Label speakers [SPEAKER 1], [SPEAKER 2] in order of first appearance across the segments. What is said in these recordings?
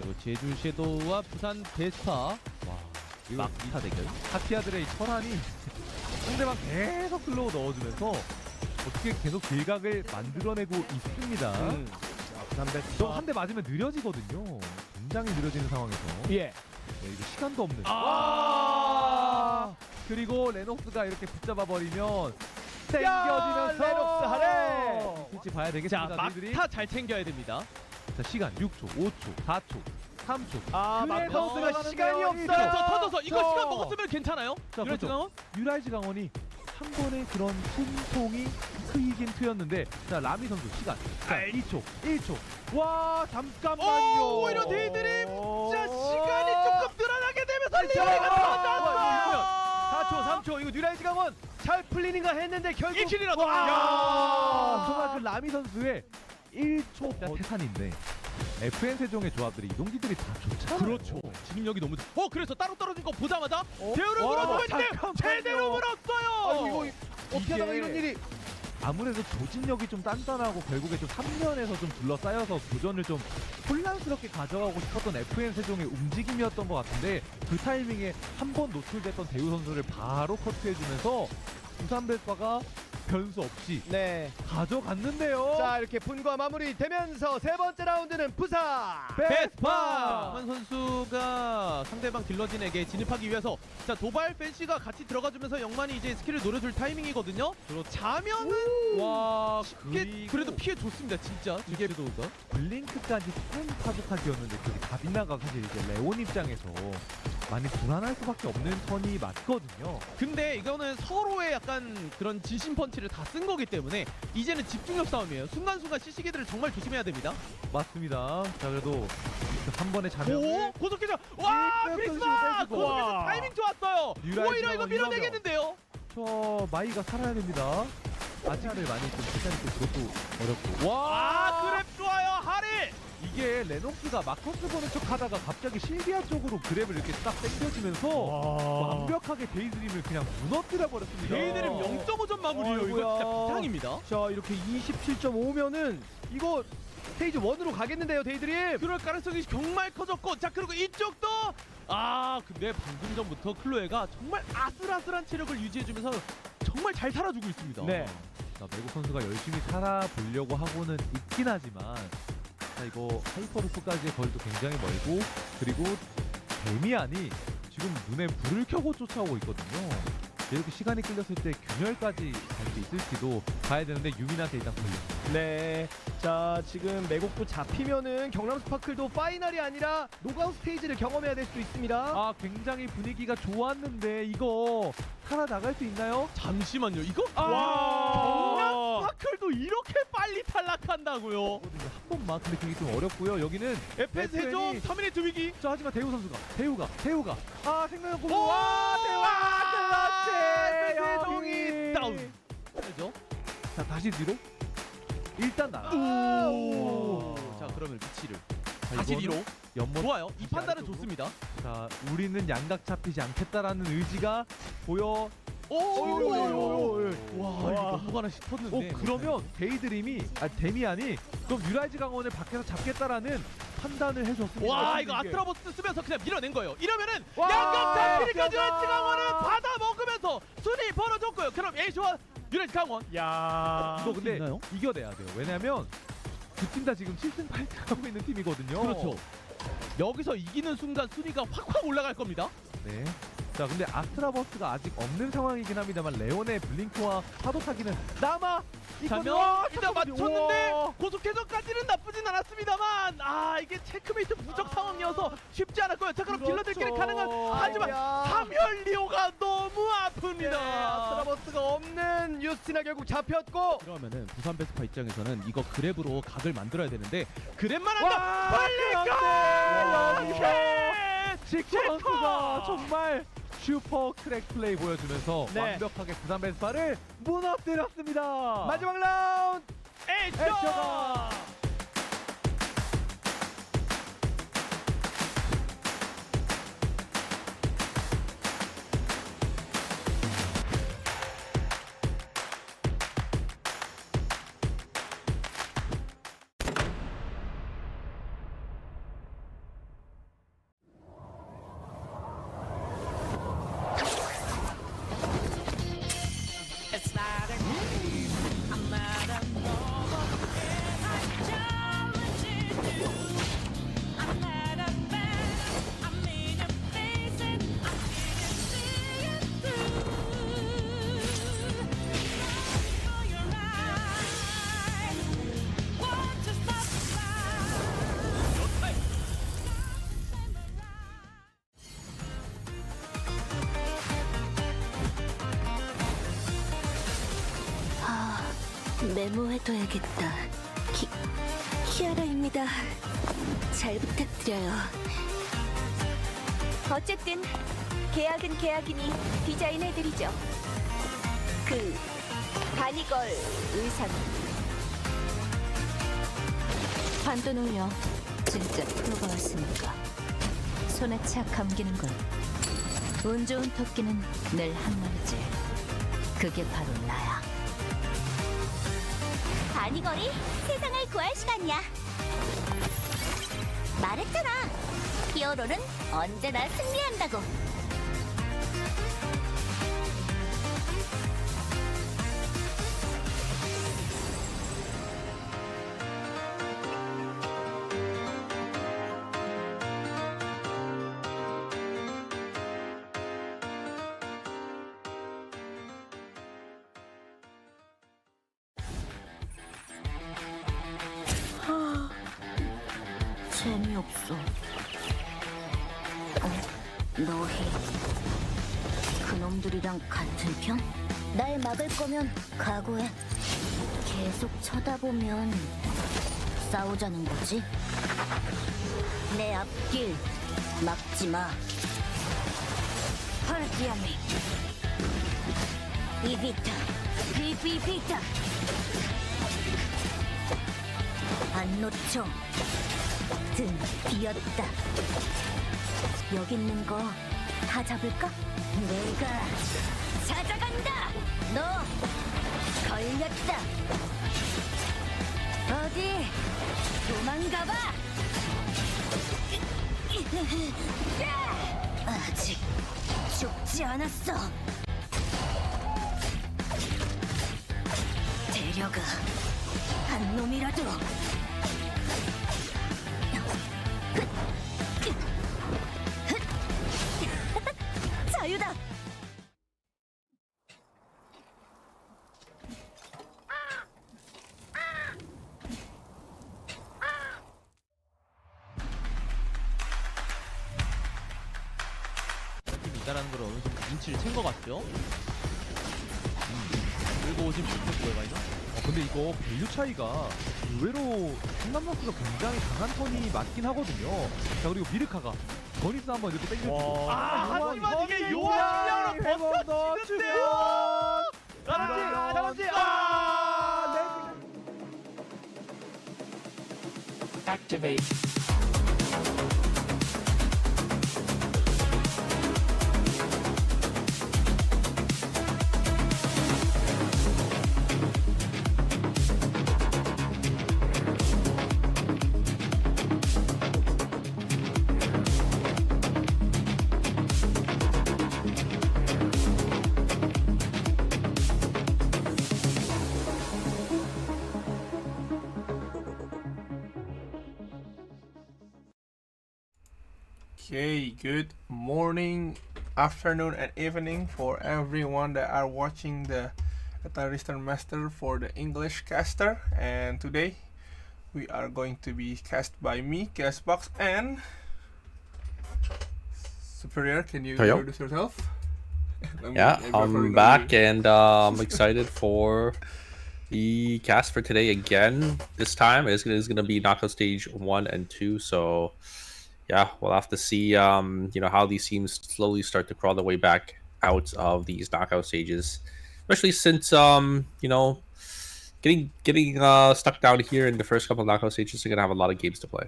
[SPEAKER 1] 그리고 제주 섀도우와 부산 베스파. 와, 막타 대결.
[SPEAKER 2] 카티아들의 철안이 상대방 계속 슬로우 넣어주면서 어떻게 계속 길각을 만들어내고 있습니다.
[SPEAKER 3] 부산 베스파
[SPEAKER 2] 한 대 맞으면 느려지거든요. 굉장히 느려지는 상황에서.
[SPEAKER 3] 예.
[SPEAKER 2] 네, 이거 시간도 없는.
[SPEAKER 3] 아!
[SPEAKER 2] 그리고 레녹스가 이렇게 붙잡아버리면 땡겨지면서
[SPEAKER 3] 레녹스 하래!
[SPEAKER 2] 스위치 봐야
[SPEAKER 1] 자,
[SPEAKER 2] 되겠습니다. 저희들이.
[SPEAKER 1] 막타 잘 챙겨야 됩니다.
[SPEAKER 2] 자, 시간 6초, 5초, 4초, 3초.
[SPEAKER 3] 아, 마커스가 시간이 없어요.
[SPEAKER 1] 터져서 이거
[SPEAKER 2] 저.
[SPEAKER 1] 시간 먹었으면 괜찮아요?
[SPEAKER 2] 자,
[SPEAKER 1] 유라이즈 강원?
[SPEAKER 2] 유라이즈 강원이 한 번의 그런 숨통이 트이긴 트였는데, 자, 라미 선수 시간. 자, 2초, 1초. 와, 잠깐만요.
[SPEAKER 1] 오히려 데이드림. 자, 시간이 조금 늘어나게 되면서 리그가 터졌어.
[SPEAKER 3] 4초, 3초. 이거 뉴라이즈 강원 잘 풀리는가 했는데 결국
[SPEAKER 1] 1킬이라도.
[SPEAKER 2] 정말 그 라미 선수의 1초 태산인데 FN 세종의 조합들이 이동기들이 다 좋잖아요.
[SPEAKER 1] 그렇죠. 지금력이 너무 그래서 따로 떨어진 거 보자마자 대우를
[SPEAKER 2] 와,
[SPEAKER 1] 물어주고 있는데
[SPEAKER 2] 잠깐만요.
[SPEAKER 1] 제대로 물었어요.
[SPEAKER 3] 아니 이거 어떻게 하다가 이런 일이
[SPEAKER 2] 아무래도 조직력이 좀 단단하고 결국에 좀 3면에서 좀 둘러싸여서 교전을 좀 혼란스럽게 가져가고 싶었던 FN 세종의 움직임이었던 것 같은데, 그 타이밍에 한 번 노출됐던 대우 선수를 바로 커트해주면서 부산 베스파가 변수 없이
[SPEAKER 3] 네.
[SPEAKER 2] 가져갔는데요.
[SPEAKER 3] 자, 이렇게 분과 마무리되면서 세 번째 라운드는 부산
[SPEAKER 2] 베스파!
[SPEAKER 1] 한 선수가 상대방 딜러진에게 진입하기 위해서 자 도발 팬시가 같이 들어가주면서 영만이 이제 스킬을 노려줄 타이밍이거든요. 자면은
[SPEAKER 2] 와,
[SPEAKER 1] 쉽게 그래도 피해 줬습니다. 진짜
[SPEAKER 2] 이게 블링크까지 스팸 파주카기였는데 그게 다빈나가 사실 이제 레온 입장에서 많이 불안할 수밖에 없는 턴이 맞거든요.
[SPEAKER 1] 근데 이거는 서로의 약간 그런 진심 펀치를 다 쓴 거기 때문에 이제는 집중력 싸움이에요. 순간순간 CC기들을 정말 조심해야 됩니다.
[SPEAKER 2] 맞습니다. 자, 그래도 한 번에
[SPEAKER 1] 오!
[SPEAKER 2] 자면
[SPEAKER 1] 고속해줘! 와! 크리스마! 고속해줘! 타이밍 좋았어요! 오히려 이거 밀어내겠는데요?
[SPEAKER 2] 저 마이가 살아야 됩니다. 아지아를 많이 좀 기다리고 그것도 어렵고.
[SPEAKER 1] 와! 그랩 좋아요! 하리!
[SPEAKER 2] 이게 레녹스가 마커스 보는 척 하다가 갑자기 실비아 쪽으로 그랩을 이렇게 딱 당겨지면서 완벽하게 데이드림을 그냥 무너뜨려 버렸습니다.
[SPEAKER 1] 데이드림 0.5점 마무리예요. 이거 진짜 비상입니다.
[SPEAKER 3] 자, 이렇게 27.5면은 이거 스테이지 1으로 가겠는데요, 데이드림.
[SPEAKER 1] 그럴 가능성이 정말 커졌고, 자 그리고 이쪽도 근데 방금 전부터 클로에가 정말 아슬아슬한 체력을 유지해주면서 정말 잘 살아주고 있습니다.
[SPEAKER 3] 네.
[SPEAKER 2] 자, 매국 선수가 열심히 살아보려고 하고는 있긴 하지만, 자, 이거 하이퍼루프까지의 거리도 굉장히 멀고, 그리고 데미안이 지금 눈에 불을 켜고 쫓아오고 있거든요. 이렇게 시간이 끌렸을 때 균열까지 갈 수 있을지도 봐야 되는데 유민한테 일단 걸렸습니다.
[SPEAKER 3] 네. 자, 지금 매국도 잡히면은 경남 스파클도 파이널이 아니라 노가웃 스테이지를 경험해야 될 수도 있습니다.
[SPEAKER 2] 아, 굉장히 분위기가 좋았는데 이거 살아나갈 수 있나요?
[SPEAKER 1] 잠시만요. 이거?
[SPEAKER 2] 와!
[SPEAKER 1] 경남 스파클도 이렇게 빨리 탈락한다고요?
[SPEAKER 2] 한 번만. 근데 그게 좀 어렵고요. 여기는
[SPEAKER 1] FS 해줘! 터미네이터 위기!
[SPEAKER 2] 자, 하지만 대우 선수가 대우가 생명력 공부.
[SPEAKER 1] 와!
[SPEAKER 2] 그렇지.
[SPEAKER 1] 세종이 다운! 그죠?
[SPEAKER 2] 자, 다시 뒤로. 일단 나가.
[SPEAKER 1] 자 그러면 위치를
[SPEAKER 2] 자,
[SPEAKER 1] 다시
[SPEAKER 2] 이거는
[SPEAKER 1] 뒤로.
[SPEAKER 2] 연못.
[SPEAKER 1] 좋아요. 이
[SPEAKER 2] 다시
[SPEAKER 1] 판단은
[SPEAKER 2] 아래쪽으로.
[SPEAKER 1] 좋습니다.
[SPEAKER 2] 자, 우리는 양각 잡히지 않겠다라는 의지가 보여.
[SPEAKER 1] 오! 와 이거 넘어가나 싶었는데.
[SPEAKER 2] 그러면 데미안이 그럼 유라이즈 강원을 밖에서 잡겠다라는 판단을 해줬습니다.
[SPEAKER 1] 와 이거 아트라버스 쓰면서 그냥 밀어낸 거예요. 이러면은 양각 잡히니까지 웨지 강원을 받아 먹으면서 순위 벌어졌고요. 그럼 에이시와 유라이즈 강원.
[SPEAKER 3] 야.
[SPEAKER 2] 이거 근데
[SPEAKER 1] 있나요?
[SPEAKER 2] 이겨내야 돼요. 왜냐면 두 팀 다 지금 7승 8패 하고 있는 팀이거든요.
[SPEAKER 1] 그렇죠. 여기서 이기는 순간 순위가 확확 올라갈 겁니다.
[SPEAKER 2] 네. 자, 근데 아스트라버스가 아직 없는 상황이긴 합니다만 레온의 블링크와 파도 타기는 남아
[SPEAKER 1] 자면 일단 맞췄는데 고속해전까지는 나쁘진 않았습니다만 이게 체크메이트 무적 상황이어서 쉽지 않았고요. 자 그럼
[SPEAKER 2] 그렇죠.
[SPEAKER 1] 딜러들끼리 가능한 하지만 사멸리오가 너무 아픕니다.
[SPEAKER 3] 아스트라버스가 없는 유스티나 결국 잡혔고.
[SPEAKER 1] 그러면은 부산 베스파 입장에서는 이거 그랩으로 각을 만들어야 되는데 그랩만 한다. 빨리 가!
[SPEAKER 2] 지코 선수가 정말 슈퍼 크랙 플레이 보여주면서
[SPEAKER 3] 네.
[SPEAKER 2] 완벽하게 부산 베스파를 무너뜨렸습니다.
[SPEAKER 3] 마지막 라운드
[SPEAKER 1] 에이쇼!
[SPEAKER 4] 메모해둬야겠다. 키아라입니다. 잘 부탁드려요. 어쨌든 계약은 계약이니 디자인해드리죠. 그 바니걸 의상. 반돈 올려. 진짜 프로가 왔으니까 손에 착 감기는 걸. 운 좋은 토끼는 늘 한 마리지. 그게 바로 나야. 바니걸이 세상을 구할 시간이야. 말했잖아. 히어로는 언제나 승리한다고. 재미없어. 너희 그놈들이랑 같은 편? 날 막을 거면 각오해. 계속 쳐다보면 싸우자는 거지? 내 앞길 막지 마. 헐기야미 비비타 비비비타 안 놓쳐. 등 비었다. 여기 있는 거 다 잡을까? 내가 찾아간다. 너 걸렸다. 어디 도망가봐. 아직 죽지 않았어. 데려가. 한 놈이라도. 자유다.
[SPEAKER 1] 있다라는 걸 어느 정도 눈치를 챈 것 같죠? 그리고 지금 뭐가 있나?
[SPEAKER 2] 근데 이거 밸류 차이가 의외로 성남락스가 굉장히 강한 턴이 맞긴 하거든요. 자, 그리고 미르카가 버니스 한번 이렇게 땡겨주고.
[SPEAKER 1] 하지만 이게 요한 실력으로 덮어치는데요.
[SPEAKER 3] 다람쥐.
[SPEAKER 5] Okay, good morning, afternoon, and evening for everyone that are watching the Atari Master for the English caster. And today we are going to be cast by me, Castbox, and Superior. Can you
[SPEAKER 6] Hello.
[SPEAKER 5] introduce yourself?
[SPEAKER 6] Yeah, I'm back and I'm excited for the cast for today again. This time is going to be knockout stage 1 and 2. So yeah, we'll have to see how these teams slowly start to crawl their way back out of these knockout stages, especially since getting stuck down here in the first couple of knockout stages, they're gonna have a lot of games to play.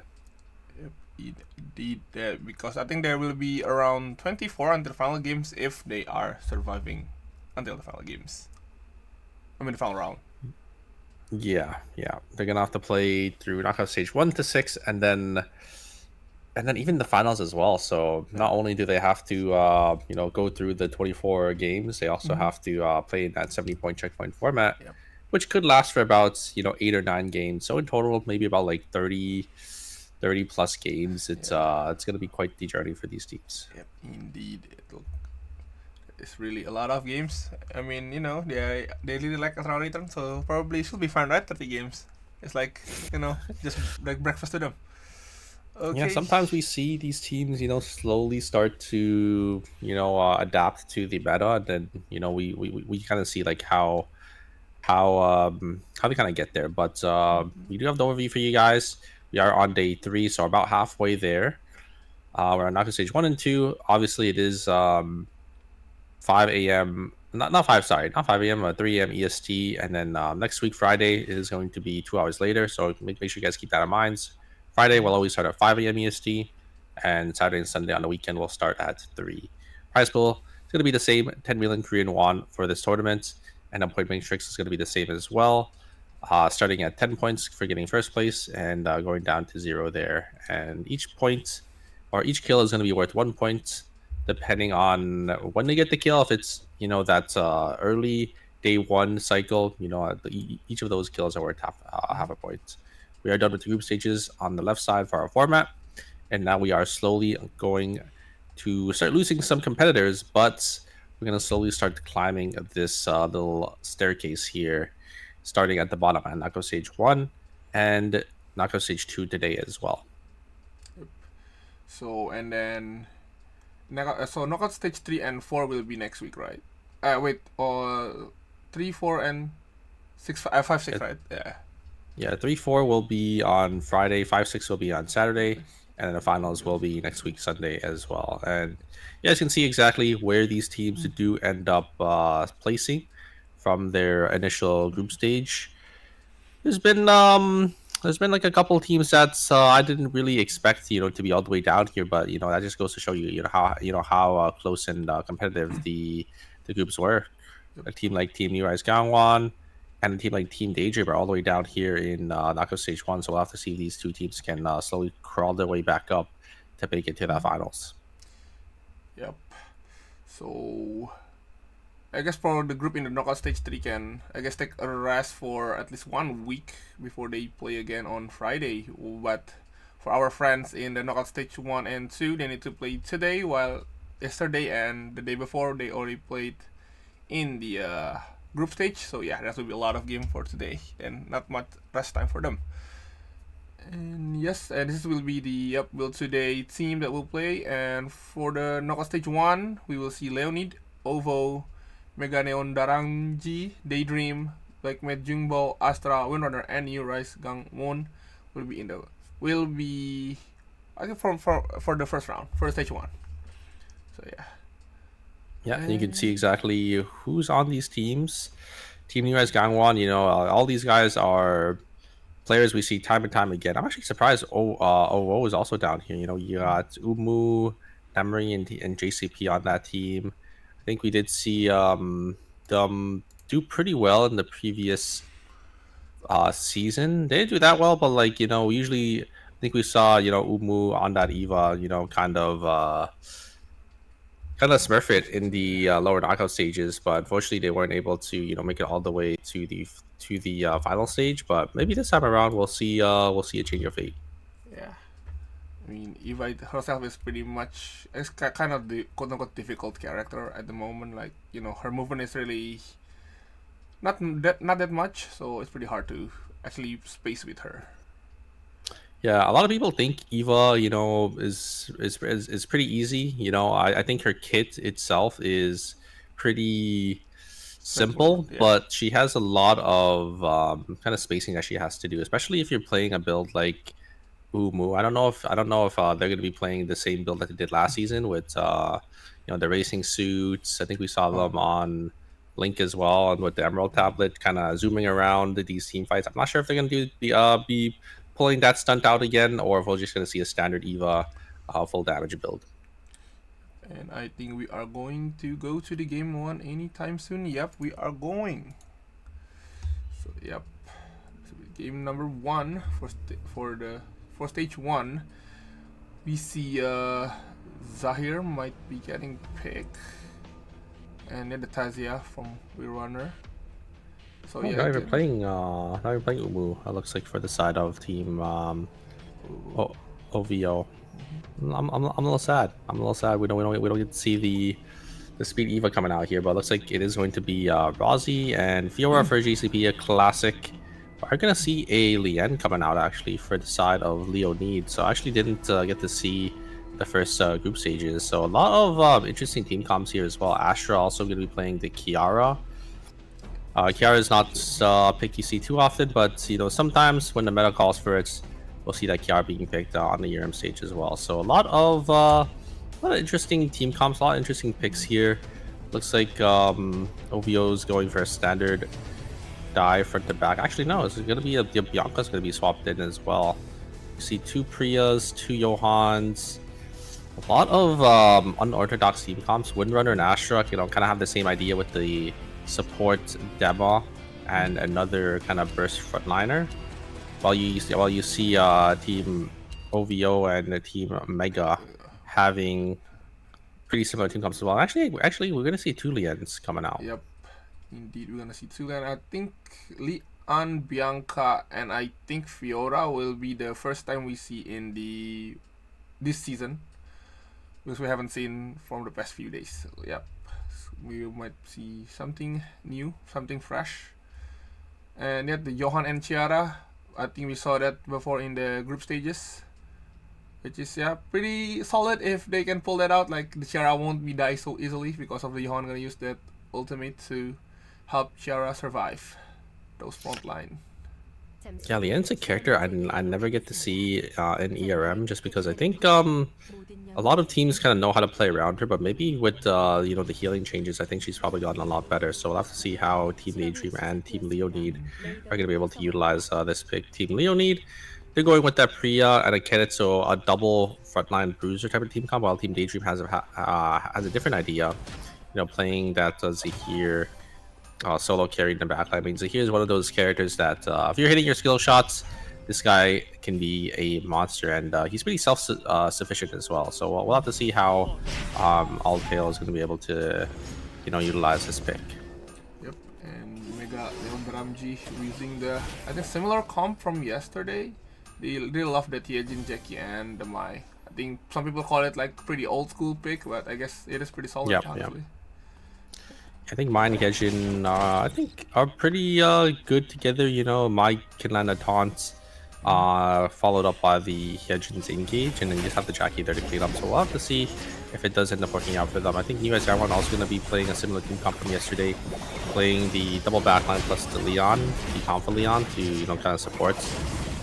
[SPEAKER 5] Indeed, because I think there will be around 24 until the final games if they are surviving until the final games. I mean the final round.
[SPEAKER 6] Yeah, they're gonna have to play through knockout stage 1 to 6, and then even the finals as well. So not only do they have to go through the 24 games, they also have to play in that 70-point checkpoint format, which could last for about 8 or 9 games. So in total, maybe about like 30 plus games. It's gonna be quite the journey for these teams.
[SPEAKER 5] Yep, indeed. It's really a lot of games. I mean, they really like Atari Return, so probably should be fun, right? 30 games. It's like just like breakfast to them. Okay.
[SPEAKER 6] Yeah, sometimes we see these teams, slowly start to, adapt to the meta, and then, we kind of see like how how they kind of get there. But we do have the overview for you guys. We are on day 3, so about halfway there. We're on knockout stage 1 and 2. Obviously, it is 5 a.m. Not 5, sorry, not 5 a.m. 3 a.m. EST, and then next week Friday is going to be 2 hours later. So make sure you guys keep that in mind. Friday will always start at 5 a.m. EST, and Saturday and Sunday on the weekend will start at 3. Prize pool is going to be the same, 10 million Korean won for this tournament, and the point matrix is going to be the same as well. Starting at 10 points for getting first place, and going down to 0 there. And each point or each kill is going to be worth 1 point, depending on when they get the kill. If it's that early day 1 cycle, each of those kills are worth half a point. We are done with the group stages on the left side for our format, and now we are slowly going to start losing some competitors, but we're going to slowly start climbing this little staircase here, starting at the bottom at knockout stage 1 and knockout stage 2 today as well.
[SPEAKER 5] So and then knockout stage 3 and 4 will be next week, right? 3, 4, and 6, 5, 6, right?
[SPEAKER 6] Yeah, 3, 4 will be on Friday, 5, 6 will be on Saturday, and then the finals will be next week Sunday as well. And you guys can see exactly where these teams do end up placing from their initial group stage. There's been like a couple teams that I didn't really expect to be all the way down here, but that just goes to show you how close and competitive the groups were. A team like Team New Rise Gangwon and a team like Team Daydream are all the way down here in knockout stage 1, so we'll have to see if these two teams can slowly crawl their way back up to make it to the finals.
[SPEAKER 5] Yep. So I guess for the group in the knockout stage 3 can take a rest for at least 1 week before they play again on Friday. But for our friends in the knockout stage 1 and 2, they need to play today, while yesterday and the day before they already played in the group stage. So yeah, that will be a lot of game for today and not much rest time for them. And yes, this will be the Build Today team that will play. And for the knockout stage 1, we will see Leonid, Ovo, Mega Neon Darangji, Daydream, Black Med Jungbo, Astra, Windrunner, and New Rise Gangwon will be I think for the first round, for stage 1. So yeah.
[SPEAKER 6] Yeah, and you can see exactly who's on these teams. Team New Rise Gangwon, all these guys are players we see time and time again. I'm actually surprised OO is also down here. You got Umu, Emery, and JCP on that team. I think we did see them do pretty well in the previous season. They didn't do that well, but usually I think we saw Umu on that Eva, kind of smurf it in the lower knockout stages, but unfortunately they weren't able to make it all the way to the final stage. But maybe this time around we'll see a change of fate.
[SPEAKER 5] Yeah, I mean, Eva herself is pretty much kind of the quote-unquote difficult character at the moment. Her movement is really not that much, so it's pretty hard to actually space with her.
[SPEAKER 6] Yeah, a lot of people think Eva, is pretty easy. I think her kit itself is pretty simple,
[SPEAKER 5] Yeah.
[SPEAKER 6] but she has a lot of kind of spacing that she has to do, especially if you're playing a build like Umu. I don't know if they're going to be playing the same build that they did last season with the racing suits. I think we saw them on Link as well, and with the Emerald tablet, kind of zooming around these team fights. I'm not sure if they're going to be pulling that stunt out again, or if we're just going to see a standard Eva full damage build.
[SPEAKER 5] And I think we are going to go to the game 1 anytime soon. Yep, we are going. So yep, so game number 1 for stage 1. We see Zahir might be getting picked, and then the Tazia from Windrunner. So yeah,
[SPEAKER 6] now you're playing Umu. It looks like for the side of team OVO. I'm a little sad. We don't get to see the speed Eva coming out here, but it looks like it is going to be Rozzy and Fiora for GCP, a classic. We're gonna see a Lien coming out actually for the side of Leonid. So I actually didn't get to see the first group stages. So a lot of interesting team comps here as well. Astra also going to be playing the Kiara. Kiara is not picked you see too often, but you know sometimes when the meta calls for it, we'll see that Kiara being picked on the ERM stage as well. So a lot of interesting team comps, a lot of interesting picks here. Looks like OVO is going for a standard dive front to back. Actually, no, it's gonna be the Bianca's gonna be swapped in as well. You see 2 Priyas, 2 Johans. A lot of unorthodox team comps. Windrunner and Astra, you know, kind of have the same idea with the support Dema and another kind of burst frontliner. While you see team OVO and the team Mega having pretty similar team comps as well. Actually, we're gonna see 2 Lians coming out.
[SPEAKER 5] Yep, indeed, we're gonna see 2. And I think Leon, Bianca, and I think Fiora will be the first time we see in this season, because we haven't seen from the past few days. So, yep, so we might see something new, something fresh. And yet the Johan and Chiara, I think we saw that before in the group stages, which is pretty solid if they can pull that out. Like the Chiara won't be die so easily because of the Johan gonna use that ultimate to help Chiara survive those front line.
[SPEAKER 6] Yeah, Lian's a character I never get to see in ERM, just because I think a lot of teams kind of know how to play around her, but maybe with you know, the healing changes, I think she's probably gotten a lot better. So we'll have to see how Team Daydream and Team Leonid are going to be able to utilize this pick. Team Leonid, they're going with that Priya and a Kenneth, so a double frontline bruiser type of team comp, while Team Daydream has a different idea, you know, playing that Zahir solo carry in the backline. I mean, Zahir is one of those characters that if you're hitting your skill shots, this guy can be a monster, and he's pretty self-sufficient as well. So we'll have to see how Altale is going to be able to, you know, utilize this pick.
[SPEAKER 5] Yep, and Mega Leon Ramji using the, I think, similar comp from yesterday. They love the Tiajin, Jackie, and the Mai. I think some people call it like pretty old school pick, but I guess it is pretty solid.
[SPEAKER 6] Yep,
[SPEAKER 5] actually.
[SPEAKER 6] I think Mai and Hyejin, I think, are pretty good together. You know, Mai can land a taunt, followed up by the Hyejin's engage, and then you just have the Jackie there to clean up. So we'll have to see if it does end up working out for them. I think New Guys Airone also going to be playing a similar team comp from yesterday, playing the double backline plus the Leon, the Confa Leon, to, you know, kind of support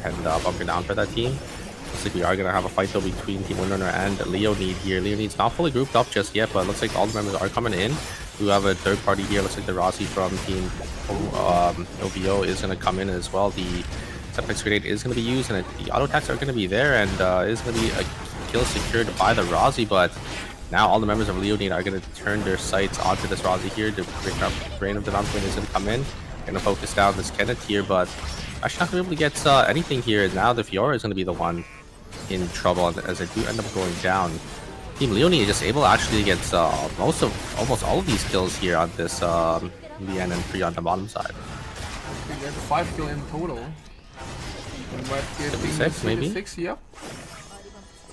[SPEAKER 6] and bunker down for that team. Looks like we are going to have a fight though between Team Windrunner and Leonid here. Leonid's not fully grouped up just yet, but it looks like all the members are coming in. We have a third party here. Looks like the Rossi from Team OVO is going to come in as well. The Septex grenade is going to be used, and the auto attacks are going to be there, and is going to be a kill secured by the Rossi. But now all the members of Leonid are going to turn their sights onto this Rossi here. The Brain of the Mountain is going to come in, going to focus down this Kenneth here, but actually not going to be able to get anything here. Now the Fiora is going to be the one in trouble, as they do end up going down. Team Leonid is just able to actually get almost all of these kills here on this Lian and Priya on the bottom side.
[SPEAKER 5] We get 5 kills in total. We might get
[SPEAKER 6] 6 maybe?
[SPEAKER 5] 6, yep.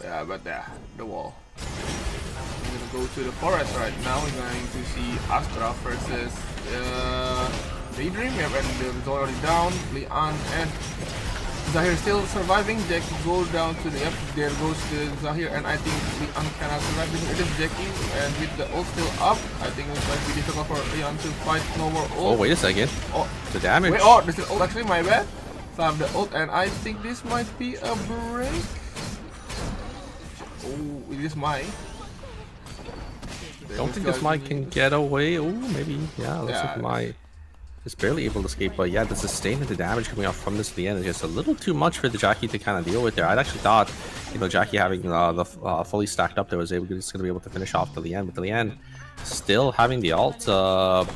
[SPEAKER 5] Yeah, but the wall. We're gonna go to the forest right now. We're going to see Astra versus Daydream. Yep, and they're already down. Leon and Zahir still surviving. Jackie go down to the yep. There goes the Zahir, and I think Leon cannot survive. It is Jackie, and with the ult still up, I think it might be difficult for Leon to fight no more ult.
[SPEAKER 6] Oh, wait a second.
[SPEAKER 5] Oh,
[SPEAKER 6] The damage.
[SPEAKER 5] wait, oh, this is ult. Actually, my bad. So I have the ult, and I think this might be a break. Oh, it is my.
[SPEAKER 6] Don't think this Mai can get away. Oh, maybe. Yeah, looks like Mai is barely able to escape. But yeah, the sustain and the damage coming out from this Lian is just a little too much for the Jackie to kind of deal with there. I'd actually thought, you know, Jackie having the fully stacked up there was just going to be able to finish off the Lian. But the Lian still having the ult,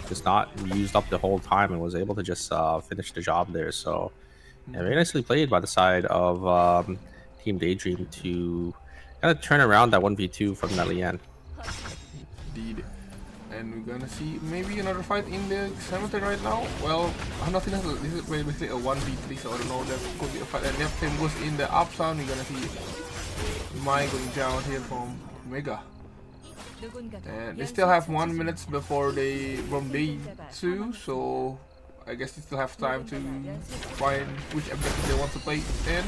[SPEAKER 6] just not used up the whole time, and was able to just finish the job there. So yeah, very nicely played by the side of Team Daydream to kind of turn around that 1v2 from that Lian.
[SPEAKER 5] Indeed. And we're gonna see maybe another fight in the cemetery right now. Well, nothing else. This is basically a 1v3, so I don't know, that could be a fight. And if same goes in the up sound, we're gonna see Mai going down here from Mega. And they still have 1 minute before from day 2, so I guess they still have time to find which objective they want to play in.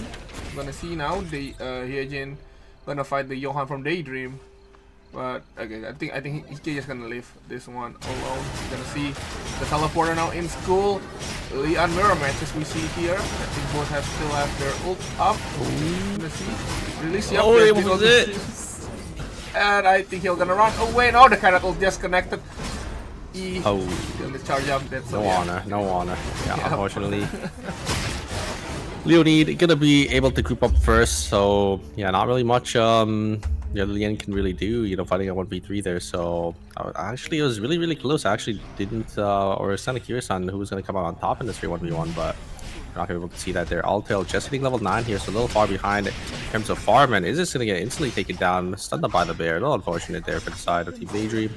[SPEAKER 5] We're gonna see now the Hyejin gonna fight the Johan from Daydream. But okay, I think he's just gonna leave this one alone. We're gonna see the teleporter now in school. Leon mirror matches we see here. I think both still have their ult up. Let's see. Release the
[SPEAKER 6] Oh,
[SPEAKER 5] upgrade
[SPEAKER 6] it was
[SPEAKER 5] because
[SPEAKER 6] it.
[SPEAKER 5] and I think he'll gonna run away. No, the kind ult just connected.
[SPEAKER 6] Oh,
[SPEAKER 5] In the charge up. That's
[SPEAKER 6] no honor, no honor. Yeah,
[SPEAKER 5] Yeah.
[SPEAKER 6] unfortunately. Leonid gonna be able to group up first, so yeah, not really much Leon can really do, you know, fighting a 1v3 there. So actually it was really close. I actually didn't or was kind of curious on who was gonna come out on top in this 1v1, but we're not gonna be able to see that there. Altail just hitting level 9 here, so a little far behind in terms of farm, and is this gonna get instantly taken down, stunned up by the bear. A little unfortunate there for the side of Team Daydream,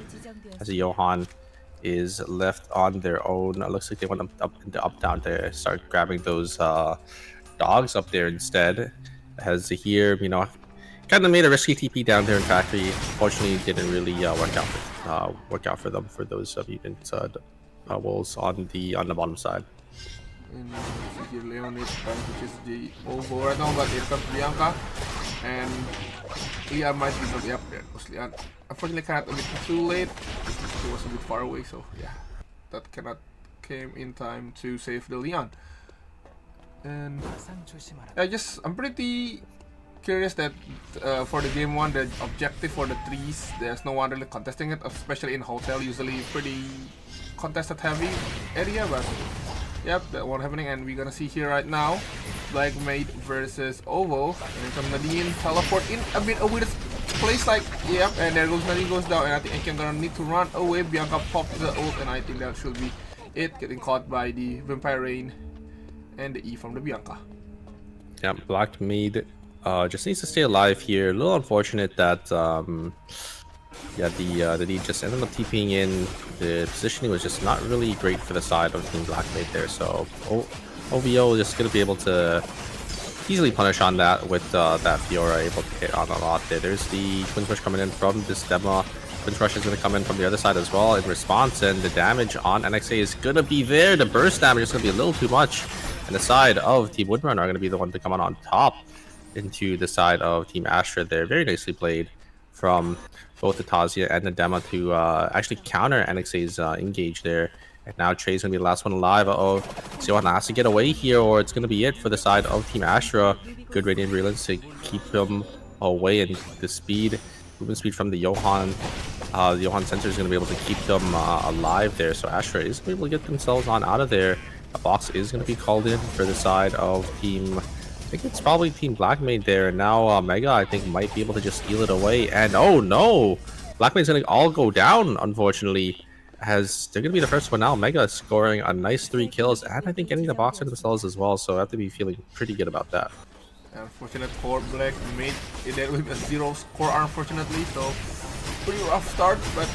[SPEAKER 6] as a Johan is left on their own. It looks like they went up into up down to start grabbing those dogs up there instead. As here, you know, kind of made a risky TP down there in factory. Fortunately, didn't really work out for them for those mutant wolves on the bottom side.
[SPEAKER 5] And here Leon is trying to chase the OVO right now, but here comes Bianca. And Leon might be up there. Leon unfortunately cannot a bit too late. He was a bit far away, so yeah. That cannot came in time to save the Leon. And I'm pretty curious that for the game 1, the objective for the trees, there's no one really contesting it, especially in hotel, usually pretty contested heavy area, but yep, that one happening. And we're gonna see here right now Black Maid versus Ovo, and from Nadine teleport in a bit of weird place, like yep, and there goes Nadine goes down, and I think I'm gonna need to run away. Bianca popped the ult, and I think that should be it, getting caught by the Vampire Rain and the E from the Bianca.
[SPEAKER 6] Yeah, Black Maid just needs to stay alive here. A little unfortunate that yeah, the D just ended up TPing in. The positioning was just not really great for the side of Team Black Maid there. So OVO just gonna be able to easily punish on that with that Fiora able to hit on a lot there. There's the Twin Rush coming in from this demo. Twin Rush is gonna come in from the other side as well in response, and the damage on NXA is gonna be there. The burst damage is gonna be a little too much. And the side of Team Woodrun are going to be the one to come on top into the side of Team Astra there. Very nicely played from both the Tazia and the Dema to actually counter NXA's engage there. And now Trey's going to be the last one alive. Uh-oh. Sion has to get away here, or it's going to be it for the side of Team Astra. Good Radiant Relance to keep him away, and the speed, movement speed from the Johan sensor is going to be able to keep them alive there. So Astra is able to get themselves on out of there. A box is going to be called in for the side of Team, I think it's probably Team Black Maid there. And now Mega, I think, might be able to just steal it away. And oh no! Black Maid's going to all go down, unfortunately, as they're going to be the first one now. Mega scoring a nice 3 kills, and I think getting the box for themselves as well. So I have to be feeling pretty good about that.
[SPEAKER 5] Unfortunate for Black Maid, it with a 0 score, unfortunately. So pretty rough start, but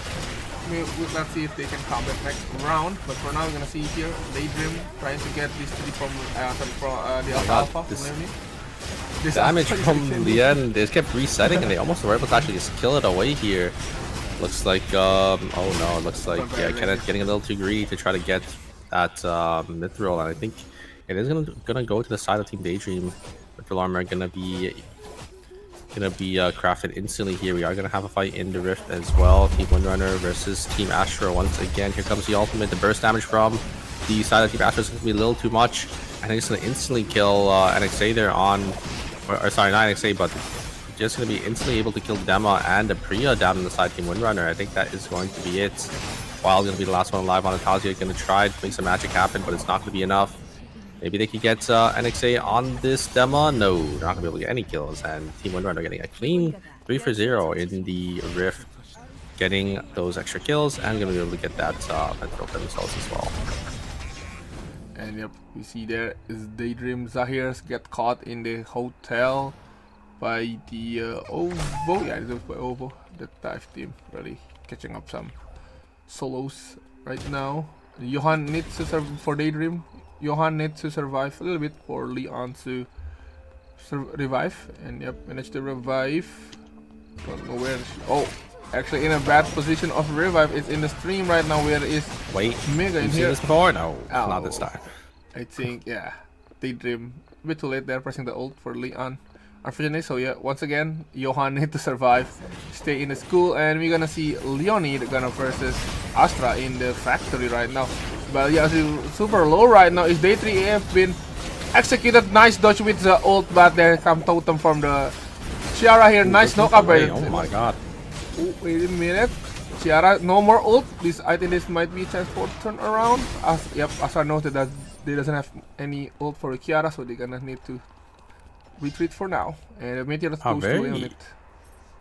[SPEAKER 5] let's see if they can come back next round. But for now, we're gonna see here Daydream trying to get this 3 from the Alpha. This
[SPEAKER 6] damage from the end. They just kept resetting, and they almost were able to actually just kill it away here. Looks like oh no, it looks like yeah, Kenneth getting a little too greedy to try to get that mithril, and I think it is gonna go to the side of Team Daydream. Mithril armor gonna be crafted instantly here. We are going to have a fight in the Rift as well. Team Windrunner versus Team Astra once again. Here comes the ultimate. The burst damage from the side of Team Astra is going to be a little too much. I think it's going to instantly kill NXA there on... Or sorry, not NXA, but just going to be instantly able to kill Dema and the Priya down on the side Team Windrunner. I think that is going to be it. Wild going to be the last one alive on Atasia. Going to try to make some magic happen, but it's not going to be enough. Maybe they could get NXA on this demo. No, they're not going to be able to get any kills. And Team Windrunner getting a clean 3 for 0 in the Rift. Getting those extra kills and going to be able to get that Metro for themselves as well.
[SPEAKER 5] And yep, we see there is Daydream Zahirs get caught in the hotel by the OVO. Yeah, it was by OVO. The dive team really catching up some solos right now. Johan needs to serve for Daydream. Johan needs to survive a little bit for Leon to revive, and yep, managed to revive. Don't know where. Oh, actually in a bad position of revive. It's in the stream right now. Where is Mega in here?
[SPEAKER 6] This before? No, not this time.
[SPEAKER 5] I think yeah, Daydream a bit too late there, pressing the ult for Leon. unfortunately. So yeah, once again, Johan need to survive, stay in the school, and we're gonna see Leonid gonna versus Astra in the factory right now. But yeah, super low right now. Is Day 3 AF been executed? Nice dodge with the ult, but there come totem from the Ciara here. Nice knockup.
[SPEAKER 6] Oh my god.
[SPEAKER 5] Oh, wait a minute. Ciara, no more ult. I think this might be a chance for turn around. Yep, Astra noted that they doesn't have any ult for Ciara, so they're gonna need to retreat for now. And the Meteor goes to Leonid.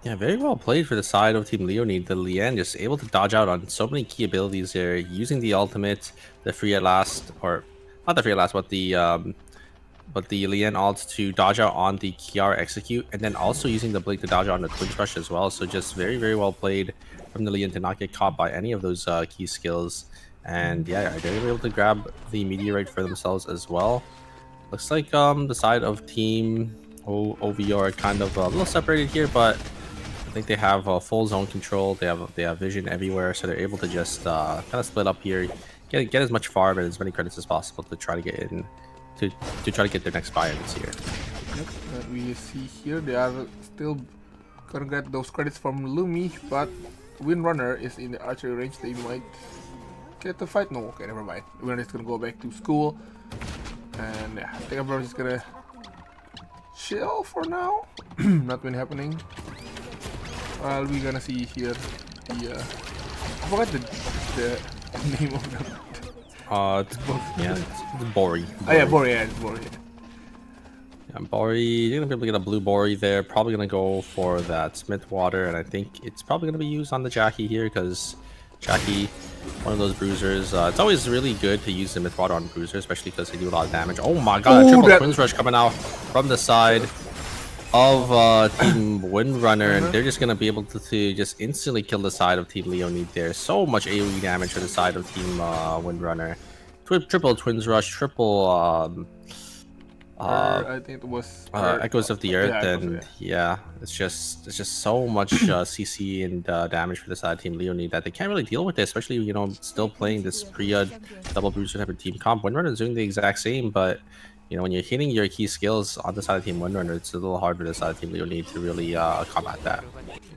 [SPEAKER 6] Yeah, very well played for the side of Team Leonid. The Lian just able to dodge out on so many key abilities there, using the ultimate, the free at last, or not the free at last, but the Lian ult to dodge out on the Kiara execute, and then also using the Blink to dodge out on the Twins Rush as well. So just very, very well played from the Lian to not get caught by any of those key skills. And yeah, they were able to grab the Meteorite for themselves as well. Looks like the side of Team OVO are kind of a little separated here, but I think they have full zone control. They have vision everywhere, so they're able to just kind of split up here, get as much farm and as many credits as possible to try to get in, to try to get their next buy this year.
[SPEAKER 5] Yep, that we see here they are still gonna get those credits from Lumi, but Windrunner is in the archery range. They might get the fight. No, okay, never mind. Windrunner is gonna go back to school, and yeah, I think everyone's just gonna chill for now. Nothing happening. Well, we're gonna see here the I forgot the name of them.
[SPEAKER 6] It's Bori.
[SPEAKER 5] Oh yeah, Bori. Yeah, it's Bori.
[SPEAKER 6] Yeah, Bori, you're gonna be able to get a blue Bori there. Probably gonna go for that Smith Water, and I think it's probably gonna be used on the Jackie here because Jackie, one of those bruisers. It's always really good to use the Smith Water on bruiser, especially because they do a lot of damage. Oh my god, triple Twins Rush coming out from the side of Team Windrunner, and they're just gonna be able to just instantly kill the side of Team Leonid there. So much AoE damage for the side of Team Windrunner. Triple Twins Rush, triple
[SPEAKER 5] I think it was
[SPEAKER 6] Echoes of the Earth,
[SPEAKER 5] yeah,
[SPEAKER 6] and yeah, it's just so much CC and damage for the side of Team Leonid that they can't really deal with it, especially still playing this Priya double bruiser type of team comp. Windrunner is doing the exact same, but when you're hitting your key skills on the side of Team Windrunner, it's a little hard for the side of Team Leonid to really combat that.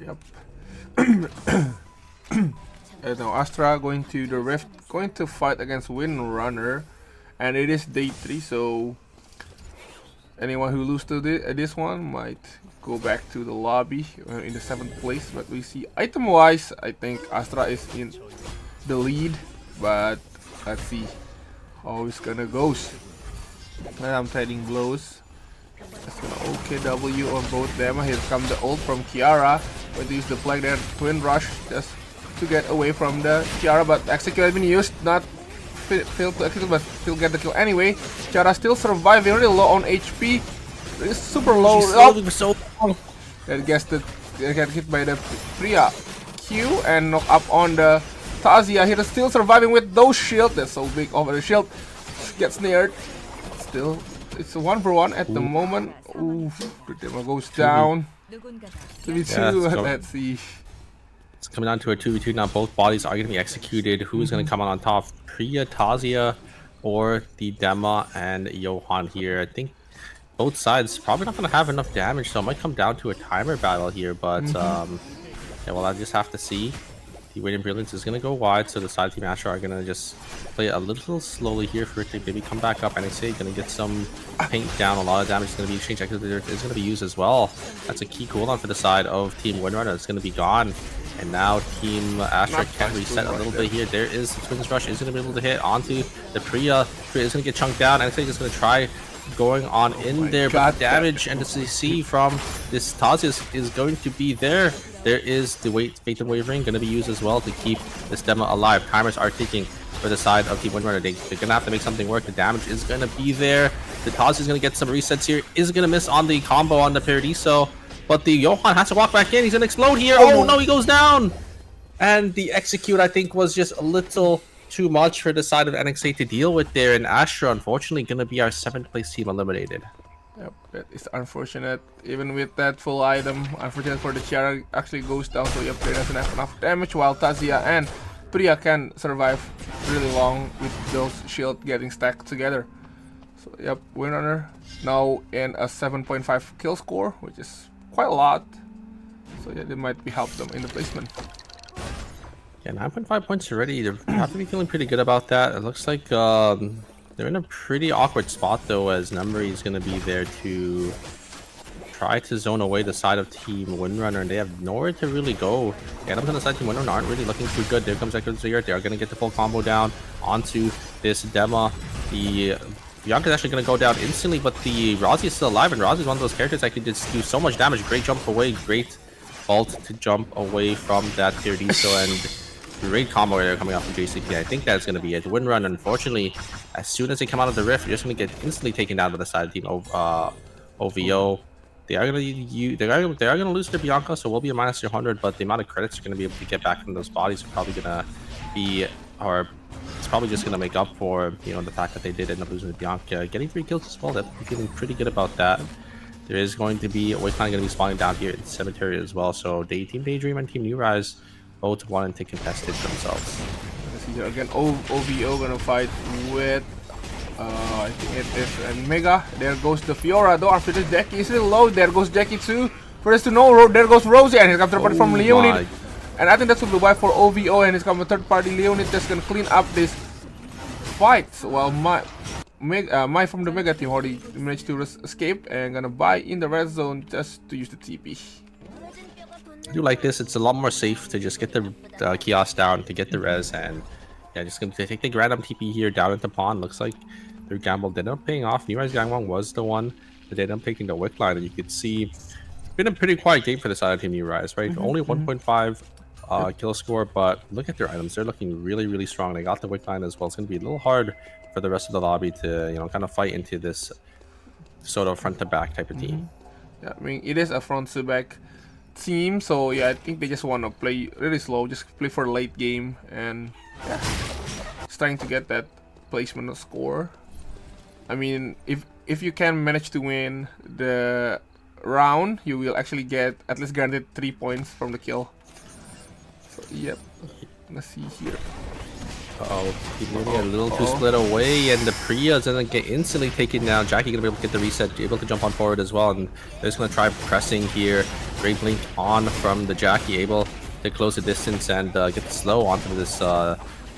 [SPEAKER 5] Yep. Now Astra going to the Rift, going to fight against Windrunner, and it is day 3, so anyone who loses to this one might go back to the lobby in the 7th place. But we see item wise, I think Astra is in the lead, but let's see how it's gonna go. And I'm trading blows. Just gonna OKW on both them. Here comes the ult from Kiara. Going to use the flag there, Twin Rush, just to get away from the Kiara, but execute has been used, not failed to execute, but still get the kill anyway. Kiara still surviving, really low on HP. It's super low.
[SPEAKER 6] For so long.
[SPEAKER 5] That gets get hit by the Priya Q and knock up on the Tazia. Here is still surviving with those shields. That's so big over the shield. Gets snared. Still, it's a 1-for-1 at the moment. Ooh, the demo goes down. 2v2. Let's see.
[SPEAKER 6] It's coming down to a 2v2 now. Both bodies are going to be executed. Who's going to come out on top? Priya, Tazia, or the Dema and Johan here? I think both sides probably not going to have enough damage, so it might come down to a timer battle here. But yeah, well, I just have to see. The Waiting Brilliance is going to go wide, so the side Team Astra are going to just play a little slowly here for it to maybe come back up. And I say going to get some paint down. A lot of damage is going to be exchanged. Is going to be used as well. That's a key cooldown for the side of Team Windrunner. It's going to be gone. And now Team Astra can reset a little bit here. There is the Twins Rush is going to be able to hit onto the Priya. Priya is going to get chunked down. And I think it's going to try going on in there, but damage and the CC from this Tazia is going to be there. There is the Faith and Wavering going to be used as well to keep this demo alive. Timers are ticking for the side of Team Windrunner. They're going to have to make something work. The damage is going to be there. The Tazia is going to get some resets here. Is going to miss on the combo on the Paradiso, but the Johan has to walk back in. He's going to explode here. Oh no, he goes down. And the execute, I think, was just a little too much for the side of NXA to deal with there, and Astra unfortunately going to be our 7th place team eliminated.
[SPEAKER 5] Yep, that is unfortunate. Even with that full item, unfortunate for the Ciara actually goes down, so yep, they doesn't have enough damage, while Tazia and Priya can survive really long with those shields getting stacked together. So yep, Windrunner now in a 7.5 kill score, which is quite a lot. So yeah, they might be help them in the placement.
[SPEAKER 6] Yeah, 9.5 points already. They have to be feeling pretty good about that. It looks like they're in a pretty awkward spot though, as Numbery is going to be there to try to zone away the side of Team Windrunner, and they have nowhere to really go. The items on the side of Team Windrunner aren't really looking too good. There comes Echoes here. They are going to get the full combo down onto this Dema. The Bianca is actually going to go down instantly, but the Rozzy is still alive, and Rozzy is one of those characters that can just do so much damage. Great jump away, great ult to jump away from that Tirdiso, and great combo there coming off from JCP. I think that's going to be it. Windrunner, unfortunately, as soon as they come out of the rift, they're just going to get instantly taken down by the side of Team OVO. They are gonna lose their Bianca, so we'll be a minus 200. But the amount of credits you're gonna be able to get back from those bodies are probably gonna be, or it's probably just gonna make up for the fact that they did end up losing the Bianca. Getting 3 kills as well, they're feeling pretty good about that. There is going to be Wasteland gonna be spawning down here in the cemetery as well. So Team Daydream and Team New Rise both wanting to contest it themselves.
[SPEAKER 5] Let's see here again. OVO gonna fight with. I think it is and Mega. There goes the Fiora though. After this, Jackie is still low. There goes Jackie too. First to know, there goes Rosie, and he's got third party from Leonid. And I think that's the buy for OVO, and he's got a third party Leonid that's gonna clean up this fight. While my from the Mega team already managed to escape and gonna buy in the red zone just to use the TP.
[SPEAKER 6] I do like this. It's a lot more safe to just get the kiosk down to get the res, and yeah, just gonna take the random TP here down into pawn. Looks like their gamble did end up paying off. New Rise Gangwon was the one that did end up taking the wick line, and you could see it's been a pretty quiet game for the side of Team New Rise, right? Only 1.5 kill score, but look at their items. They're looking really, really strong. They got the wick line as well. It's gonna be a little hard for the rest of the lobby to kind of fight into this sort of front to back type of team.
[SPEAKER 5] Yeah, I mean it is a front to back team, so yeah, I think they just want to play really slow, just play for late game, and yeah, just trying to get that placement of score. I mean, if you can manage to win the round, you will actually get at least granted 3 points from the kill. So yep, let's see here.
[SPEAKER 6] He's moving a little too split away, and the Priya is gonna get instantly taken down. Jackie gonna be able to get the reset, able to jump on forward as well, and they're just gonna try pressing here. Great blink on from the Jackie, able to close the distance and get the slow onto this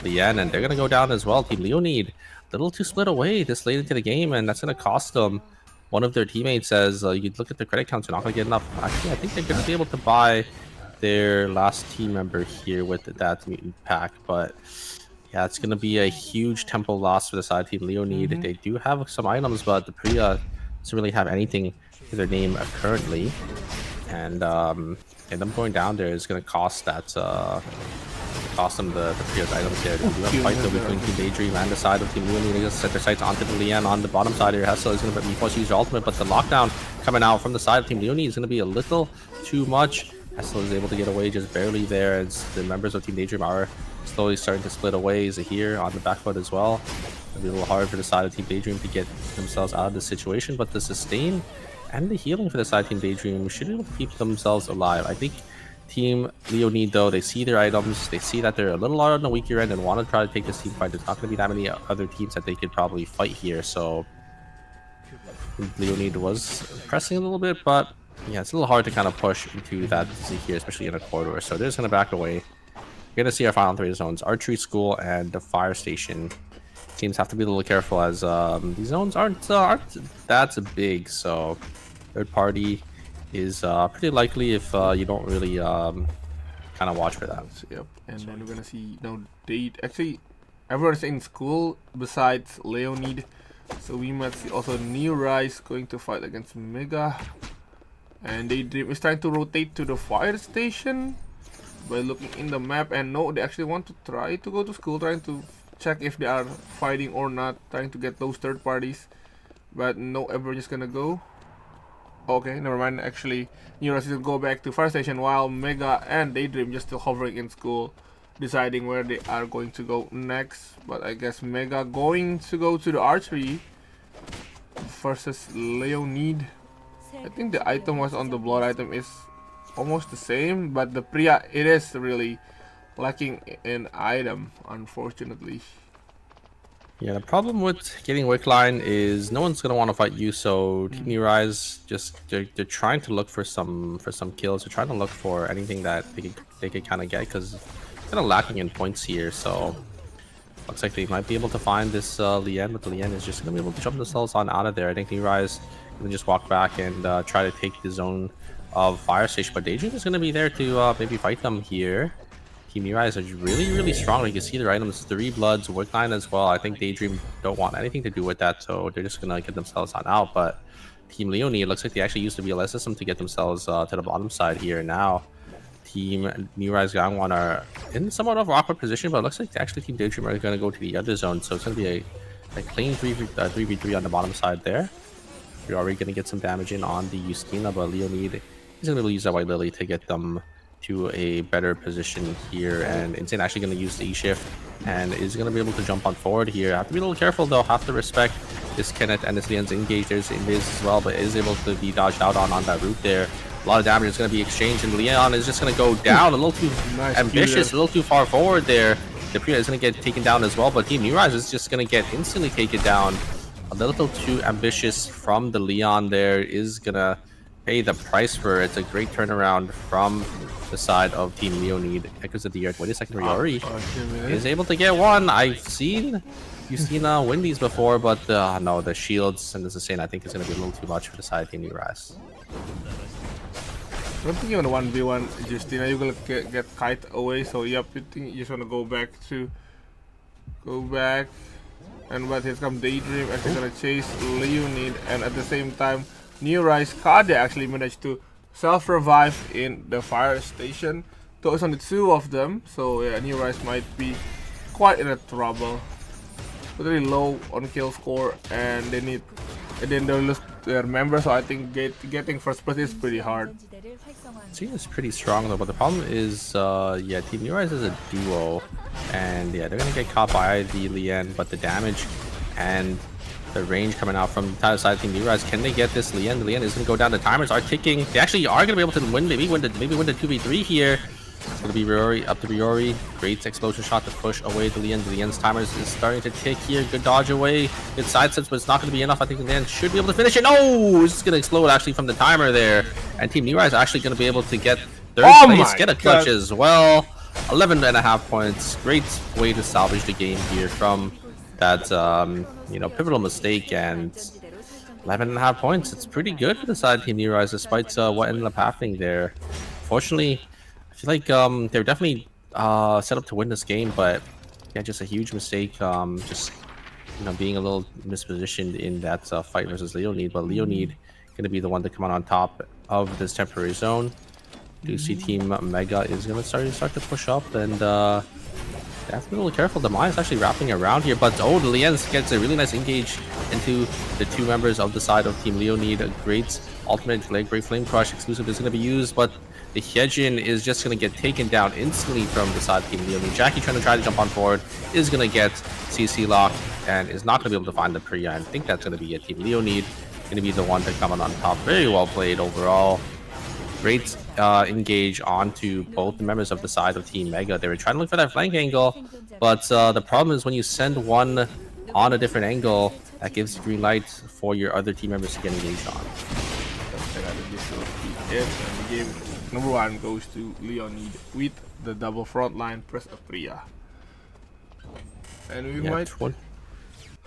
[SPEAKER 6] Lian, and they're gonna go down as well. Team Leonid, a little too split away this late into the game, and that's gonna cost them one of their teammates. As you look at the credit counts, they're not gonna get enough. Actually, I think they're gonna be able to buy their last team member here with that mutant pack, but yeah, it's going to be a huge tempo loss for the side team Leonid. They do have some items, but the Priya doesn't really have anything to their name currently. And them going down there is going to cost that cost them the Priya's items here. They do have a fight though between Team Daydream and the side of Team Leonid. They just set their sights onto the Lian on the bottom side here. Hessel is going to be forced to use her ultimate, but the lockdown coming out from the side of Team Leonid is going to be a little too much. Hessel is able to get away just barely there, as the members of Team Daydream are slowly starting to split away. Is here on the back foot as well. It'll be a little hard for the side of Team Daydream to get themselves out of this situation, but the sustain and the healing for the side of Team Daydream should be able to keep themselves alive. I think Team Leonid, though, they see their items, they see that they're a little on the weaker end and want to try to take this team fight. There's not going to be that many other teams that they could probably fight here, so Leonid was pressing a little bit, but yeah, it's a little hard to kind of push into that here, especially in a corridor. So they're just going to back away. We're going to see our final 3 zones: Archery School and the Fire Station. Teams have to be a little careful, as these zones aren't that big, so third party is pretty likely if you don't really kind of watch for that.
[SPEAKER 5] Yep, and then we're gonna see they actually everyone's in school besides Leonid, so we might see also New Rise going to fight against Mega, and Daydream is trying to rotate to the Fire Station by looking in the map, and no, they actually want to try to go to school, trying to check if they are fighting or not, trying to get those third parties, but no, everyone's just gonna go. Okay, never mind. Actually, New Rise will go back to Fire Station, while Mega and Daydream just still hovering in school, deciding where they are going to go next. But I guess Mega going to go to the archery versus Leonid. I think the item was on the blood item is almost the same, but the Priya, it is really lacking an item, unfortunately.
[SPEAKER 6] Yeah, the problem with getting Wick Line is no one's gonna want to fight you. So Team New Rise they're trying to look for some kills. They're trying to look for anything that they could kind of get because kind of lacking in points here. So looks like they might be able to find this Lien, but the Lien is just gonna be able to jump themselves on out of there. I think New Rise gonna just walk back and try to take the zone of Fire Station, but Daydream is gonna be there to maybe fight them here. Team Rise are really strong. You can see their items, 3 bloods, Wick Line as well. I think Daydream don't want anything to do with that, so they're just gonna get themselves on out. But Team Leonie, it looks like they actually used the VLS system to get themselves to the bottom side here. Now Team New Rise Gangwon are in somewhat of an awkward position, but it looks like actually Team Daydream are gonna go to the other zone, so it's gonna be a clean 3v3 on the bottom side there. You're already gonna get some damage in on the Justina, but Leonid is gonna be able to use that White Lily to get them to a better position here, and Insane actually going to use the E-Shift and is going to be able to jump on forward here. Have to be a little careful though, have to respect this Kenneth and this Lian's engage. There's Invis as well, but is able to be dodged out on that route there. A lot of damage is going to be exchanged, and Leon is just going to go down a little too ambitious, a little too far forward there. The Priya is going to get taken down as well, but Team New Rise is just going to get instantly taken down. A little too ambitious from the Leon there, is going to pay the price for it. It's a great turnaround from the side of Team Leonid. Echoes of the Earth. Wait a second, Riori is able to get one. I've seen win these before, but no, the shields and this is saying I think it's going to be a little too much for the side of Team New Rise.
[SPEAKER 5] I don't think you're on 1v1 Justina, you're gonna get kite away, so yep, you think you just wanna go back, and but here comes Daydream actually gonna chase Leonid, and at the same time New Rise Kade actually managed to self-revive in the fire station. So it's only 2 of them, so yeah, New Rise might be quite in a trouble. Really low on kill score, and then they'll lose their members, so I think getting first place is pretty hard.
[SPEAKER 6] Team is pretty strong though, but the problem is yeah, Team New Rise is a duo, and yeah, they're gonna get caught by the Lien, but the damage and the range coming out from the side of Team New Rise, can they get this Lien? The Lien is gonna go down, the timers are ticking. They actually are gonna be able to win, maybe win the 2v3 here. It's gonna be Riori up to Riori. Great explosion shot to push away the Lien. The Lien's timers is starting to tick here. Good dodge away. Good side steps, but it's not gonna be enough. I think the Lien should be able to finish it. No! It's just gonna explode actually from the timer there. And Team New Rise actually gonna be able to get 3rd place, get a clutch as well. 11.5 points. Great way to salvage the game here from that pivotal mistake, and 11.5 points. It's pretty good for the side of Team New Rise despite what ended up happening there. Fortunately, I feel like they're definitely set up to win this game, but yeah, just a huge mistake. Just being a little mispositioned in that fight versus Leonid, but Leonid going to be the one to come out on top of this temporary zone. Do see Team Mega is going to start to push up, and they have to be a little careful. The mine is actually wrapping around here, but the Lien's gets a really nice engage into the 2 members of the side of Team Leonid. A great ultimate great flame crush exclusive is going to be used, but the Hyejin is just going to get taken down instantly from the side of Team Leonid. Jackie trying to jump on forward is going to get CC lock and is not going to be able to find the Priya. I think that's going to be a Team Leonid going to be the one to come on top. Very well played overall. Great engage onto both the members of the side of Team Mega. They were trying to look for that flank angle, but the problem is when you send one on a different angle, that gives you green light for your other team members to get engaged on.
[SPEAKER 5] And the game number 1 goes to Leonid with the double front line press of Priya. And we might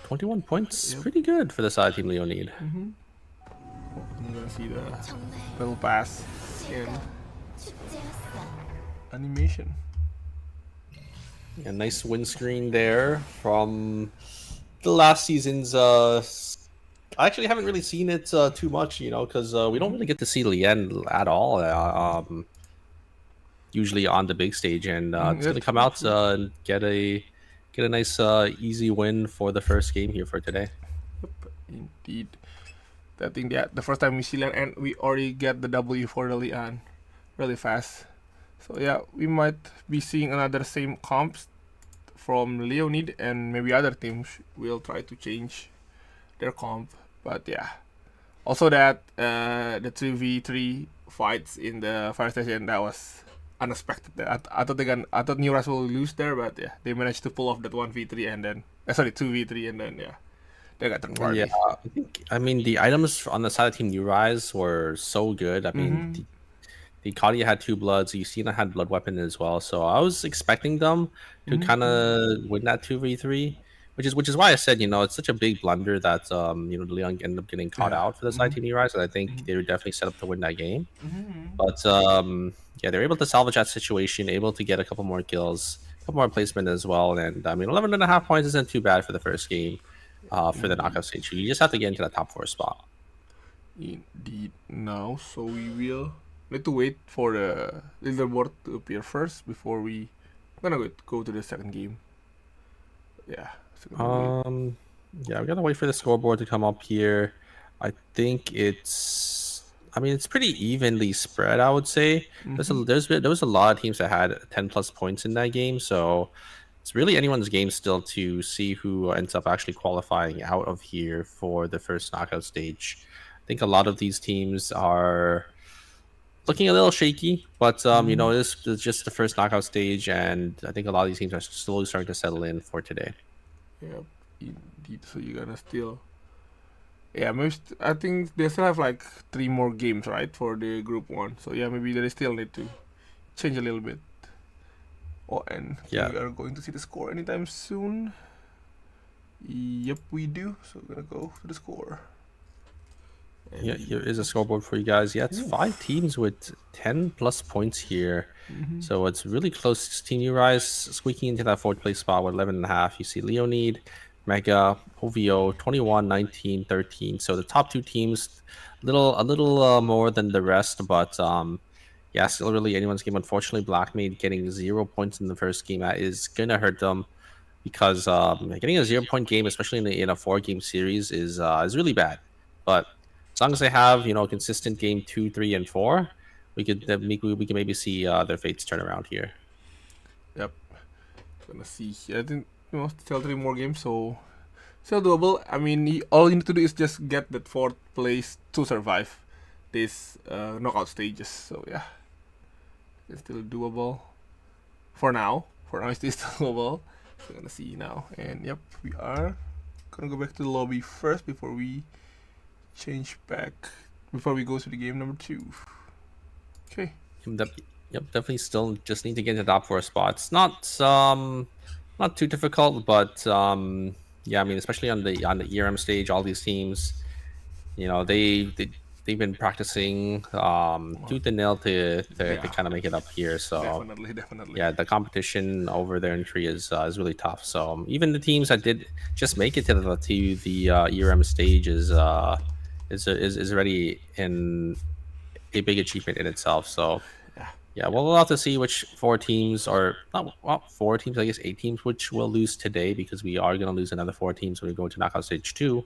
[SPEAKER 6] 21 points, pretty good for the side of Team Leonid.
[SPEAKER 5] I'm gonna see the battle pass in animation.
[SPEAKER 6] A nice windscreen there from the last season's. I actually haven't really seen it too much, because we don't really get to see Lien at all. Usually on the big stage, and it's gonna come out and get a nice easy win for the first game here for today.
[SPEAKER 5] Yep, indeed. I think that the first time we see Lian, and we already get the W for the Lian really fast. So yeah, we might be seeing another same comps from Leonid, and maybe other teams will try to change their comp. But yeah, also that the 2v3 fights in the fire station, that was unexpected. I thought I thought New Rise will lose there, but yeah, they managed to pull off that 1v3 and then sorry 2v3 and then yeah, they got third party.
[SPEAKER 6] Yeah, I mean the items on the side of Team New Rise were so good. I mean, the Kalia had 2 bloods, Yusina had blood weapon as well. So I was expecting them to kind of win that 2v3, which is why I said, you know, it's such a big blunder that you know, Leon ended up getting caught out for the side Team New Rise, and I think they were definitely set up to win that game. But yeah, they were able to salvage that situation, able to get a couple more kills, a couple more placement as well, and I mean 11.5 points isn't too bad for the first game for the knockout stage. You just have to get into that top 4 spot.
[SPEAKER 5] Indeed. Now, so we will need to wait for the leaderboard to appear first before we gonna go to the second game. Yeah. So
[SPEAKER 6] yeah, we gotta wait for the scoreboard to come up here. I think I mean, it's pretty evenly spread, I would say. There was a lot of teams that had 10+ points in that game, so it's really anyone's game still to see who ends up actually qualifying out of here for the first knockout stage. I think a lot of these teams are looking a little shaky, but you know, this is just the first knockout stage, and I think a lot of these teams are slowly starting to settle in for today.
[SPEAKER 5] yeah, indeed. So you're gonna still. Yeah, maybe I think they still have like 3 more games, right, for the group 1. So yeah, maybe they still need to change a little bit. Oh, and
[SPEAKER 6] Yeah.
[SPEAKER 5] we are going to see the score anytime soon. Yep, we do. So we're gonna go to the score.
[SPEAKER 6] Yeah, here is a scoreboard for you guys. Yeah, it's 5 teams with 10+ points here. So it's really close. Team New Rise squeaking into that 4th place spot with 11.5. You see Leonid, Mega, OVO, 21, 19, 13. So the top 2 teams, a little more than the rest, but yeah, still really anyone's game. Unfortunately, Blackmaid getting 0 points in the first game, that is gonna hurt them, because getting a 0-point game, especially in a 4-game series, is really bad. But as long as they have, you know, consistent game 2, 3, and 4, we can maybe see their fates turn around here.
[SPEAKER 5] Yep. Gonna see. I think, you know, still 3 more games, so still doable. I mean, all you need to do is just get that 4th place to survive this knockout stages. So yeah, it's still doable for now. For now, it's still doable. So we're gonna see now, and yep, we are gonna go back to the lobby first before we change back. Before we go to the game number 2. Okay.
[SPEAKER 6] Yep, definitely still just need to get into the top 4 spots. Not too difficult, but yeah, I mean, especially on the ERM stage, all these teams, you know, they've been practicing tooth and nail to kind of make it up here. So
[SPEAKER 5] Definitely.
[SPEAKER 6] yeah, the competition over there in Tree is really tough. So even the teams that did just make it to the ERM stage is already in a big achievement in itself. So yeah, we'll have to see which 4 teams, or not, well, 4 teams, I guess 8 teams, which will lose today, because we are going to lose another 4 teams when we go to knockout stage 2.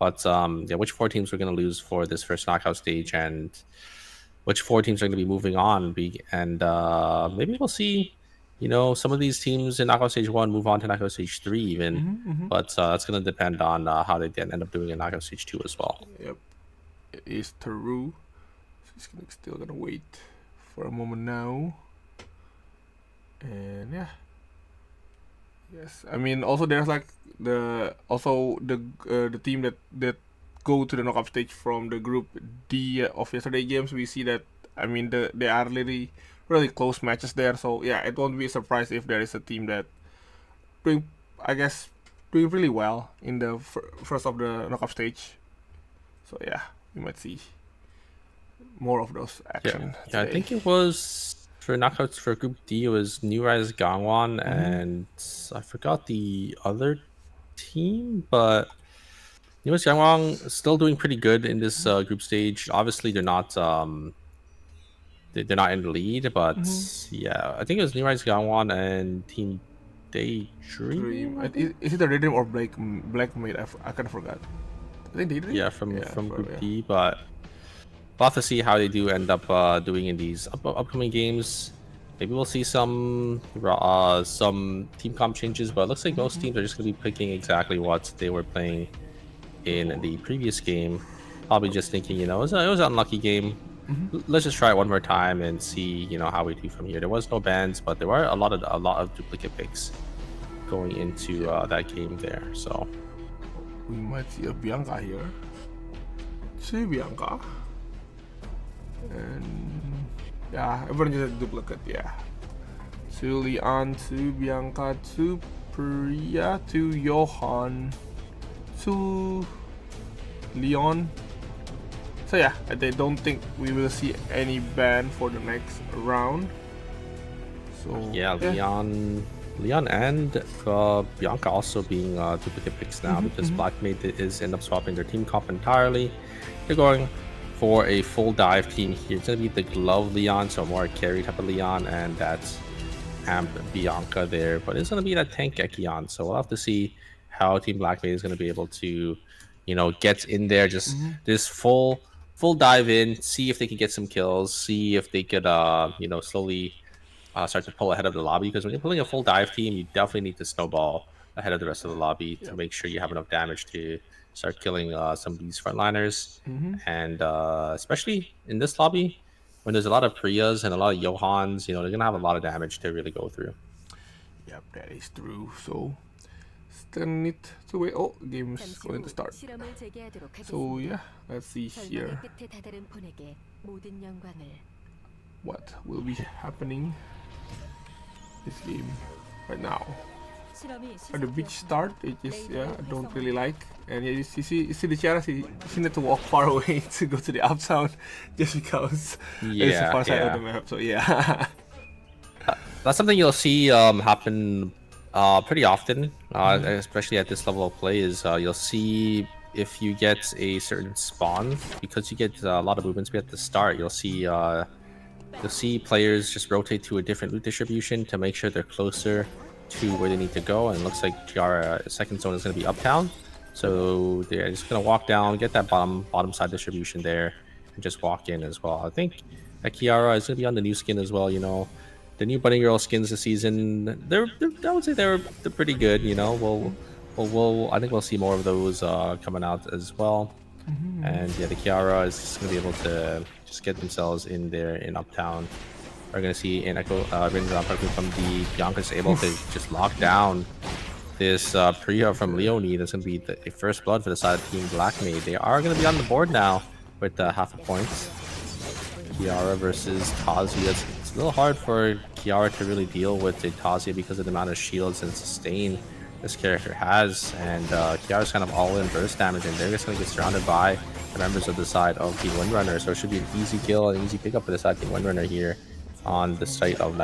[SPEAKER 6] But yeah, which 4 teams we're going to lose for this first knockout stage, and which 4 teams are going to be moving on. And maybe we'll see, you know, some of these teams in knockout stage 1 move on to knockout stage 3 even. But that's going to depend on how they end up doing in knockout stage 2 as well.
[SPEAKER 5] Yep, it is Taru. So he's still gonna wait for a moment now. And yeah, yes, I mean, also there's like the team that go to the knockout stage from the group D of yesterday games. We see that, I mean, they are really close matches there. So yeah, it won't be a surprise if there is a team that doing really well in the first of the knockout stage. So yeah, we might see more of those action.
[SPEAKER 6] Yeah, I think it was for knockouts for Group D. It was New Rise Gangwon, and I forgot the other team, but New Rise Gangwon is still doing pretty good in this group stage. Obviously, they're not they're not in the lead, but yeah, I think it was New Rise Gangwon and Team Daydream.
[SPEAKER 5] Is it the Daydream or Blackmaid? I kind of forgot. I think Daydream.
[SPEAKER 6] Yeah, from Group D, but we'll have to see how they do end up doing in these upcoming games. Maybe we'll see some team comp changes, but it looks like most teams are just going to be picking exactly what they were playing in the previous game. Probably just thinking, you know, it was an unlucky game. let's just try it one more time and see, you know, how we do from here. There was no bans, but there were a lot of duplicate picks going into that game there. So
[SPEAKER 5] We might see a Bianca here. 2 Bianca. And yeah, everyone just a duplicate, yeah. 2 Leon, 2 Bianca, 2 Priya, 2 Johan, 2 Leon. So yeah, I don't think we will see any ban for the next round. So
[SPEAKER 6] yeah, Leon and Bianca also being duplicate picks now because Blackmaid is end up swapping their team comp entirely. They're going for a full dive team here. It's gonna be the glove Leon, so more carry type of Leon, and that's Amp Bianca there. But it's gonna be that tank Ekion. So we'll have to see how Team Blackmaid is gonna be able to, you know, get in there, just this full dive in, see if they can get some kills, see if they could you know, slowly start to pull ahead of the lobby, because when you're pulling a full dive team, you definitely need to snowball ahead of the rest of the lobby to make sure you have enough damage to start killing some of these frontliners. And especially in this lobby, when there's a lot of Priyas and a lot of Johans, you know, they're gonna have a lot of damage to really go through.
[SPEAKER 5] yep, that is true. So still need to wait. Oh, game's going to start. So yeah, let's see here what will be happening this game right now. At the beach start, it is, yeah, I don't really like. And yeah, you see the Chiara, she need to walk far away to go to the uptown just because it's the far side of the map. So yeah.
[SPEAKER 6] That's something you'll see happen pretty often, especially at this level of play. Is you'll see if you get a certain spawn, because you get a lot of movement speed at the start. You'll see players just rotate to a different loot distribution to make sure they're closer to where they need to go. And it looks like Chiara second zone is going to be uptown, so they're just going to walk down, get that bottom side distribution there, and just walk in as well. I think that Chiara is going to be on the new skin as well. You know, the new bunny girl skins this season, I would say they're pretty good. You know, I think we'll see more of those coming out as well. And yeah, the Chiara is just going to be able to just get themselves in there in uptown. We're going to see an echo from the Bianca is able to just lock down this Priya from Leonie. That's going to be the first blood for the side of Team Blackmaid. They are going to be on the board now with half a point. Chiara versus Tazia. It's a little hard for Chiara to really deal with the Tazia because of the amount of shields and sustain this character has. And Chiara's kind of all-in burst damage, and they're just going to get surrounded by the members of the side of Team Windrunner. So it should be an easy kill, an easy pickup for the side of Team Windrunner here on the site of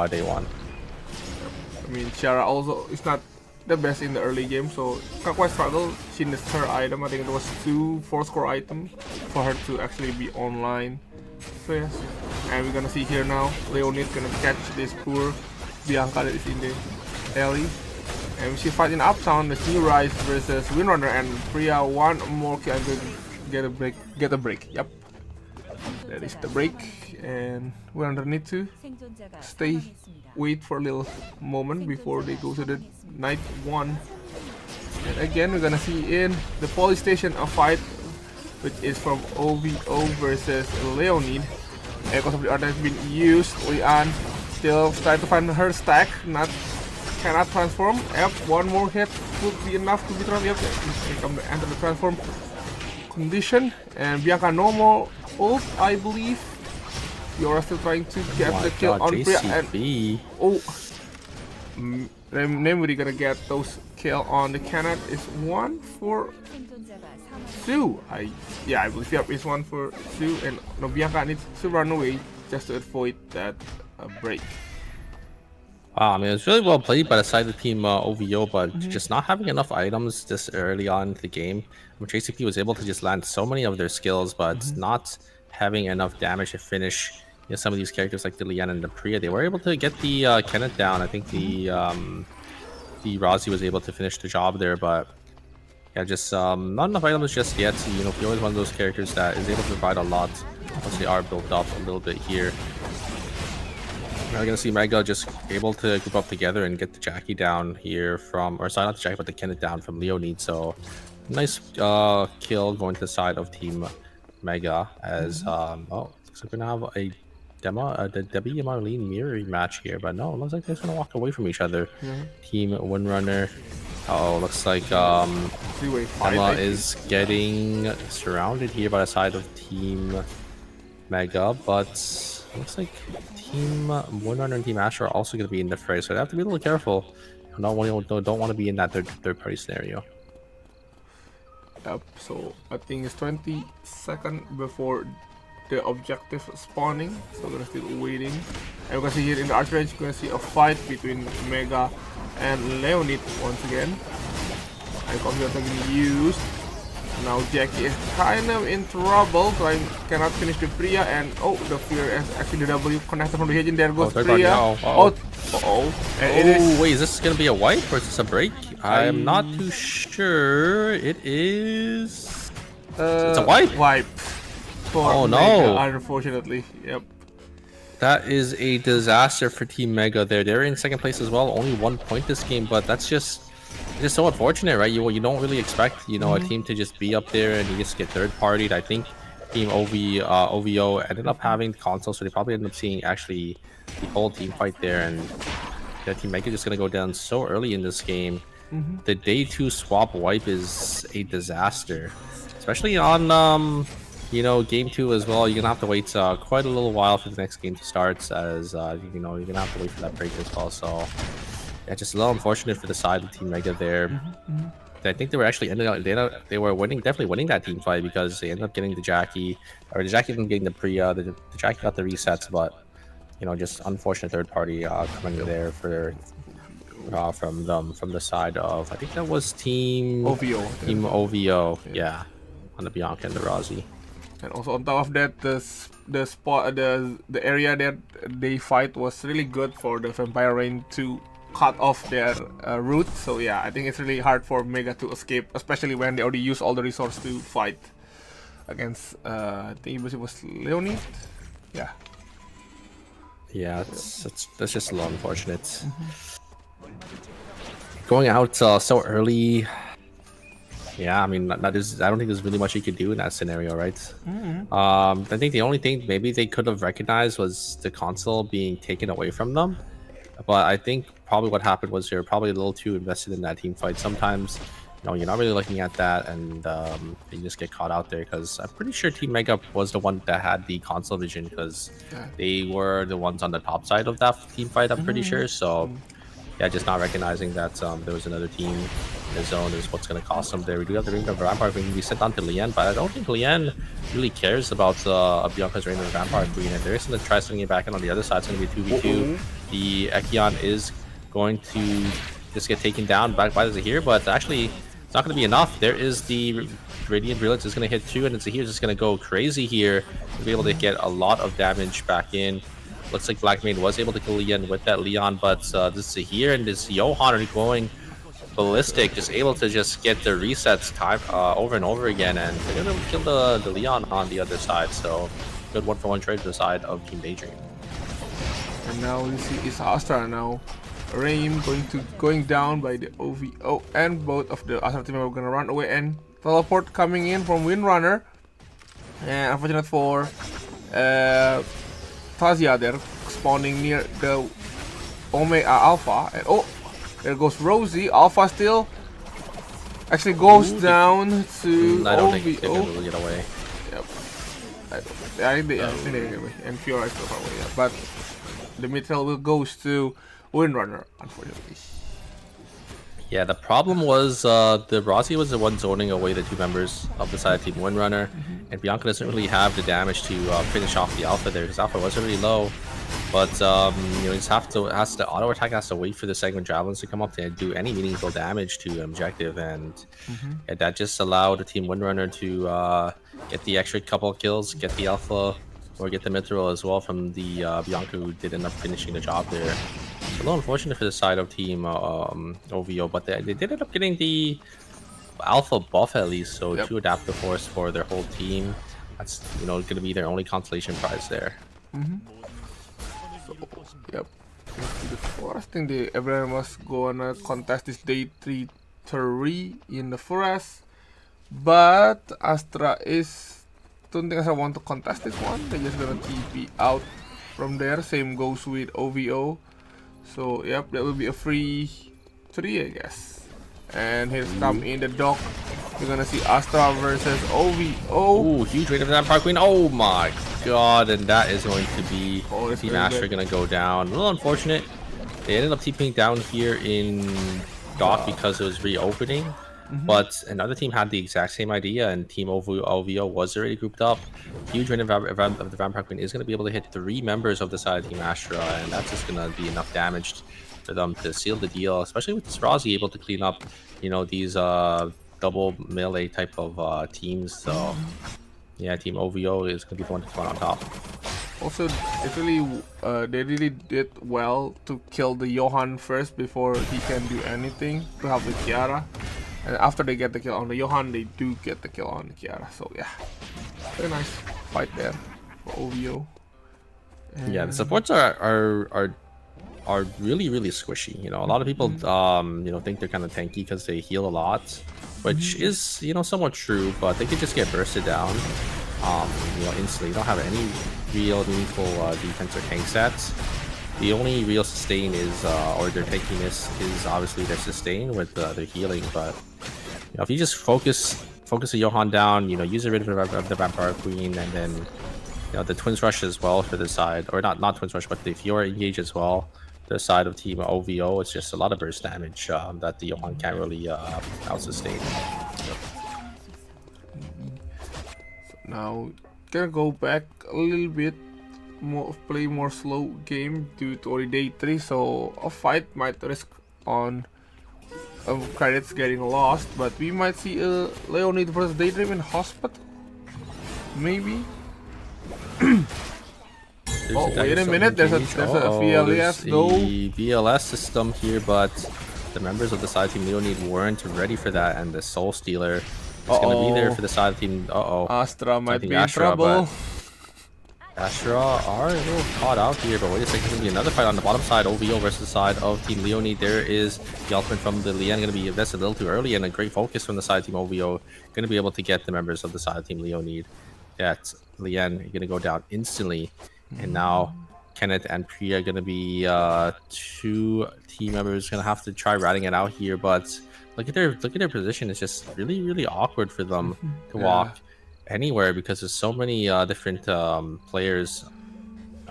[SPEAKER 6] day one.
[SPEAKER 5] I mean, Chiara also is not the best in the early game, so quite struggle. She missed her item. I think it was 2 4-score items for her to actually be online. So yes, and we're gonna see here now, Leonid gonna catch this poor Bianca that is in the alley. And we see fight in uptown, the New Rise versus Windrunner, and Priya one more kill and get a break. Yep, that is the break. And Windrunner need to wait for a little moment before they go to the night 1. And again, we're gonna see in the police station a fight, which is from OVO versus Leonid. Echoes of the Earth has been used. Leon still trying to find her stack, cannot transform. Yep, one more hit would be enough to be transformed. Yep, here comes the end of the transform condition. And Bianca no more ult, I believe. You're still trying to get the kill on Priya, and oh, Nemuri gonna get those kill on the cannon. Is one for Sue. I believe yep, is one for Sue, and no, Bianca needs to run away just to avoid that break.
[SPEAKER 6] Wow, I mean, it's really well played by the side of the team OVO, but just not having enough items this early on in the game. JCP was able to just land so many of their skills, but not having enough damage to finish, you know, some of these characters like the Lian and the Priya. They were able to get the Kenneth down. I think the Razi was able to finish the job there, but yeah, just not enough items just yet. So, you know, you're always one of those characters that is able to provide a lot once they are built up a little bit here. Now we're gonna see Mega just able to group up together and get the Jackie down here from, or sorry, not the Jackie, but the Kenneth down from Leonid. So nice kill going to the side of Team Mega as oh, looks So we're gonna have a the Debbie and Marlene mirror match here, but no, it looks like they're just gonna walk away from each other. Team Windrunner. Oh, looks like
[SPEAKER 5] Three-way fight.
[SPEAKER 6] Emma
[SPEAKER 5] I think.
[SPEAKER 6] is getting surrounded here by the side of Team Mega, but looks like Team Windrunner and Team Asher are also going to be in the fray, so they have to be a little careful. Don't want to be in that third party scenario.
[SPEAKER 5] Yep, so I think it's 20 seconds before the objective spawning, so we're still waiting. And you can see here in the arch range, you can see a fight between Mega and Leonid once again. And computer getting used. Now Jackie is kind of in trouble, so I cannot finish the Priya, and oh, the Fear is actually the W connected from the Hyejin. There goes Priya. And it is.
[SPEAKER 6] Wait, is this gonna be a wipe or is this a break? I'm not too sure. It is. It's a wipe.
[SPEAKER 5] Wipe. For
[SPEAKER 6] Oh,
[SPEAKER 5] Mega,
[SPEAKER 6] no.
[SPEAKER 5] unfortunately. Yep.
[SPEAKER 6] That is a disaster for Team Mega there. They're in second place as well, only 1 point this game, but that's just so unfortunate, right? You don't really expect, you know, a team to just be up there and you just get third partied. I think Team OVO ended up having console, so they probably ended up seeing actually the whole team fight there, and Team Mega just gonna go down so early in this game. The day 2 swap wipe is a disaster, especially on you know, game 2 as well. You're gonna have to wait quite a little while for the next game to start, as you know, you're gonna have to wait for that break as well. So yeah, just a little unfortunate for the side of Team Mega there. I think they were actually they were definitely winning that team fight, because they ended up getting the Jackie, or the Jackie ended up getting the Priya. The Jackie got the resets, but you know, just unfortunate third party coming there for from the side of, I think that was Team
[SPEAKER 5] OVO.
[SPEAKER 6] Team OVO, yeah, on the Bianca and the Rozzy.
[SPEAKER 5] And also on top of that, the area that they fight was really good for the Vampire Rain to cut off their route. So yeah, I think it's really hard for Mega to escape, especially when they already use all the resources to fight against I think it was Leonid. Yeah.
[SPEAKER 6] Yeah, that's just a little unfortunate. Going out so early. Yeah, I mean, I don't think there's really much you could do in that scenario, right? I think the only thing maybe they could have recognized was the console being taken away from them. But I think probably what happened was they're probably a little too invested in that team fight. Sometimes, you know, you're not really looking at that, and you just get caught out there, because I'm pretty sure Team Mega was the one that had the console vision, because they were the ones on the top side of that team fight, I'm pretty sure. So yeah, just not recognizing that there was another team in the zone is what's going to cost them there. We do have the Ring of Vampire Queen be sent on to Lian, but I don't think Lian really cares about Bianca's Ring of Vampire Queen. And there is going to try swinging back in on the other side. It's going to be 2v2. The Ekion is going to just get taken down back by the Zahir, but actually it's not going to be enough. There is the Radiant Brilliance is going to hit 2, and Zahir is just going to go crazy here to be able to get a lot of damage back in. Looks like Black Maid was able to kill Leon with that Leon, but this Zahir and this Johan are going ballistic, just able to just get the resets time over and over again, and they're going to kill the Leon on the other side. So good 1-for-1 trade to the side of Team Daydream.
[SPEAKER 5] And now we see is Astra now. Rain going down by the OVO, and both of the Astra team are gonna run away, and teleport coming in from Windrunner. And unfortunate for Tazia, they're spawning near the Omega Alpha, and oh, there goes Rosie. Alpha still actually goes down to
[SPEAKER 6] I don't
[SPEAKER 5] OVO.
[SPEAKER 6] think they're gonna get away.
[SPEAKER 5] Yep. I think they get away, and Fiora is still far away. Yeah. But the mid-tail will goes to Windrunner, unfortunately.
[SPEAKER 6] Yeah, the problem was the Rozzy was the one zoning away the 2 members of the side team Windrunner, and Bianca doesn't really have the damage to finish off the Alpha there, because Alpha was really low. But you know, just has to auto attack, has to wait for the segment javelins to come up to do any meaningful damage to objective, and that just allowed the team Windrunner to get the extra couple of kills, get the Alpha, or get the mithril as well from the Bianca, who did end up finishing the job there. A little unfortunate for the side of team OVO, but they did end up getting the Alpha buff at least, so 2 adaptive force for their whole team. That's, you know, going to be their only consolation prize there.
[SPEAKER 5] So, yep. I think everyone was gonna contest this day 3-3 in the forest, but Astra is don't think I want to contest this one. They're just gonna TP out from there. Same goes with OVO. So yep, that will be a free 3, I guess. And here's come in the dock. We're gonna see Astra versus OVO.
[SPEAKER 6] Ooh, huge rate of that Park Queen. Oh my god, and that is going to be
[SPEAKER 5] it's
[SPEAKER 6] Team
[SPEAKER 5] very
[SPEAKER 6] Astra
[SPEAKER 5] good.
[SPEAKER 6] gonna go down. A little unfortunate. They ended up TPing down here in dock because it was reopening. But another team had the exact same idea, and Team OVO was already grouped up. Huge rate of the Vampire Queen is going to be able to hit 3 members of the side of Team Astra, and that's just going to be enough damage for them to seal the deal, especially with Srazi able to clean up, you know, these double melee type of teams. So yeah, Team OVO is going to be the one to come out on top.
[SPEAKER 5] Also, it really, they really did well to kill the Johan first before he can do anything to help the Kiara. And after they get the kill on the Johan, they do get the kill on the Kiara. So yeah, very nice fight there for OVO. And
[SPEAKER 6] Yeah, the supports are really squishy. You know, a lot of people you know, think they're kind of tanky because they heal a lot, which is, you know, somewhat true. But they could just get bursted down, you know, instantly. They don't have any real meaningful defense or tank sets. The only real sustain is, or their tankiness is obviously their sustain with their healing. But you know, if you just focus the Johan down, you know, use a rid of the Vampire Queen, and then, you know, the Twins Rush as well for the side, or not Twins Rush, but the Fiora engage as well. The side of Team OVO, it's just a lot of burst damage that the Johan can't really out sustain.
[SPEAKER 5] now gonna go back a little bit more, play more slow game due to only day 3, so a fight might risk on credits getting lost, but we might see a Leonid versus Daydream in hospital, maybe. Oh, wait a minute, there's a VLS though.
[SPEAKER 6] The VLS system here, but the members of the side team Leonid weren't ready for that, and the Soul Stealer is going to be there for the side team.
[SPEAKER 5] Astra might be in
[SPEAKER 6] Astra,
[SPEAKER 5] trouble.
[SPEAKER 6] Astra are a little caught out here, but wait a second, there's going to be another fight on the bottom side, OVO versus the side of Team Leonid. There is the ultimate from the Lian going to be invested a little too early, and a great focus from the side team OVO, going to be able to get the members of the side team Leonid. That Lian going to go down instantly, and now Kenneth and Priya going to be 2 team members going to have to try riding it out here, but look at their position. It's just really awkward for them to walk anywhere because there's so many different players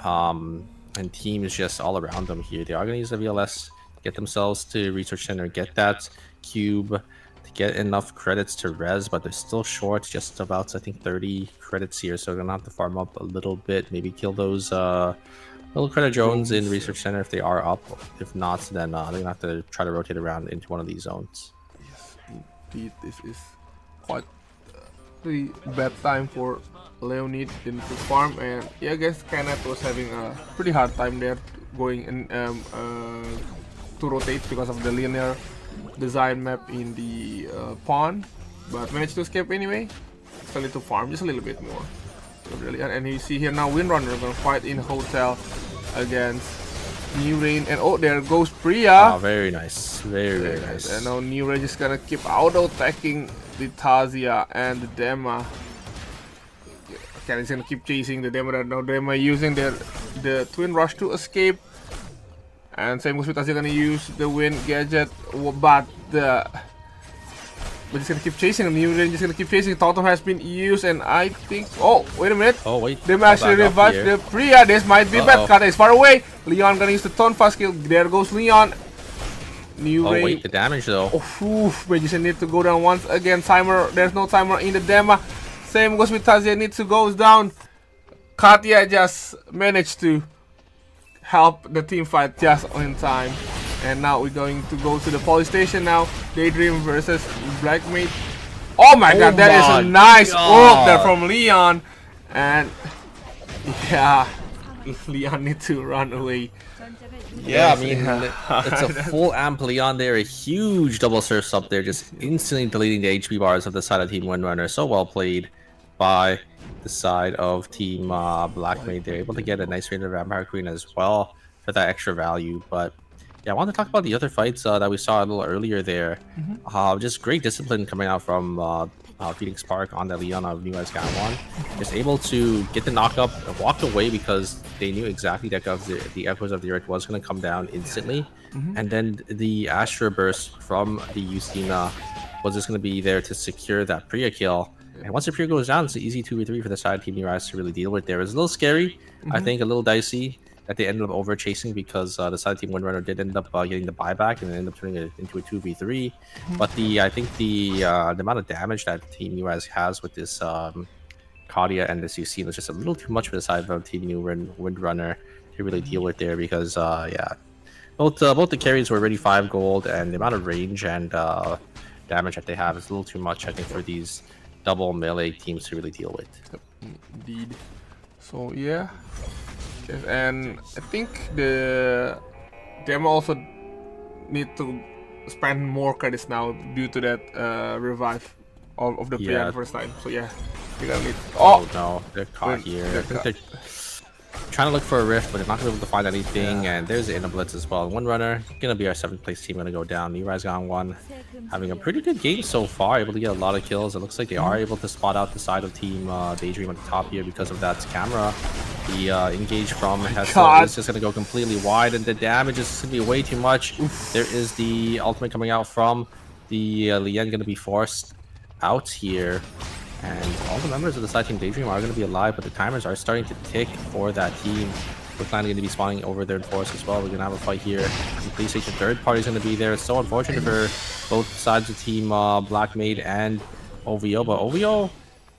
[SPEAKER 6] and teams just all around them here. They are going to use the VLS, get themselves to Research Center, get that cube to get enough credits to res, but they're still short, just about, I think, 30 credits here, so they're going to have to farm up a little bit, maybe kill those little credit drones in Research Center if they are up. If not, then they're going to have to try to rotate around into one of these zones.
[SPEAKER 5] Yes, indeed, this is quite the bad time for Leonid in to farm, and yeah, I guess Kenneth was having a pretty hard time there going in to rotate because of the linear design map in the pawn, but managed to escape anyway. Still need to farm just a little bit more. So really, and you see here now Windrunner gonna fight in hotel against New Rain, and oh, there goes Priya.
[SPEAKER 6] Oh, very nice, very nice.
[SPEAKER 5] And now New Rain is gonna keep auto attacking the Tazia and the Dema. Okay, he's gonna keep chasing the Dema. Now Dema using the Twin Rush to escape, and same goes with Tazia, gonna use the Wind gadget, but he's gonna keep chasing. New Rain just gonna keep chasing. Totem has been used, and I think. Oh, wait a minute.
[SPEAKER 6] Oh wait.
[SPEAKER 5] They actually revived the Priya. This might be bad. Kata is far away. Leon gonna use the Tonfa skill. There goes Leon. New Rain.
[SPEAKER 6] Wait, the damage though.
[SPEAKER 5] Oof, Magician need to go down once again. Timer, there's no timer in the Dema. Same goes with Tazia, needs to go down. Katya just managed to help the team fight just in time. And now we're going to go to the police station now. Daydream versus Blackmate. Oh my god, that is a nice ult there from Leon. And yeah, Leon needs to run away.
[SPEAKER 6] Yeah, I mean, it's a full amp Leon there, a huge double surfs up there, just instantly deleting the HP bars of the side of Team Windrunner. So well played by the side of Team Blackmate. They're able to get a nice range of Vampire Queen as well for that extra value. But yeah, I want to talk about the other fights that we saw a little earlier there. Just great discipline coming out from Feeding Spark on the Leon of New Eyes got one. Just able to get the knock up, walked away because they knew exactly that the Echoes of the Earth was going to come down instantly. And then the Astra Burst from the Justina was just going to be there to secure that Priya kill. And once the Priya goes down, it's an easy 2v3 for the side Team New Eyes to really deal with there. It was a little scary, I think, a little dicey that they ended up over chasing because the side Team Windrunner did end up getting the buyback and ended up turning it into a 2v3. But I think the amount of damage that Team New Eyes has with this Kadia and this Justina was just a little too much for the side of Team New Windrunner to really deal with there because, yeah, both the carries were already 5 gold, and the amount of range and damage that they have is a little too much, I think, for these double melee teams to really deal with.
[SPEAKER 5] Indeed. So yeah, yes, and I think them also need to spend more credits now due to that revive of the player first time. So yeah, they're gonna need.
[SPEAKER 6] Oh no, they're caught here. I think they're trying to look for a rift, but they're not gonna be able to find anything. And there's the Inner Blitz as well. One runner gonna be our 7th place team. Gonna go down. New Rise on 1, having a pretty good game so far. Able to get a lot of kills. It looks like they are able to spot out the side of Team Daydream at the top here because of that camera. The engage from Hessel is just gonna go completely wide, and the damage is gonna be way too much. There is the ultimate coming out from the Lien, gonna be forced out here. And all the members of the side Team Daydream are going to be alive, but the timers are starting to tick for that team. We're planning to be spawning over there in force as well. We're going to have a fight here. The PlayStation third party is going to be there. It's so unfortunate for both sides of Team Black Maid and OVO, but OVO...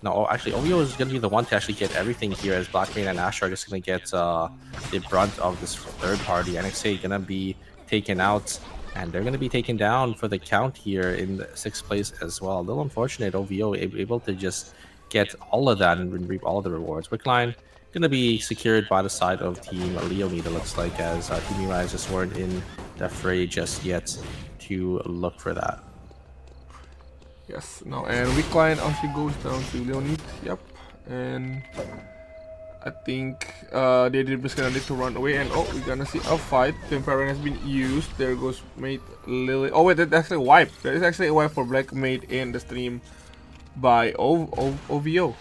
[SPEAKER 6] No, actually, OVO is going to be the one to actually get everything here, as Black Maid and Astra are just going to get the brunt of this third party. NXA going to be taken out, and they're going to be taken down for the count here in 6th place as well. A little unfortunate, OVO able to just get all of that and reap all of the rewards. Wickline going to be secured by the side of Team Leonid, it looks like, as Team Rise just weren't in the fray just yet to look for that.
[SPEAKER 5] Yes, no, and Wickline actually goes down to Leonid. Yep, and I think they're just gonna need to run away, and oh, we're gonna see a fight. Temperament has been used. There goes Mate Lily. Oh wait, that's actually a wipe. There is actually a wipe for Black Mate in the stream by OVO.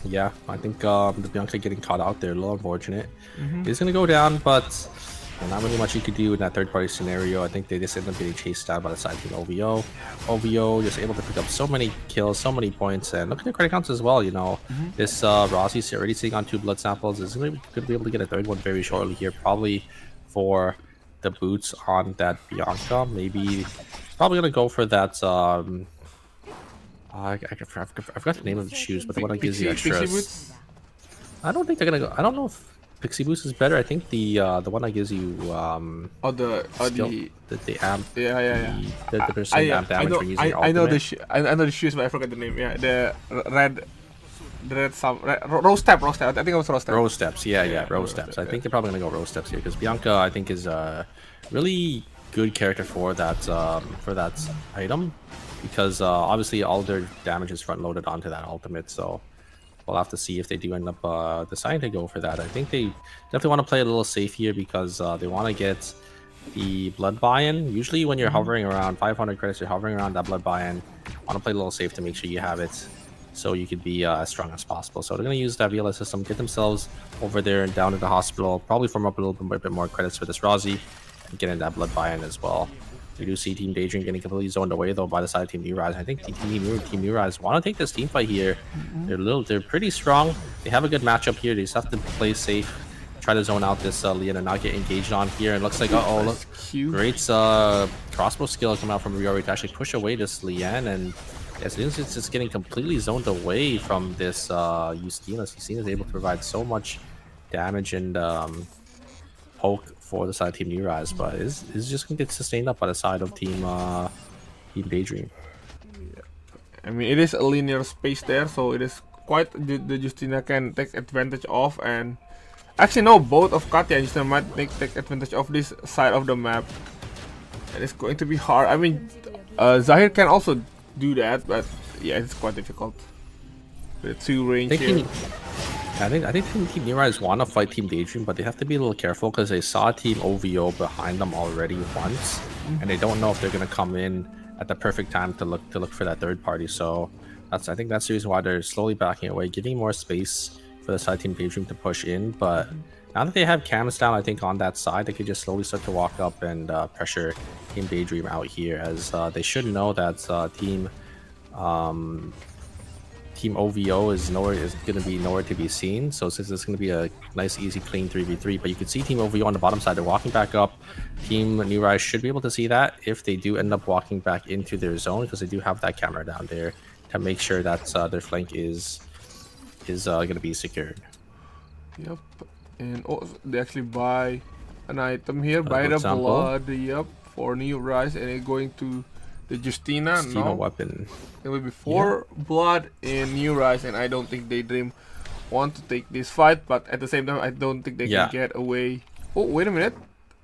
[SPEAKER 6] Yeah, I think the Bianca getting caught out there, a little unfortunate. He's gonna go down, but not really much you could do in that third party scenario. I think they just end up getting chased down by the side team OVO. OVO just able to pick up so many kills, so many points, and look at the credit counts as well. You know, this Rossi's already sitting on 2 blood samples. Is going to be able to get a 3rd one very shortly here, probably for the boots on that Bianca. Maybe probably gonna go for that. I forgot the name of the shoes, but the one that gives you extras. I don't think they're gonna go. I don't know if Pixie Boost is better. I think the one that gives you the amp. The percent amp damage for using your ultimate.
[SPEAKER 5] I know the shoes, but I forgot the name. Yeah, the red rose step. I think it was rose step.
[SPEAKER 6] Rose steps. Yeah, rose steps. I think they're probably gonna go rose steps here because Bianca, I think, is a really good character for that item, because obviously all their damage is front loaded onto that ultimate. So we'll have to see if they do end up deciding to go for that. I think they definitely want to play a little safe here because they want to get the blood buy-in. Usually when you're hovering around 500 credits, you're hovering around that blood buy-in. Want to play a little safe to make sure you have it so you could be as strong as possible. So they're going to use that VLS system, get themselves over there and down to the hospital, probably farm up a little bit more credits for this Rozzy, and get in that blood buy-in as well. We do see Team Daydream getting completely zoned away though by the side of Team New Rise. I think Team New Rise want to take this team fight here. They're pretty strong. They have a good matchup here. They just have to play safe, try to zone out this Lien and not get engaged on here. And looks like look, great crossbow skill coming out from Riori to actually push away this Lien. And as soon as it's just getting completely zoned away from this Justina is able to provide so much damage and poke for the side of Team New Rise, but is just gonna get sustained up by the side of Team Daydream.
[SPEAKER 5] Yeah. I mean, it is a linear space there, so it is quite the Justina can take advantage of. And actually, no, both of Katya and Justina might take advantage of this side of the map, and it's going to be hard. I mean, Zahir can also do that, but yeah, it's quite difficult. The 2 range here.
[SPEAKER 6] I think Team New Rise want to fight Team Daydream, but they have to be a little careful because they saw Team OVO behind them already once, and they don't know if they're going to come in at the perfect time to look for that third party. So I think that's the reason why they're slowly backing away, giving more space for the side team Daydream to push in. But now that they have cams down, I think on that side they could just slowly start to walk up and pressure Team Daydream out here, as they should know that Team OVO is going to be nowhere to be seen. So since it's going to be a nice, easy, clean 3v3, but you can see Team OVO on the bottom side, they're walking back up. Team New Rise should be able to see that if they do end up walking back into their zone, because they do have that camera down there to make sure that their flank is going to be secured.
[SPEAKER 5] Yep. And also they actually buy an item here, buy
[SPEAKER 6] good
[SPEAKER 5] the
[SPEAKER 6] sample.
[SPEAKER 5] blood, yep, for New Rise, and it's going to the Justina. No,
[SPEAKER 6] weapon.
[SPEAKER 5] it will be 4 blood in New Rise, and I don't think Daydream want to take this fight, but at the same time I don't think they can get away. Oh, wait a minute.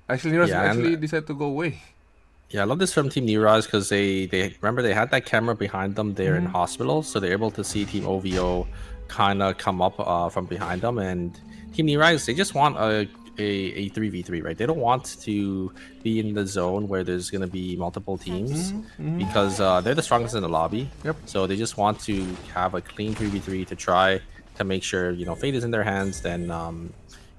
[SPEAKER 5] Actually, New Rise actually decided to go away.
[SPEAKER 6] Yeah, I love this from Team New Rise, because they remember they had that camera behind them there in hospital, so they're able to see Team OVO kind of come up from behind them. And Team New Rise, they just want a 3v3, right? They don't want to be in the zone where there's going to be multiple teams, because they're the strongest in the lobby.
[SPEAKER 5] Yep.
[SPEAKER 6] So they just want to have a clean 3v3 to try to make sure, you know, fate is in their hands, then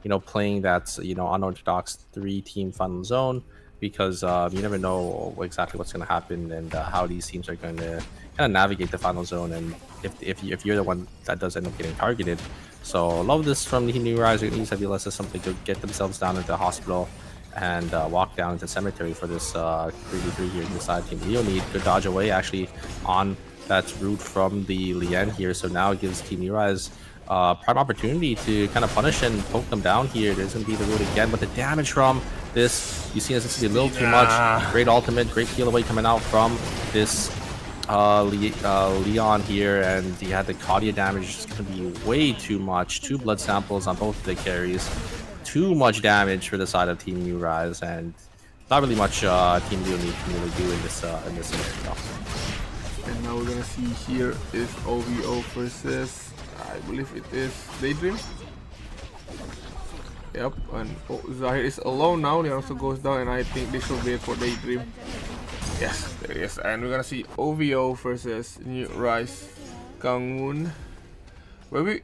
[SPEAKER 6] you know, playing that, you know, unorthodox 3-team final zone, because you never know exactly what's going to happen and how these teams are going to kind of navigate the final zone, and if you're the one that does end up getting targeted. So love this from the New Rise. At least have less something to get themselves down into the hospital and walk down into cemetery for this 3v3 here. The side team Leo need good dodge away actually on that route from the Lien here. So now it gives Team New Rise prime opportunity to kind of punish and poke them down here. There's going to be the route again, but the damage from this, you see, this is going to be a little too much. Great ultimate, great peel away coming out from this Leon here, and he had the Kadia damage. It's going to be way too much. 2 blood samples on both of the carries. Too much damage for the side of Team New Rise, and not really much Team Leo need to really do in this scenario.
[SPEAKER 5] And now we're gonna see here is OVO versus, I believe it is Daydream. Yep, and Zahir is alone now. He also goes down, and I think this will be it for Daydream. Yes, there it is. And we're gonna see OVO versus New Rise Gangwon. Maybe.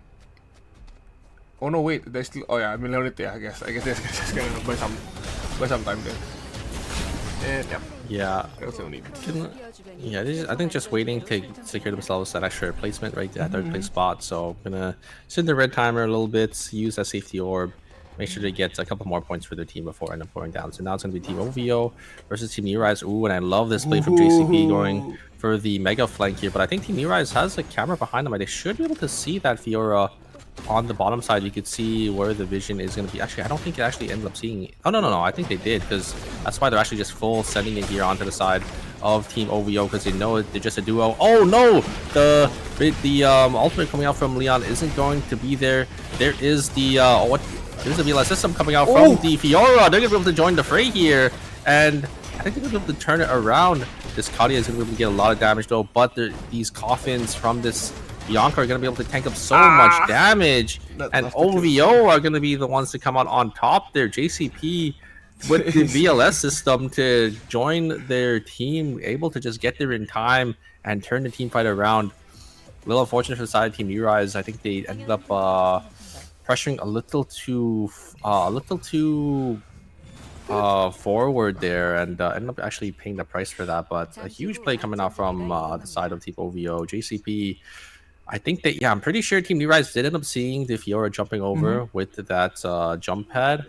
[SPEAKER 5] Oh no, wait. There's still. Oh yeah, minority. I guess they're just gonna buy some time there. And
[SPEAKER 6] Yeah.
[SPEAKER 5] I also need.
[SPEAKER 6] I think just waiting to secure themselves that extra placement right at third place spot. So I'm gonna sit in the red timer a little bit, use that safety orb, make sure they get a couple more points for their team before end up going down. So now it's gonna be Team OVO versus Team New Rise. Ooh, and I love this play from JCP going for the mega flank here. But I think Team New Rise has a camera behind them. They should be able to see that Fiora on the bottom side. You could see where the vision is going to be. Actually, I don't think it actually ended up seeing it. Oh, no. I think they did, because that's why they're actually just full sending it here onto the side of Team OVO, because they know they're just a duo. Oh, no! The ultimate coming out from Leon isn't going to be there. There is the, there's a VLS system coming out from the Fiora. They're going to be able to join the fray here, and I think they're going to be able to turn it around. This Kadia is going to be able to get a lot of damage, though, but these coffins from this Bianca are going to be able to tank up so much damage, and OVO are going to be the ones to come out on top there. JCP with the VLS system to join their team, able to just get there in time and turn the team fight around. A little unfortunate for the side of Team New Rise. I think they ended up pressuring a little too forward there, and ended up actually paying the price for that. But a huge play coming out from the side of Team OVO. JCP, I think that, I'm pretty sure Team New Rise did end up seeing the Fiora jumping over with that jump pad,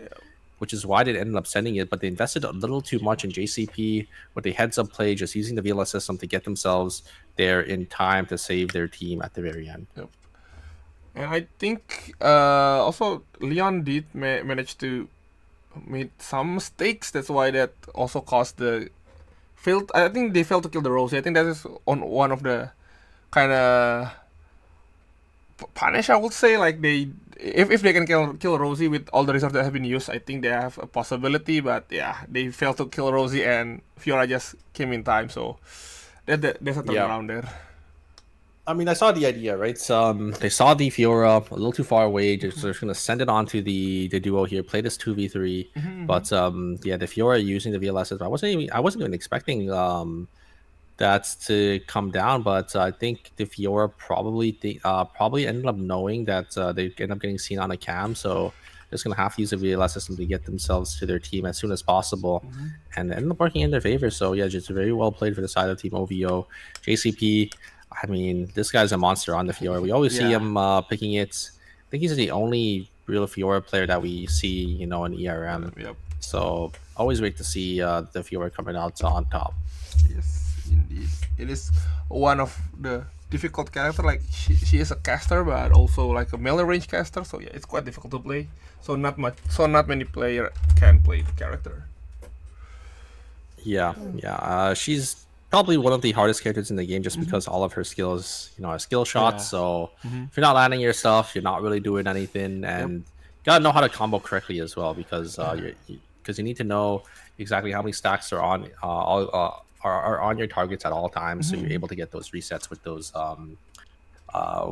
[SPEAKER 6] which is why they ended up sending it, but they invested a little too much in JCP with the heads up play, just using the VLS system to get themselves there in time to save their team at the very end.
[SPEAKER 5] Yep. And I think also Leon did manage to make some mistakes. That's why that also caused the failed. I think they failed to kill the Rose. I think that is on one of the kind of punish, I would say. Like if they can kill Rosie with all the resources that have been used, I think they have a possibility. But yeah, they failed to kill Rosie, and Fiora just came in time. So there's a turnaround there.
[SPEAKER 6] I mean, I saw the idea, right? They saw the Fiora a little too far away. They're just going to send it on to the duo here, play this 2v3. But the Fiora using the VLS, I wasn't even expecting that's to come down, but I think the Fiora probably ended up knowing that they end up getting seen on a cam, so they're just gonna have to use a VLS system to get themselves to their team as soon as possible, and it ended up working in their favor. So yeah, just very well played for the side of Team OVO. JCP, I mean, this guy's a monster on the Fiora. We always see
[SPEAKER 5] Yeah.
[SPEAKER 6] him picking it. I think he's the only real Fiora player that we see, you know, in ERM.
[SPEAKER 5] Yep.
[SPEAKER 6] So always great to see the Fiora coming out on top.
[SPEAKER 5] Yes, indeed. It is one of the difficult character. Like she is a caster, but also like a melee range caster. So yeah, it's quite difficult to play. So not many player can play the character.
[SPEAKER 6] Yeah, yeah. She's probably one of the hardest characters in the game just because all of her skills, you know, are skill shots.
[SPEAKER 5] Yeah.
[SPEAKER 6] So if you're not landing your stuff, you're not really doing anything, and gotta know how to combo correctly as well because you need to know exactly how many stacks are on are on your targets at all times, so you're able to get those resets with those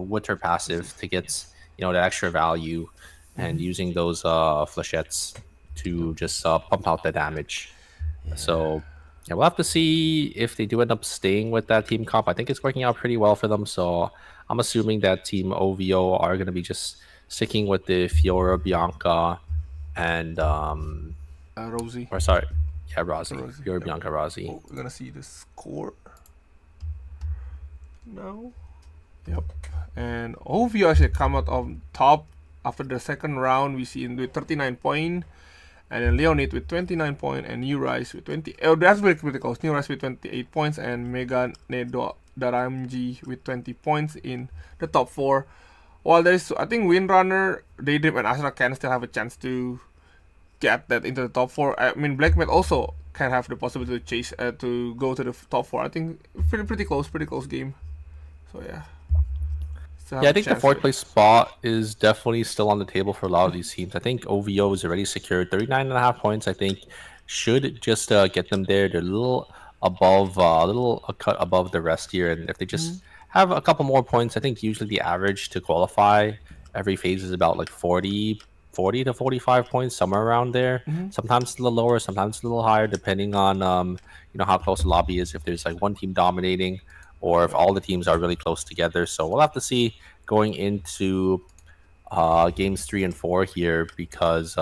[SPEAKER 6] with her passive to get, you know, the extra value, and using those flechettes to just pump out the damage. So yeah, we'll have to see if they do end up staying with that team comp. I think it's working out pretty well for them, so I'm assuming that Team OVO are going to be just sticking with the Fiora, Bianca, and
[SPEAKER 5] Rosie.
[SPEAKER 6] or sorry, yeah, Rosie.
[SPEAKER 5] Rosie,
[SPEAKER 6] Fiora,
[SPEAKER 5] yep.
[SPEAKER 6] Bianca, Rosie.
[SPEAKER 5] Oh, we're gonna see the score now. Yep. And OVO actually come out on top after the second round. We see in with 39 point, and then Leonid with 29 point, and New Rise with 20. Oh, that's very critical. New Rise with 28 points, and Mega Nedo Daramji with 20 points in the top 4. While there's, I think, Windrunner, Daydream, and Astra can still have a chance to get that into the top 4. I mean, Blackmaid also can have the possibility to chase to go to the top 4. I think pretty close game. So yeah.
[SPEAKER 6] Yeah, I think the fourth place spot is definitely still on the table for a lot of these teams. I think OVO is already secured 39.5 points. I think should just get them there. They're a little above, a cut above the rest here. And if they just have a couple more points, I think usually the average to qualify every phase is about like 40 to 45 points, somewhere around there. Sometimes a little lower, sometimes a little higher, depending on you know, how close the lobby is. If there's like one team dominating, or if all the teams are really close together. So we'll have to see going into games 3 and 4 here, because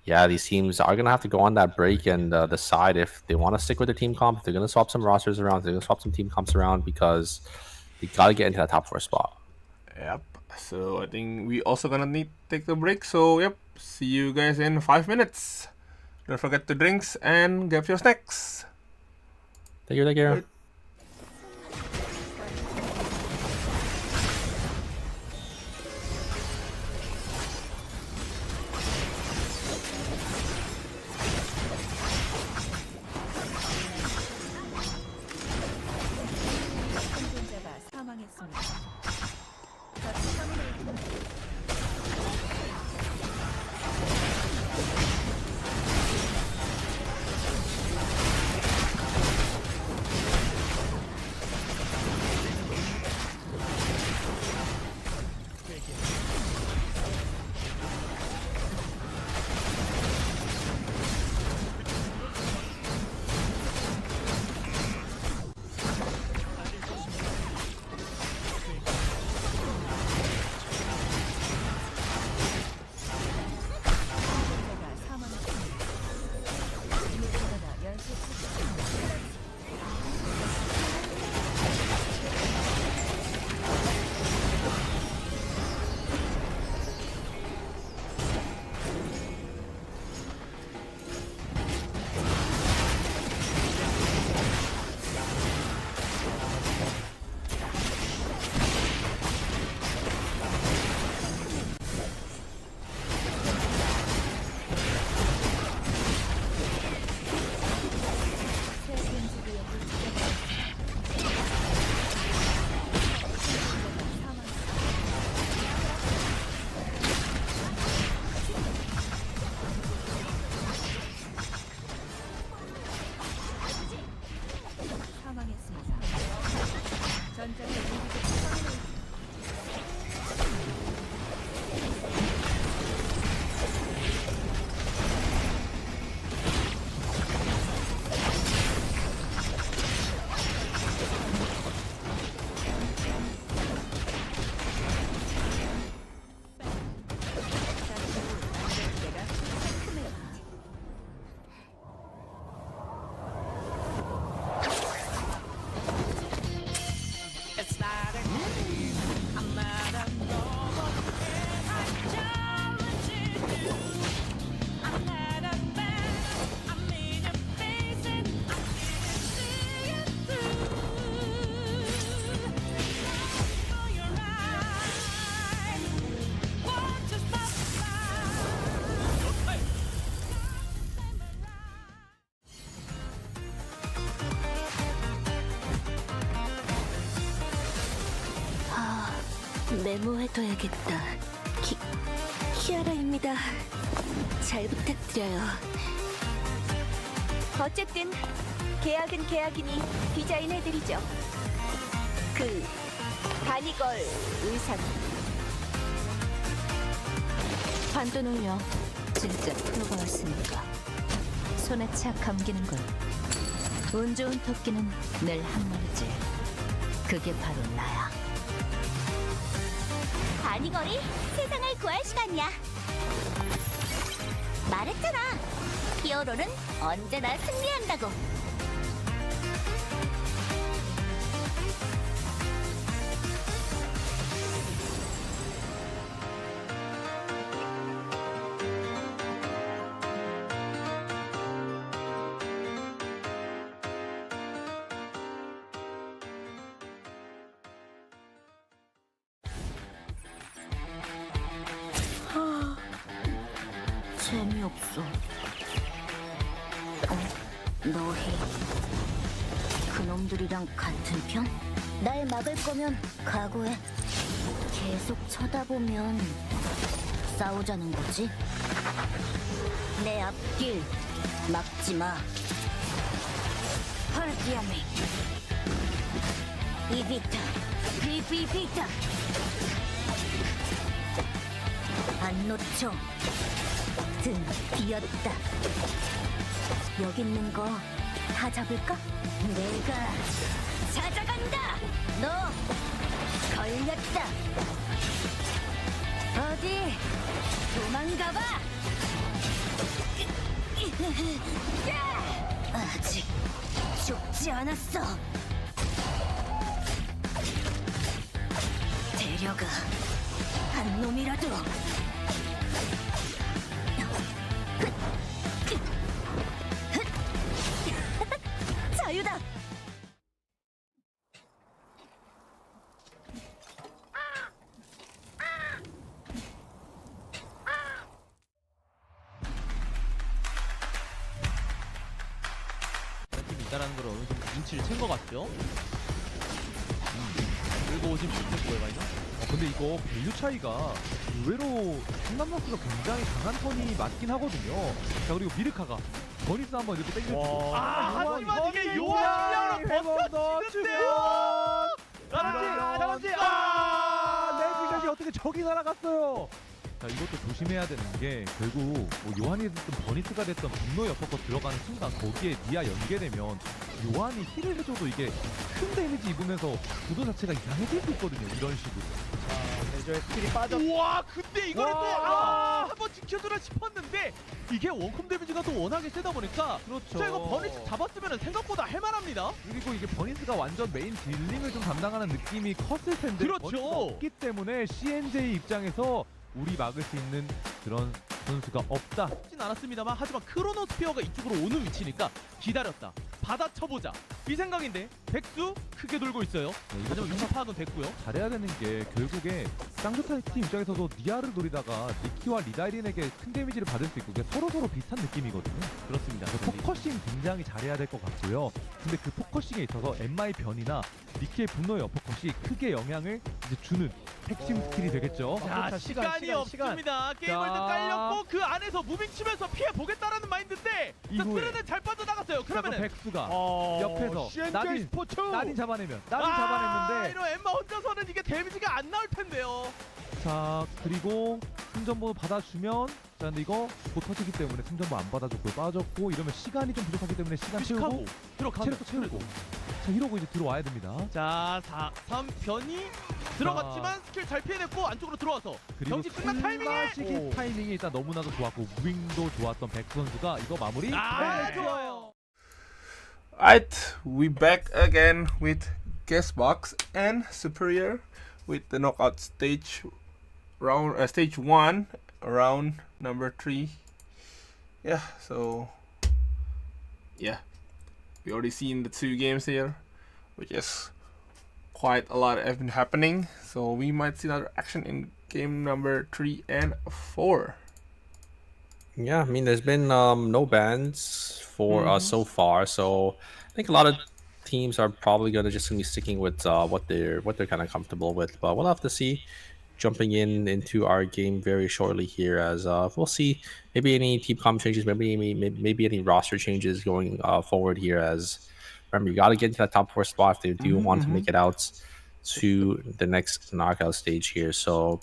[SPEAKER 6] yeah, these teams are gonna have to go on that break and decide if they want to stick with the team comp, if they're gonna swap some rosters around, if they're gonna swap some team comps around, because they gotta get into that top 4 spot.
[SPEAKER 5] Yep. So I think we also gonna need to take the break. So yep, see you guys in 5 minutes. Don't forget the drinks and grab your snacks.
[SPEAKER 6] Take care.
[SPEAKER 4] 메모해둬야겠다. 키아라입니다. 잘 부탁드려요. 어쨌든 계약은 계약이니 디자인해드리죠. 그 바니걸 의상. 반돈 올려. 진짜 프로가 왔으니까 손에 착 감기는 걸. 운 좋은 토끼는 늘 한 마리지. 그게 바로 나야. 바니걸이 세상을 구할 시간이야. 말했잖아. 히어로는 언제나 승리한다고. 재미없어. 너희 그놈들이랑 같은 편? 날 막을 거면 각오해. 계속 쳐다보면 싸우자는 거지? 내 앞길 막지 마. 헐기야미 이비타 비비비타 안 놓쳐. 등 비었다. 여기 있는 거 다 잡을까? 내가 찾아간다. 너 걸렸다. 어디 도망가봐. 아직 죽지 않았어. 데려가. 한 놈이라도. 자유다.
[SPEAKER 1] 팀이 있다라는 걸 어느 정도 눈치를 챈 것 같죠? 그리고 오신 못했고 왜 말이죠?
[SPEAKER 2] 근데 이거 밸류 차이가 의외로 상남자스가 굉장히 강한 턴이 맞긴 하거든요. 자, 그리고 미르카가 버니스 한번 이렇게 땡겨주고.
[SPEAKER 1] 하지만 이게 요한 실력으로 버텨지는데요.
[SPEAKER 2] 다람쥐 레지샷이 어떻게 저기 날아갔어요. 자, 이것도 조심해야 되는 게 결국 뭐 요한이 됐든 버니스가 됐든 분노 옆으로 들어가는 순간 거기에 니아 연계되면 요한이 힐을 해줘도 이게 큰 데미지 입으면서 구도 자체가 이상해질 수 있거든요. 이런 식으로.
[SPEAKER 3] 레저의 스킬이 빠졌.
[SPEAKER 1] 우와 근데 이거를 또 한번 지켜주라 싶었는데 이게 원콤 데미지가 또 워낙에 세다 보니까
[SPEAKER 2] 그렇죠.
[SPEAKER 1] 자 이거 버니스 잡았으면 생각보다 할만합니다.
[SPEAKER 2] 그리고 이게 버니스가 완전 메인 딜링을 좀 담당하는 느낌이 컸을 텐데
[SPEAKER 1] 그렇죠.
[SPEAKER 2] 버니스가 없기 때문에 CNJ 입장에서 우리 막을 수 있는 그런 선수가 없다.
[SPEAKER 1] 쉽진 않았습니다만 하지만 크로노스피어가 이쪽으로 오는 위치니까 기다렸다. 받아쳐보자. 이 생각인데 백수 크게 돌고 있어요. 하지만 위치 파악은 됐고요.
[SPEAKER 2] 잘해야 되는 게 결국에 쌍조타 팀 입장에서도 니아를 노리다가 니키와 리다이린에게 큰 데미지를 받을 수 있고 그게 서로서로 비슷한 느낌이거든요.
[SPEAKER 1] 그렇습니다.
[SPEAKER 2] 포커싱 굉장히 잘해야 될 것 같고요. 근데 그 포커싱에 있어서 엠마의 변이나 니키의 분노의 어퍼컷이 크게 영향을 이제 주는 핵심 스킬이 되겠죠.
[SPEAKER 1] 자, 시간이 없습니다. 게임을 다 깔렸고 그 안에서 무빙 치면서 피해 보겠다라는 마인드인데
[SPEAKER 2] 이후에.
[SPEAKER 1] 트레는 잘 빠져나갔어요. 그러면은
[SPEAKER 2] 백수가 옆에서
[SPEAKER 3] CNJ 스포츠.
[SPEAKER 2] 나딘 잡아내면 잡아냈는데
[SPEAKER 1] 이런 엠마 혼자서는 이게 데미지가 안 나올 텐데요.
[SPEAKER 2] 자 그리고 승전보 받아주면 자 근데 이거 곧 터지기 때문에 승전보 안 받아줬고 빠졌고 이러면 시간이 좀 부족하기 때문에 시간 채우고
[SPEAKER 1] 들어가고
[SPEAKER 2] 체력도 채우고 자 이러고 이제 들어와야 됩니다.
[SPEAKER 1] 자 3 변이 들어갔지만 스킬 잘 피해냈고 안쪽으로 들어와서
[SPEAKER 2] 그리고
[SPEAKER 1] 경기 끝난 타이밍에
[SPEAKER 2] 타이밍이 일단 너무나도 좋았고 무빙도 좋았던 백수 선수가 이거 마무리
[SPEAKER 1] 좋아요.
[SPEAKER 5] Alright, we back again with guest box and superior with the knockout stage round, stage 1, round number 3. Yeah, so yeah, we already seen the 2 games here, which is quite a lot have been happening. So we might see another action in game number 3 and 4.
[SPEAKER 6] Yeah, I mean, there's been no bans for us so far, so I think a lot of teams are probably gonna be sticking with what they're kind of comfortable with. But we'll have to see. jumping into our game very shortly here, as we'll see maybe any team comp changes, maybe any roster changes going forward here. As remember, you got to get into that top 4 spot if they do want to make it out to the next knockout stage here. So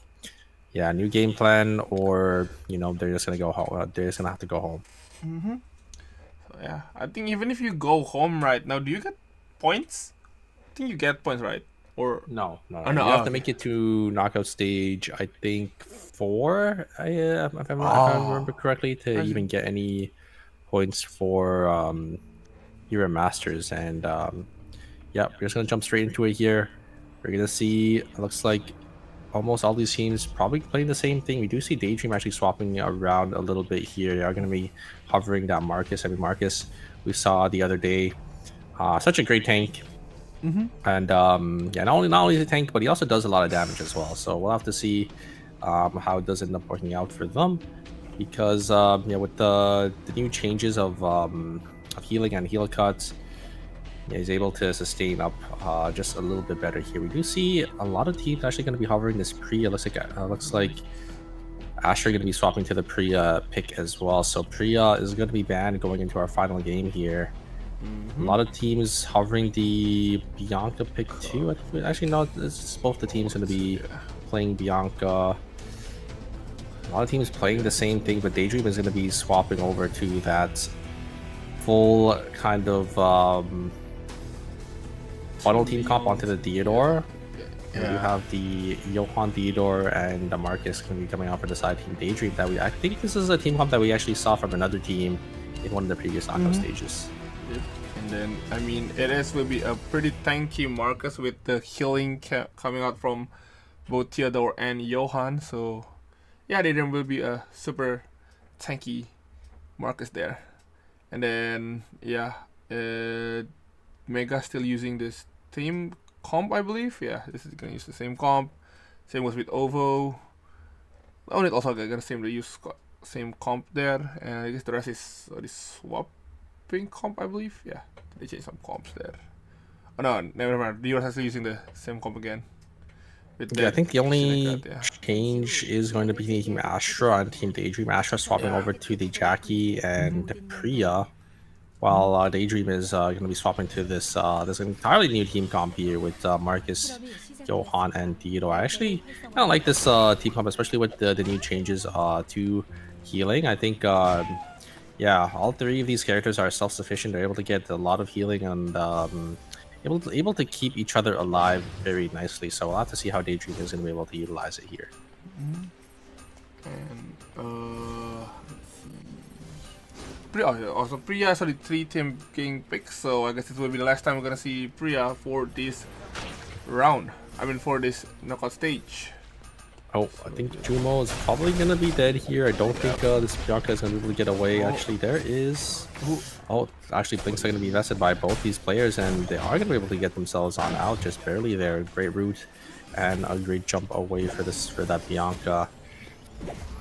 [SPEAKER 6] yeah, new game plan, or they're just gonna go home. They're just gonna have to go home.
[SPEAKER 5] So yeah, I think even if you go home right now, do you get points? I think you get points, right? Or
[SPEAKER 6] No.
[SPEAKER 5] Oh, no,
[SPEAKER 6] You have
[SPEAKER 5] okay.
[SPEAKER 6] to make it to knockout stage, I think 4, if I remember correctly, to
[SPEAKER 5] I see.
[SPEAKER 6] even get any points for Hero Masters. And yeah, we're just gonna jump straight into it here. We're gonna see, it looks like almost all these teams probably playing the same thing. We do see Daydream actually swapping around a little bit here. They are gonna be hovering that Marcus. I mean, Marcus, we saw the other day, such a great tank. And yeah, not only is he a tank, but he also does a lot of damage as well. So we'll have to see how it does end up working out for them, because yeah, with the new changes of healing and heal cuts, yeah, he's able to sustain up just a little bit better here. We do see a lot of teams actually going to be hovering this Priya. Looks like Asher going to be swapping to the Priya pick as well. So Priya is going to be banned going into our final game here. A lot of teams hovering the Bianca pick too. Actually, no, it's both the teams going to be playing Bianca. A lot of teams playing the same thing, but Daydream is going to be swapping over to that full kind of funnel team comp onto the Theodore. And you have the Johan Theodore and the Marcus going to be coming out for the side team Daydream. I think this is a team comp that we actually saw from another team in one of the previous knockout stages.
[SPEAKER 5] And then, I mean, will be a pretty tanky Marcus with the healing coming out from both Theodore and Johan. So, yeah, there will be a super tanky Marcus there. And then, yeah, Mega still using this team comp, I believe. Yeah, this is gonna use the same comp. Same was with Ovo. Only also gonna use same comp there. And I guess the rest is swapping comp, I believe. Yeah, they changed some comps there. Oh no, never mind. The US is still using the same comp again.
[SPEAKER 6] Yeah, I think the only change is going to be Team Astra and Team Daydream. Astra swapping over to the Jackie and Priya, while Daydream is going to be swapping to this entirely new team comp here with Marcus, Johan, and Theodore. I actually kind of like this team comp, especially with the new changes to healing. I think yeah, all 3 of these characters are self-sufficient. They're able to get a lot of healing and able to keep each other alive very nicely. So we'll have to see how Daydream is going to be able to utilize it here.
[SPEAKER 5] And also Priya is only 3 team king picks, so I guess this will be the last time we're gonna see Priya for this round. I mean, for this knockout stage.
[SPEAKER 6] Oh, I think Jumo is probably gonna be dead here. I don't think this Bianca is gonna be able to get away. Actually, there is. Oh, actually, Blink's gonna be invested by both these players, and they are gonna be able to get themselves on out just barely there. Great route and a great jump away for that Bianca.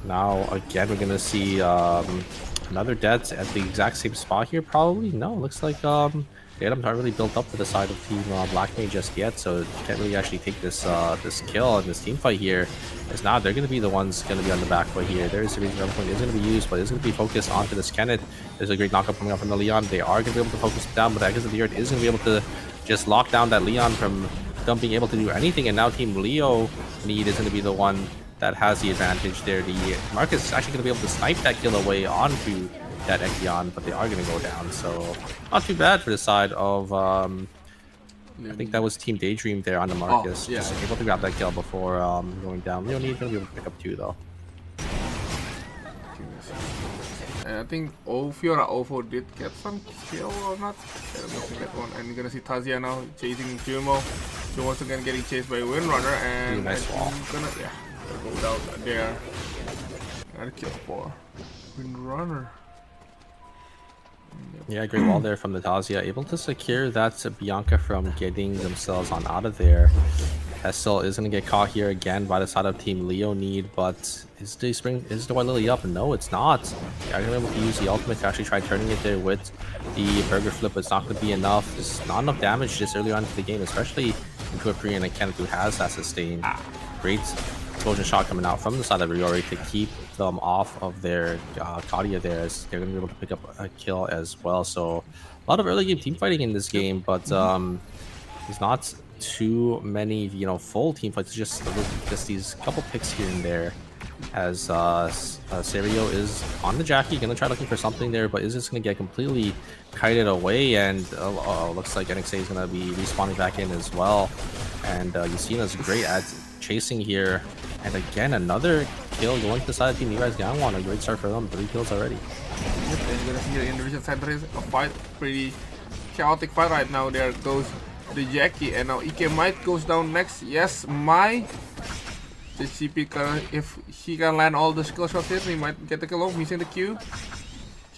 [SPEAKER 6] Now again, we're gonna see another death at the exact same spot here. Probably no. Looks like the items aren't really built up to the side of Team Black Mage just yet, so can't really actually take this this kill and this team fight here. It's not. They're going to be the ones going to be on the back foot here. There is a reason point is going to be used, but it's going to be focused onto this Kenneth. There's a great knockup coming out from the Leon. They are going to be able to focus it down, but that because of the Earth is going to be able to just lock down that Leon from them being able to do anything. And now Team Leo Need is going to be the one that has the advantage there. The Marcus is actually going to be able to snipe that kill away onto that Ekion, but they are going to go down, so not too bad for the side of I think that was Team Daydream there on the Marcus.
[SPEAKER 5] Yeah.
[SPEAKER 6] Just able to grab that kill before going down. Leonid going to be able to pick up 2 though.
[SPEAKER 5] And I think Fiora Ovo did get some kill or not. I don't know if get one. And you're gonna see Tazia now chasing Jumo. So once again getting chased by Windrunner, and
[SPEAKER 6] nice wall.
[SPEAKER 5] Gonna go down there. And a kill for Windrunner.
[SPEAKER 6] Yeah, great wall there from the Tazia. Able to secure that Bianca from getting themselves on out of there. Hessel is going to get caught here again by the side of Team Leonid, but is the White Lily up? No, it's not. They're going to be able to use the ultimate to actually try turning it there with the burger flip, but it's not going to be enough. There's not enough damage just earlier on into the game, especially into a Priya and a Kenneth who has that sustain. Great explosion shot coming out from the side of Riori to keep them off of their Kadia there, as they're going to be able to pick up a kill as well. So a lot of early game team fighting in this game, but there's not too many, you know, full team fights. Just these couple picks here and there, as Serio is on the Jackie, gonna try looking for something there, but is just gonna get completely kited away, and looks like NXA is gonna be respawning back in as well. And Yusina's great at chasing here, and again another kill going to the side of Team Levi's Gangwon. A great start for them, 3 kills already.
[SPEAKER 5] Yep, and you're gonna see here in the Vision Center is a fight, pretty chaotic fight right now. There goes the Jackie, and now Ike Might goes down next. Yes, the CP can, if he can land all the skill shots here, he might get the kill off, missing the Q.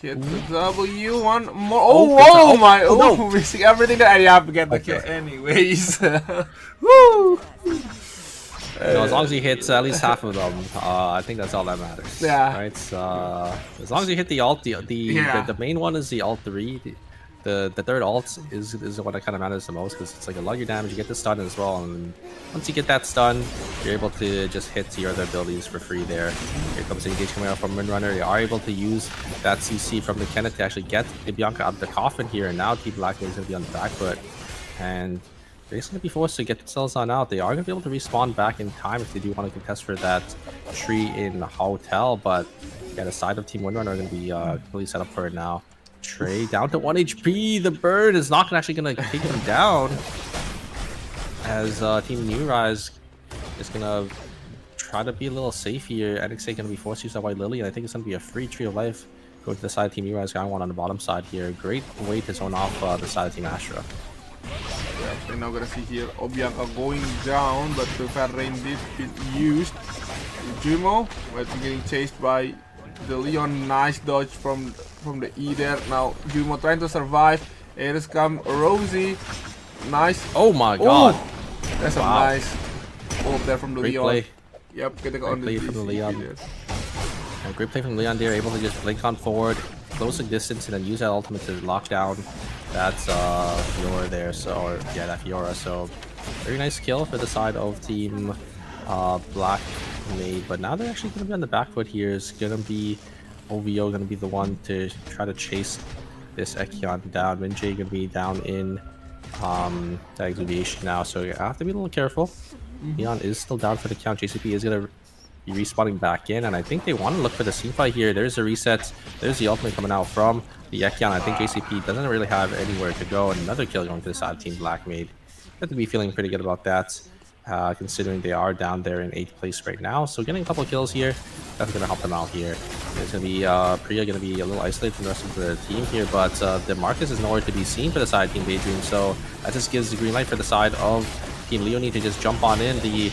[SPEAKER 5] Hit the W, one more. Oh my! Oh, missing everything there, and you have to get the kill anyways. Woo!
[SPEAKER 6] As long as he hits at least half of them, I think that's all that matters.
[SPEAKER 5] Yeah.
[SPEAKER 6] Right. As long as you hit the ult, the main one is the ult 3. The third ult is what kind of matters the most, because it's like a lot of your damage, you get the stun as well, and once you get that stun, you're able to just hit your other abilities for free there. Here comes the engage coming out from Windrunner. They are able to use that CC from the Kenneth to actually get the Bianca out of the coffin here, and now Team Blackmade is going to be on the back foot, and they're just going to be forced to get themselves on out. They are going to be able to respawn back in time if they do want to contest for that tree in the hotel, but yeah, the side of Team Windrunner are going to be completely set up for it now. Trey down to 1 HP. The bird is not actually going to take him down, as Team New Rise is going to try to be a little safe here. NXA going to be forced to use that White Lily, and I think it's going to be a free Tree of Life going to the side of Team New Rise. Gangwon on the bottom side here. Great way to zone off the side of Team Astra.
[SPEAKER 5] Yeah, we're now gonna see here Obianca going down, but the Fat Rain did get used. Jumo, but getting chased by the Leon. Nice dodge from the E there. Now Jumo trying to survive. Here has come Rosie. Nice.
[SPEAKER 6] Oh my god.
[SPEAKER 5] Ooh, that's a nice ult there from the
[SPEAKER 6] Great
[SPEAKER 5] Leon.
[SPEAKER 6] play.
[SPEAKER 5] Yep, getting
[SPEAKER 6] Great
[SPEAKER 5] on
[SPEAKER 6] play
[SPEAKER 5] the
[SPEAKER 6] from the
[SPEAKER 5] DC
[SPEAKER 6] Leon.
[SPEAKER 5] there.
[SPEAKER 6] Yeah, great play from Leon there, able to just blink on forward, close the distance, and then use that ultimate to lock down that's Fiora there. So, or, yeah, that Fiora. So very nice kill for the side of Team Blackmade. But now they're actually going to be on the back foot here. Is going to be OVO going to be the one to try to chase this Ekion down. Minjay going to be down in that exuviation now, so you have to be a little careful. Leon is still down for the count. JCP is going to be respawning back in, and I think they want to look for the team fight here. There's a reset. There's the ultimate coming out from the Ekion. I think JCP doesn't really have anywhere to go, and another kill going to the side of Team Blackmade. Have to be feeling pretty good about that, considering they are down there in 8th place right now. So getting a couple of kills here, that's going to help them out here. There's going to be Priya going to be a little isolated from the rest of the team here, but the Marcus is nowhere to be seen for the side of Team Daydream, so that just gives the green light for the side of Team Leonie to just jump on in. The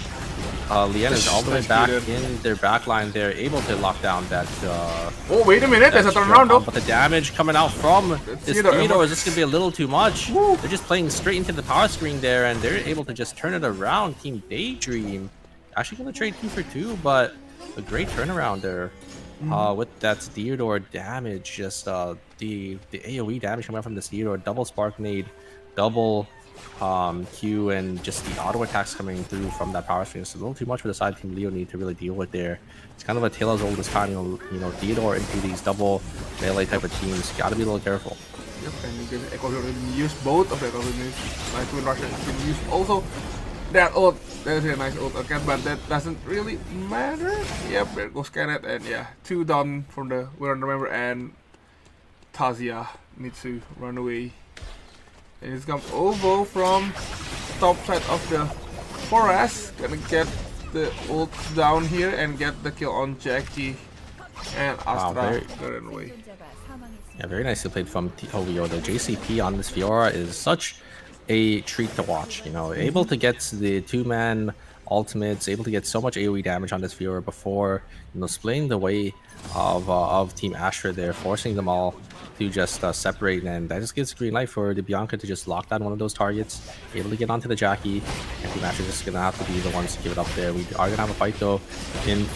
[SPEAKER 6] Lien is all the way back in their back line. They're able to lock down that.
[SPEAKER 5] Oh, wait a minute, there's a turnaround though.
[SPEAKER 6] But the damage coming out from this Theodore is just going to be a little too much. Woo. They're just playing straight into the power screen there, and they're able to just turn it around. Team Daydream actually going to trade 2 for 2, but a great turnaround there. With that Theodore damage, just the AoE damage coming out from this Theodore, double Spark Nade, double Q, and just the auto attacks coming through from that power screen. It's a little too much for the side Team Leo need to really deal with there. It's kind of a tale as old as time, you know, Theodore into these double melee type of teams. Got to be a little careful.
[SPEAKER 5] Yep, and you can Echo Hero use both of the Echo Heroes. Nice Twin Russia can use also that ult. There's a nice ult again, but that doesn't really matter. Yep, there goes Kenneth, and yeah, 2 down from the Windrunner member, and Tazia needs to run away. And it's come Ovo from top side of the forest. Gonna get the ult down here and get the kill on Jackie, and Astra gonna run away.
[SPEAKER 6] Yeah, very nicely played from OVO. The JCP on this Fiora is such a treat to watch. You know, able to get the 2-man ultimates, able to get so much AoE damage on this Fiora before, you know, splitting the way of Team Astra there, forcing them all to just separate, and that just gives green light for the Bianca to just lock down one of those targets, able to get onto the Jackie, and Team Astra just gonna have to be the ones to give it up there. We are gonna have a fight though in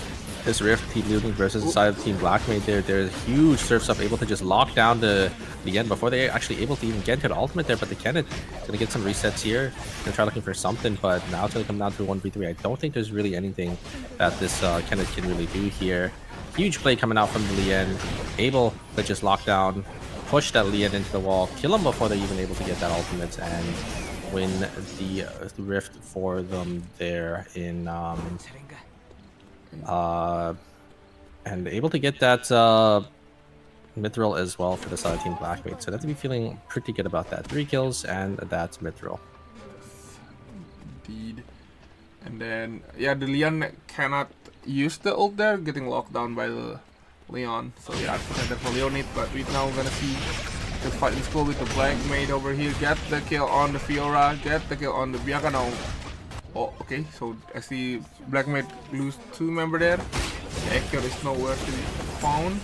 [SPEAKER 6] this Rift, Team Looting versus the side of Team Blackmade there. There's huge surfs up, able to just lock down the Lien before they're actually able to even get into the ultimate there. But the Kenneth gonna get some resets here and try looking for something. But now it's gonna come down to a 1v3. I don't think there's really anything that this Kenneth can really do here. Huge play coming out from the Lien, able to just lock down, push that Lien into the wall, kill him before they're even able to get that ultimate, and win the rift for them there in and able to get that mithril as well for the side team Blackmate. So they have to be feeling pretty good about that. 3 kills and that mithril.
[SPEAKER 5] Indeed. And then yeah, the Leon cannot use the ult there, getting locked down by the Leon. So yeah, unfortunate for Leonid, but we now gonna see the fight in school with the Blackmate over here. Get the kill on the Fiora, get the kill on the Bianca now. Oh, okay, so I see Blackmate lose 2 members there. The Echo is nowhere to be found.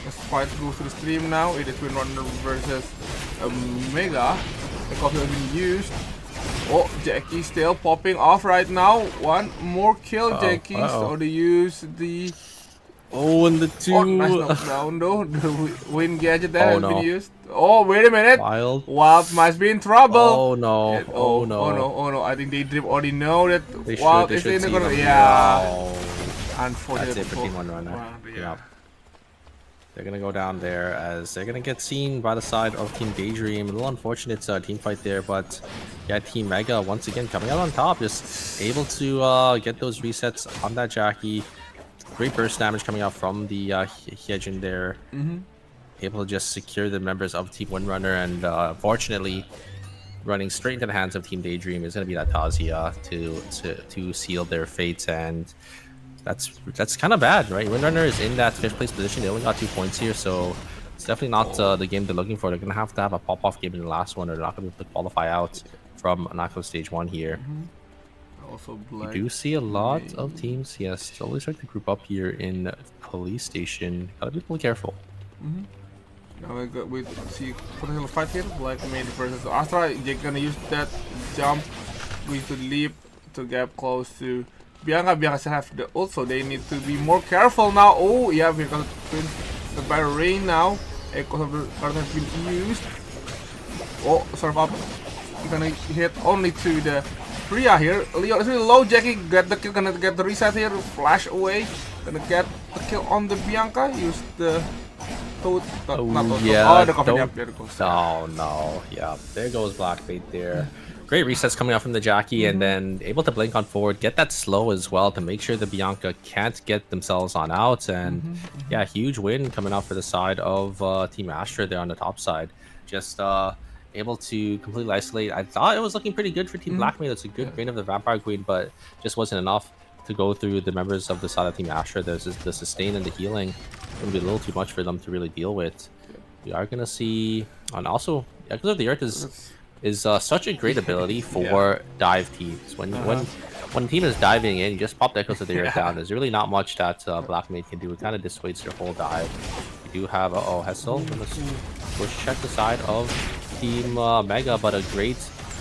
[SPEAKER 5] This fight goes to the stream now. It is Windrunner versus Mega. The copy has been used. Oh, Jackie still popping off right now. One more kill, Jackie. So they use the...
[SPEAKER 6] Oh, and the 2.
[SPEAKER 5] Oh, nice knockdown though. The wind gadget that has been used. Oh, wait a minute.
[SPEAKER 6] Wild
[SPEAKER 5] must be in trouble.
[SPEAKER 6] Oh no. Oh no.
[SPEAKER 5] Oh no. Oh no. I think they already know that
[SPEAKER 6] They
[SPEAKER 5] Wild is
[SPEAKER 6] should
[SPEAKER 5] in the
[SPEAKER 6] see
[SPEAKER 5] corner.
[SPEAKER 6] them.
[SPEAKER 5] Yeah.
[SPEAKER 6] Wow.
[SPEAKER 5] Unfortunate.
[SPEAKER 6] That's it for Team Windrunner.
[SPEAKER 5] Wow,
[SPEAKER 6] Yeah. They're gonna go down there as they're gonna get seen by the side of Team Daydream. A little unfortunate team fight there, but yeah, Team Mega once again coming out on top, just able to get those resets on that Jackie. Great burst damage coming out from the Hyejin there. Able to just secure the members of Team Windrunner, and unfortunately, running straight into the hands of Team Daydream is gonna be that Tazia to seal their fates, and that's kind of bad, right? Windrunner is in that 5th place position. They only got 2 points here, so it's definitely not the game they're looking for. They're gonna have to have a pop-off game in the last one, or they're not gonna be able to qualify out from knockout stage 1 here.
[SPEAKER 5] Also,
[SPEAKER 6] We do see a lot of teams, yes, slowly start to group up here in police station. Gotta be really careful.
[SPEAKER 5] Now we see potential fight here. Blackmate versus Astra. They're gonna use that jump with the leap to get close to Bianca. Bianca still have the ult, so they need to be more careful now. Oh yeah, because the battle rain now. Echo of the card has been used. Oh, surf up. Gonna hit only to the Priya here. Leon is really low. Jackie get the kill, gonna get the reset here. Flash away. Gonna get the kill on the Bianca. Use the toad.
[SPEAKER 6] Yeah.
[SPEAKER 5] Oh, the coffee. Yep, there it goes.
[SPEAKER 6] Oh no, yeah, there goes Blackbait there. Great resets coming out from the Jackie, and then able to blink on forward, get that slow as well to make sure the Bianca can't get themselves on out. And yeah, huge win coming out for the side of Team Astra there on the top side. Just able to completely isolate. I thought it was looking pretty good for Team Blackmate. It's a good grain of the Vampire Queen, but just wasn't enough to go through the members of the side of Team Astra. There's the sustain and the healing. It's going to be a little too much for them to really deal with. We are going to see, and also, Echoes of the Earth is such a great ability for dive teams. When a team is diving in, you just pop the Echoes of the Earth down. There's really not much that Blackmate can do. It kind of dissuades your whole dive. You do have Hessel. Push check the side of Team Mega, but a great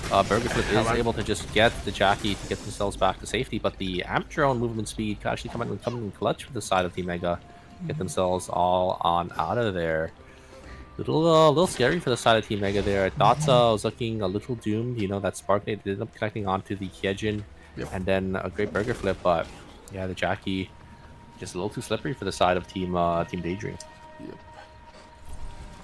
[SPEAKER 6] Burger Flip is able to just get the Jackie to get themselves back to safety. But the Amp Drone movement speed can actually come in clutch for the side of Team Mega. Get themselves all on out of there. Little scary for the side of Team Mega there. I thought I was looking a little doomed. You know, that Spark Nade ended up connecting onto the Hyejin, and then a great Burger Flip. But yeah, the Jackie just a little too slippery for the side of Team Daydream.
[SPEAKER 5] Yep.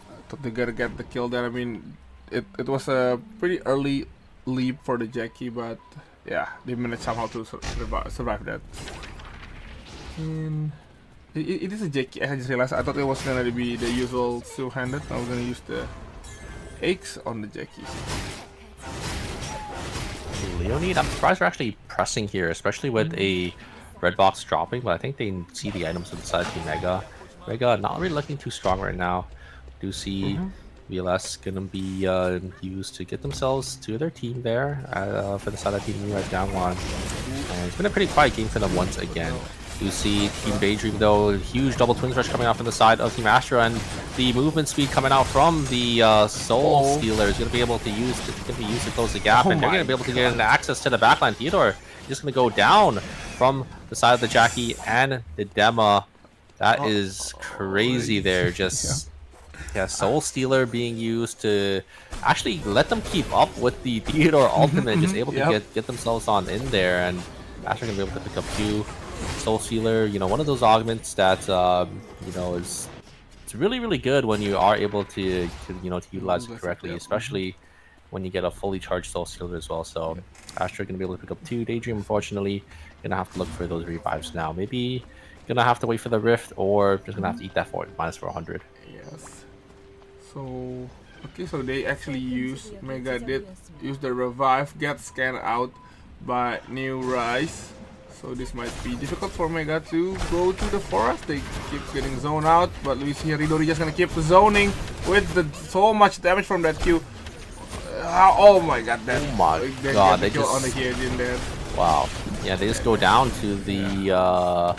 [SPEAKER 5] I thought they gotta get the kill there. I mean, it was a pretty early leap for the Jackie, but yeah, they managed somehow to survive that. And it is a Jackie. I just realized I thought it was gonna be the usual two-handed. I was gonna use the X on the Jackie.
[SPEAKER 6] Leonid, I'm surprised they're actually pressing here, especially with a red box dropping, but I think they see the items on the side of Team Mega. Mega not really looking too strong right now. Do see VLS gonna be used to get themselves to their team there for the side of Team New down one. And it's been a pretty quiet game for them once again. You see Team Daydream though, huge double twins rush coming out from the side of Team Astra, and the movement speed coming out from the Soul Stealer is going to be able to use to close the gap, and they're going to be able to get access to the backline. Theodore just going to go down from the side of the Jackie and the Dema. That is crazy there. Just Yeah, Soul Stealer being used to actually let them keep up with the Theodore ultimate, just able to
[SPEAKER 5] Yep.
[SPEAKER 6] get themselves on in there, and Asher gonna be able to pick up 2. Soul Stealer, you know, one of those augments that you know, is it's really good when you are able to you know, to utilize it correctly, especially when you get a fully charged Soul Stealer as well. So Asher gonna be able to pick up 2. Daydream, unfortunately, gonna have to look for those revives now. Maybe gonna have to wait for the Rift, or just gonna have to eat that for minus 400.
[SPEAKER 5] Yes. So okay, so they actually use Mega did use the revive, get scanned out by New Rise. So this might be difficult for Mega to go to the forest. They keep getting zoned out, but Luis here, Ridori just gonna keep zoning with so much damage from that Q. Oh my god, that
[SPEAKER 6] Oh my god, they
[SPEAKER 5] kill
[SPEAKER 6] just
[SPEAKER 5] on the head in there.
[SPEAKER 6] wow. Yeah, they just go down to the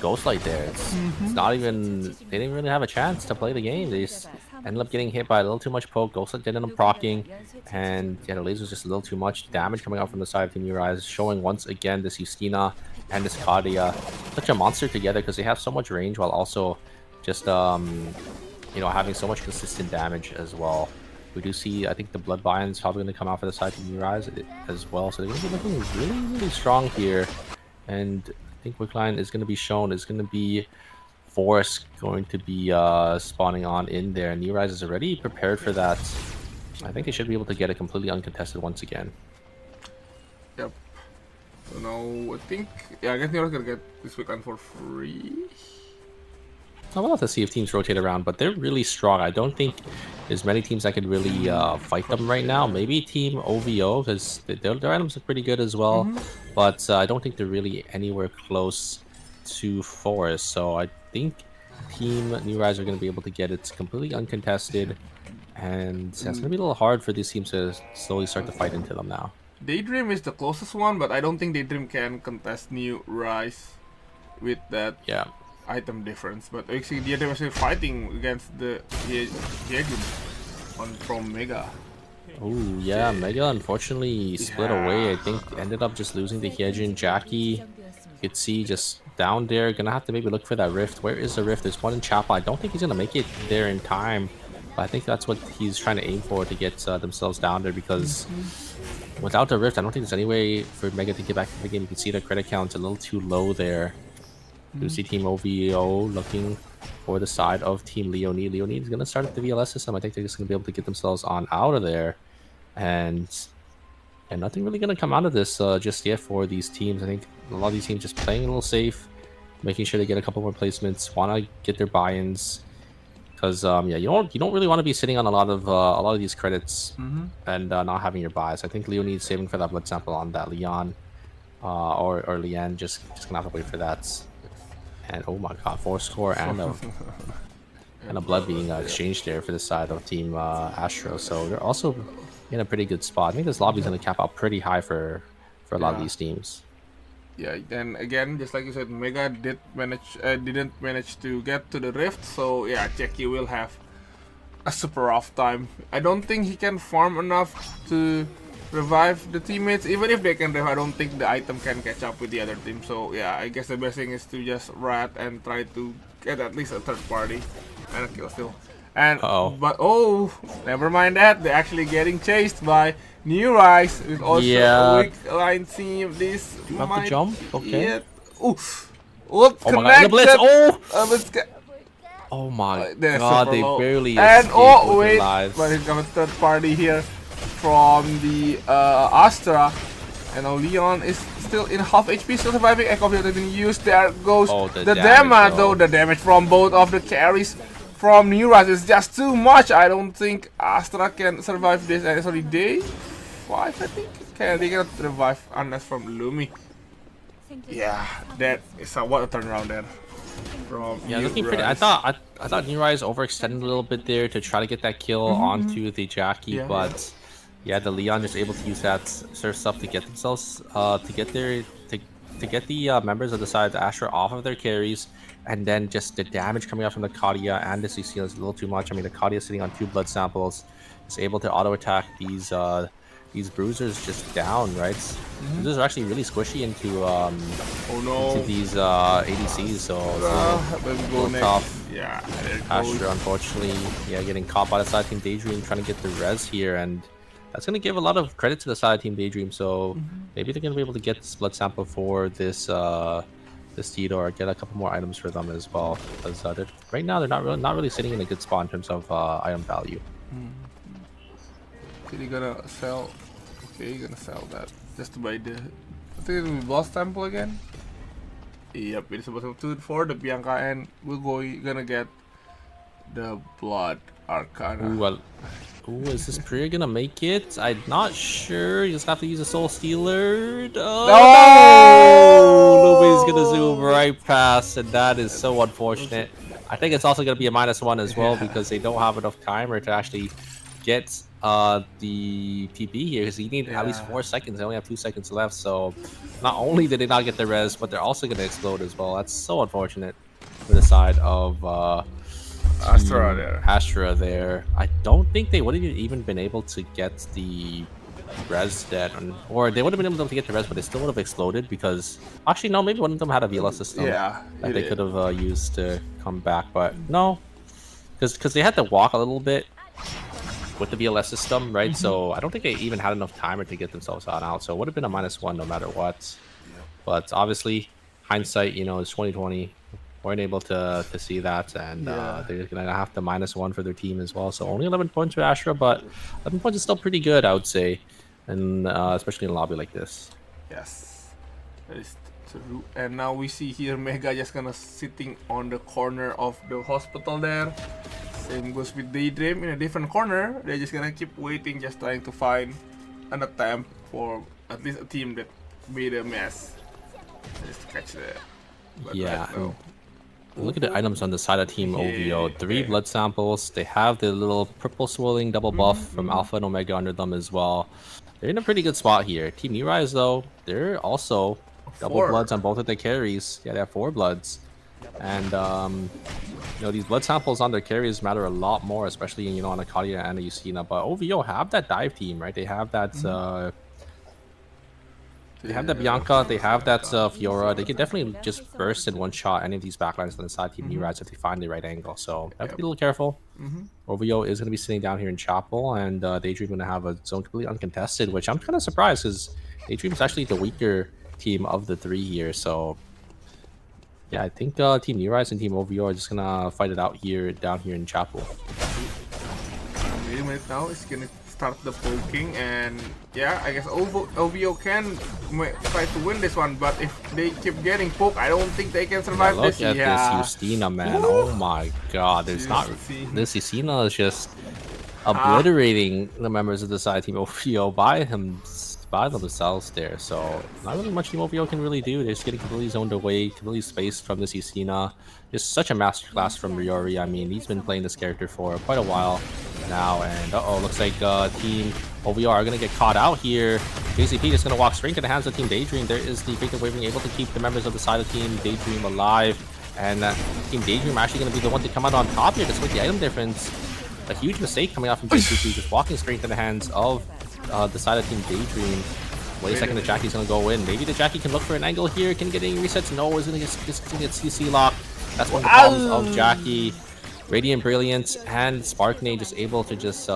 [SPEAKER 6] ghost light there. It's not even, they didn't really have a chance to play the game. They just ended up getting hit by a little too much poke. Ghost light didn't end up proccing, and yeah, the laser was just a little too much damage coming out from the side of Team Urize, showing once again this Justina and this Kadia such a monster together because they have so much range while also just you know, having so much consistent damage as well. We do see, I think the Blood Bion's probably going to come out for the side of New Rise as well. So they're going to be looking really strong here. And I think Wickline is going to be shown, is going to be Forest going to be spawning on in there. New Rise is already prepared for that. I think they should be able to get it completely uncontested once again.
[SPEAKER 5] Yep. So now I think, yeah, I guess New York gonna get this Wickline for free.
[SPEAKER 6] I will have to see if teams rotate around, but they're really strong. I don't think there's many teams that could really fight them right now. Maybe Team OVO, because their items look pretty good as well. But I don't think they're really anywhere close to Forest. So I think Team New Rise are going to be able to get it completely uncontested. And it's going to be a little hard for these teams to slowly start to fight into them now.
[SPEAKER 5] Daydream is the closest one, but I don't think Daydream can contest New Rise with that item difference. But actually, they're actually fighting against the Jaegum from Mega.
[SPEAKER 6] Oh yeah, Mega unfortunately split away. I think ended up just losing to Hyejin. Jackie, you could see just down there. Gonna have to maybe look for that rift. Where is the rift? There's one in Chapel. I don't think he's gonna make it there in time. But I think that's what he's trying to aim for, to get themselves down there, because without the rift, I don't think there's any way for Mega to get back to the game. You can see the credit count's a little too low there. You see Team OVO looking for the side of Team Leonid. Leonid is going to start at the VLS system. I think they're just going to be able to get themselves on out of there. And nothing really going to come out of this just yet for these teams. I think a lot of these teams just playing a little safe, making sure they get a couple more placements, want to get their buy-ins. Because yeah, you don't really want to be sitting on a lot of these credits and not having your buys. I think Leonid's saving for that blood sample on that Leon or Leanne. Just gonna have to wait for that. And oh my god, 4 score and a blood being exchanged there for the side of Team Astro. So they're also in a pretty good spot. I think this lobby's gonna cap out pretty high for a lot of these teams.
[SPEAKER 5] Yeah, then again, just like you said, Mega didn't manage to get to the rift. So yeah, Jackie will have a super rough time. I don't think he can farm enough to revive the teammates. Even if they can revive, I don't think the item can catch up with the other team. So yeah, I guess the best thing is to just rat and try to get at least a third party and a kill still. And but oh, never mind that, they're actually getting chased by New Rise with also a weak line team. This
[SPEAKER 6] might the jump. Okay.
[SPEAKER 5] Oof. Whoop,
[SPEAKER 6] oh my god, the blitz.
[SPEAKER 5] Let's get.
[SPEAKER 6] Oh my god, they barely
[SPEAKER 5] and
[SPEAKER 6] escaped with
[SPEAKER 5] wait,
[SPEAKER 6] their lives.
[SPEAKER 5] but he's got a third party here from the Astra, and now Leon is still in half HP, still surviving. Echo has been used. There goes the damage, though. The damage from both of the carries from New Rise is just too much. I don't think Astra can survive this. And sorry, day 5, I think. They cannot revive unless from Lumi. Yeah, that is what a turnaround there. From
[SPEAKER 6] looking pretty. I thought New Rise overextended a little bit there to try to get that kill onto the Jackie, but yeah, the Leon is able to use that sort of stuff to get themselves to get the members of the side of the Astra off of their carries, and then just the damage coming out from the Kadia and the CC is a little too much. I mean, the Kadia sitting on 2 blood samples is able to auto attack these bruisers just down, right? Bruisers are actually really squishy into into these ADCs, so it's a little tough.
[SPEAKER 5] Yeah, there it
[SPEAKER 6] Astra,
[SPEAKER 5] goes.
[SPEAKER 6] unfortunately, yeah, getting caught by the side team Daydream, trying to get the res here, and that's going to give a lot of credit to the side team Daydream. So maybe they're going to be able to get this blood sample for this this Tito, or get a couple more items for them as well. Because right now they're not really sitting in a good spot in terms of item value.
[SPEAKER 5] So you're gonna sell. Okay, you're gonna sell that just to buy the. I think it'll be boss temple again. Yep, it's about to for the Bianca, and gonna get the blood arcana.
[SPEAKER 6] Ooh, well, ooh, is this prayer gonna make it? I'm not sure. You just have to use a soul stealer. Oh, no! Nobody's gonna zoom right past, and that is so unfortunate. I think it's also gonna be a -1 as well because they don't have enough timer to actually get the TP here, because you need at least 4 seconds. They only have 2 seconds left, so not only did they not get the res, but they're also gonna explode as well. That's so unfortunate for the side of Astra there. I don't think they would have even been able to get the res dead, or they would have been able to get the res, but they still would have exploded because actually no, maybe one of them had a VLS system that they could have used to come back, but no, because they had to walk a little bit with the VLS system, right? So I don't think they even had enough timer to get themselves out. So it would have been a -1 no matter what. But obviously, hindsight, you know, is 2020. Weren't able to see that, and they're gonna have to -1 for their team as well. So only 11 points for Astra, but 11 points is still pretty good, I would say, and especially in a lobby like this.
[SPEAKER 5] Yes, that is true. And now we see here Mega just gonna sitting on the corner of the hospital there. Same goes with Daydream in a different corner. They're just gonna keep waiting, just trying to find an attempt for at least a team that made a mess. Just to catch that. But
[SPEAKER 6] Yeah.
[SPEAKER 5] right now,
[SPEAKER 6] Look at the items on the side of Team OVO. 3 blood samples. They have the little purple swirling double buff from Alpha and Omega under them as well. They're in a pretty good spot here. Team Urize, though, they're also double bloods on both of their carries. Yeah, they have 4 bloods. And, you know, these blood samples on their carries matter a lot more, especially, you know, on Akadia and a Yusina. But OVO have that dive team, right? They have that... They have that Bianca, they have that Fiora. They can definitely just burst in one shot any of these backlines on the side team Urize if they find the right angle. So have to be a little careful. OVO is going to be sitting down here in Chapel, and Daydream going to have a zone completely uncontested, which I'm kind of surprised because Daydream is actually the weaker team of the 3 here. So yeah, I think Team Urize and Team OVO are just going to fight it out here, down here in Chapel.
[SPEAKER 5] wait a minute now, it's gonna start the poking, and yeah, I guess OVO can try to win this one, but if they keep getting poked, I don't think they can survive this.
[SPEAKER 6] Look at this Justina, man. Oh my god, there's not... This Justina is just obliterating the members of the side team OVO by themselves there. So not really much Team OVO can really do. They're just getting completely zoned away, completely spaced from this Justina. Just such a masterclass from Ryori. I mean, he's been playing this character for quite a while now, and looks like Team OVO are gonna get caught out here. JCP is gonna walk straight into the hands of Team Daydream. There is the Fake Waving able to keep the members of the side of Team Daydream alive, and Team Daydream actually gonna be the one to come out on top here despite the item difference. A huge mistake coming out from JCP, just walking straight into the hands of the side of Team Daydream. Wait a second, the Jackie's gonna go in. Maybe the Jackie can look for an angle here. Can get any resets? No, he's gonna get CC lock. That's one of the problems of Jackie. Radiant Brilliance and Sparknade just able to just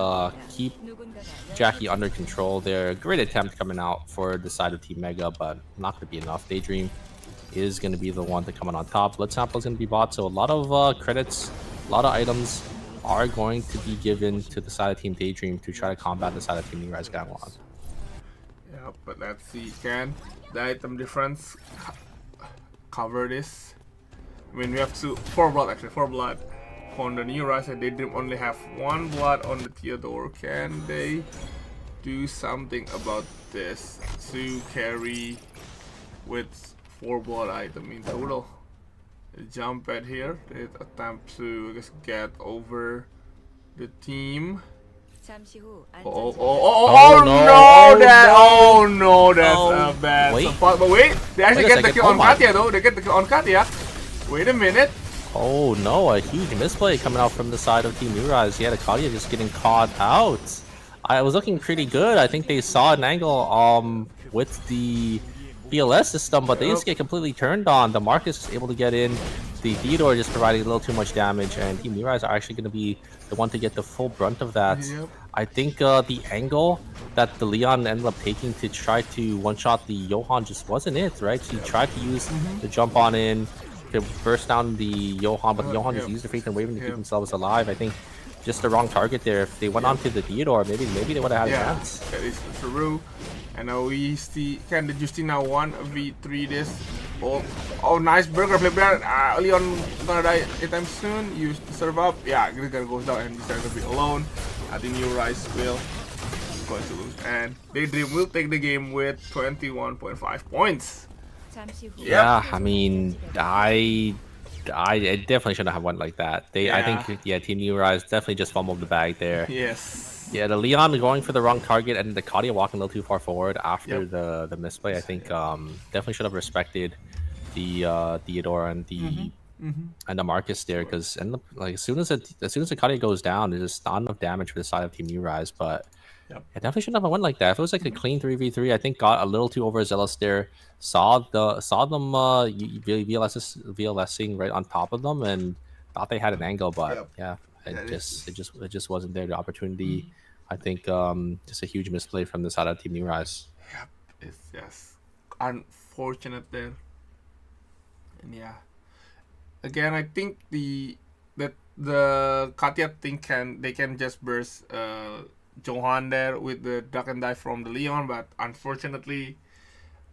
[SPEAKER 6] keep Jackie under control there. Great attempt coming out for the side of Team Mega, but not going to be enough. Daydream is going to be the one to come on top. Blood Sample is going to be bought, so a lot of credits, a lot of items are going to be given to the side of Team Daydream to try to combat the side of Team Rise Gangwon.
[SPEAKER 5] Yeah, but let's see, can the item difference cover this? I mean, we have 4 blood on the new Rise, and they didn't only have 1 blood on the Theodore. Can they do something about this to carry with 4 blood item in total? The jump pad here, they attempt to just get over the team. Oh no, that's a bad spot. But wait, they actually get the kill on Katia though. They get the kill on Katia. Wait a minute.
[SPEAKER 6] Oh no, a huge misplay coming out from the side of Team Urize. Yeah, the Katia just getting caught out. I was looking pretty good. I think they saw an angle with the BLS system, but they just get completely turned on. The Marcus is able to get in the Theodore just providing a little too much damage, and Team Neurize are actually going to be the one to get the full brunt of that.
[SPEAKER 5] Yep.
[SPEAKER 6] I think the angle that the Leon ended up taking to try to one-shot the Johan just wasn't it, right? He tried to use the jump on in to burst down the Johan, but the Johan just used the Faith and Waving to keep themselves alive. I think just the wrong target there. If they went on to the Theodore, maybe they would have had a chance.
[SPEAKER 5] That is true. And now we see can the Justina 1v3 this. Oh, nice burger flip there. Leon gonna die anytime soon. Use the serve up. Yeah, Gregor goes down and he's gonna be alone. I think Neurize will going to lose. And Daydream will take the game with 21.5 points.
[SPEAKER 6] Yeah, I mean, I definitely shouldn't have went like that. I think Team Neurize definitely just fumbled the bag there.
[SPEAKER 5] Yes.
[SPEAKER 6] Yeah, the Leon going for the wrong target and the Kadia walking a little too far forward after the misplay. I think definitely should have respected the Theodore and the and the Marcus there, because like as soon as the Kadia goes down, there's just not enough damage for the side of Team Neurize. But I definitely shouldn't have went like that. If it was like a clean 3v3, I think got a little too overzealous there. Saw them VLSing right on top of them and thought they had an angle, but it just wasn't there. The opportunity, I think, just a huge misplay from the side of Team Neurize.
[SPEAKER 5] Yep, it's just unfortunate there. And again, I think the Katia think they can just burst Johan there with the duck and dive from the Leon, but unfortunately,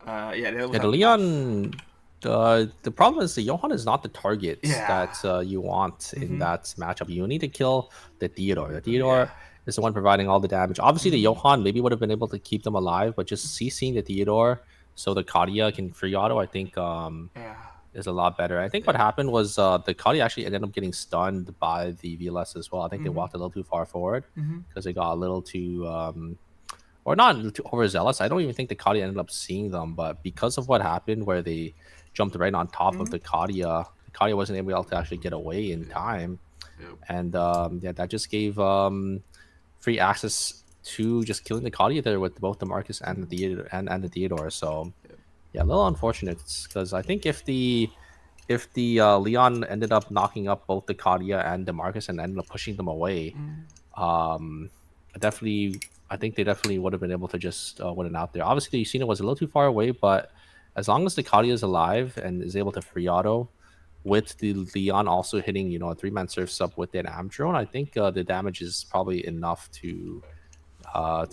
[SPEAKER 5] the
[SPEAKER 6] Leon. The problem is the Johan is not the target that you want in that matchup. You need to kill the Theodore. The Theodore is the one providing all the damage. Obviously, the Johan maybe would have been able to keep them alive, but just CCing the Theodore so the Kadia can free auto, I think is a lot better. I think what happened was the Kadia actually ended up getting stunned by the VLS as well. I think they walked a little too far forward because they got a little too or not too overzealous. I don't even think the Kadia ended up seeing them, but because of what happened where they jumped right on top of the Kadia wasn't able to actually get away in time. And that just gave free access to just killing the Kadia there with both the Marcus and the Theodore. So a little unfortunate, because I think if the Leon ended up knocking up both the Kadia and the Marcus and ended up pushing them away, I think they definitely would have been able to just win it out there. Obviously, the Yusina was a little too far away, but as long as the Kadia is alive and is able to free auto, with the Leon also hitting, a 3-man surf sub with an Am drone, I think the damage is probably enough to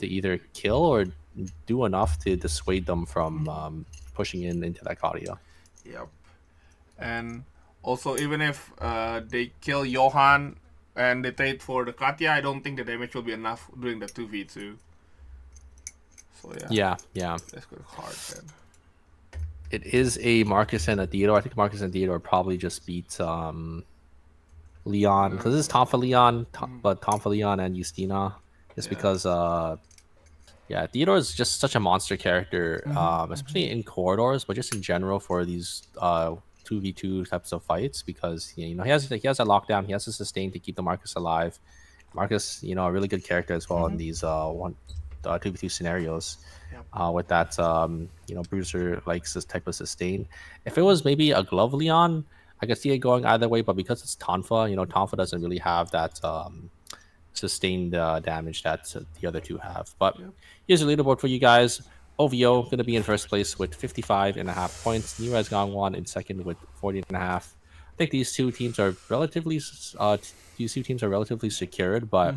[SPEAKER 6] either kill or do enough to dissuade them from pushing into that Kadia.
[SPEAKER 5] Yep. And also, even if they kill Johan and they trade for the Katia, I don't think the damage will be enough during the 2v2. So
[SPEAKER 6] yeah.
[SPEAKER 5] That's good hard then.
[SPEAKER 6] It is a Marcus and a Theodore. I think Marcus and Theodore probably just beat Leon, because this is Tonfa Leon, but Tonfa Leon and Justina, just because Theodore is just such a monster character, especially in corridors, but just in general for these 2v2 types of fights, because he has that lockdown, he has to sustain to keep the Marcus alive. Marcus, a really good character as well in these 2v2 scenarios. With that, bruiser likes this type of sustain. If it was maybe a glove Leon, I could see it going either way, but because it's Tonfa, Tonfa doesn't really have that sustained damage that the other two have. But here's a leaderboard for you guys. OVO going to be in first place with 55.5 points. Neurize Gangwon in second with 40.5. I think these two teams are relatively secured, but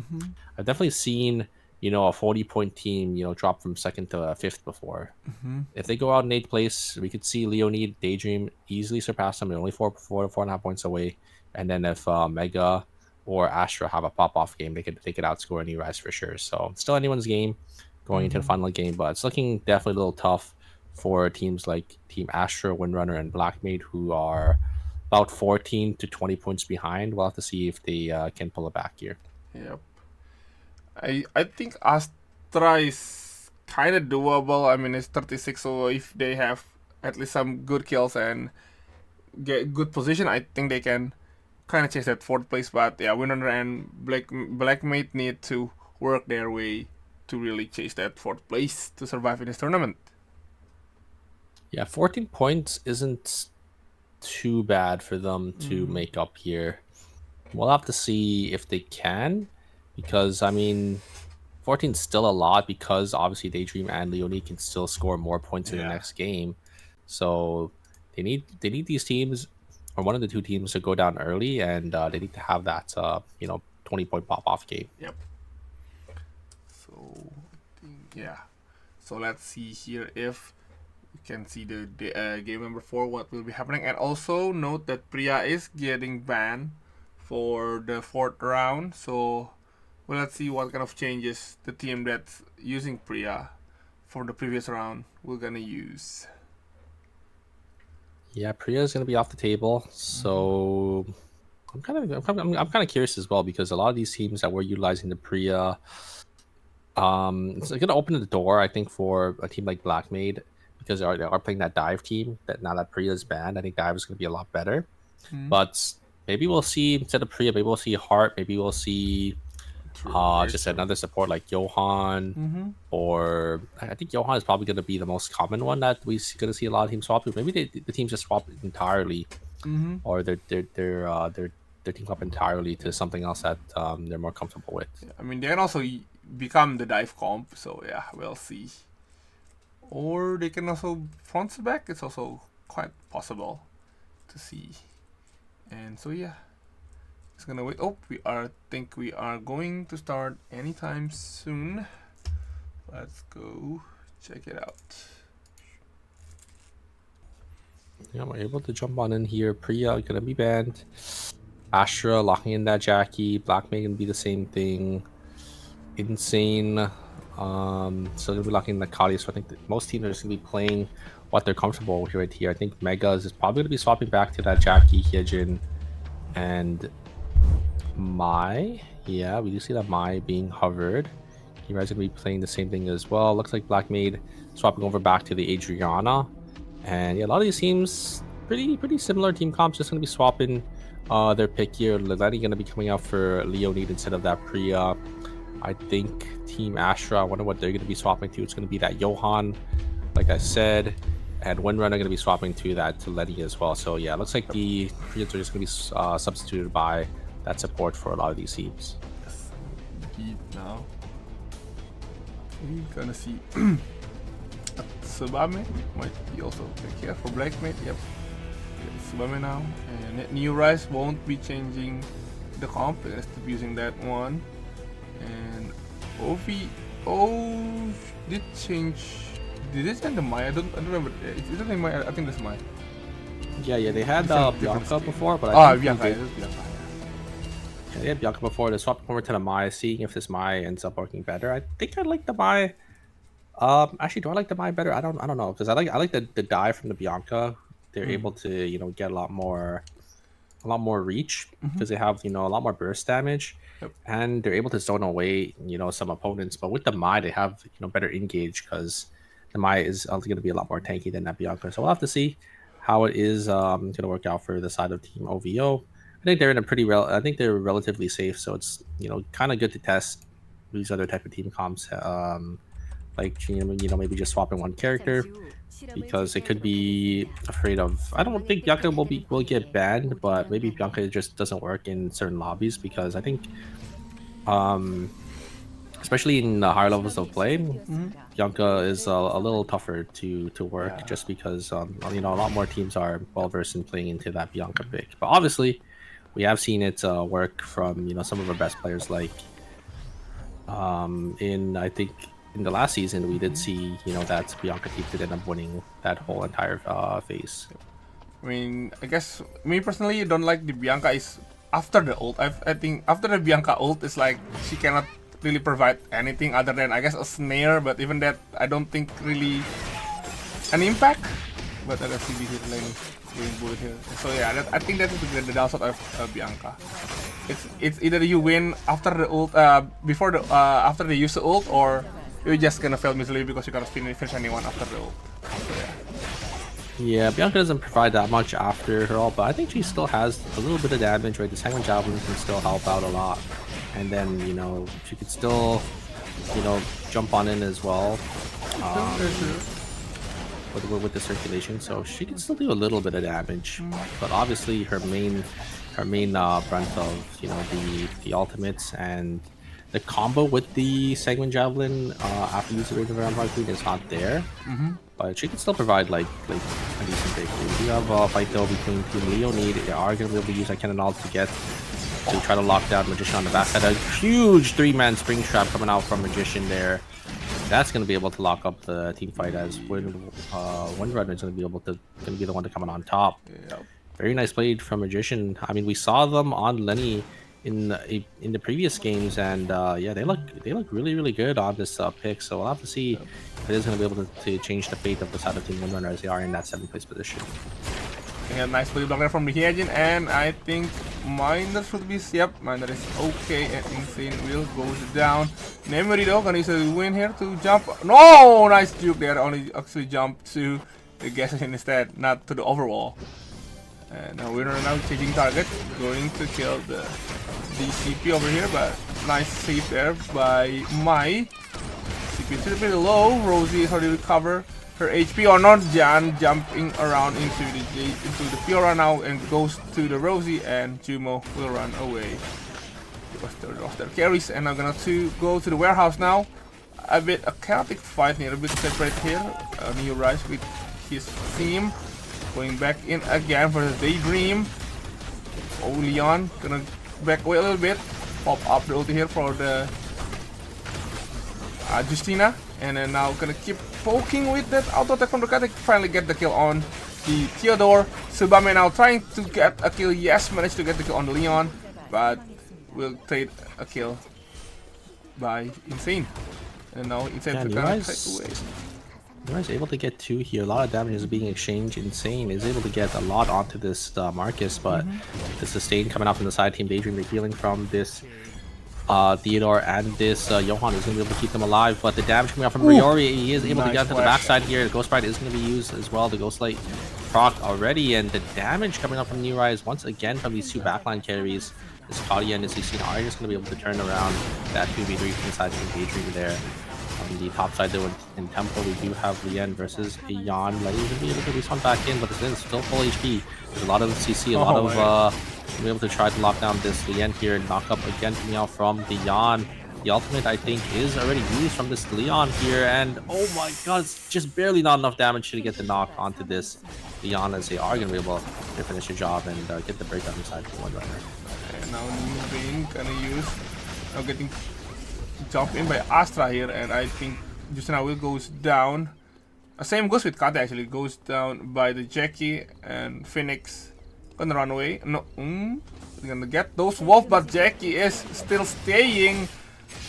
[SPEAKER 6] I've definitely seen a 40-point team drop from second to fifth before. If they go out in 8th place, we could see Leonid Daydream easily surpass them. They're only 4.5 points away. And then if Mega or Astra have a pop-off game, they could outscore Neurize for sure. So still anyone's game going into the final game, but it's looking definitely a little tough for teams like Team Astra, Windrunner, and Blackmaid, who are about 14 to 20 points behind. We'll have to see if they can pull it back here.
[SPEAKER 5] Yep. I think Astra is kind of doable. I mean, it's 36, so if they have at least some good kills and get good position, I think they can kind of chase that 4th place. But Windrunner and Blackmaid need to work their way to really chase that 4th place to survive in this tournament.
[SPEAKER 6] 14 points isn't too bad for them to make up here. We'll have to see if they can, because I mean, 14 is still a lot because obviously Daydream and Leonie can still score more points in the next game. So they need these teams, or one of the two teams, to go down early, and they need to have that 20-point pop off game.
[SPEAKER 5] Yep. So yeah. So let's see here if we can see the game number 4, what will be happening. And also note that Priya is getting banned for the 4th round. So well, let's see what kind of changes the team that's using Priya for the previous round we're gonna use.
[SPEAKER 6] Yeah, Priya is gonna be off the table. So I'm kind of curious as well, because a lot of these teams that were utilizing the Priya, it's gonna open the door, I think, for a team like Blackmaid, because they are playing that dive team. That now that Priya is banned, I think dive is gonna be a lot better. But maybe we'll see, instead of Priya, maybe we'll see Heart. Maybe we'll see just another support like Johan, or I think Johan is probably going to be the most common one that we're going to see a lot of teams swap to. Maybe the teams just swap entirely, or their team up entirely to something else that they're more comfortable with.
[SPEAKER 5] Yeah, I mean, they can also become the dive comp, so yeah, we'll see. Or they can also front back. It's also quite possible to see. And so yeah. Gonna wait. Oh, think we are going to start anytime soon. Let's go check it out.
[SPEAKER 6] Yeah, we're able to jump on in here. Priya gonna be banned. Astra locking in that Jackie. Blackmaid gonna be the same thing. Insane. So they'll be locking in the Kali. So I think that most teams are just gonna be playing what they're comfortable with right here. I think Megas is probably gonna be swapping back to that Jackie, Hyejin, and Mai. Yeah, we do see that Mai being hovered. You guys are gonna be playing the same thing as well. Looks like Blackmaid swapping over back to the Adriana, and yeah, a lot of these teams pretty similar team comps. Just gonna be swapping their pick here. Lenny gonna be coming out for Leonid instead of that Priya. I think Team Astra, I wonder what they're gonna be swapping to. It's gonna be that Johan, like I said, and Windrunner gonna be swapping to that Lenny as well. So yeah, it looks like the Prias are just gonna be substituted by that support for a lot of these teams.
[SPEAKER 5] Yes. Keep now. We're gonna see Tsubame might be also pick here for Blackmaid. Yep. Tsubame now. And New Rise won't be changing the comp. It has to be using that one. And OVO did change. Did they send the Maya? I don't remember. Is it Maya? I think that's Maya.
[SPEAKER 6] Yeah, they had Bianca before, but
[SPEAKER 5] Bianca.
[SPEAKER 6] Yeah, they had Bianca before. They swapped over to the Mai, seeing if this Mai ends up working better. I think I like the Mai. Actually, do I like the Mai better? I don't know, because I like the dive from the Bianca. They're able to get a lot more reach, because they have a lot more burst damage, and they're able to zone away some opponents. But with the Mai, they have better engage, because the Mai is going to be a lot more tanky than that Bianca. So we'll have to see how it is going to work out for the side of Team OVO. I think they're in a I think they're relatively safe, so it's kind of good to test these other type of team comps, like maybe just swapping one character, because they could be afraid of. I don't think Bianca will get banned, but maybe Bianca just doesn't work in certain lobbies, because I think especially in the higher levels of play, Bianca is a little tougher to work, just because a lot more teams are well versed in playing into that Bianca pick. But obviously, we have seen it work from some of our best players, like I think in the last season we did see that Bianca team did end up winning that whole entire phase.
[SPEAKER 5] I mean, I guess me personally don't like the Bianca is after the ult. I think after the Bianca ult is like she cannot really provide anything other than, I guess, a snare, but even that I don't think really an impact. But let's see here lane going bullet here. So yeah, I think that is the downside of Bianca. It's either you win after the ult, before the after they use the ult, or you're just gonna fail miserably because you cannot finish anyone after the ult. So,
[SPEAKER 6] yeah, Bianca doesn't provide that much after her ult, but I think she still has a little bit of damage, right? The second javelin can still help out a lot, and then she could still jump on in as well. with the circulation, so she can still do a little bit of damage. But obviously, her main brunt of the ultimates and the combo with the segment javelin after using Rage of Vampire Queen is not there. But she can still provide like a decent breakthrough. We do have a fight though between Team Leonid. They are going to be able to use that cannon ult to try to lock down Magician on the backside. A huge 3-man spring trap coming out from Magician there. That's going to be able to lock up the team fight as Windrunner is going to be the one to come on top.
[SPEAKER 5] Yep.
[SPEAKER 6] Very nice play from Magician. I mean, we saw them on Lenny in the previous games, and yeah, they look really good on this pick. So we'll have to see if it is going to be able to change the fate of the side of Team Windrunner as they are in that 7th place position.
[SPEAKER 5] Yeah, nice play block there from the Hyejin, and I think Miner should be, yep, Miner is okay, and Insane will go down. Memory though, gonna use a win here to jump. No, nice juke there, only actually jump to the gas station instead, not to the overwall. And now we're now changing target, going to kill the DCP over here, but nice save there by Mai. CP is a bit low, Rosie is already recovered her HP or not. Jan jumping around into the Fiora now and goes to the Rosie, and Jumo will run away. Roster carries, and I'm gonna go to the warehouse now. A chaotic fight here, a bit separate here. New Rise with his team going back in again for the Daydream. Oh, Leon gonna back away a little bit. Pop up the ulti here for the Justina, and then now gonna keep poking with that auto attack from the Katek. Finally get the kill on the Theodore. Subame now trying to get a kill. Yes, managed to get the kill on the Leon, but will take a kill by Insane. And now Insane is gonna take away.
[SPEAKER 6] Is able to get 2 here. A lot of damage is being exchanged. Insane is able to get a lot onto this Marcus, but the sustain coming out from the side team Daydream, the healing from this Theodore and this Johan is going to be able to keep them alive, but the damage coming out from Riori, he is able to get to the backside here. The Ghost Sprite is going to be used as well. The Ghost Light proc already, and the damage coming up from New Rise once again from these 2 backline carries. This Claudia and this Lucina are just going to be able to turn around that 2v3 from the side team Daydream there. On the top side though, in Temple, we do have Lien versus a Yan. Lenny is going to be able to respawn back in, but this is still full HP. There's a lot of CC, a lot of be able to try to lock down this Lien here and knock up again coming out from the Yan. The ultimate, I think, is already used from this Leon here, and oh my god, it's just barely not enough damage to get the knock onto this Leon, as they are going to be able to finish the job and get the breakdown inside for Windrunner.
[SPEAKER 5] And now New Bane gonna use, now getting jumped in by Astra here, and I think Justina will goes down. Same goes with Kate actually, goes down by the Jackie, and Phoenix gonna run away. No, gonna get those wolf, but Jackie is still staying.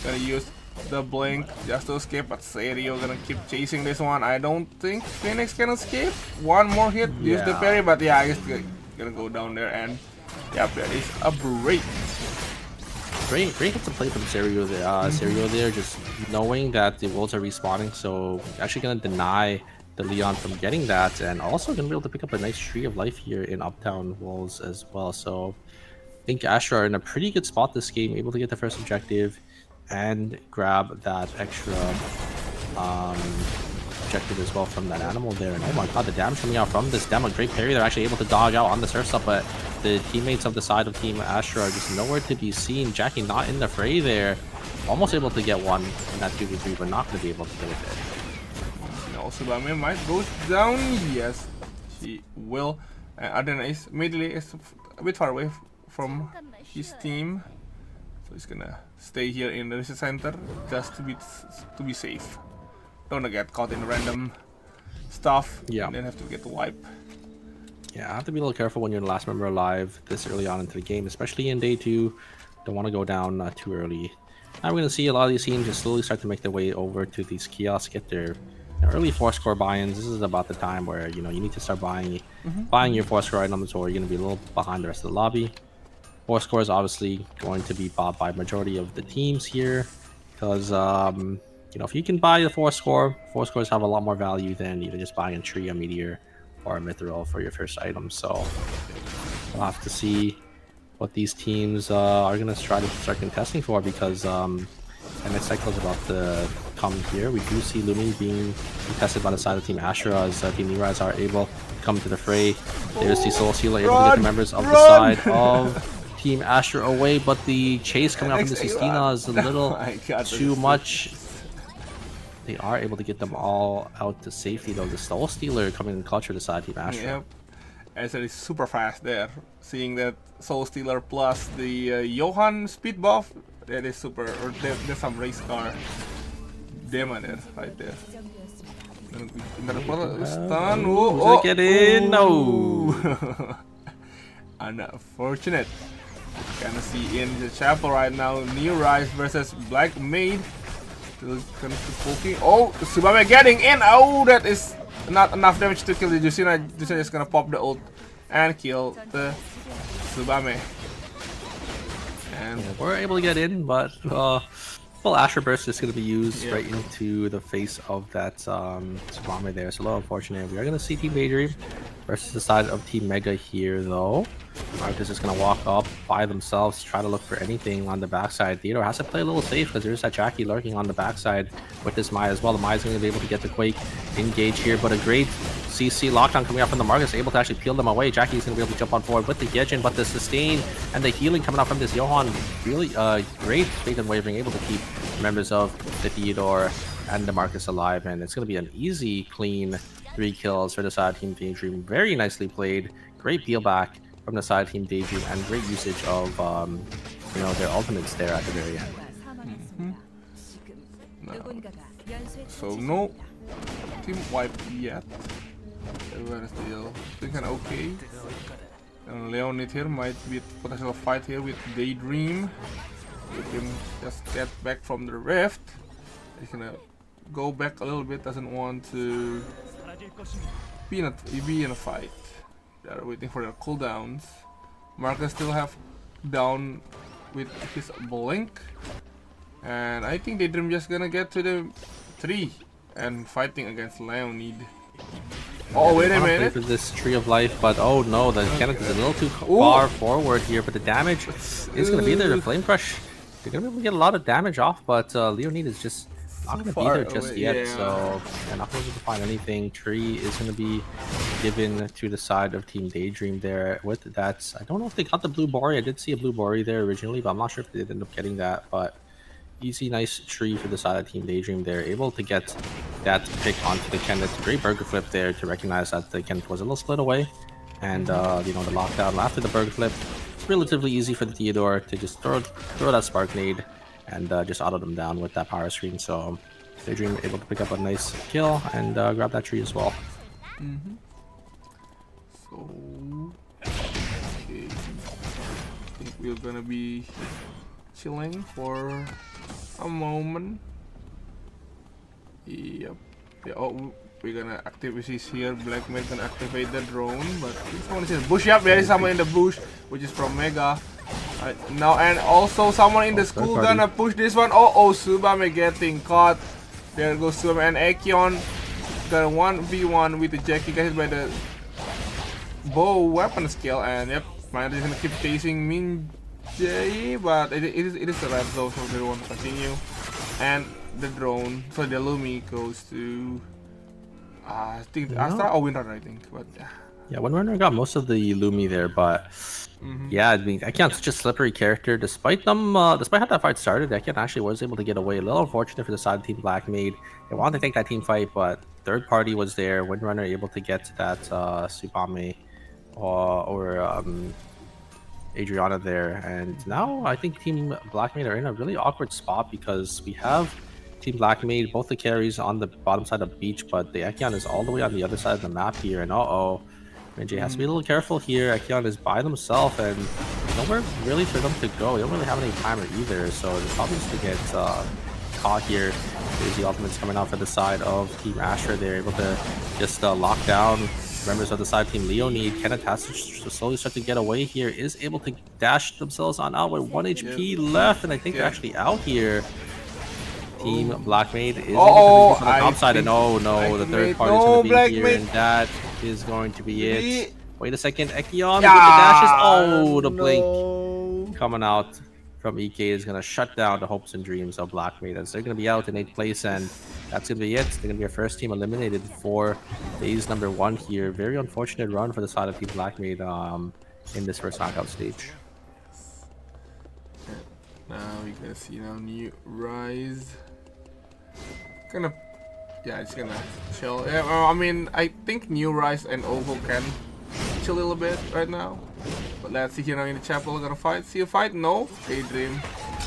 [SPEAKER 5] Gonna use the blink just to escape, but Serio gonna keep chasing this one. I don't think Phoenix can escape. One more hit, use the parry, but yeah, I guess gonna go down there, and yeah, that is a break.
[SPEAKER 6] Great hit to play from Serio there, just knowing that the wolves are respawning, so actually gonna deny the Leon from getting that, and also gonna be able to pick up a nice tree of life here in Uptown Wolves as well. So I think Astra are in a pretty good spot this game, able to get the first objective and grab that extra objective as well from that animal there. And oh my god, the damage coming out from this demo, great parry. They're actually able to dodge out on the surf up, but the teammates of the side of Team Astra are just nowhere to be seen. Jackie not in the fray there, almost able to get one in that 2v3, but not going to be able to get it there.
[SPEAKER 5] Also, Subame might go down. Yes, she will. Adena is immediately a bit far away from his team, so he's gonna stay here in the research center just to be safe. Don't wanna get caught in random stuff.
[SPEAKER 6] Yeah,
[SPEAKER 5] and then have to get the wipe.
[SPEAKER 6] Yeah, I have to be a little careful when you're the last member alive this early on into the game, especially in day 2. Don't want to go down too early. Now we're gonna see a lot of these teams just slowly start to make their way over to these kiosks, get their early 4-score buy-ins. This is about the time where you need to start buying your 4-score items, or you're going to be a little behind the rest of the lobby. 4-score is obviously going to be bought by majority of the teams here, because if you can buy the 4-score, 4-scores have a lot more value than just buying a tree, a meteor, or a mithril for your first item. So we'll have to see what these teams are going to try to start contesting for, because and next cycle is about to come here. We do see Lumi being contested by the side of Team Astra as Team Nerise are able to come to the fray. There's the Soul Stealer able to get the members of the side of Team Astra away, but the chase coming out from the Sistina is a little too much. They are able to get them all out to safety though. The Soul Stealer coming in clutch for the side Team Astra.
[SPEAKER 5] Yep. As it is super fast there. Seeing that Soul Stealer plus the Johan speed buff, that is super. Or there's some race car demo there, right there. Stun. Oh,
[SPEAKER 6] get in. No.
[SPEAKER 5] Unfortunate. Gonna see in the chapel right now. New Rise versus Black Maid. Still gonna keep poking. Oh, Tsubame getting in. Oh, that is not enough damage to kill the Jusina. Jusina is gonna pop the ult and kill the Tsubame. And
[SPEAKER 6] yeah, we're able to get in, but well, Asher Burst is going to be used right into the face of that Tsubame there. So a little unfortunate. We are going to see Team Daydream versus the side of Team Mega here, though. Marcus is going to walk up by themselves, try to look for anything on the backside. Theodore has to play a little safe because there's that Jackie lurking on the backside with this Maya as well. The Maya's going to be able to get the Quake engage here, but a great CC lockdown coming out from the Marcus, able to actually peel them away. Jackie's going to be able to jump on forward with the Yejin, but the sustain and the healing coming out from this Johan, really great Faith and Wavering, able to keep members of the Theodore and the Marcus alive, and it's going to be an easy, clean 3 kills for the side Team Daydream. Very nicely played, great peel back from the side Team Daydream, and great usage of you know, their ultimates there at the very end.
[SPEAKER 5] so no team wipe yet. Everyone is still thinking okay. And Leonid here might be potential fight here with Daydream. We can just get back from the rift. He's gonna go back a little bit, doesn't want to be in a fight. They're waiting for their cooldowns. Marcus still have down with his blink. And I think Daydream just gonna get to the 3 and fighting against Leonid. Oh, wait a minute.
[SPEAKER 6] For this Tree of Life, but oh no, the cannon is a little too far forward here, but the damage is going to be there. The Flame Crush, they're going to be able to get a lot of damage off, but Leonid is just not going to be there just yet, so they're not going to find anything. Tree is going to be given to the side of Team Daydream there with that. I don't know if they got the Blue Bori. I did see a Blue Bori there originally, but I'm not sure if they did end up getting that, but easy, nice tree for the side of Team Daydream. They're able to get that pick onto the Kenneth. Great burger flip there to recognize that the Kenneth was a little split away. And, you know, the lockdown after the burger flip, it's relatively easy for the Theodore to just throw that Spark Nade and just auto them down with that power screen. So Daydream able to pick up a nice kill and grab that tree as well.
[SPEAKER 5] So, okay. I think we're gonna be chilling for a moment. Yep. Yeah, oh, we're gonna activate this here. Black Mage can activate the drone, but someone is bush. Yep, there is someone in the bush, which is from Mega. Right now, and also someone in the school gonna push this one. Oh, Tsubame getting caught. There goes Tsubame and Akion. Got a 1v1 with the Jackie, guys, by the bow weapon skill, and yep, Miner is gonna keep chasing Min J, but it is a red zone, so they won't continue. And the drone, so the Lumi goes to I think Astra or Windrunner, I think, but
[SPEAKER 6] yeah, Windrunner got most of the Lumi there, but yeah, I mean, Ekion's such a slippery character. Despite them, despite how that fight started, Ekion actually was able to get away. A little unfortunate for the side of Team Black Maid. They wanted to take that team fight, but third party was there. Windrunner able to get to that Tsubame or Adriana there, and now I think Team Black Maid are in a really awkward spot because we have Team Black Maid, both the carries on the bottom side of the beach, but the Ekion is all the way on the other side of the map here, and Minjay has to be a little careful here. Ekion is by themselves and nowhere really for them to go. They don't really have any timer either, so they're probably just to get caught here. There's the ultimates coming out for the side of Team Asher. They're able to just lock down members of the side Team Leonid. Kenneth has to slowly start to get away here, is able to dash themselves on out with 1 HP left, and I think they're actually out here. Team Black Maid is able to be on the top side, and oh no, the third party is going to be here, and that is going to be it. Wait a second, Ekion with the dashes. Oh, the blink coming out from EK is going to shut down the hopes and dreams of Black Maidens. They're going to be out in 8th place, and that's going to be it. They're going to be our first team eliminated for phase number 1 here. Very unfortunate run for the side of Team Black Maid in this first knockout stage.
[SPEAKER 5] Now we can see now New Rise. It's gonna chill. Yeah, I mean, I think New Rise and Ovo can chill a little bit right now. But let's see here now in the chapel. Gonna fight. See a fight? No. Daydream.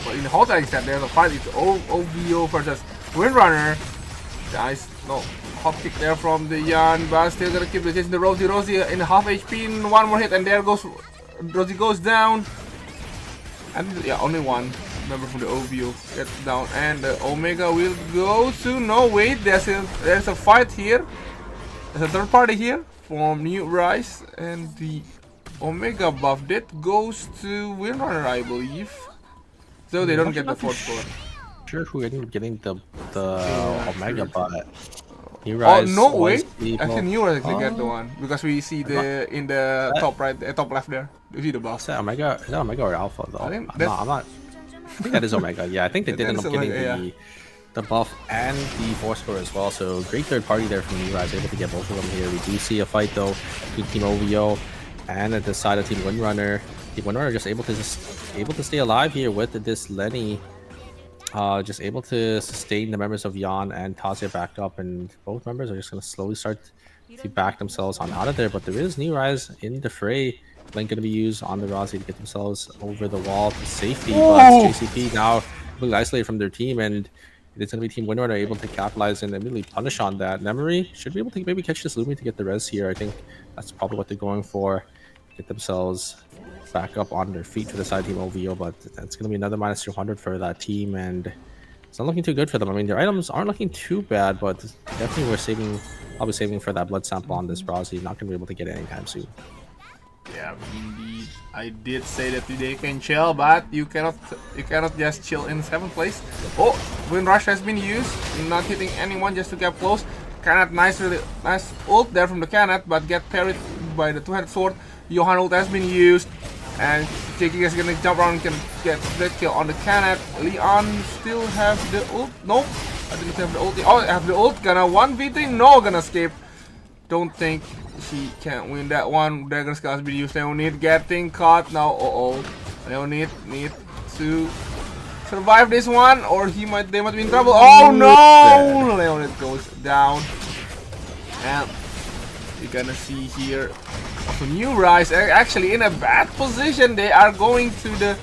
[SPEAKER 5] But in the whole time that there's a fight. It's OVO versus Windrunner. Guys, no. Hop kick there from the Yan, but still gonna keep resisting the Rosie. Rosie in half HP in one more hit, and there goes Rosie goes down. And yeah, only one member from the OVO gets down, and the Omega will go to no wait. There's a fight here. There's a third party here from New Rise, and the Omega buff that goes to Windrunner, I believe. So they don't get the fourth score.
[SPEAKER 6] Sure, who ended up getting the Omega, but New Rise.
[SPEAKER 5] Oh no, wait!
[SPEAKER 6] people-
[SPEAKER 5] Actually, New Rise actually get the one because we see the in the top right, top left there. You see the buff.
[SPEAKER 6] Is that Omega? Is that Omega or Alpha though?
[SPEAKER 5] I think
[SPEAKER 6] I'm not. I think that is Omega. Yeah, I think they did end up getting the buff and the 4 score as well. So great third party there from New Rise, able to get both of them here. We do see a fight though between Team OVO and at the side of Team Windrunner. Team Windrunner just able to stay alive here with this Lenny. Just able to sustain the members of Yan and Tazia backed up, and both members are just going to slowly start to back themselves on out of there. But there is New Rise in the fray. Link going to be used on the Rosie to get themselves over the wall to safety. But JCP now completely isolated from their team, and it's going to be Team Windrunner able to capitalize and immediately punish on that. Memory should be able to maybe catch this Lumi to get the res here. I think that's probably what they're going for. Get themselves back up on their feet for the side Team OVO, but that's going to be another minus 200 for that team, and it's not looking too good for them. I mean, their items aren't looking too bad, but definitely we're probably saving for that blood sample on this Rosie. Not going to be able to get it anytime soon.
[SPEAKER 5] Yeah, indeed. I did say that they can chill, but you cannot just chill in 7th place. Oh, Wind Rush has been used, not hitting anyone just to get close. Cannot nice ult there from the Cannot, but get parried by the two-handed sword. Johan ult has been used, and JK is gonna jump around and can get that kill on the Cannot. Leon still have the ult. Nope, I didn't have the ult. Oh, I have the ult. Gonna 1v3. No, gonna escape. Don't think she can't win that one. Dagger Scars be used. Leonid getting caught now. Leonid need to survive this one, or they might be in trouble. Oh no! Leonid goes down, and you're gonna see here New Rise actually in a bad position. They are going to the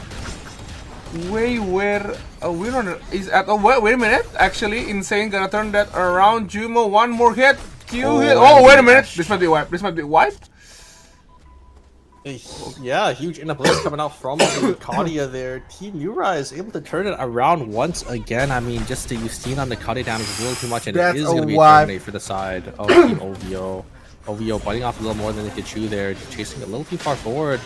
[SPEAKER 5] way where a Windrunner is at. Oh wait a minute! Actually, Insane gonna turn that around. Jumo, one more hit. Hit. Oh, wait a minute. This might be wiped. This might be wiped.
[SPEAKER 6] Yeah, huge in the place coming out from Kadia there. Team New Rise able to turn it around once again. I mean, just you've seen on the Kadia damage is a little too much, and it is going to be a terminate for the side of Team OVO. OVO biting off a little more than they could chew there, chasing a little too far forward,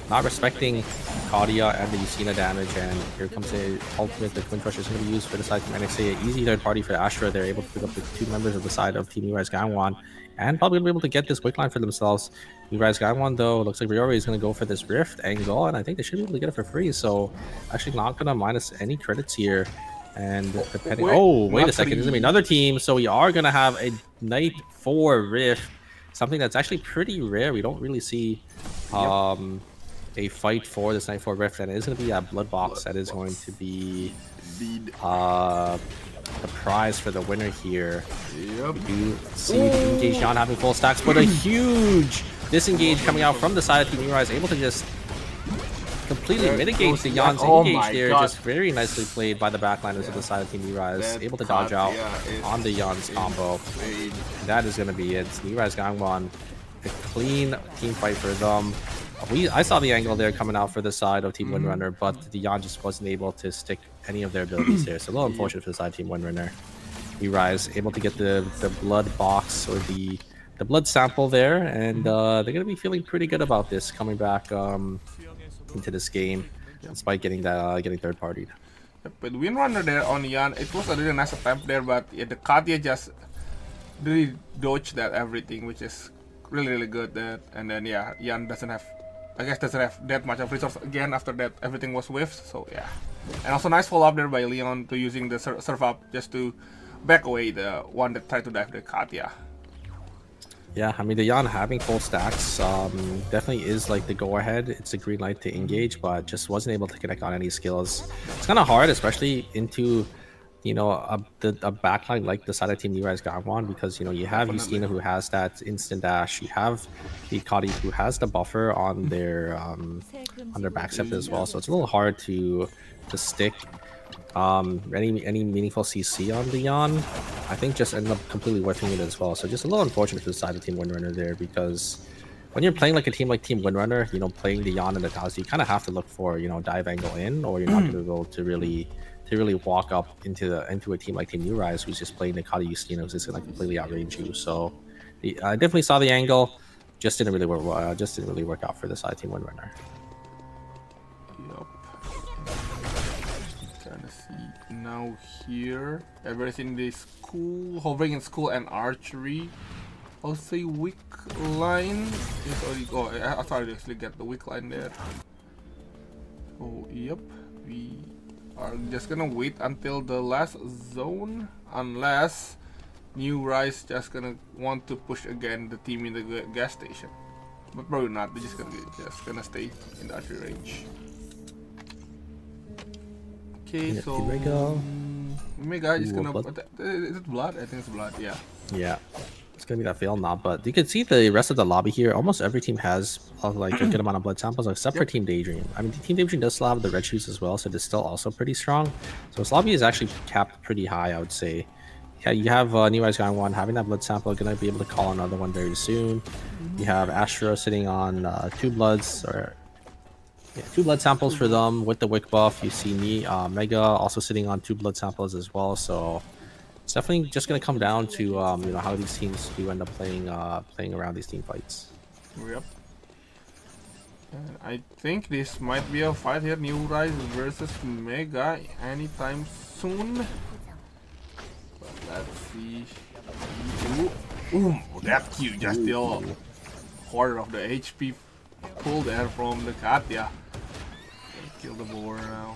[SPEAKER 6] not respecting Kadia and the Yusina damage, and here comes the ultimate. The Twin Crush is going to be used for the side from NXA. Easy third party for Astra. They're able to pick up the 2 members of the side of Team New Rise Gangwon, and probably going to be able to get this quick line for themselves. New Rise Gangwon though, looks like Riori is going to go for this Rift angle, and I think they should be able to get it for free, so actually not going to minus any credits here. And depending, wait a second, there's going to be another team, so we are going to have a Night 4 Rift, something that's actually pretty rare. We don't really see a fight for this Night 4 Rift, and it is going to be a Blood Box that is going to be the prize for the winner here.
[SPEAKER 5] Yep.
[SPEAKER 6] We do see the Engage not having full stacks, but a huge disengage coming out from the side of Team New Rise, able to just completely mitigate the Jan's engage there. Just very nicely played by the backliners of the side of Team New Rise, able to dodge out on the Jan's combo. That is going to be it. New Rise Gangwon, a clean team fight for them. I saw the angle there coming out for the side of Team Windrunner, but the Yan just wasn't able to stick any of their abilities there. So a little unfortunate for the side Team Windrunner. New Rise able to get the blood box or the blood sample there, and they're going to be feeling pretty good about this coming back into this game, despite getting third partied.
[SPEAKER 5] But Windrunner there on Yan, it was a really nice attempt there, but yeah, the Katia just really dodged that everything, which is really good. And then yeah, Yan doesn't have I guess doesn't have that much of resource again after that everything was whiffed. So yeah, and also nice follow up there by Leon to using the serve up just to back away the one that tried to dive the Katya.
[SPEAKER 6] Yeah, I mean, the Yan having full stacks definitely is like the go-ahead. It's a green light to engage, but just wasn't able to connect on any skills. It's kind of hard, especially into, you know, a backline like the side of Team New Rise Gangwon, because, you know, you have Justina who has that instant dash. You have the Kadi who has the buffer on their backstep as well. So it's a little hard to stick any meaningful CC on the Yan. I think just ended up completely whiffing it as well. So just a little unfortunate for the side of Team Windrunner there, because when you're playing like a team like Team Windrunner, you know, playing the Yan and the Taz, you kind of have to look for, you know, dive angle in, or you're not going to be able to really walk up into a team like Team New Rise, who's just playing the Kadi Justina, who's just gonna completely outrange you. So I definitely saw the angle, just didn't really work out for the side Team Windrunner.
[SPEAKER 5] Yup. Kind of see now here everything is cool, hovering in school and archery. I'll say weak line is already. Oh, I thought I actually get the weak line there. Oh, yep. We are just gonna wait until the last zone, unless New Rise just gonna want to push again the team in the gas station, but probably not. They're just gonna stay in the archery range. Okay,
[SPEAKER 6] Yeah,
[SPEAKER 5] so
[SPEAKER 6] Mega
[SPEAKER 5] is
[SPEAKER 6] Ooh,
[SPEAKER 5] gonna.
[SPEAKER 6] blood.
[SPEAKER 5] Is it blood? I think it's blood. Yeah.
[SPEAKER 6] Yeah, it's gonna be that fail now, but you can see the rest of the lobby here. Almost every team has like a good amount of blood samples, except for Team Daydream. I mean, Team Daydream does still have the red shoes as well, so it's still also pretty strong. So this lobby is actually capped pretty high, I would say. Yeah, you have New Rise Gangwon having that blood sample, gonna be able to call another one very soon. You have Astra sitting on 2 bloods, or 2 blood samples for them with the wick buff. You see me, Mega also sitting on 2 blood samples as well. So it's definitely just gonna come down to you know, how these teams do end up playing around these team fights.
[SPEAKER 5] Yep. And I think this might be a fight here, New Rise versus Mega, anytime soon. But let's see. Ooh, that Q just still quarter of the HP pulled there from the Katya. Kill the boar now.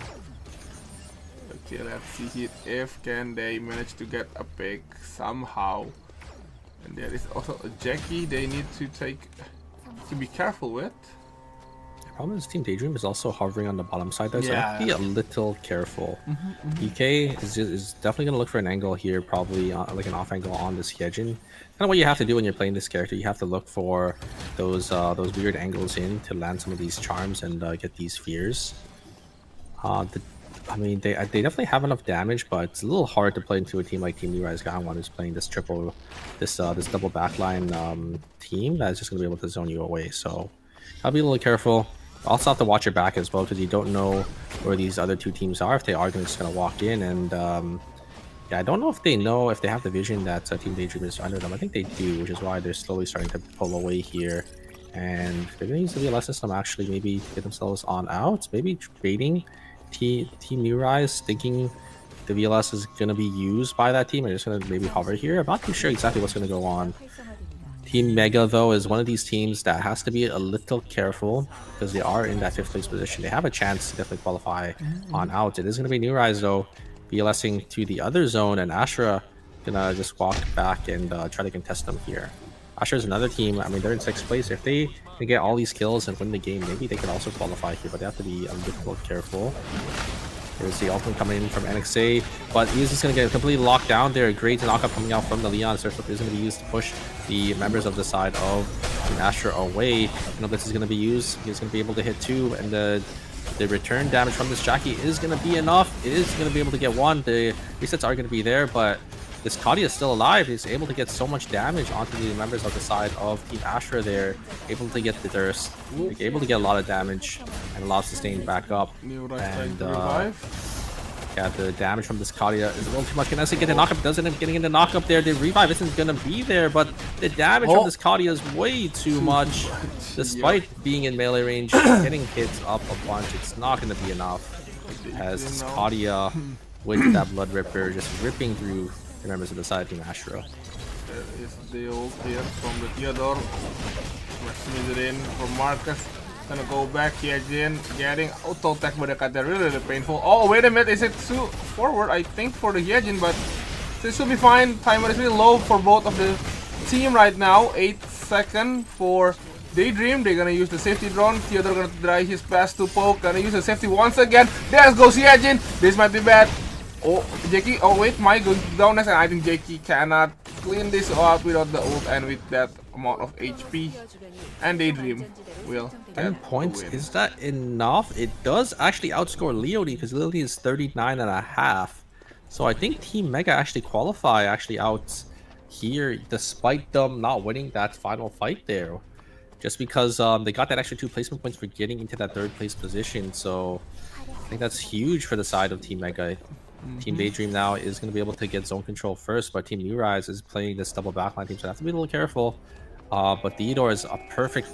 [SPEAKER 5] Okay, let's see if can they manage to get a pick somehow. And there is also a Jackie they need to be careful with.
[SPEAKER 6] The problem is Team Daydream is also hovering on the bottom side there, so I have to be a little careful. EK is definitely going to look for an angle here, probably like an off angle on this Hyejin. Kind of what you have to do when you're playing this character. You have to look for those weird angles in to land some of these charms and get these fears. I mean, they definitely have enough damage, but it's a little hard to play into a team like Team New Rise Gangwon, who's playing this double backline team that's just going to be able to zone you away. So I'll be a little careful. Also have to watch your back as well, because you don't know where these other 2 teams are, if they are just going to walk in. And yeah, I don't know if they have the vision that Team Daydream is under them. I think they do, which is why they're slowly starting to pull away here. And they're going to use the VLS system actually, maybe get themselves on out, maybe trading Team New Rise, thinking the VLS is going to be used by that team. I'm just going to maybe hover here. I'm not too sure exactly what's going to go on. Team Mega, though, is one of these teams that has to be a little careful, because they are in that 5th place position. They have a chance to definitely qualify on out. It is going to be New Rise, though, VLSing to the other zone, and Astra gonna just walk back and try to contest them here. Astra is another team. I mean, they're in 6th place. If they can get all these kills and win the game, maybe they can also qualify here, but they have to be a little careful. There's the ultimate coming in from NXA, but he's just going to get completely locked down there. Great knockup coming out from the Leon. Surf is going to be used to push the members of the side of Team Astra away. You know, this is going to be used. He's going to be able to hit 2, and the return damage from this Jackie is going to be enough. It is going to be able to get 1. The resets are going to be there, but this Kadi is still alive. He's able to get so much damage onto the members of the side of Team Astra there. Able to get the Thirst. Able to get a lot of damage and a lot of sustain back up. And yeah, the damage from this Kadi is a little too much. Can NXA get a knockup? Doesn't end up getting in the knockup there. The revive isn't going to be there, but the damage from this Kadi is way too much. Despite being in melee range, getting hits up a bunch, it's not going to be enough. As this Kadi with that Blood Ripper just ripping through the members of the side Team Astra.
[SPEAKER 5] There is the ult here from the Theodore. Maximized in from Marcus. Gonna go back here again, getting auto attack by the Katia, really painful. Oh, wait a minute, is it too forward, I think, for the Hyejin, but this will be fine. Timer is really low for both of the team right now. 8 seconds for Daydream. They're gonna use the safety drone. Theodore gonna try his best to poke. Gonna use the safety once again. There goes Hyejin. This might be bad. Oh, Jakey. Oh, wait, Mike going down next, and I think Jakey cannot clean this out without the ult and with that amount of HP. And Daydream will get
[SPEAKER 6] 10 points,
[SPEAKER 5] the win.
[SPEAKER 6] is that enough? It does actually outscore Leone because Leone is 39.5. So I think Team Mega actually qualify out here despite them not winning that final fight there. Just because they got that extra 2 placement points for getting into that 3rd place position. So I think that's huge for the side of Team Mega. Team Daydream now is going to be able to get zone control first, but Team New Rise is playing this double backline team, so they have to be a little careful. But Theodore is a perfect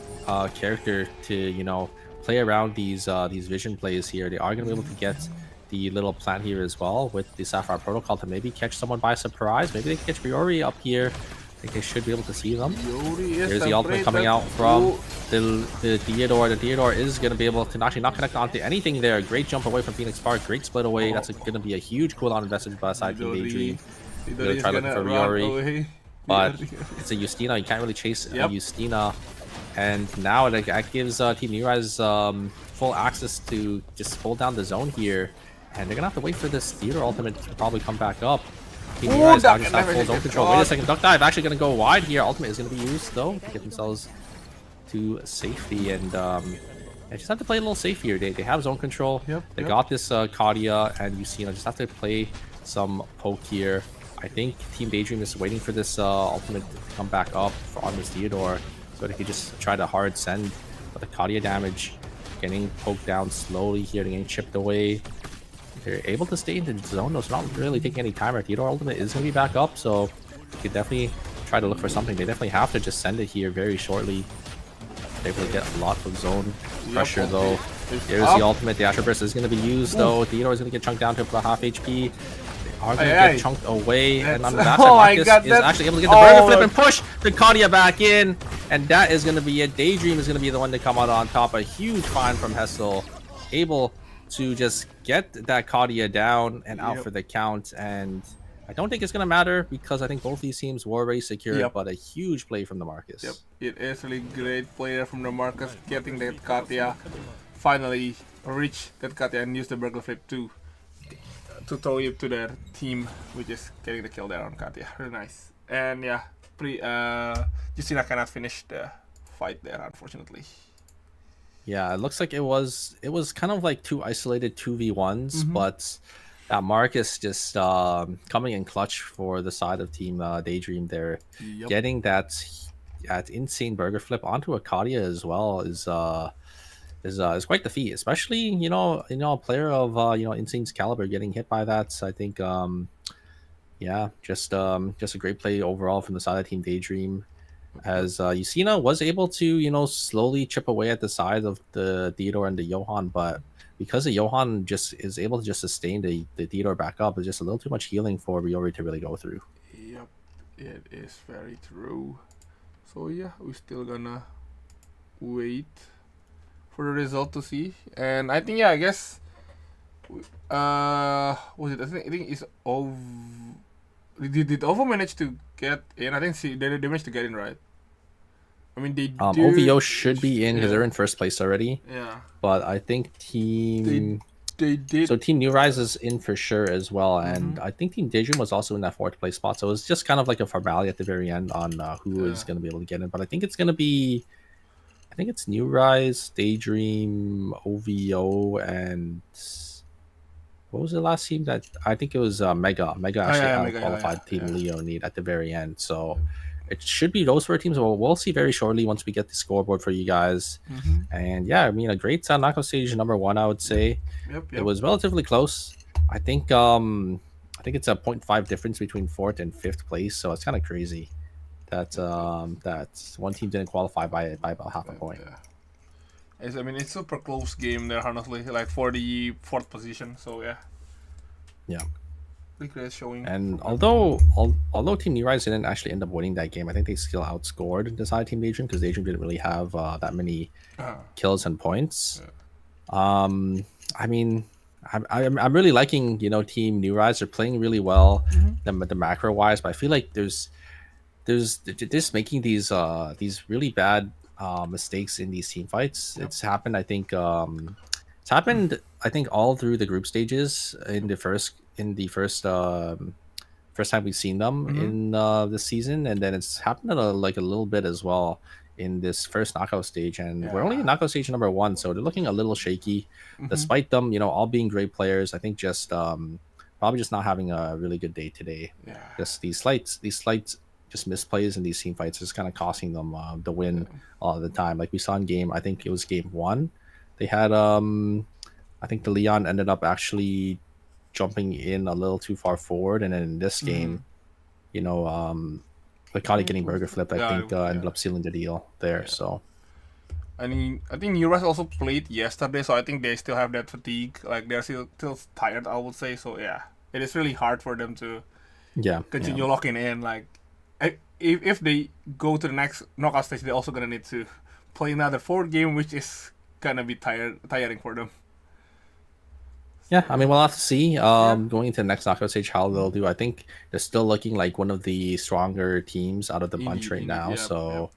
[SPEAKER 6] character to, you know, play around these vision plays here. They are going to be able to get the little plant here as well with the Sapphire Protocol to maybe catch someone by surprise. Maybe they can catch Priori up here. I think they should be able to see them. There's the ultimate coming out from the Theodore. The Theodore is going to be able to actually not connect onto anything there. Great jump away from Phoenix Spark. Great split away. That's going to be a huge cooldown investment by side Team Daydream. Really try looking for Priori. But it's a Justina. You can't really chase a Justina. And now that gives Team New Rise full access to just hold down the zone here. And they're going to have to wait for this Theodore ultimate to probably come back up. Team New Rise now just have full zone control. Wait a second. Duck Dive actually going to go wide here. Ultimate is going to be used, though, to get themselves to safety. And they just have to play a little safe here. They have zone control. They got this Katia and Justina. Just have to play some poke here. I think Team Daydream is waiting for this ultimate to come back up on this Theodore, so they could just try to hard send. But the Katia damage getting poked down slowly here, getting chipped away. They're able to stay in the zone, though, so not really taking any time. Our Theodore ultimate is going to be back up, so you could definitely try to look for something. They definitely have to just send it here very shortly. They're able to get a lot of zone pressure, though. There's the ultimate. The Astral Burst is going to be used, though. Theodore is going to get chunked down to about half HP. Are going to get chunked away, and on the back side, Marcus is actually able to get the burger flip and push the Katia back in, and that is going to be it. Daydream is going to be the one to come out on top. A huge find from Hessel, able to just get that Katia down and out for the count, and I don't think it's going to matter because I think both these teams were already secured, but a huge play from the Marcus.
[SPEAKER 5] It is really great player from the Marcus, getting that Katia, finally reach that Katia and use the burger flip to throw it to their team, which is getting the kill there on Katia. Really nice. And yeah, Justina cannot finish the fight there, unfortunately.
[SPEAKER 6] Yeah, it looks like it was kind of like 2 isolated 2v1s, but that Marcus just coming in clutch for the side of Team Daydream there, getting that insane burger flip onto a Katia as well is quite the feat, especially you know a player of Insane's caliber getting hit by that. So I think yeah, just a great play overall from the side of Team Daydream, as Justina was able to slowly chip away at the side of the Theodore and the Johan, but because the Johan just is able to just sustain the Theodore back up, it's just a little too much healing for Riori to really go through.
[SPEAKER 5] Yep, it is very true. So yeah, we're still gonna wait for the result to see, and I think I guess was it? I think it's OVO. Did OVO manage to get in? I think they managed to get in, right? I mean, they
[SPEAKER 6] OVO should be in because they're in first place already.
[SPEAKER 5] Yeah,
[SPEAKER 6] but I think Team
[SPEAKER 5] they did.
[SPEAKER 6] So Team New Rise is in for sure as well, and I think Team Daydream was also in that 4th place spot. So it was just kind of like a formality at the very end on who is going to be able to get in. But I think it's going to be. I think it's New Rise, Daydream, OVO, and what was the last team that I think it was Mega. Mega actually qualified Team Leonid at the very end. So it should be those 4 teams. We'll see very shortly once we get the scoreboard for you guys. And yeah, I mean, a great knockout stage number 1, I would say. It was relatively close. I think it's a 0.5 difference between 4th and 5th place. So it's kind of crazy that one team didn't qualify by about half a point.
[SPEAKER 5] I mean, it's super close game there, honestly, like for the 4th position. So yeah. Really great showing.
[SPEAKER 6] And although Team New Rise didn't actually end up winning that game, I think they still outscored the side Team Daydream because Daydream didn't really have that many kills and points. I mean, I'm really liking Team New Rise. They're playing really well, the macro wise, but I feel like they're just making these really bad mistakes in these team fights. It's happened. I think it's happened. I think all through the group stages in the first time we've seen them in this season, and then it's happened a little bit as well in this first knockout stage, and we're only in knockout stage number 1, so they're looking a little shaky, despite them all being great players. I think just probably just not having a really good day today. Just these slight just misplays in these team fights is kind of costing them the win all the time. Like we saw in game, I think it was game 1, they had I think the Leon ended up actually jumping in a little too far forward, and then in this game, Akali getting burger flipped, I think ended up sealing the deal there. So
[SPEAKER 5] I think New Rise also played yesterday, so I think they still have that fatigue. Like they're still tired, I would say. So yeah, it is really hard for them to continue locking in. Like if they go to the next knockout stage, they're also gonna need to play another 4th game, which is gonna be tiring for them.
[SPEAKER 6] Yeah, I mean, we'll have to see going into the next knockout stage how they'll do. I think they're still looking like one of the stronger teams out of the bunch right now. So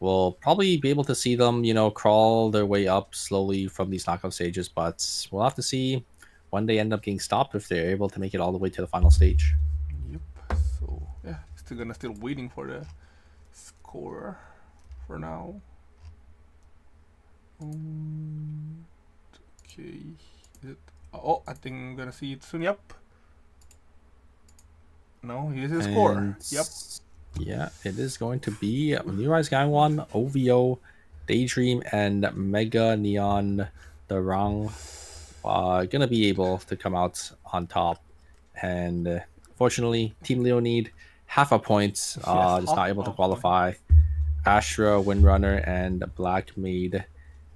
[SPEAKER 6] we'll probably be able to see them, crawl their way up slowly from these knockout stages. But we'll have to see when they end up getting stopped if they're able to make it all the way to the final stage.
[SPEAKER 5] Yep. So yeah, still waiting for the score for now. Okay. Is it? Oh, I think I'm gonna see it soon. Yep. No, here's the score. Yep.
[SPEAKER 6] Yeah, it is going to be New Rise Gangwon, OVO, Daydream, and Mega Neon Darang gonna be able to come out on top. And fortunately, Team Leonid, half a point, just not able to qualify. Astra, Windrunner, and Black Maid.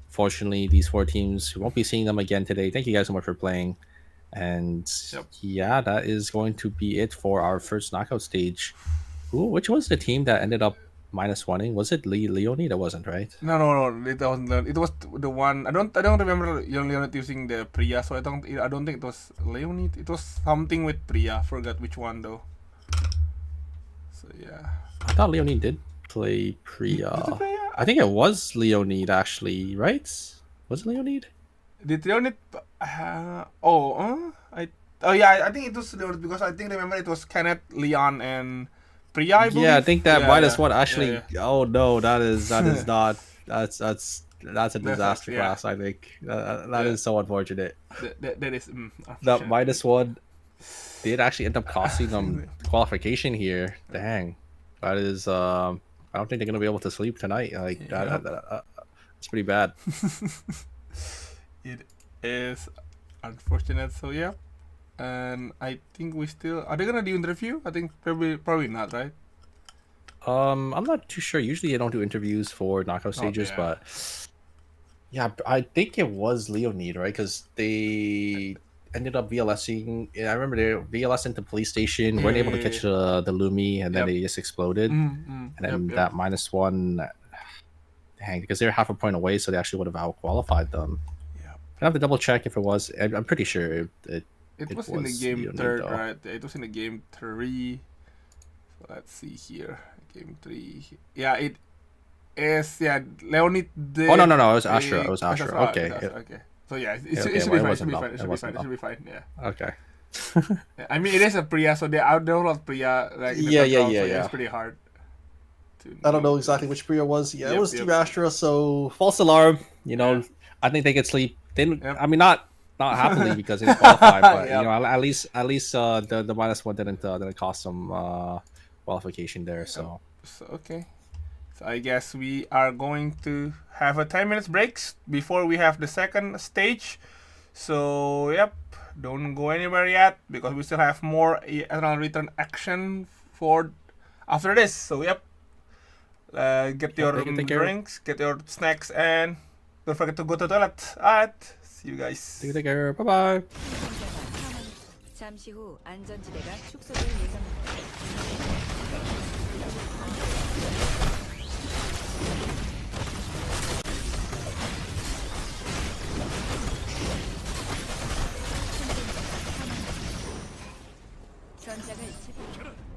[SPEAKER 6] Fortunately, these 4 teams, we won't be seeing them again today. Thank you guys so much for playing. And yeah, that is going to be it for our first knockout stage. Which was the team that ended up -1ing? Was it Leonid? That wasn't, right?
[SPEAKER 5] No. It wasn't. It was the one. I don't remember Leonid using the Priya, so I don't think it was Leonid. It was something with Priya. Forgot which one though. So yeah.
[SPEAKER 6] I thought Leonid did play Priya. I think it was Leonid actually, right? Was it Leonid?
[SPEAKER 5] Did Leonid? I think it was Leonid because I think remember it was Kenneth, Leon, and Priya. I believe.
[SPEAKER 6] Yeah, I think that -1 actually. Oh no, that is not. That's a disaster class. I think that is so unfortunate.
[SPEAKER 5] That is
[SPEAKER 6] that -1 did actually end up costing them qualification here. Dang, that is. I don't think they're gonna be able to sleep tonight. Like it's pretty bad.
[SPEAKER 5] It is unfortunate. So yeah, and I think we still are they gonna do interview? I think probably not, right?
[SPEAKER 6] I'm not too sure. Usually they don't do interviews for knockout stages, but yeah, I think it was Leonid, right? Because they ended up VLSing. I remember they VLS into police station, weren't able to catch the Lumi, and then they just exploded. And then that -1, dang, because they were half a point away, so they actually would have out-qualified them. I have to double check if it was. I'm pretty sure it
[SPEAKER 5] was in the game Leonid, 3rd, right? It was in the game 3. So let's see here, game 3. Yeah, it is. Yeah, Leonid.
[SPEAKER 6] Oh no, it was Astra. It was Astra. Okay.
[SPEAKER 5] Okay. So yeah, it should be fine. It should be fine. Yeah.
[SPEAKER 6] Okay.
[SPEAKER 5] I mean, it is a Priya, so they outdoor Priya. Like in the It's pretty hard.
[SPEAKER 6] I don't know exactly which Priya was. Yeah, it was Team Astra. So false alarm. I think they could sleep. They, I mean, not happily because they didn't qualify, but at least the -1 didn't cost them qualification there. So
[SPEAKER 5] okay. So I guess we are going to have a 10 minutes breaks before we have the second stage. So yep, don't go anywhere yet because we still have more Eternal Return action for after this. So yep, get your drinks, get your snacks, and don't forget to go to the toilet. Alright, see you guys.
[SPEAKER 6] Take care. Bye bye.
[SPEAKER 7] 잠시 후 안전지대가 축소될 예정입니다. 전장을 제압.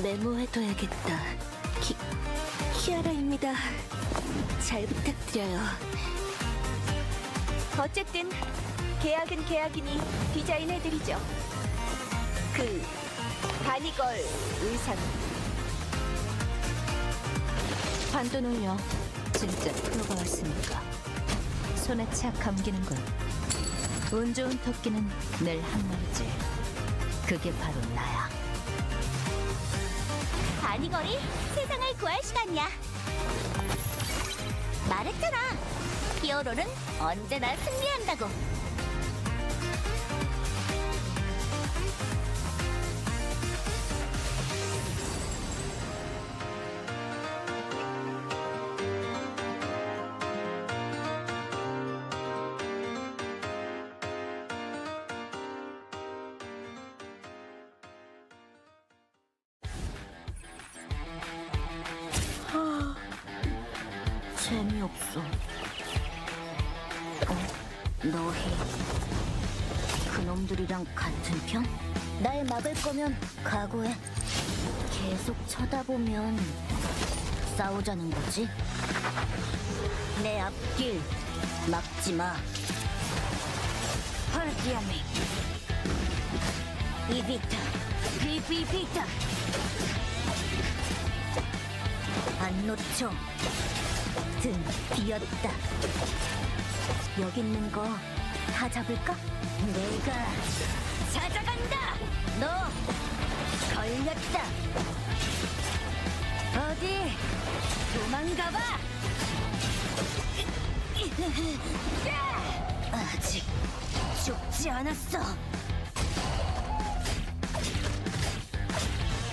[SPEAKER 4] 메모해둬야겠다. 키아라입니다. 잘 부탁드려요. 어쨌든 계약은 계약이니 디자인해드리죠. 그 바니걸 의상. 반도는요. 진짜 프로가 왔으니까 손에 착 감기는 걸. 운 좋은 토끼는 늘 한 마리지. 그게 바로 나야. 바니걸이 세상을 구할 시간이야. 말했잖아. 히어로는 언제나 승리한다고. 재미없어. 너희 그놈들이랑 같은 편? 날 막을 거면 각오해. 계속 쳐다보면 싸우자는 거지? 내 앞길 막지 마. 헐디아미 이비타 비비비타 안 놓쳐. 등 비었다. 여기 있는 거 다 잡을까? 내가 찾아간다. 너 걸렸다. 어디 도망가봐. 아직 죽지 않았어.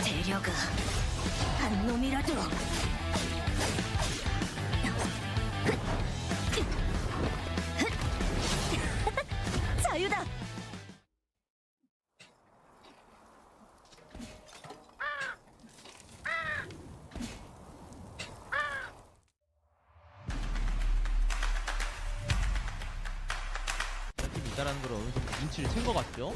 [SPEAKER 4] 데려가. 한 놈이라도. 자유다.
[SPEAKER 1] 있다라는 걸 어느 정도 눈치를 챈 것 같죠.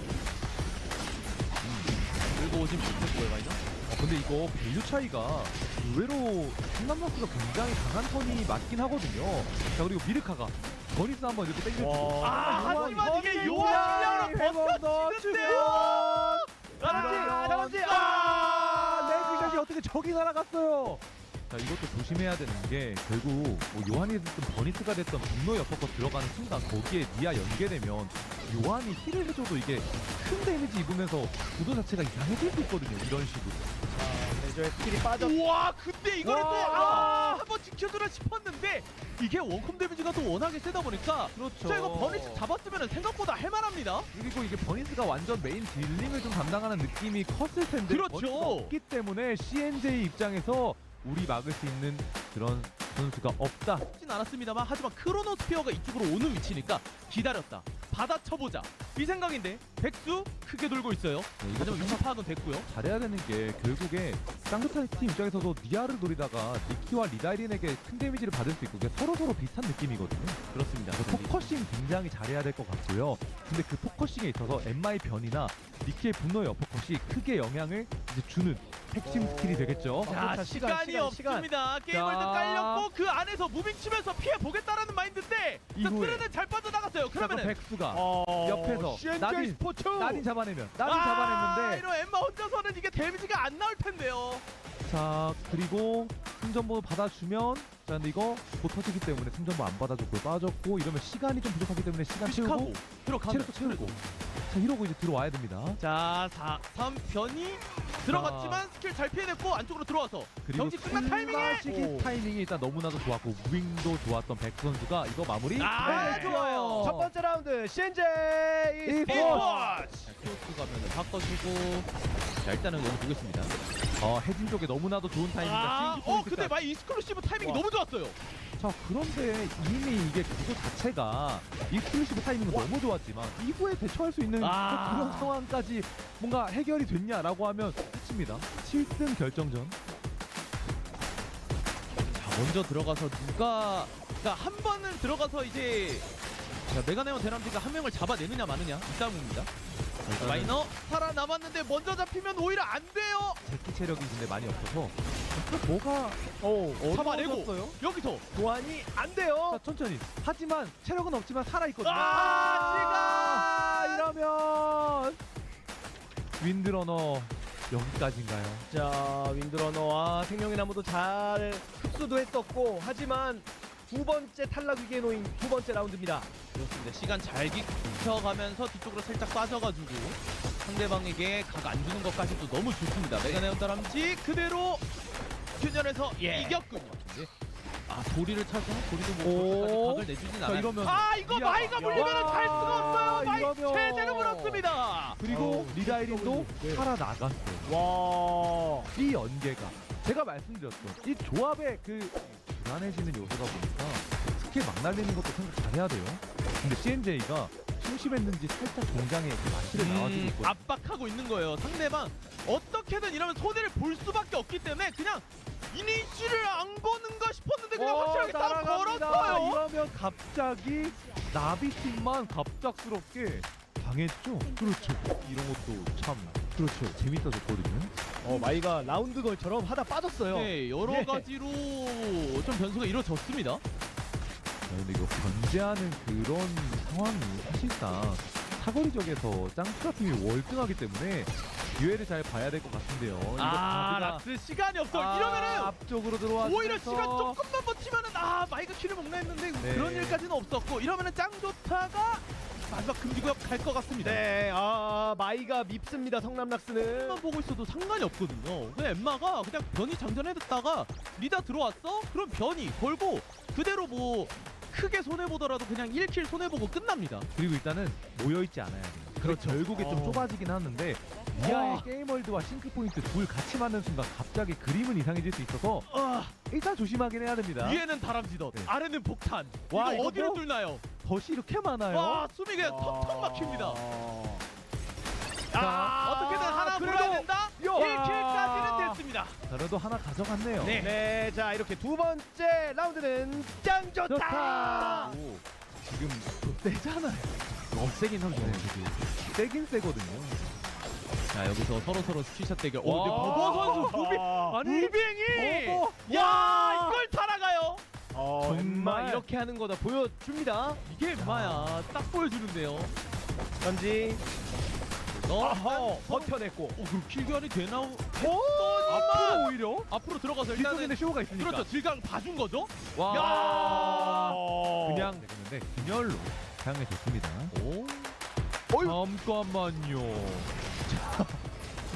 [SPEAKER 1] 그리고 오진 못했고요, 마이너.
[SPEAKER 2] 근데 이거 밸류 차이가 의외로 성남락스가 굉장히 강한 턴이 맞긴 하거든요. 자, 그리고 미르카가 버니스 한번 이렇게 땡겨주고.
[SPEAKER 1] 하지만 이게 요한 실력으로 버텨지는데요.
[SPEAKER 3] 다람쥐
[SPEAKER 2] 레그샷이 어떻게 저기 날아갔어요? 자, 이것도 조심해야 되는 게 결국 뭐 요한이 됐든 버니스가 됐든 분노 옆으로 들어가는 순간 거기에 니아 연계되면 요한이 힐을 해줘도 이게 큰 데미지 입으면서 구도 자체가 이상해질 수 있거든요. 이런 식으로.
[SPEAKER 3] 레저의 스킬이 빠졌.
[SPEAKER 1] 우와, 근데 이거를 또
[SPEAKER 2] 와.
[SPEAKER 1] 한번 지켜주라 싶었는데 이게 원컴 데미지가 또 워낙에 세다 보니까
[SPEAKER 2] 그렇죠.
[SPEAKER 1] 자, 이거 버니스 잡았으면 생각보다 할만합니다.
[SPEAKER 2] 그리고 이게 버니스가 완전 메인 딜링을 좀 담당하는 느낌이 컸을 텐데
[SPEAKER 1] 그렇죠.
[SPEAKER 2] 버니스가 없기 때문에 CNJ 입장에서 우리 막을 수 있는 그런 선수가 없다.
[SPEAKER 1] 쉽진 않았습니다만 하지만 크로노스피어가 이쪽으로 오는 위치니까 기다렸다. 받아쳐보자. 이 생각인데 백수 크게 돌고 있어요. 하지만 위치 파악은 됐고요.
[SPEAKER 2] 잘해야 되는 게 결국에 쌍두타임 팀 입장에서도 니아를 노리다가 니키와 리다이린에게 큰 데미지를 받을 수 있고 서로서로 비슷한 느낌이거든요.
[SPEAKER 1] 그렇습니다.
[SPEAKER 2] 포커싱 굉장히 잘해야 될 것 같고요. 근데 그 포커싱에 있어서 엠마의 변이나 니키의 분노의 어퍼컷이 크게 영향을 이제 주는 핵심 스킬이 되겠죠.
[SPEAKER 1] 자, 시간이 없습니다. 게임을 다 깔렸고 그 안에서 무빙 치면서 피해 보겠다라는 마인드인데
[SPEAKER 2] 이후에.
[SPEAKER 1] 트레는 잘 빠져나갔어요.
[SPEAKER 2] 그러면
[SPEAKER 1] 그러면은
[SPEAKER 2] 백수가 옆에서
[SPEAKER 3] CNJ 스포츠.
[SPEAKER 2] 나딘 잡아내면 잡아냈는데
[SPEAKER 1] 이런 엠마 혼자서는 이게 데미지가 안 나올 텐데요.
[SPEAKER 2] 자, 그리고 승전보 받아주면 자, 근데 이거 곧 터지기 때문에 승전보 안 받아줬고 빠졌고 이러면 시간이 좀 부족하기 때문에 시간 채우고
[SPEAKER 1] 들어가고
[SPEAKER 2] 체력도 채우고 자, 이러고 이제 들어와야 됩니다.
[SPEAKER 1] 자, 3 변이 들어갔지만 스킬 잘 피해냈고 안쪽으로 들어와서
[SPEAKER 2] 그리고
[SPEAKER 1] 경기 끝난 타이밍에
[SPEAKER 2] 시기 타이밍이 일단 너무나도 좋았고 무빙도 좋았던 백 선수가 이거 마무리
[SPEAKER 1] 네, 좋아요.
[SPEAKER 3] 첫 번째 라운드 CNJ
[SPEAKER 1] e스포츠 키오스 가면은 바꿔주고 자, 일단은 여기 보겠습니다.
[SPEAKER 2] 해진 쪽에 너무나도 좋은 타이밍이다.
[SPEAKER 1] 근데 마이 익스클루시브 타이밍이 너무 좋았어요.
[SPEAKER 2] 자, 그런데 이미 이게 구도 자체가 익스클루시브 타이밍은 너무 좋았지만 이후에 대처할 수 있는 또 그런 상황까지 뭔가 해결이 됐냐라고 하면 끝입니다. 7등 결정전.
[SPEAKER 1] 자, 먼저 들어가서 누가 그러니까 한 번은 들어가서 이제 자, 메가네온 대람쥐가 한 명을 잡아내느냐 마느냐 이 싸움입니다. 자, 마이너 살아남았는데 먼저 잡히면 오히려 안 돼요.
[SPEAKER 2] 제키 체력이 근데 많이 없어서 뭐가
[SPEAKER 1] 잡아내고
[SPEAKER 2] 어려워졌어요.
[SPEAKER 1] 여기서
[SPEAKER 3] 교환이 안 돼요.
[SPEAKER 2] 자, 천천히. 하지만 체력은 없지만 살아있거든요. 이러면 윈드러너 여기까지인가요?
[SPEAKER 3] 자, 윈드러너와 생명의 나무도 잘 흡수도 했었고 하지만 두 번째 탈락 위기에 놓인 두 번째 라운드입니다.
[SPEAKER 1] 그렇습니다. 시간 잘 지켜가면서 뒤쪽으로 살짝 빠져가지고 상대방에게 각 안 주는 것까지도 너무 좋습니다. 메가네온 다람쥐 그대로 균열에서 이겼군요. 도리를 차서 도리도 뭐 그렇게까지 각을 내주진
[SPEAKER 2] 자,
[SPEAKER 1] 않아요.
[SPEAKER 2] 이러면
[SPEAKER 1] 이거
[SPEAKER 2] 미아.
[SPEAKER 1] 마이가 물리면 갈 수가 없어요. 마이
[SPEAKER 2] 이러면.
[SPEAKER 1] 제대로 물었습니다.
[SPEAKER 2] 그리고 리다이린도 살아나갔어요.
[SPEAKER 3] 와.
[SPEAKER 2] 이 연계가 제가 말씀드렸던 이 조합의 그 불안해지는 요소가 보니까 스킬 막 날리는 것도 생각 잘해야 돼요. 근데 CNJ가 심심했는지 살짝 공장에 그 마시를 나와주고 있고
[SPEAKER 1] 압박하고 있는 거예요. 상대방 어떻게든 이러면 손해를 볼 수밖에 없기 때문에 그냥 이니시를 안 거는가 싶었는데 그냥 확실하게 따로 걸었어요.
[SPEAKER 2] 이러면 갑자기 나비팀만 갑작스럽게 당했죠. 그렇죠. 이런 것도 참 그렇죠. 재밌어졌거든요.
[SPEAKER 3] 마이가 라운드 걸처럼 하다 빠졌어요.
[SPEAKER 1] 네, 여러 가지로 좀 변수가 이루어졌습니다.
[SPEAKER 2] 근데 이거 견제하는 그런 상황이 사실상 사거리적에서 짱투라 팀이 월등하기 때문에 기회를 잘 봐야 될 것 같은데요. 이거 바드가
[SPEAKER 1] 락스 시간이 없어. 이러면은
[SPEAKER 2] 앞쪽으로 들어와
[SPEAKER 1] 오히려 시간 조금만 버티면은 마이가 키를 먹나 했는데
[SPEAKER 2] 네.
[SPEAKER 1] 그런 일까지는 없었고 이러면은 짱조타가 마지막 금지구역 갈 것 같습니다.
[SPEAKER 3] 네, 마이가 밉습니다. 성남락스는.
[SPEAKER 1] 만 보고 있어도 상관이 없거든요. 근데 엠마가 그냥 변이 장전해뒀다가 리다 들어왔어? 그럼 변이 걸고 그대로 뭐 크게 손해보더라도 그냥 1킬 손해보고 끝납니다.
[SPEAKER 2] 그리고 일단은 모여있지 않아야 돼요.
[SPEAKER 1] 그렇죠.
[SPEAKER 2] 결국에 좀 좁아지긴 하는데 미아의 게임월드와 싱크포인트 둘 같이 맞는 순간 갑자기 그림은 이상해질 수 있어서 일단 조심하긴 해야 됩니다.
[SPEAKER 1] 위에는 다람쥐덧,
[SPEAKER 2] 네.
[SPEAKER 1] 아래는 폭탄.
[SPEAKER 2] 와,
[SPEAKER 1] 이거
[SPEAKER 2] 이거
[SPEAKER 1] 어디로
[SPEAKER 2] 뭐?
[SPEAKER 1] 뚫나요?
[SPEAKER 2] 덫이 이렇게 많아요.
[SPEAKER 1] 숨이 그냥 턱턱 막힙니다.
[SPEAKER 2] 자,
[SPEAKER 1] 어떻게든 하나
[SPEAKER 2] 그래도-
[SPEAKER 1] 몰아야 된다. 1킬까지는 됐습니다.
[SPEAKER 2] 그래도 하나 가져갔네요.
[SPEAKER 1] 네.
[SPEAKER 3] 네, 자 이렇게 두 번째 라운드는 짱 좋다.
[SPEAKER 2] 좋다. 지금 세잖아요. 세긴 하죠. 세긴 세거든요.
[SPEAKER 1] 자 여기서 서로 스킬샷 대결. 오,
[SPEAKER 2] 와.
[SPEAKER 1] 근데 버버 선수 무빙이
[SPEAKER 2] 버버.
[SPEAKER 1] 야 이걸 살아가요.
[SPEAKER 3] 정말
[SPEAKER 2] 정말.
[SPEAKER 3] 이렇게 하는 거다 보여줍니다.
[SPEAKER 1] 이게 얼마야? 딱 보여주는데요.
[SPEAKER 3] 전지
[SPEAKER 1] 너
[SPEAKER 3] 버텨냈고
[SPEAKER 1] 그럼 킬견이 되나?
[SPEAKER 2] 앞으로 오히려
[SPEAKER 1] 앞으로 들어가서
[SPEAKER 2] 뒤쪽에는
[SPEAKER 1] 일단은
[SPEAKER 2] 쇼가 있으니까.
[SPEAKER 1] 그렇죠. 질감 봐준 거죠.
[SPEAKER 2] 와.
[SPEAKER 1] 야.
[SPEAKER 2] 그냥 되는데 균열로 사용해줬습니다.
[SPEAKER 1] 오.
[SPEAKER 2] 잠깐만요. 자,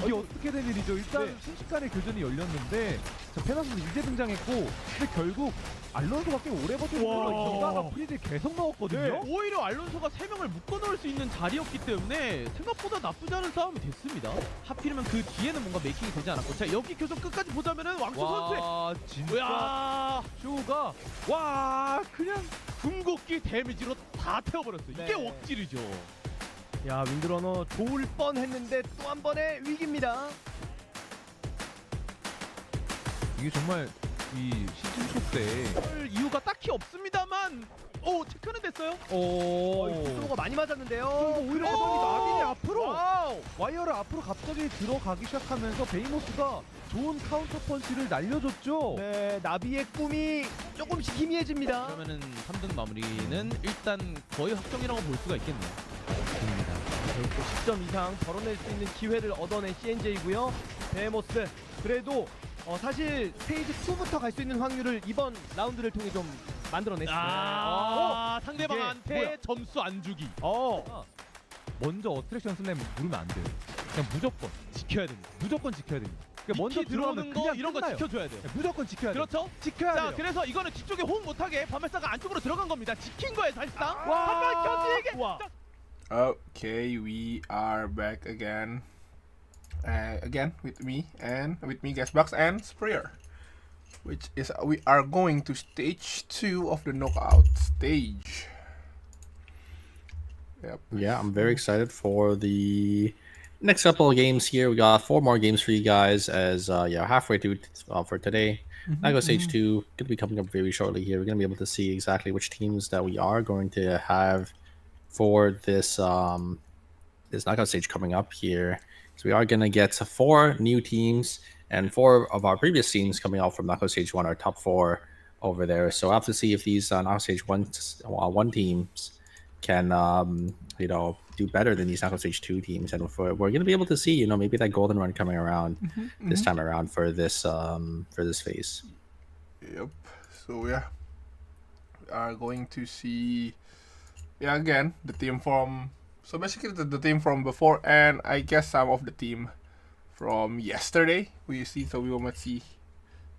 [SPEAKER 2] 이게 어떻게 된 일이죠? 일단
[SPEAKER 3] 네.
[SPEAKER 2] 순식간에 교전이 열렸는데 자, 페나스도 이제 등장했고 근데 결국 알론소가 꽤 오래 버텨주고
[SPEAKER 1] 와.
[SPEAKER 2] 있다가 프리딜 계속 넣었거든요.
[SPEAKER 1] 오히려 알론소가 3명을 묶어놓을 수 있는 자리였기 때문에 생각보다 나쁘지 않은 싸움이 됐습니다. 하필이면 그 뒤에는 뭔가 메이킹이 되지 않았고 자 여기 교전 끝까지 보자면은 왕초 선수의
[SPEAKER 2] 와 진짜
[SPEAKER 1] 야
[SPEAKER 2] 쇼가 와 그냥
[SPEAKER 1] 궁극기 데미지로 다 태워버렸어요. 이게
[SPEAKER 3] 네.
[SPEAKER 1] 억지르죠.
[SPEAKER 3] 야 윈드러너 좋을 뻔했는데 또 한 번의 위기입니다.
[SPEAKER 2] 이게 정말 이 시즌 초때
[SPEAKER 1] 할 이유가 딱히 없습니다만 오 체크는 됐어요.
[SPEAKER 3] 속도가 많이 맞았는데요.
[SPEAKER 2] 오히려
[SPEAKER 1] 오!
[SPEAKER 2] 해방이 나비네 앞으로
[SPEAKER 1] 와우.
[SPEAKER 2] 와이어를 앞으로 갑자기 들어가기 시작하면서 베이모스가 좋은 카운터 펀치를 날려줬죠.
[SPEAKER 3] 네, 나비의 꿈이 조금씩 희미해집니다.
[SPEAKER 1] 그러면은 3등 마무리는 일단 거의 확정이라고 볼 수가 있겠네요.
[SPEAKER 3] 결국 10점 이상 벌어낼 수 있는 기회를 얻어낸 CNJ고요. 베모스 그래도 사실 스테이지 2부터 갈 수 있는 확률을 이번 라운드를 통해 좀 만들어냈어요.
[SPEAKER 1] 상대방한테
[SPEAKER 3] 뭐야?
[SPEAKER 1] 점수 안 주기
[SPEAKER 2] 먼저 어트랙션 슬램 누르면 안 돼요. 그냥 무조건
[SPEAKER 1] 지켜야 됩니다.
[SPEAKER 2] 무조건 지켜야 됩니다. 그러니까
[SPEAKER 1] 먼저
[SPEAKER 2] 먼저
[SPEAKER 1] 들어오는
[SPEAKER 2] 들어오는
[SPEAKER 1] 거
[SPEAKER 2] 그냥
[SPEAKER 1] 이런 거
[SPEAKER 2] 끝나요.
[SPEAKER 1] 지켜줘야 돼요.
[SPEAKER 2] 무조건 지켜야 돼요.
[SPEAKER 1] 그렇죠?
[SPEAKER 2] 지켜야
[SPEAKER 1] 자
[SPEAKER 2] 돼요.
[SPEAKER 1] 그래서 이거는 뒤쪽에 호응 못하게 바멜사가 안쪽으로 들어간 겁니다. 지킨 거예요 사실상.
[SPEAKER 2] 와.
[SPEAKER 1] 한번 견디게.
[SPEAKER 3] 와.
[SPEAKER 5] Okay, we are back again. Again with me Gasbox and Sprayer, which is we are going to stage 2 of the knockout stage. Yep.
[SPEAKER 6] Yeah, I'm very excited for the next couple of games here. We got 4 more games for you guys as halfway through for today. Nago Stage 2 going to be coming up very shortly here. We're going to be able to see exactly which teams that we are going to have for this this knockout stage coming up here. So we are going to get 4 new teams and 4 of our previous teams coming out from knockout stage 1, our top 4 over there. So I have to see if these knockout stage 1 teams can do better than these knockout stage 2 teams, and we're going to be able to see maybe that golden run coming around this time around for this phase.
[SPEAKER 5] Yep. So yeah, we are going to see again the team from basically the team from before, and I guess some of the team from yesterday we see, so we might see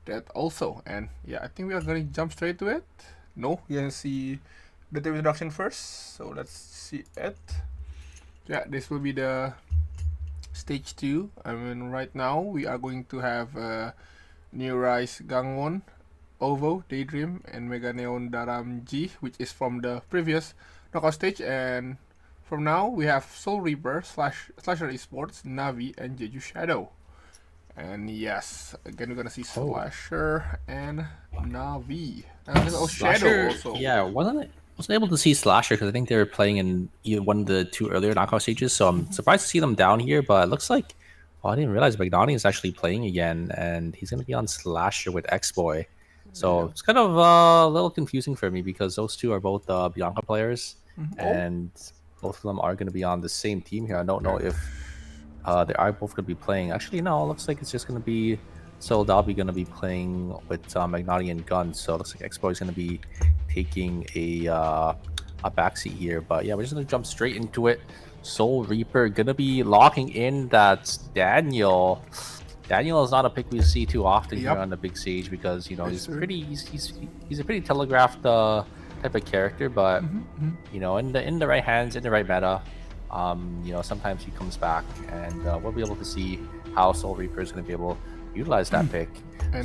[SPEAKER 5] that also. And yeah, I think we are going to jump straight to it. No, you can see the team introduction first, so let's see it. Yeah, this will be the stage 2. I mean, right now we are going to have New Rise Gangwon, Ovo, Daydream, and Mega Neon Daram G, which is from the previous knockout stage. And from now we have Soul Reaper, Slasher Esports, Navi, and Jeju Shadow. And yes, again we're gonna see Slasher and Navi. And Shadow also.
[SPEAKER 6] Yeah, wasn't able to see Slasher because I think they were playing in one of the 2 earlier knockout stages. So I'm surprised to see them down here. But it looks like I didn't realize Magnani is actually playing again, and he's gonna be on Slasher with X-Boy. So it's kind of a little confusing for me because those 2 are both Bianca players, and both of them are going to be on the same team here. I don't know if they are both going to be playing. Actually, no, it looks like it's just going to be Soul Dalby going to be playing with Magnani and Gun. So it looks like X-Boy is going to be taking a backseat here. But yeah, we're just going to jump straight into it. Soul Reaper going to be locking in that Daniel. Daniel is not a pick we see too often here on the big stage because he's a pretty telegraphed type of character, but in the right hands, in the right meta, sometimes he comes back, and we'll be able to see how Soul Reaper is going to be able to utilize that pick.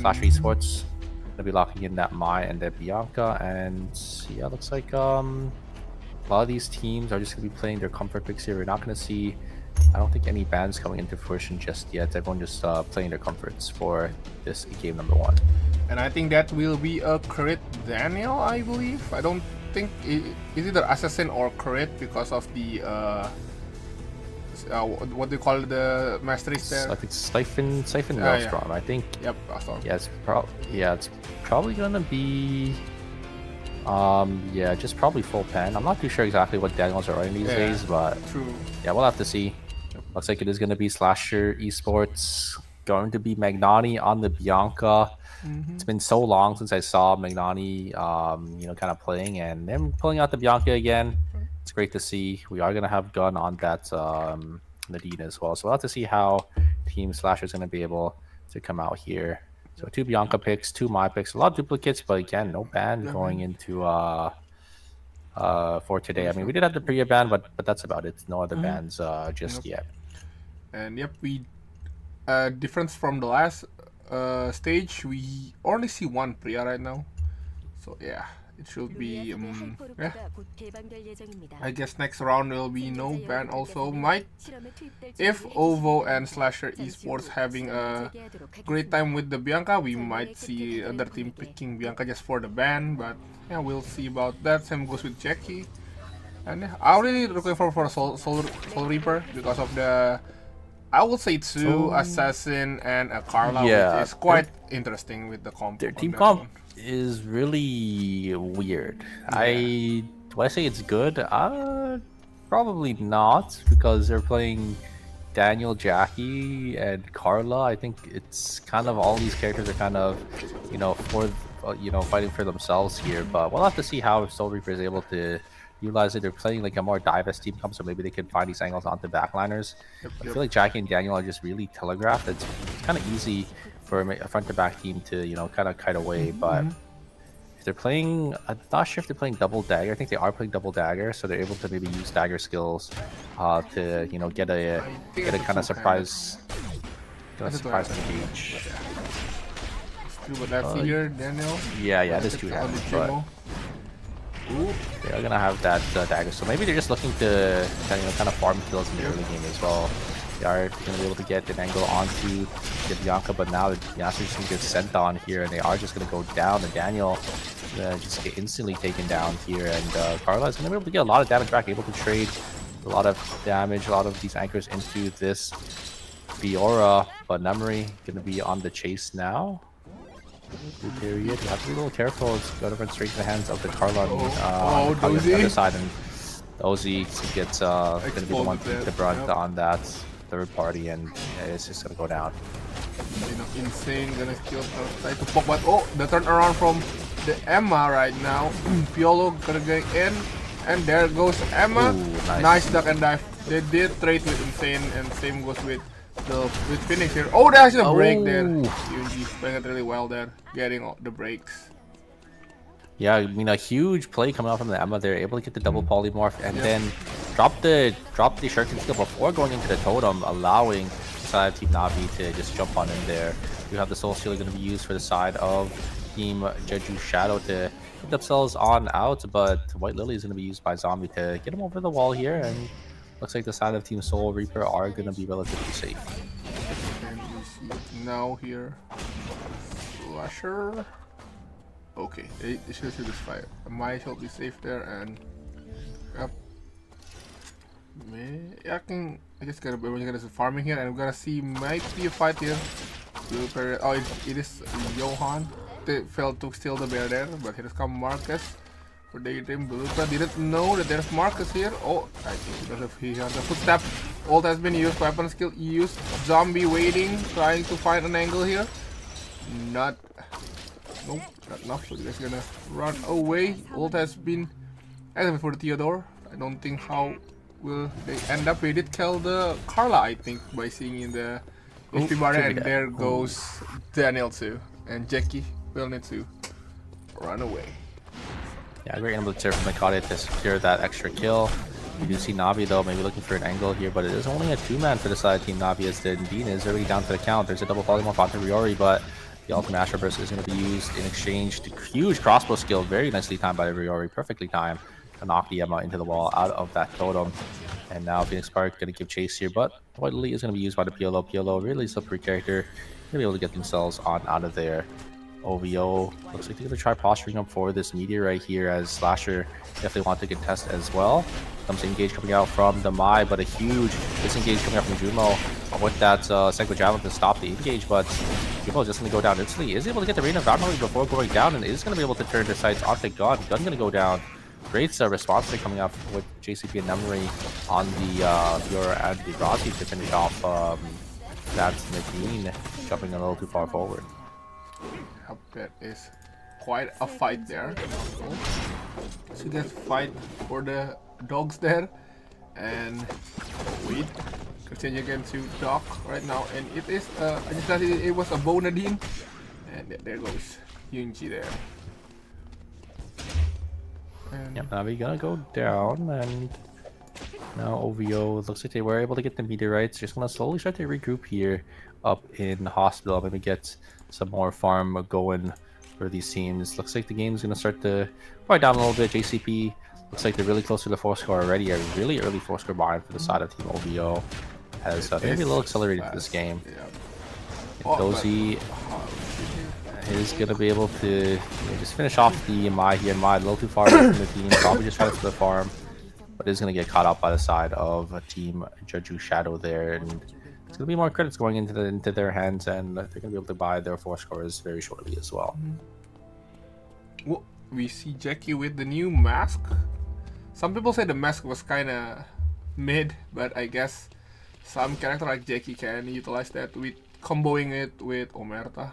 [SPEAKER 6] Flash Esports going to be locking in that Mai and that Bianca, and yeah, looks like a lot of these teams are just going to be playing their comfort picks here. We're not going to see, I don't think, any bans coming into fruition just yet. Everyone just playing their comforts for this game number 1.
[SPEAKER 5] And I think that will be a crit Daniel, I believe. I don't think it's either assassin or crit because of the what do you call the masteries there?
[SPEAKER 6] I think Siphon
[SPEAKER 5] Yeah.
[SPEAKER 6] Maelstrom. I think.
[SPEAKER 5] Yep, awesome.
[SPEAKER 6] Yeah, it's probably gonna be. Yeah, just probably full pen. I'm not too sure exactly what Daniels are running these days, but
[SPEAKER 5] True.
[SPEAKER 6] yeah, we'll have to see. Looks like it is gonna be Slasher Esports. Going to be Magnani on the Bianca. It's been so long since I saw Magnani, kind of playing, and them pulling out the Bianca again. It's great to see. We are gonna have Gun on that Nadine as well, so we'll have to see how Team Slasher is gonna be able to come out here. So 2 Bianca picks, 2 my picks, a lot of duplicates, but again, no ban going into for today. I mean, we did have the Priya ban, but that's about it. No other bans just yet.
[SPEAKER 5] And yep, we difference from the last stage, we only see 1 Priya right now. So yeah, it should be yeah. I guess next round will be no ban also. Might if OVO and Slasher Esports having a great time with the Bianca, we might see other team picking Bianca just for the ban, but yeah, we'll see about that. Same goes with Jackie. And yeah, I'm really looking forward for Soul Reaper because of the, I would say 2 Assassin and a Carla,
[SPEAKER 6] Yeah,
[SPEAKER 5] which is quite interesting with the comp.
[SPEAKER 6] Their
[SPEAKER 5] on
[SPEAKER 6] team
[SPEAKER 5] that
[SPEAKER 6] comp
[SPEAKER 5] one.
[SPEAKER 6] is really weird. Do I say it's good? Probably not, because they're playing Daniel, Jackie, and Carla. I think it's kind of all these characters are kind of, for fighting for themselves here. But we'll have to see how Soul Reaper is able to utilize it. They're playing like a more diverse team comp, so maybe they can find these angles onto backliners. I feel like Jackie and Daniel are just really telegraphed. It's kind of easy for a front to back team to kind of kite away, but if they're playing, I'm not sure if they're playing double dagger. I think they are playing double dagger, so they're able to maybe use dagger skills to get a kind of surprise engage.
[SPEAKER 5] But let's see here, Daniel.
[SPEAKER 6] Yeah, it is two-handed, but they're gonna have that dagger, so maybe they're just looking to kind of farm kills in the early game as well. They are gonna be able to get an angle onto the Bianca, but now the Yasu's just gonna get sent on here, and they are just gonna go down. And Daniel just get instantly taken down here, and Carla is gonna be able to get a lot of damage back, able to trade a lot of damage, a lot of these anchors into this Fiora, but Namori gonna be on the chase now. Period. You have to be a little careful. It's gonna run straight to the hands of the Carla on the other side, and Ozzy gets gonna be the one to brunt on that third party, and it's just gonna go down.
[SPEAKER 5] Insane, gonna kill try to poke, but the turnaround from the Emma right now. Piolo gonna get in, and there goes Emma.
[SPEAKER 6] Ooh,
[SPEAKER 5] nice duck and dive. They did trade with Insane, and same goes with Phoenix here. Oh, there's a break there. UNG playing it really well there, getting all the breaks.
[SPEAKER 6] Yeah, I mean, a huge play coming out from the Emma. They're able to get the double polymorph and then drop the shuriken skill before going into the totem, allowing the side of Team Navi to just jump on in there. You have the Soul Stealer going to be used for the side of Team Jeju Shadow to get themselves on out, but White Lily is going to be used by Zombie to get him over the wall here, and looks like the side of Team Soul Reaper are going to be relatively safe.
[SPEAKER 5] And we see it now here. Slasher. Okay, they should see this fight. Mai should be safe there, and yep. I guess everyone's gonna be farming here, and we're gonna see might be a fight here. Oh, it is Johan. They failed to steal the bear there, but here comes Marcus. For Daydream, Belupa didn't know that there's Marcus here. Oh, I think because he has a footstep. Ult has been used, weapon skill used. Zombie waiting, trying to find an angle here. Nope, not enough. So he's gonna run away. Ult has been activated for the Theodore. I don't think how will they end up. We did kill the Carla, I think, by seeing in the HP bar, and there goes Daniel too. And Jackie will need to run away.
[SPEAKER 6] Yeah, great able to from Mikade to secure that extra kill. We do see Navi though, maybe looking for an angle here, but it is only a 2-man for the side of Team Navi, as the Dean is already down to the count. There's a double polymorph onto Riori, but the ultimate Astro Burst is going to be used in exchange to huge crossbow skill, very nicely timed by Riori, perfectly timed to knock the Emma into the wall out of that totem. And now Phoenix Park going to give chase here, but White Lily is going to be used by the PLO. PLO really slippery character, going to be able to get themselves on out of there. OVO looks like they're gonna try posturing up for this meteor right here as Slasher definitely want to contest as well. Comes engage coming out from the Mai, but a huge disengage coming out from Jumo with that Senko Javelin to stop the engage, but Jumo is just gonna go down instantly. Is able to get the Rain of Valkyrie before going down and is gonna be able to turn their sights onto Gun. Gun gonna go down. Great response rate coming up with JCP and Memory on the Fiora and the Rossi to finish off that Nadine jumping a little too far forward.
[SPEAKER 5] Yep, that is quite a fight there. See that fight for the dogs there, and wait, continue again to Doc right now, and it is I just thought it was a Bo Nadine, and there goes Yunji there. And
[SPEAKER 6] Yep, Navi gonna go down, and now OVO looks like they were able to get the meteorites. Just gonna slowly start to regroup here up in the hospital. Maybe get some more farm going for these teams. Looks like the game's gonna start to quiet down a little bit. JCP looks like they're really close to the 4-score already. A really early 4-score buy for the side of Team OVO has maybe a little accelerated to this game.
[SPEAKER 5] yeah.
[SPEAKER 6] Dozy is going to be able to just finish off the Mai here. Mai a little too far away from the team. Probably just trying to split farm, but is going to get caught up by the side of Team Jeju Shadow there. And it's going to be more credits going into their hands, and they're going to be able to buy their 4 scores very shortly as well.
[SPEAKER 5] Well, we see Jackie with the new mask. Some people say the mask was kind of mid, but I guess some character like Jackie can utilize that with comboing it with Omerta.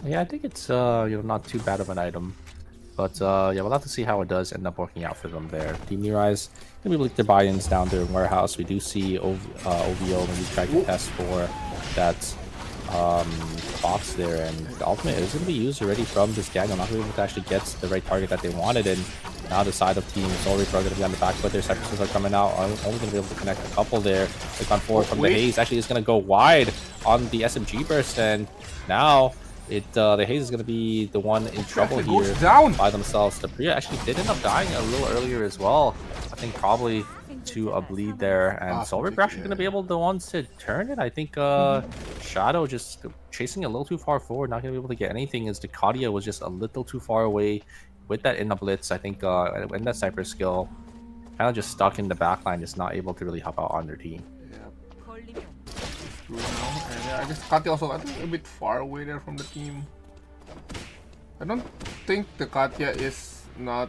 [SPEAKER 6] Yeah, I think it's not too bad of an item, but yeah, we'll have to see how it does end up working out for them there. Team Neurize gonna be able to buy-ins down their warehouse. We do see OVO when we try to test for that box there, and the ultimate is gonna be used already from this Daniel. Not gonna be able to actually get the right target that they wanted, and now the side of Team Soul Reaper are gonna be on the back foot. Their Cypresses are coming out. Only gonna be able to connect a couple there. They've gone forward from the Haze. Actually, is gonna go wide on the SMG burst, and now the Haze is going to be the one in trouble here
[SPEAKER 5] down
[SPEAKER 6] by themselves. The Priya actually did end up dying a little earlier as well. I think probably to a bleed there. And Soul Reaper actually going to be able the ones to turn it. I think Shadow just chasing a little too far forward, not going to be able to get anything, as Ducatia was just a little too far away with that in the blitz. I think in that Cypher skill, kind of just stuck in the backline, just not able to really help out on their team.
[SPEAKER 5] And I guess Katia also, I think, a bit far away there from the team. I don't think the Katia is not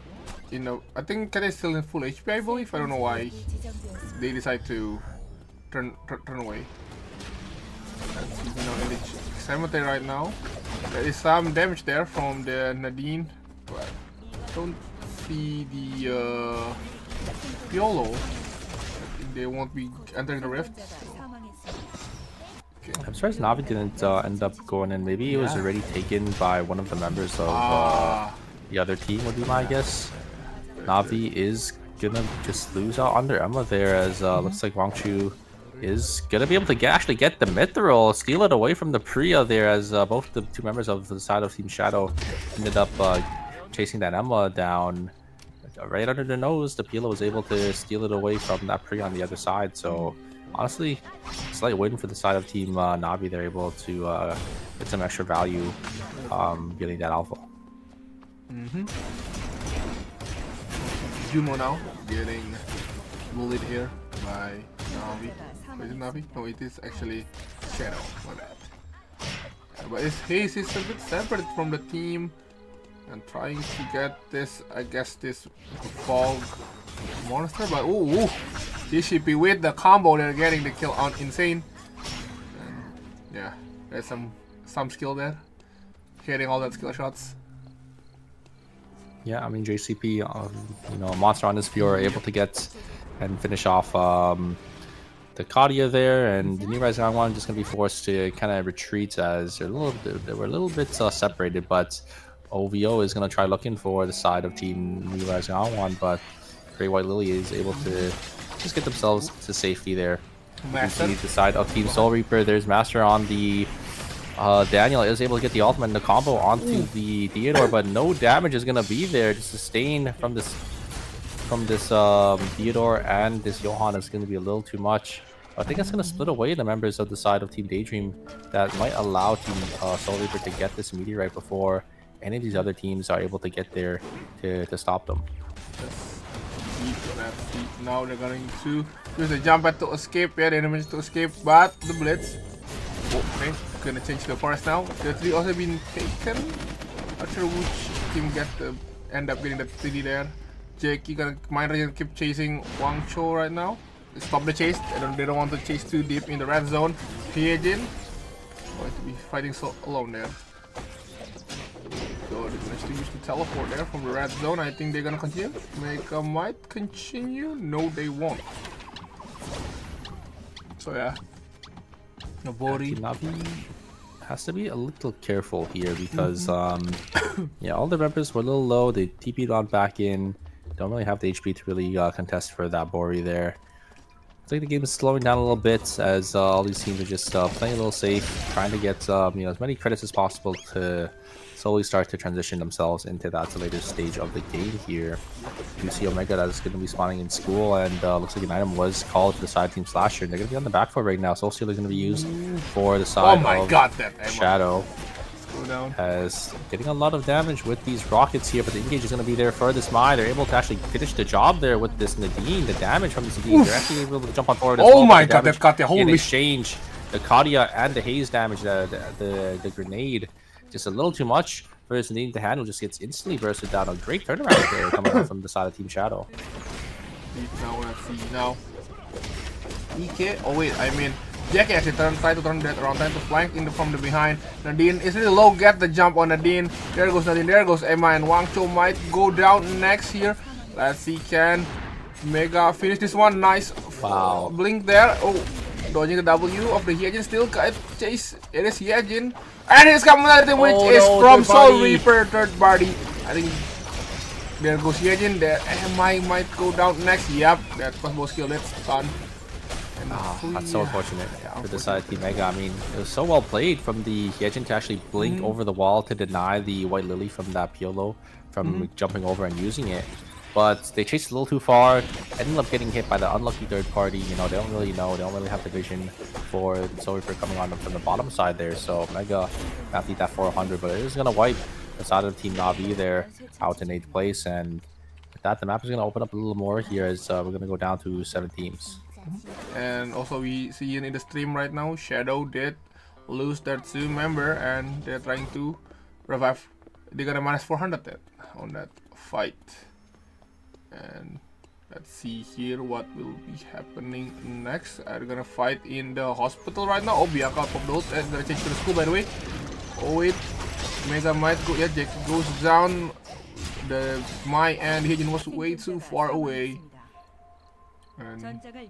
[SPEAKER 5] in a... I think Katia is still in full HP, I believe. I don't know why they decide to turn away. That's, in the cemetery right now. There is some damage there from the Nadine, but I don't see the Piolo. I think they won't be entering the rift.
[SPEAKER 6] I'm surprised Navi didn't end up going in. Maybe it was already taken by one of the members of the other team, would be my guess. Navi is gonna just lose out on their Emma there, as looks like Wangchu is gonna be able to actually get the Mithril, steal it away from the Priya there, as both the two members of the side of Team Shadow ended up chasing that Emma down right under the nose. The Pila was able to steal it away from that Priya on the other side, so honestly, slight win for the side of Team Navi. They're able to get some extra value getting that alpha.
[SPEAKER 5] Jumo now getting bullied here by Navi. Is it Navi? No, it is actually Shadow for that. But his Haze is a bit separate from the team and trying to get this, I guess, this fog monster. But ooh, DCP with the combo, they're getting the kill on Insane. And yeah, there's some skill there, hitting all that skill shots.
[SPEAKER 6] Yeah, I mean JCP, monster on this Fiora able to get and finish off the Katia there, and the New Rising One just gonna be forced to kind of retreat, as they were a little bit separated. But OVO is gonna try looking for the side of Team New Rising One, but Great White Lily is able to just get themselves to safety there.
[SPEAKER 5] Master.
[SPEAKER 6] You see the side of Team Soul Reaper. There's Master on the Daniel is able to get the ultimate and the combo onto the Theodore, but no damage is gonna be there. The sustain from this Theodore and this Johan is gonna be a little too much. I think it's going to split away the members of the side of Team Daydream that might allow Team Soul Reaper to get this meteorite before any of these other teams are able to get there to stop them.
[SPEAKER 5] Now they're going to use the jump pad to escape. Yeah, they managed to escape, but the blitz. Okay, gonna change the forest now. The 3 also been taken. Not sure which team end up getting the 3D there. Jackie gonna keep chasing Wang Cho right now. Stop the chase. They don't want to chase too deep in the red zone. Hyejin going to be fighting so alone there. So they managed to use the teleport there from the red zone. I think they're gonna continue. Mega might continue. No, they won't. So yeah. Nobody.
[SPEAKER 6] Navi has to be a little careful here because yeah, all the members were a little low. They TP'd on back in. Don't really have the HP to really contest for that Bori there. It's like the game is slowing down a little bit as all these teams are just playing a little safe, trying to get you know, as many credits as possible to slowly start to transition themselves into that later stage of the game here. You see Omega that is going to be spawning in school, and looks like an item was called to the side team Slasher, and they're going to be on the back foot right now. Soul Steal is going to be used for the side of Shadow. As getting a lot of damage with these rockets here, but the engage is going to be there for this Mai. They're able to actually finish the job there with this Nadine. The damage from this Nadine, they're actually able to jump on forward as well.
[SPEAKER 5] Oh my god, that got the whole
[SPEAKER 6] in exchange. The Kadia and the haze damage, the grenade, just a little too much for this Nadine to handle. Just gets instantly bursted down. A great turnaround there coming out from the side of Team Shadow.
[SPEAKER 5] Now let's see now. EK. Oh wait, I mean. Jackie actually try to turn that around, trying to flank from the behind. Nadine is really low, get the jump on Nadine. There goes Nadine, there goes Emma, and Wang Cho might go down next here. Let's see, can Mega finish this one? Nice blink there. Oh, dodging the W of the Hyejin, still got chase. It is Hyejin. And here's coming another which is from Soul Reaper, third party. I think there goes Hyejin, there Emma might go down next. Yep, that crossbow skill, that's done.
[SPEAKER 6] That's so unfortunate for the side of Team Mega. I mean, it was so well played from the Hyejin to actually blink over the wall to deny the White Lily from that Piolo from jumping over and using it. But they chased a little too far, ended up getting hit by the unlucky third party. You know, they don't really have the vision for Soul Reaper coming on them from the bottom side there. So Mega not need that 400, but it is going to wipe the side of Team Navi there out in 8th place. And with that, the map is going to open up a little more here as we're going to go down to 7 teams.
[SPEAKER 5] And also we see in the stream right now, Shadow did lose their 2 member and they're trying to revive. They got a minus 400 on that fight. And let's see here what will be happening next. They're gonna fight in the hospital right now. Oh, Biaka pop those and gonna change to the school by the way. Oh wait, Mega might go. Yeah, Jack goes down. The Mai and Hyejin was way too far away.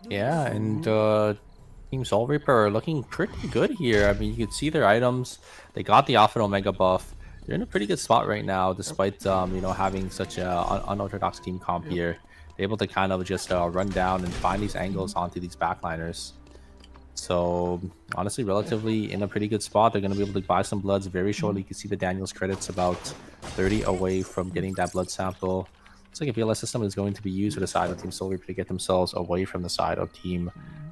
[SPEAKER 6] Yeah, and Team Soul Reaper are looking pretty good here. I mean, you can see their items. They got the Alpha and Omega buff. They're in a pretty good spot right now, despite you know, having such a unorthodox team comp here. They're able to kind of just run down and find these angles onto these backliners. So honestly, relatively in a pretty good spot. They're going to be able to buy some bloods very shortly. You can see the Daniels credits about 30 away from getting that blood sample. Looks like a VLS system is going to be used for the side of Team Soul Reaper to get themselves away from the side of Team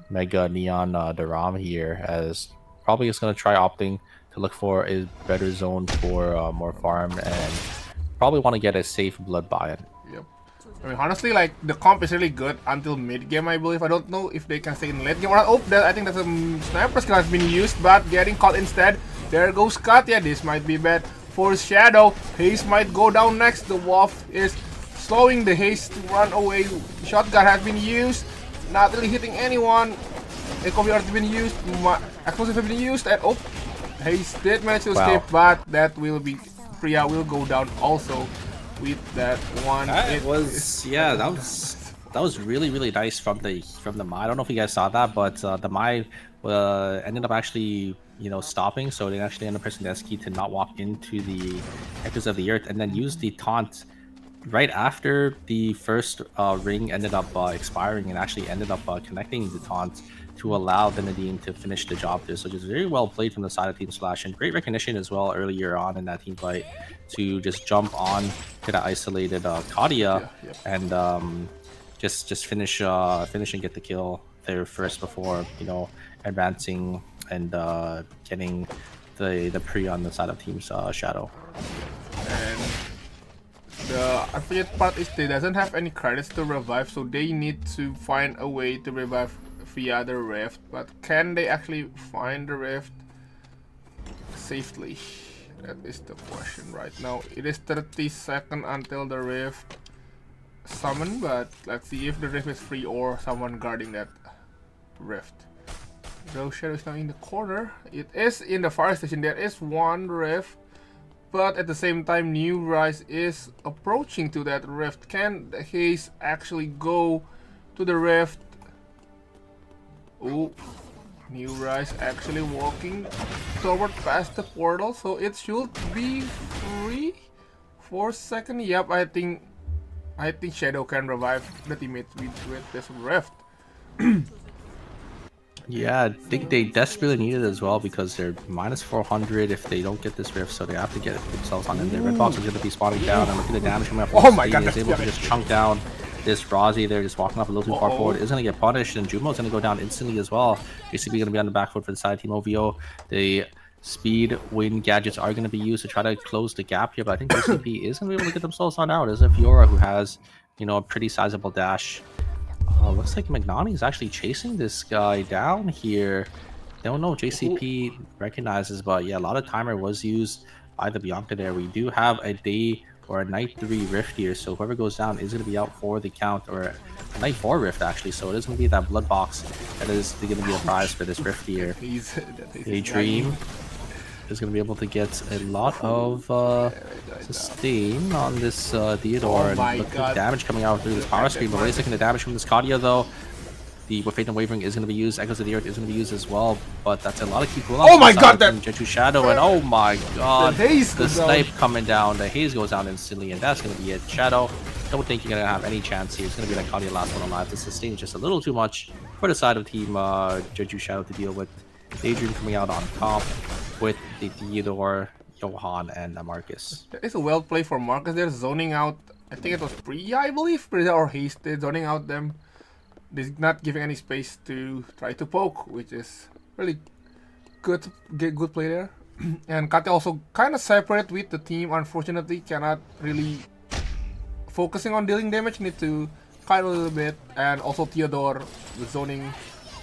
[SPEAKER 6] Mega Neon Daram here, as probably is going to try opting to look for a better zone for more farm and probably want to get a safe blood buy-in.
[SPEAKER 5] Yep. I mean, honestly, like the comp is really good until mid game, I believe. I don't know if they can stay in late game or not. Oh, I think that's a sniper skill has been used, but getting caught instead. There goes Cut. Yeah, this might be bad for Shadow. Haze might go down next. The Wolf is slowing the Haze to run away. Shotgun has been used, not really hitting anyone. Echo has been used, explosive has been used, and oh, Haze did manage to escape, but that will be Priya will go down also with that one.
[SPEAKER 6] That was really nice from the Mai. I don't know if you guys saw that, but the Mai ended up actually, you know, stopping, so they actually ended up pressing the S key to not walk into the echoes of the earth, and then use the taunt right after the first ring ended up expiring, and actually ended up connecting the taunt to allow the Nadine to finish the job there. So just very well played from the side of Team Slash, and great recognition as well earlier on in that team fight to just jump on to the isolated Kadia and just finish and get the kill there first before, you know, advancing and getting the pre on the side of Team's Shadow.
[SPEAKER 5] And the unfortunate part is they doesn't have any credits to revive, so they need to find a way to revive via the rift. But can they actually find the rift safely? That is the question right now. It is 30 seconds until the rift summon, but let's see if the rift is free or someone guarding that rift. Though Shadow is now in the corner. It is in the fire station. There is one rift, but at the same time New Rise is approaching to that rift. Can the Haze actually go to the rift? Oh, New Rise actually walking toward past the portal, so it should be free for a second. Yep, I think Shadow can revive the teammates with this rift.
[SPEAKER 6] Yeah, I think they desperately need it as well because they're minus 400 if they don't get this rift, so they have to get themselves on in there. Red Box is going to be spotting down, and look at the damage coming up.
[SPEAKER 5] Oh my god,
[SPEAKER 6] is able to just chunk down this Rozzy there, just walking up a little too far forward. Is going to get punished, and Jumo's going to go down instantly as well. JCP going to be on the back foot for the side team OVO. The speed win gadgets are going to be used to try to close the gap here, but I think JCP is going to be able to get themselves on out as a Fiora who has, you know, a pretty sizable dash. Looks like Magnani is actually chasing this guy down here. Don't know if JCP recognizes, but yeah, a lot of timer was used by the Bianca there. We do have a day or a night 3 rift here, so whoever goes down is going to be out for the count, or a night 4 rift actually, so it is going to be that blood box that is going to be a prize for this rift here. Daydream is going to be able to get a lot of sustain on this Theodore.
[SPEAKER 5] Oh
[SPEAKER 6] and look at the damage coming out through this power screen. But wait a second, the damage from this Kadia though. The Faith and Wavering is going to be used. Echoes of the Earth is going to be used as well. But that's a lot of key cooldowns.
[SPEAKER 5] Oh my god, that
[SPEAKER 6] Jetu Shadow, and oh my god,
[SPEAKER 5] the
[SPEAKER 6] snipe coming down. The haze goes down instantly, and that's going to be it. Shadow, don't think you're going to have any chance here. It's going to be like Kadia last one alive. The sustain is just a little too much for the side of team Jeju Shadow to deal with. Daydream coming out on top with the Theodore, Johan, and Marcus.
[SPEAKER 5] That is a well play for Marcus. They're zoning out. I think it was Priya, I believe, Priya or Haste. They're zoning out them. They're not giving any space to try to poke, which is really good play there. And Kate also kind of separate with the team. Unfortunately, cannot really focusing on dealing damage. Need to kite a little bit, and also Theodore zoning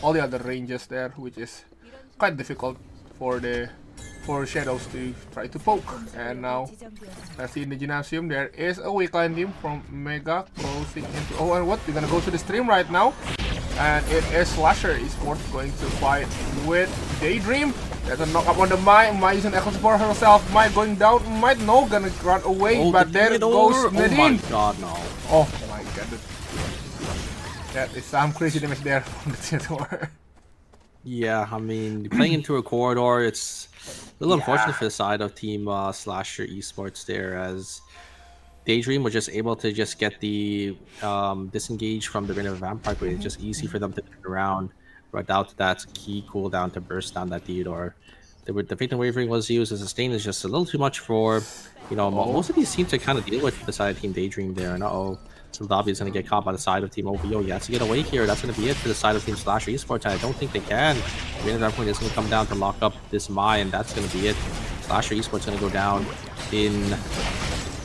[SPEAKER 5] all the other ranges there, which is quite difficult for Shadows to try to poke. And now let's see in the gymnasium there is a weak line team from Mega closing into. Oh, and what, we're gonna go to the stream right now, and it is Slasher Esports going to fight with Daydream. There's a knock up on the Mai. Mai using echoes for herself. Mai going down. Mai no gonna run away, but there goes Nadine.
[SPEAKER 6] Oh my god, no.
[SPEAKER 5] Oh my god, that is some crazy damage there from the Theodore.
[SPEAKER 6] Yeah, I mean, playing into a corridor, it's a little unfortunate for the side of team Slasher Esports there, as Daydream was just able to just get the disengage from the Reign of Vampire, but it's just easy for them to turn around without that key cooldown to burst down that Theodore. The Faith and Wavering was used. The sustain is just a little too much for, you know, most of these teams to kind of deal with the side of team Daydream there. And so Davi is going to get caught by the side of Team OVO. He has to get away here. That's going to be it for the side of Team Slasher Esports. I don't think they can. The end of that point is going to come down to lock up this Mai, and that's going to be it. Slasher Esports is going to go down in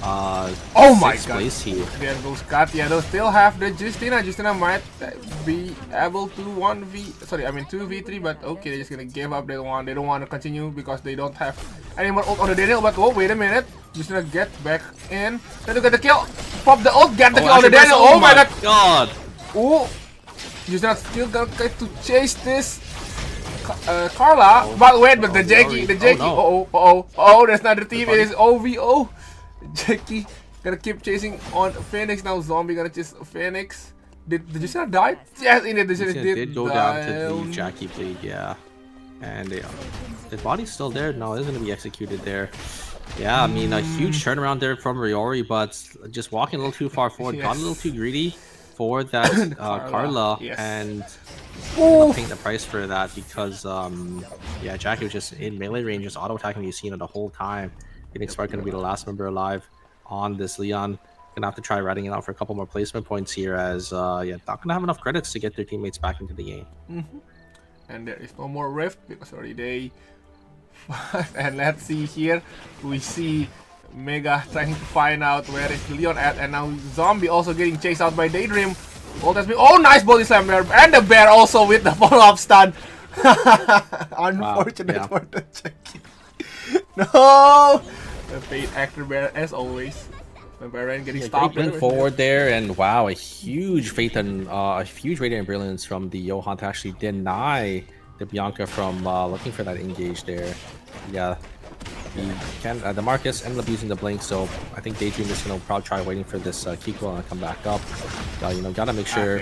[SPEAKER 5] oh my god,
[SPEAKER 6] place here.
[SPEAKER 5] There goes Katia. They still have the Justina. Justina might be able to 2v3, but okay, they're just gonna give up. They don't want to continue because they don't have any more ult on the Daniel. But oh, wait a minute, Justina get back in. Then to get the kill. Pop the ult, get the kill on the Daniel. Oh my god. Oh, Justina still gonna try to chase this Carla. But wait, but the Jackie. Oh, there's another team. It is OVO. Jackie gonna keep chasing on Phoenix. Now Zombie gonna chase Phoenix. Did Justina die? Yes, indeed, Justina did
[SPEAKER 6] go down to the Jackie blade, yeah. And the body's still there. No, it's gonna be executed there. Yeah, I mean, a huge turnaround there from Riori, but just walking a little too far forward, got a little too greedy for that Carla, and paying the price for that because yeah, Jackie was just in melee range, just auto attacking. You've seen it the whole time. Phoenix Spark going to be the last member alive on this Leon. gonna have to try riding it out for a couple more placement points here, as yeah, not gonna have enough credits to get their teammates back into the game.
[SPEAKER 5] And there is no more rift because already they and let's see here, we see Mega trying to find out where is Leon at, and now Zombie also getting chased out by Daydream. Oh, nice body slam there, and the bear also with the follow-up stun. Unfortunate
[SPEAKER 6] yeah.
[SPEAKER 5] for the check. No, the paid actor bear as always. The Baron getting stopped
[SPEAKER 6] Great forward there, and wow, a huge Faith and a huge Radiant Brilliance from the Johan to actually deny the Bianca from looking for that engage there. Yeah, the Marcus ended up using the blink, so I think Daydream is gonna probably try waiting for this Kiko and come back up. You know, gotta make sure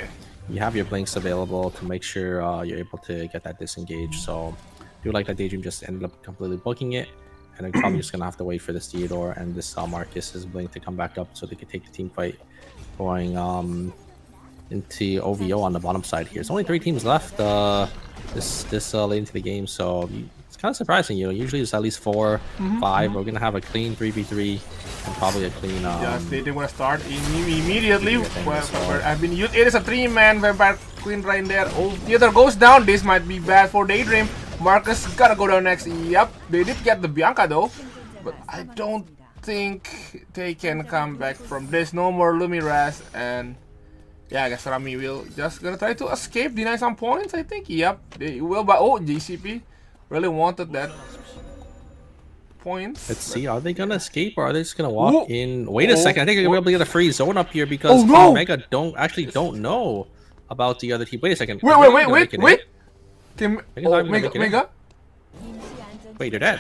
[SPEAKER 6] you have your blinks available to make sure you're able to get that disengage. So I do like that Daydream just ended up completely booking it. And they're probably just gonna have to wait for this Theodore and this Marcus's blink to come back up so they can take the team fight going into OVO on the bottom side here. There's only 3 teams left this late into the game, so it's kind of surprising. You know, usually it's at least 4, 5. We're gonna have a clean 3v3 and probably a clean.
[SPEAKER 5] Yes, they want to start immediately.
[SPEAKER 6] Well.
[SPEAKER 5] I've been used. It is a 3-man Vampire Queen right there. Oh, Theodore goes down. This might be bad for Daydream. Marcus gotta go down next. Yep, they did get the Bianca though, but I don't think they can come back from this. No more Lumiraz, and yeah, I guess Rami will just gonna try to escape, deny some points. I think. Yep, they will. But oh, GCP really wanted that points.
[SPEAKER 6] Let's see, are they gonna escape or are they just gonna walk in? Wait a second, I think they're gonna be able to get a free zone up here because Mega don't know about the other team. Wait a second.
[SPEAKER 5] Wait. Team Mega.
[SPEAKER 6] Wait, they're dead.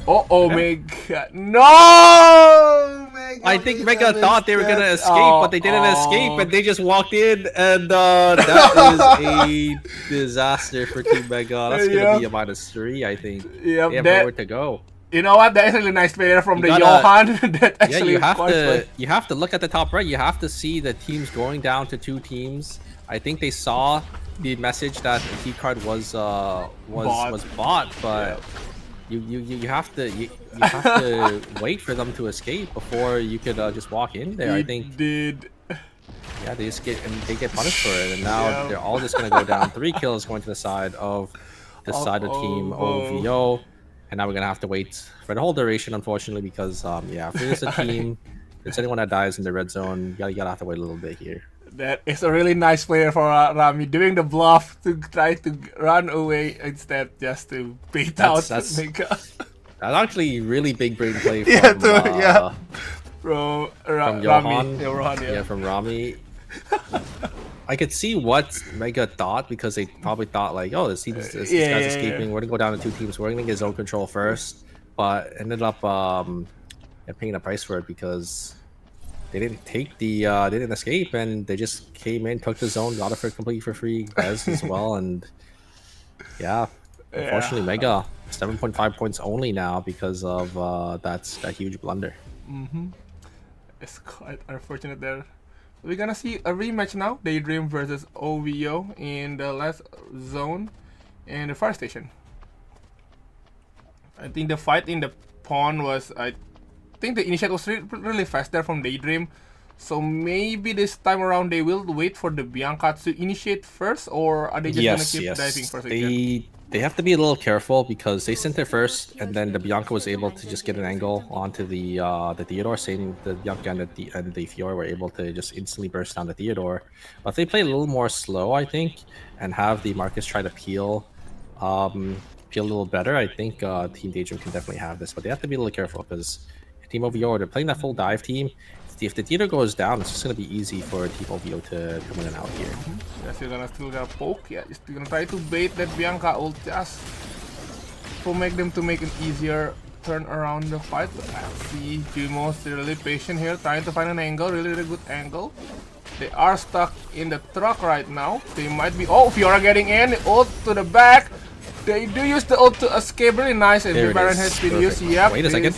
[SPEAKER 5] Mega. No! Mega,
[SPEAKER 6] I think Mega thought they were gonna escape, but they didn't escape, and they just walked in, and that is a disaster for Team Mega. That's gonna be a -3, I think.
[SPEAKER 5] Yep,
[SPEAKER 6] they have nowhere to go.
[SPEAKER 5] You know what? That is a really nice player from the Johan. That actually
[SPEAKER 6] you have to look at the top right. You have to see the teams going down to 2 teams. I think they saw the message that the key card was bought, but you have to wait for them to escape before you could just walk in there. I think yeah, they get punished for it, and now they're all just gonna go down. 3 kills going to the side of team OVO, and now we're gonna have to wait for the whole duration, unfortunately, because if there's a team, if there's anyone that dies in the red zone, you gotta have to wait a little bit here.
[SPEAKER 5] That is a really nice player for Rami, doing the bluff to try to run away instead, just to bait out Mega.
[SPEAKER 6] That's actually really big brain play from from Johan.
[SPEAKER 5] Rami,
[SPEAKER 6] from Rami. I could see what Mega thought, because they probably thought like, oh, this guy's escaping. We're gonna go down to 2 teams. We're gonna get zone control first, but ended up paying a price for it because they didn't take the they didn't escape, and they just came in, took the zone, got it for completely for free as well, and unfortunately Mega 7.5 points only now because of that huge blunder.
[SPEAKER 5] It's quite unfortunate there. We're gonna see a rematch now. Daydream versus OVO in the last zone in the fire station. I think the fight in the pawn was, I think the initiate was really fast there from Daydream. So maybe this time around they will wait for the Bianca to initiate first, or are they just gonna keep diving for a second?
[SPEAKER 6] They have to be a little careful because they sent it first, and then the Bianca was able to just get an angle onto the Theodore. Same, the Bianca and the Fiora were able to just instantly burst down the Theodore. But if they play a little more slow, I think, and have the Marcus try to peel a little better, I think Team Daydream can definitely have this. But they have to be a little careful because Team OVO, they're playing that full dive team. If the Theodore goes down, it's just going to be easy for Team OVO to win it out here.
[SPEAKER 5] Yeah, still gonna poke. Yeah, just gonna try to bait that Bianca ult just to make them to make an easier turn around the fight. But I see Jumo still really patient here, trying to find an angle, really good angle. They are stuck in the truck right now. They might be. Oh, Fiora getting in, ult to the back. They do use the ult to escape, really nice, and the Baron has been used. Yep.
[SPEAKER 6] Wait a second.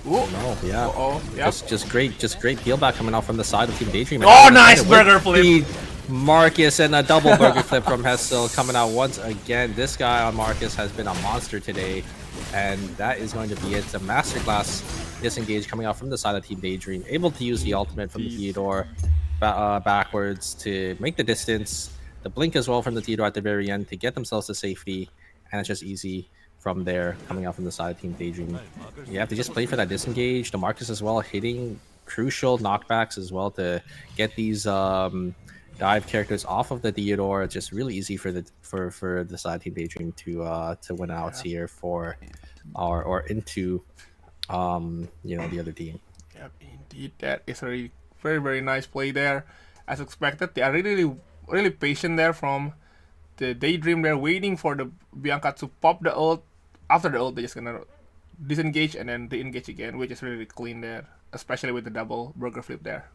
[SPEAKER 5] Ooh.
[SPEAKER 6] No, yeah.
[SPEAKER 5] Yep.
[SPEAKER 6] Just great peel back coming out from the side of Team Daydream.
[SPEAKER 5] Oh, nice burger flip.
[SPEAKER 6] Marcus, and a double burger flip from Hessel coming out once again. This guy on Marcus has been a monster today, and that is going to be it. It's a masterclass disengage coming out from the side of Team Daydream, able to use the ultimate from the Theodore backwards to make the distance, the blink as well from the Theodore at the very end to get themselves to safety, and it's just easy from there coming out from the side of Team Daydream. You have to just play for that disengage. The Marcus as well hitting crucial knockbacks as well to get these dive characters off of the Theodore. It's just really easy for the side Team Daydream to win outs here for or into the other team.
[SPEAKER 5] Yep, indeed, that is a very very nice play there. As expected, they are really patient there from the Daydream. They're waiting for the Bianca to pop the ult. After the ult, they're just gonna disengage and then re-engage again, which is really clean there, especially with the double burger flip there.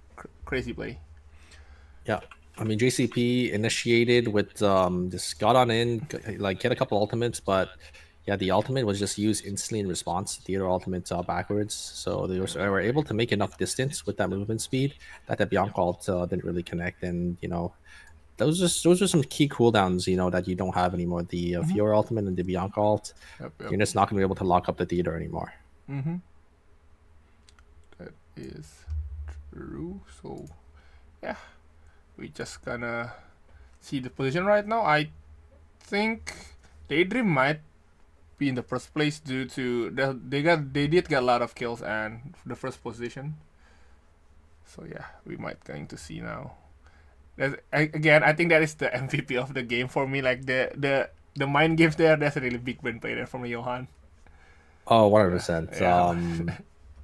[SPEAKER 5] Crazy play.
[SPEAKER 6] Yeah, I mean JCP initiated with just got on in, like get a couple ultimates, but yeah, the ultimate was just used instantly in response to Theodore ultimate backwards, so they were able to make enough distance with that movement speed that the Bianca ult didn't really connect, and those are some key cooldowns that you don't have anymore. The Fiora ultimate and the Bianca ult,
[SPEAKER 5] Yep.
[SPEAKER 6] you're just not going to be able to lock up the Theodore anymore.
[SPEAKER 5] That is true. So yeah, we just gonna see the position right now. I think Daydream might be in the first place due to they did get a lot of kills and the first position. So yeah, we might going to see now. Again, I think that is the MVP of the game for me. Like the mind games there, that's a really big win play there from Johan.
[SPEAKER 6] Oh, 100%.
[SPEAKER 5] Yeah.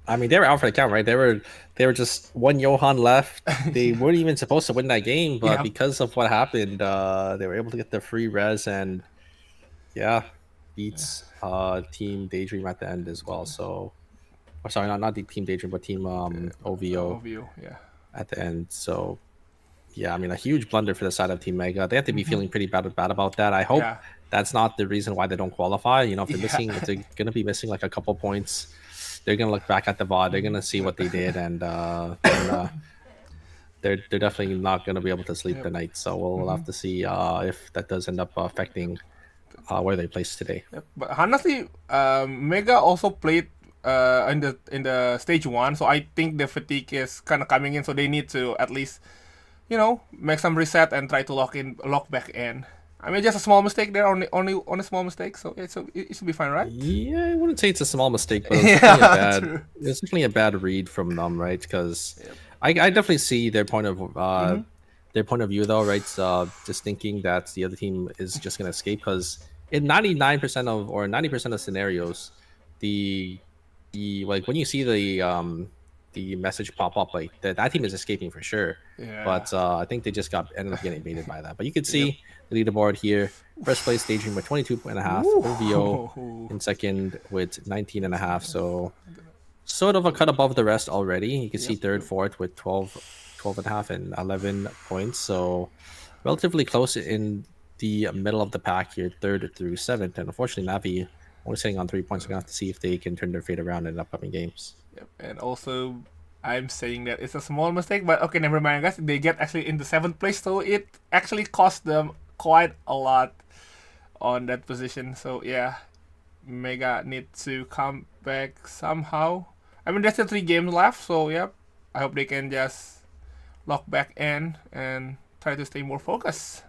[SPEAKER 6] I mean, they were out for the count, right? They were just one Johan left. They weren't even supposed to win that game, but
[SPEAKER 5] Yeah.
[SPEAKER 6] because of what happened, they were able to get the free res and beats Team Daydream at the end as well. So, or sorry, not the Team Daydream, but Team OVO
[SPEAKER 5] yeah.
[SPEAKER 6] at the end. So, yeah, I mean, a huge blunder for the side of Team Mega. They have to be feeling pretty bad about that. I hope
[SPEAKER 5] Yeah.
[SPEAKER 6] that's not the reason why they don't qualify. If they're
[SPEAKER 5] Yeah.
[SPEAKER 6] if they're gonna be missing like a couple points, they're gonna look back at the VOD. They're gonna see what they did, and they're definitely not gonna be able to sleep the night. So we'll have to see if that does end up affecting where they place today.
[SPEAKER 5] Yep. But honestly, Mega also played in the stage 1, so I think the fatigue is kind of coming in. So they need to at least make some reset and try to lock back in. I mean, just a small mistake there, only a small mistake, so it should be fine, right?
[SPEAKER 6] Yeah, I wouldn't say it's a small mistake, but
[SPEAKER 5] True.
[SPEAKER 6] it's definitely a bad read from them, right? Because I definitely see their point of view, though, right? Just thinking that the other team is just gonna escape, because in 99% or 90% of scenarios, the like when you see the message pop up, like that team is escaping for sure.
[SPEAKER 5] Yeah.
[SPEAKER 6] But I think they just ended up getting baited by that. But you could see the leaderboard here. First place Daydream with 22.5, OVO in second with 19.5. So sort of a cut above the rest already. You can see third, fourth with 12.5 and 11 points. So relatively close in the middle of the pack here, third through seventh. And unfortunately, Navi only sitting on 3 points. We're gonna have to see if they can turn their fate around in upcoming games.
[SPEAKER 5] Yep. And also, I'm saying that it's a small mistake, but okay, never mind, guys. They get actually in the 7th place, so it actually cost them quite a lot on that position. So yeah, Mega need to come back somehow. I mean, there's still 3 games left, so yep. I hope they can just lock back in and try to stay more focused.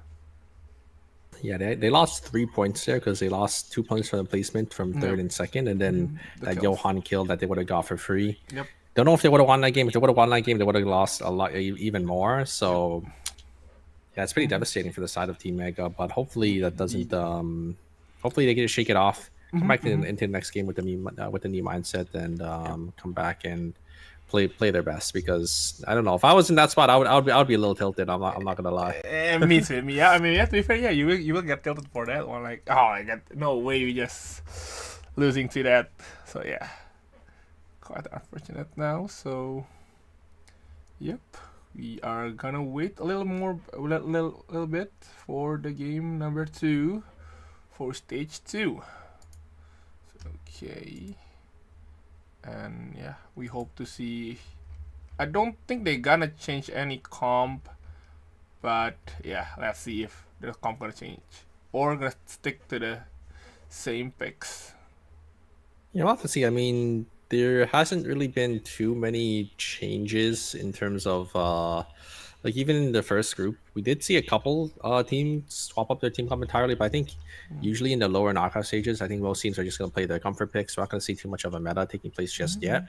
[SPEAKER 6] Yeah, they lost 3 points there because they lost 2 points from the placement from third and second, and then
[SPEAKER 5] The
[SPEAKER 6] that
[SPEAKER 5] kills.
[SPEAKER 6] Johan kill that they would have got for free.
[SPEAKER 5] Yep.
[SPEAKER 6] Don't know if they would have won that game. If they would have won that game, they would have lost a lot, even more. So yeah, it's pretty devastating for the side of Team Mega. But hopefully that doesn't. Hopefully they get to shake it off, come back into the next game with the new mindset, and come back and play their best. Because I don't know, if I was in that spot, I would be a little tilted. I'm not gonna lie.
[SPEAKER 5] Me too. Yeah, I mean, yeah, to be fair, yeah, you will get tilted for that one. Like, oh my god, no way, we just losing to that. So yeah, quite unfortunate now. So yep, we are gonna wait a little bit for the game number 2 for stage 2. Okay, and yeah, we hope to see. I don't think they're gonna change any comp, but yeah, let's see if the comp gonna change or gonna stick to the same picks.
[SPEAKER 6] Yeah, we'll have to see. I mean, there hasn't really been too many changes in terms of like even in the first group, we did see a couple teams swap up their team comp entirely, but I think usually in the lower knockout stages, I think most teams are just going to play their comfort picks. We're not going to see too much of a meta taking place just yet.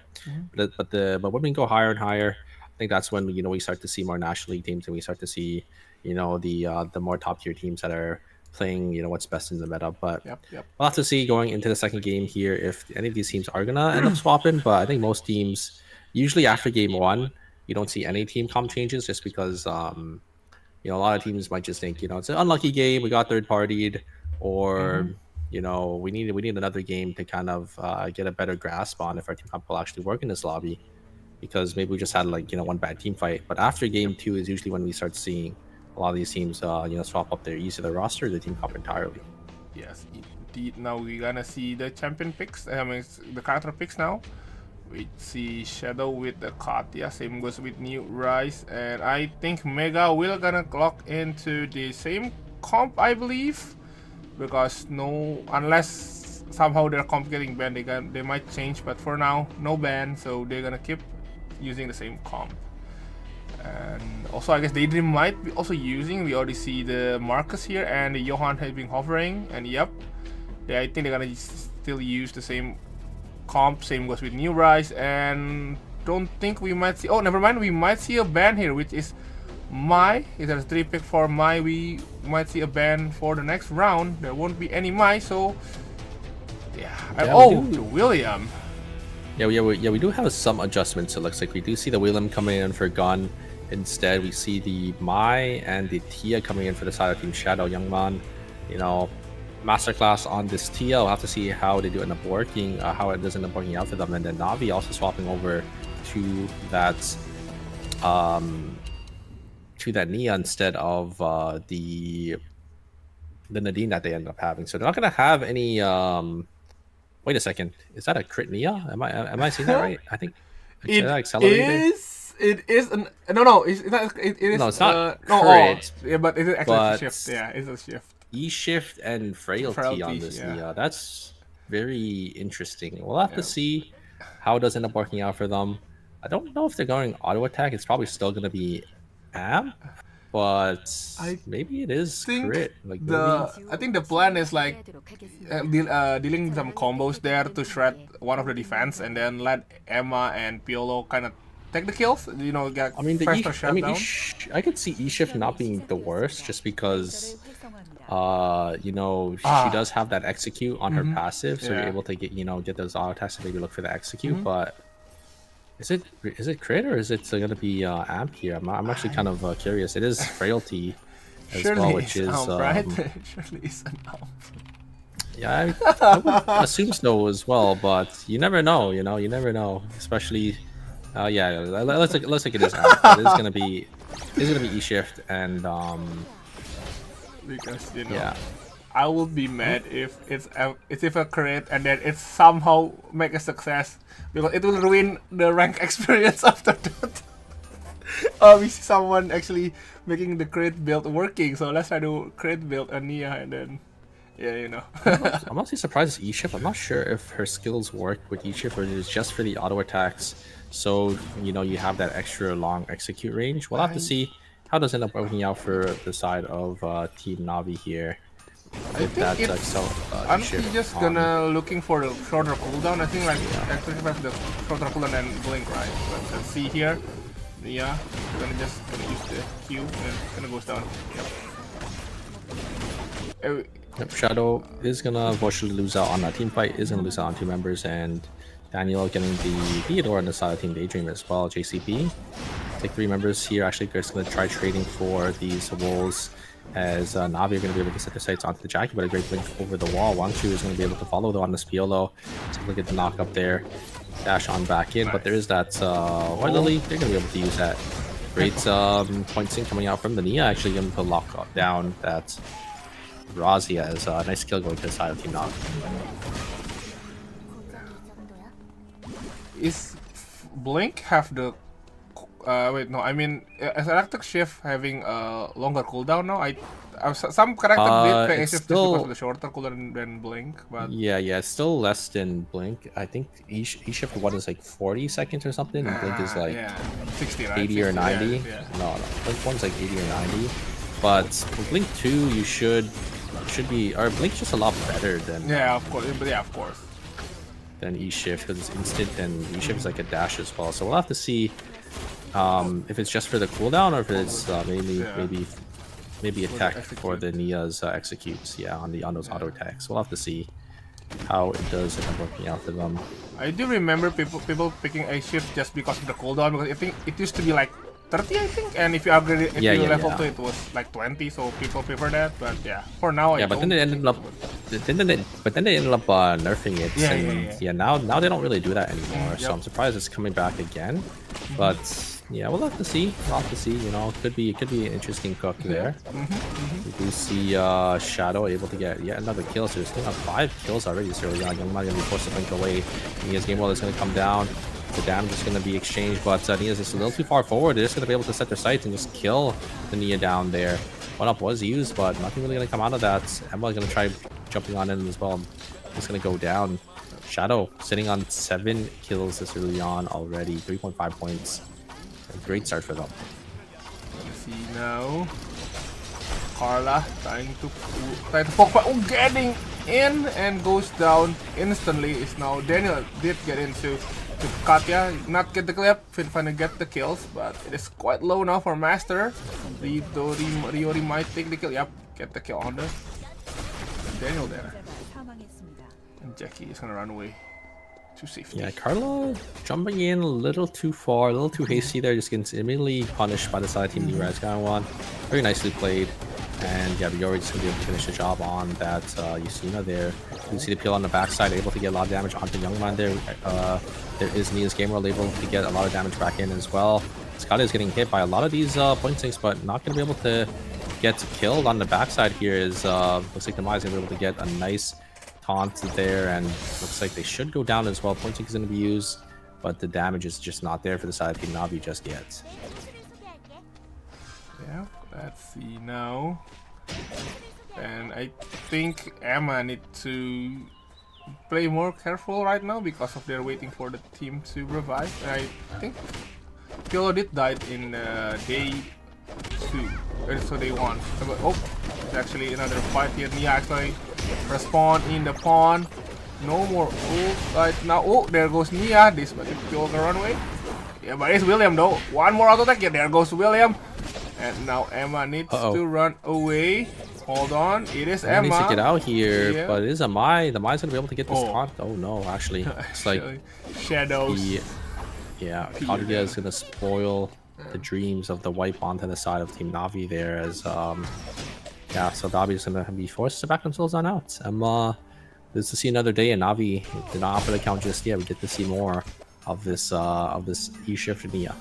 [SPEAKER 6] But when we go higher and higher, I think that's when we start to see more national league teams, and we start to see the more top tier teams that are playing what's best in the meta. But
[SPEAKER 5] Yep.
[SPEAKER 6] we'll have to see going into the second game here if any of these teams are gonna end up swapping. But I think most teams, usually after game one, you don't see any team comp changes just because a lot of teams might just think it's an unlucky game, we got third partied, or we need another game to kind of get a better grasp on if our team comp will actually work in this lobby, because maybe we just had one bad team fight. But after game two is usually when we start seeing a lot of these teams swap up either their roster or their team comp entirely.
[SPEAKER 5] Yes, indeed. Now we're gonna see the champion picks. I mean, the character picks now. We see Shadow with the Katya. Same goes with New Rise, and I think Mega will gonna clock into the same comp, I believe, because unless somehow their comp getting banned, they might change. But for now, no ban, so they're gonna keep using the same comp. And also, I guess Daydream might be also using. We already see the Marcus here, and the Johan has been hovering. And yep, I think they're gonna still use the same comp. Same goes with New Rise, and don't think we might see. Oh, never mind. We might see a ban here, which is Mai. If there's 3 pick for Mai, we might see a ban for the next round. There won't be any Mai, so yeah. And, William.
[SPEAKER 6] Yeah, we do have some adjustments. It looks like we do see the William coming in for Gun. Instead, we see the Mai and the Tia coming in for the side of Team Shadow. Youngman, masterclass on this Tia. We'll have to see how they do end up working, how it does end up working out for them. And then Navi also swapping over to that Nia instead of the Nadine that they ended up having. So they're not gonna have any. Wait a second, is that a crit Nia? Am I seeing that right? I think
[SPEAKER 5] It
[SPEAKER 6] accelerated.
[SPEAKER 5] It is no. It's not. It is.
[SPEAKER 6] No, it's not
[SPEAKER 5] no.
[SPEAKER 6] crit,
[SPEAKER 5] Yeah, but it is actually a shift. Yeah, it's a shift.
[SPEAKER 6] E-shift and frailty on this Nia. That's very interesting. We'll have to see how it does end up working out for them. I don't know if they're going auto attack. It's probably still going to be amp, but maybe it is crit.
[SPEAKER 5] I think the plan is dealing some combos there to shred one of the defense, and then let Emma and Piolo kind of take the kills. Get faster shutdown.
[SPEAKER 6] I could see E-shift not being the worst, just because she does have that execute on her passive, so you're able to get those auto attacks and maybe look for the execute. But is it crit or is it going to be amp here? I'm actually kind of curious. It is frailty as well, which is
[SPEAKER 5] right? Surely it's an amp.
[SPEAKER 6] Yeah, I would assume so as well, but you never know. You never know, especially. Let's take it as amp. It is gonna be E-shift and
[SPEAKER 5] because I would be mad if it's a crit and then it's somehow make a success, because it will ruin the rank experience after that. We see someone actually making the crit build working, so let's try to crit build a Nia, and then
[SPEAKER 6] I'm honestly surprised at E-shift. I'm not sure if her skills work with E-shift or it is just for the auto attacks. So you have that extra long execute range. We'll have to see how does it end up working out for the side of Team Navi here.
[SPEAKER 5] I think it's honestly just gonna looking for the shorter cooldown. I think actually have the shorter cooldown and blink, right? But let's see here. Yeah, gonna use the Q and it's gonna goes down.
[SPEAKER 6] Yep, Shadow is gonna unfortunately lose out on that team fight. Is gonna lose out on 2 members, and Daniel getting the Theodore on the side of Team Daydream as well. JCP take 3 members here. Actually, just gonna try trading for these wolves, as Navi are going to be able to set their sights onto the Jackie, but a great blink over the wall. Wangshu is going to be able to follow though on this Piolo. Take a look at the knock up there. Dash on back in, but there is that White Lily. They're going to be able to use that. Great point sync coming out from the Nia, actually going to lock down that Razi as a nice kill going to the side of Team Navi.
[SPEAKER 5] Is Blink have the wait, no. I mean, as electric shift having a longer cooldown now. Some character did play A
[SPEAKER 6] It's
[SPEAKER 5] shift just because
[SPEAKER 6] still
[SPEAKER 5] of the shorter cooldown than Blink, but
[SPEAKER 6] yeah, it's still less than Blink. I think E shift one is like 40 seconds or something, and Blink is like
[SPEAKER 5] yeah, 60, right?
[SPEAKER 6] 80 or
[SPEAKER 5] 60,
[SPEAKER 6] 90.
[SPEAKER 5] Yeah.
[SPEAKER 6] No, Blink one's like 80 or 90. But for Blink 2, you should be, or Blink's just a lot better than
[SPEAKER 5] Yeah, of course. But yeah, of course.
[SPEAKER 6] than E shift because it's instant, and E shift is like a dash as well. So we'll have to see if it's just for the cooldown or if it's maybe a
[SPEAKER 5] For the
[SPEAKER 6] tech
[SPEAKER 5] execute.
[SPEAKER 6] for the Nia's executes. Yeah, on those auto attacks. We'll have to see how it does if I'm working out for them.
[SPEAKER 5] I do remember people picking A shift just because of the cooldown, because I think it used to be like 30, I think, and if you upgrade it, if you level to it was like 20, so people prefer that. But yeah, for now,
[SPEAKER 6] Yeah, but then they ended up, nerfing it.
[SPEAKER 5] Yeah,
[SPEAKER 6] and
[SPEAKER 5] yeah.
[SPEAKER 6] Now they don't really do that anymore. So
[SPEAKER 5] Yep.
[SPEAKER 6] I'm surprised it's coming back again. But yeah, we'll have to see. You know, it could be an interesting cook there. We do see Shadow able to get yet another kill. So he's going to have 5 kills already. So Young Young might be forced to blink away. Nia's game world is going to come down. The damage is going to be exchanged, but Nia's just a little too far forward. They're just going to be able to set their sights and just kill the Nia down there. One up was used, but nothing really going to come out of that. Emma's going to try jumping on in as well. It's going to go down. Shadow sitting on 7 kills this early on already. 3.5 points. A great start for them.
[SPEAKER 5] Let's see now. Carla trying to poke, but getting in and goes down instantly. Is now Daniel did get into Katya, not get the clip, finally get the kills, but it is quite low now for Master. Riori might take the kill. Yep, get the kill on the Daniel there. And Jackie is gonna run away to safety.
[SPEAKER 6] Yeah, Carla jumping in a little too far, a little too hasty there, just getting immediately punished by the side team Raz one. Very nicely played. And yeah, Riori just gonna be able to finish the job on that Yusina there. You can see the peel on the backside, able to get a lot of damage onto Youngman there. There is Nia's game world able to get a lot of damage back in as well. Scott is getting hit by a lot of these point sinks, but not gonna be able to get killed on the backside here. Is looks like the Mai's gonna be able to get a nice taunt there, and looks like they should go down as well. Point sink is gonna be used, but the damage is just not there for the side of Team Navi just yet.
[SPEAKER 5] Yeah, let's see now. And I think Emma need to play more careful right now because of they're waiting for the team to revive. And I think Piolo did died in day 2, so day 1. Oh, it's actually another fight here. Nia actually respawn in the pawn. No more ult right now. Oh, there goes Nia. This but Piolo gonna run away. Yeah, but it's William though. One more auto attack. Yeah, there goes William. And now Emma needs to run away. Hold on, it is Emma.
[SPEAKER 6] Needs to get out here,
[SPEAKER 5] Yeah.
[SPEAKER 6] but it is a Mai. The Mai's gonna be able to get this taunt. Oh no, actually, it's like
[SPEAKER 5] shadows.
[SPEAKER 6] Kaguya is gonna spoil the dreams of the wipe onto the side of Team Navi there. As so Navi is gonna be forced to back themselves on out. This to see another day, and Navi did not offer the count just yet. We get to see more of this E-shift Nia.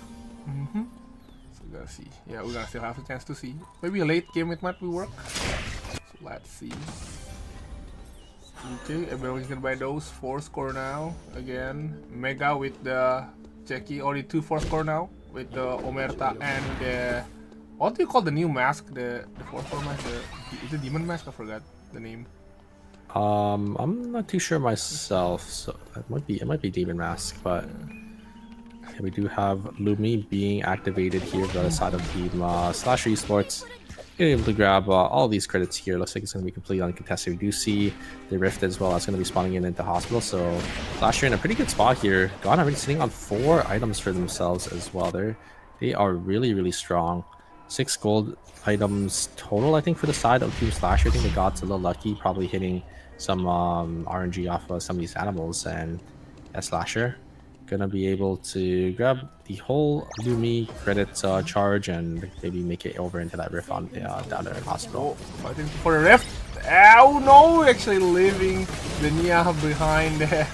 [SPEAKER 5] So we're gonna see. Yeah, we're gonna still have a chance to see. Maybe a late game it might be work. So let's see. Okay, everyone's gonna buy those 4 score now. Again, Mega with the Jackie, only 2 4 score now with the Omerta and the, what do you call the new mask? The 4 4 mask? Is it Demon Mask? I forgot the name.
[SPEAKER 6] I'm not too sure myself, so it might be Demon Mask, but we do have Lumi being activated here by the side of Team Slasher Esports. Getting able to grab all these credits here. Looks like it's going to be completely uncontested. We do see the Rift as well. That's going to be spawning in into Hospital. So Slasher in a pretty good spot here. Gone already sitting on 4 items for themselves as well. They are really, really strong. 6 gold items total, I think, for the side of Team Slasher. I think they got a little lucky, probably hitting some RNG off of some of these animals. And Slasher gonna be able to grab the whole Lumi credit charge and maybe make it over into that rift on down there in Hospital.
[SPEAKER 5] Oh, fighting for the rift. Oh no, actually leaving the Nia behind there.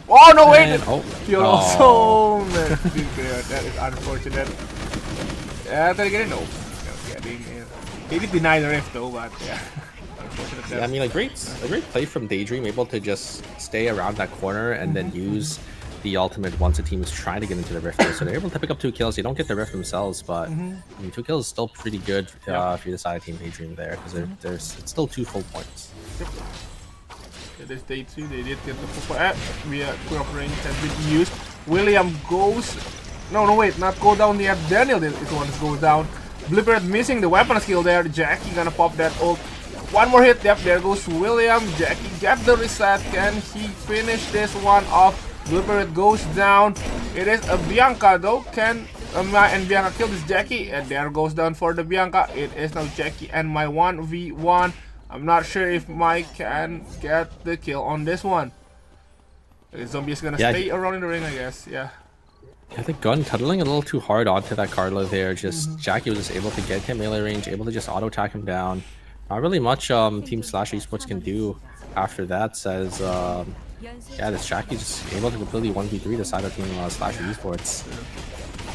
[SPEAKER 5] Oh no, wait! You're also that is unfortunate. Did I get it? No. They did deny the rift though, but yeah. Unfortunate.
[SPEAKER 6] Yeah, I mean, a great play from Daydream, able to just stay around that corner and then use the ultimate once a team is trying to get into the rift. So they're able to pick up 2 kills. They don't get the rift themselves, but I mean, 2 kills is still pretty good if you decide Team Daydream there, because there's it's still 2 full points.
[SPEAKER 5] Yep. It is day 2. They did get the full point. Clear of range has been used. William goes. No, wait, not go down yet. Daniel is the one that goes down. Blipper missing the weapon skill there. Jackie gonna pop that ult. One more hit. Yep, there goes William. Jackie get the reset. Can he finish this one off? Blipper goes down. It is a Bianca though. Can and Bianca kill this Jackie? And there goes down for the Bianca. It is now Jackie and my 1v1. I'm not sure if Mike can get the kill on this one. The zombie is gonna stay around in the ring, I guess. Yeah.
[SPEAKER 6] Yeah, the gun cuddling a little too hard onto that Carla there. Just Jackie was just able to get him melee range, able to just auto attack him down. Not really much Team Slash Esports can do after that. Says yeah, this Jackie just able to completely 1v3 the side of Team Slash Esports.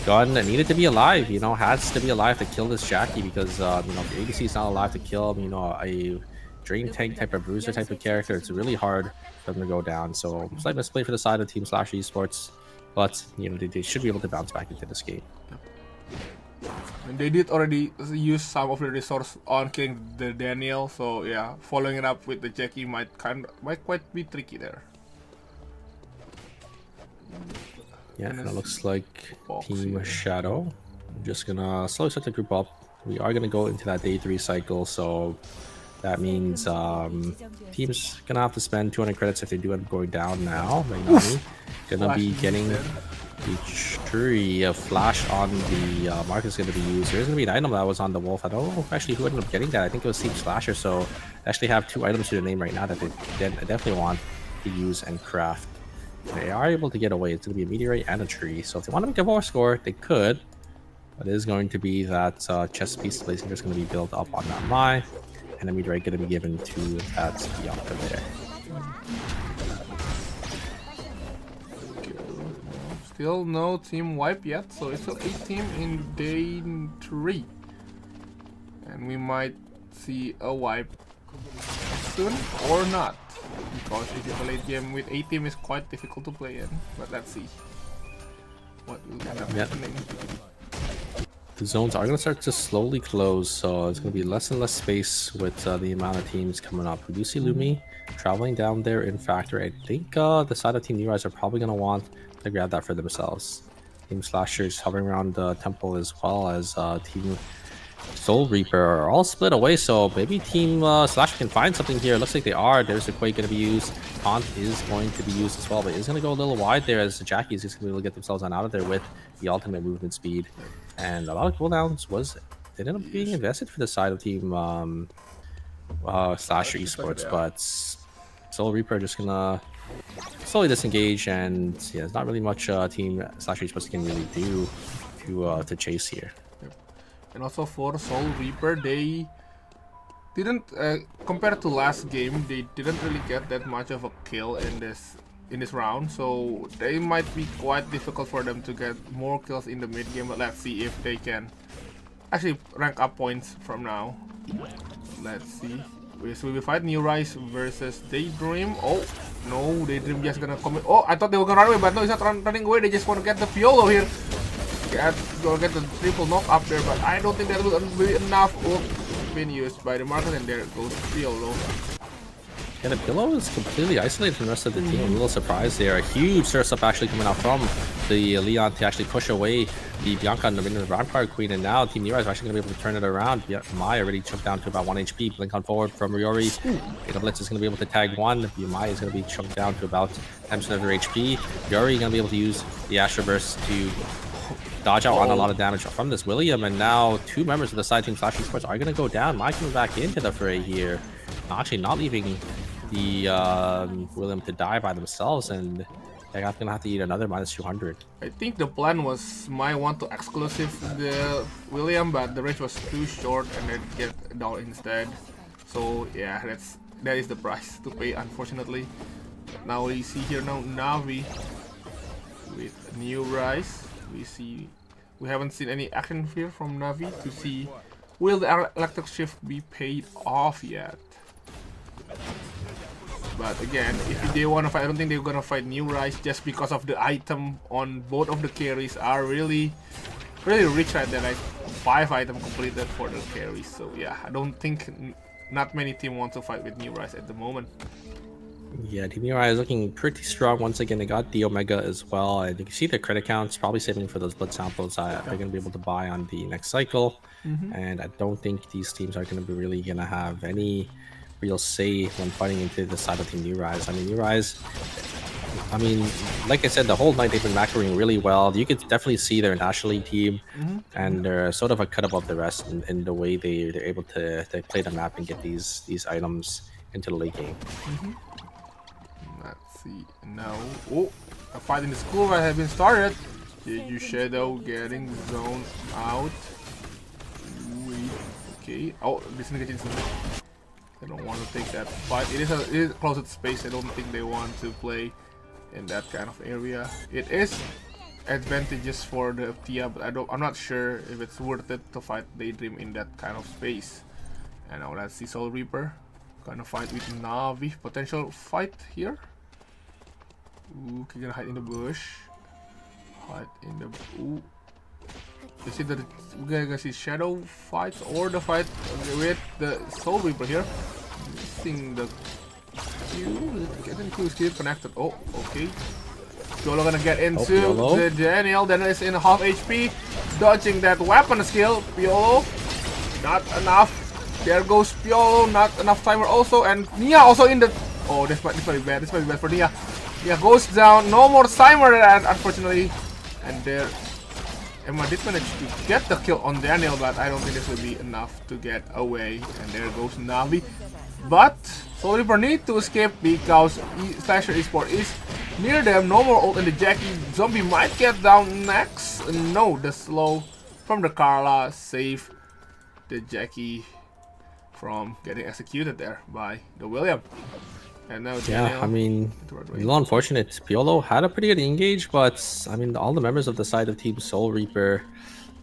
[SPEAKER 6] Gun needed to be alive, you know, has to be alive to kill this Jackie, because you know, if your ADC is not alive to kill him, you know, a drain tank type of bruiser type of character, it's really hard for them to go down. So slight misplay for the side of Team Slash Esports. But, you know, they should be able to bounce back into this game.
[SPEAKER 5] And they did already use some of the resource on killing the Daniel, so yeah, following it up with the Jackie might quite be tricky there.
[SPEAKER 6] Yeah, and it looks like Team Shadow. I'm just gonna slowly start to group up. We are gonna go into that day 3 cycle, so that means team's gonna have to spend 200 credits if they do end up going down now. Gonna be getting the tree. A flash on the mark is gonna be used. There's gonna be an item that was on the wolf. I don't know actually who ended up getting that. I think it was Team Slasher. So they actually have 2 items to the name right now that they definitely want to use and craft. They are able to get away. It's gonna be a meteorite and a tree. So if they want to make a more score, they could. But it is going to be that chest piece placing is going to be built up on that Mai, and a meteorite going to be given to that Bianca there.
[SPEAKER 5] Still no team wipe yet, so it's still 8 team in day 3. And we might see a wipe soon or not. Because if you play game with 8 team is quite difficult to play in. But let's see what will end up happening.
[SPEAKER 6] The zones are going to start to slowly close, so it's going to be less and less space with the amount of teams coming up. We do see Lumi traveling down there in Factory. I think the side of Team Neurize are probably going to want to grab that for themselves. Team Slashers hovering around the temple, as well as Team Soul Reaper are all split away, so maybe Team Slasher can find something here. It looks like they are. There's a Quake going to be used. Taunt is going to be used as well, but it's going to go a little wide there, as the Jackies is going to be able to get themselves on out of there with the ultimate movement speed. And a lot of cooldowns they ended up being invested for the side of Team Slasher Esports, but Soul Reaper just gonna slowly disengage, and yeah, there's not really much Team Slasher Esports can really do to chase here.
[SPEAKER 5] And also for Soul Reaper, they didn't compared to last game, they didn't really get that much of a kill in this round, so they might be quite difficult for them to get more kills in the mid game. But let's see if they can actually rank up points from now. Let's see. So we fight New Rise versus Daydream. Oh no, Daydream just gonna commit. Oh, I thought they were gonna run away, but no, he's not running away. They just want to get the Piolo here. Gonna get the triple knock up there, but I don't think that will be enough. Oh, been used by the market, and there goes Piolo.
[SPEAKER 6] Yeah, the Pillow is completely isolated from the rest of the team. I'm a little surprised there. A huge surge up actually coming out from the Leon to actually push away the Bianca and the Vampire Queen, and now Team Neurize is actually going to be able to turn it around. Yeah, Mai already chunked down to about 1 HP. Blink on forward from Ryori. The Blitz is going to be able to tag 1. Mai is going to be chunked down to about 10% of her HP. Ryori going to be able to use the Astroverse to dodge out on a lot of damage from this William, and now 2 members of the side Team Slash Esports are going to go down. Mai coming back into the fray here. Actually not leaving the William to die by themselves, and they're gonna have to eat another -200.
[SPEAKER 5] I think the plan was Mai want to exclusive the William, but the range was too short and they get down instead. So yeah, that is the price to pay, unfortunately. Now we see here now Navi with New Rise. We haven't seen any action here from Navi to see will the electric shift be paid off yet. But again, if they want to fight, I don't think they're gonna fight New Rise just because of the item on both of the carries are really rich right there. Like 5 items completed for the carries. So yeah, I don't think not many team want to fight with New Rise at the moment.
[SPEAKER 6] Yeah, Team Uri is looking pretty strong once again. They got the Omega as well, and you can see their credit counts probably saving for those blood samples that they're going to be able to buy on the next cycle. And I don't think these teams are going to be really going to have any real say when fighting into the side of Team New Rise. I mean, New Rise, I mean, like I said, the whole night they've been macroing really well. You could definitely see their National League team, and they're sort of a cut above the rest in the way they're able to play the map and get these items into the late game.
[SPEAKER 5] Let's see now. Oh, a fight in the school right has been started. Jeju Shadow getting zoned out. Wait, okay. Oh, this nigga I don't want to take that fight. It is close to space. I don't think they want to play in that kind of area. It is advantageous for the Tia, but I'm not sure if it's worth it to fight Daydream in that kind of space. And now let's see Soul Reaper gonna fight with Navi. Potential fight here. Ooh, he's gonna hide in the bush. Hide in the. Ooh. Is it that we're gonna see Shadow fights or the fight with the Soul Reaper here? Missing the Q. Getting Q still connected. Oh, okay. Piolo gonna get into the Daniel. Daniel is in half HP. Dodging that weapon skill. Piolo. Not enough. There goes Piolo. Not enough timer also. And Nia also in the. Oh, this might be bad. This might be bad for Nia. Yeah, goes down. No more timer, unfortunately. And there, Emma did manage to get the kill on Daniel, but I don't think this will be enough to get away. And there goes Navi. But Soul Reaper need to escape because Slasher Esport is near them. No more ult, and the Jackie zombie might get down next. No, the slow from the Carla save the Jackie from getting executed there by the William. And now
[SPEAKER 6] yeah, I mean, a little unfortunate. Piolo had a pretty good engage, but I mean, all the members of the side of Team Soul Reaper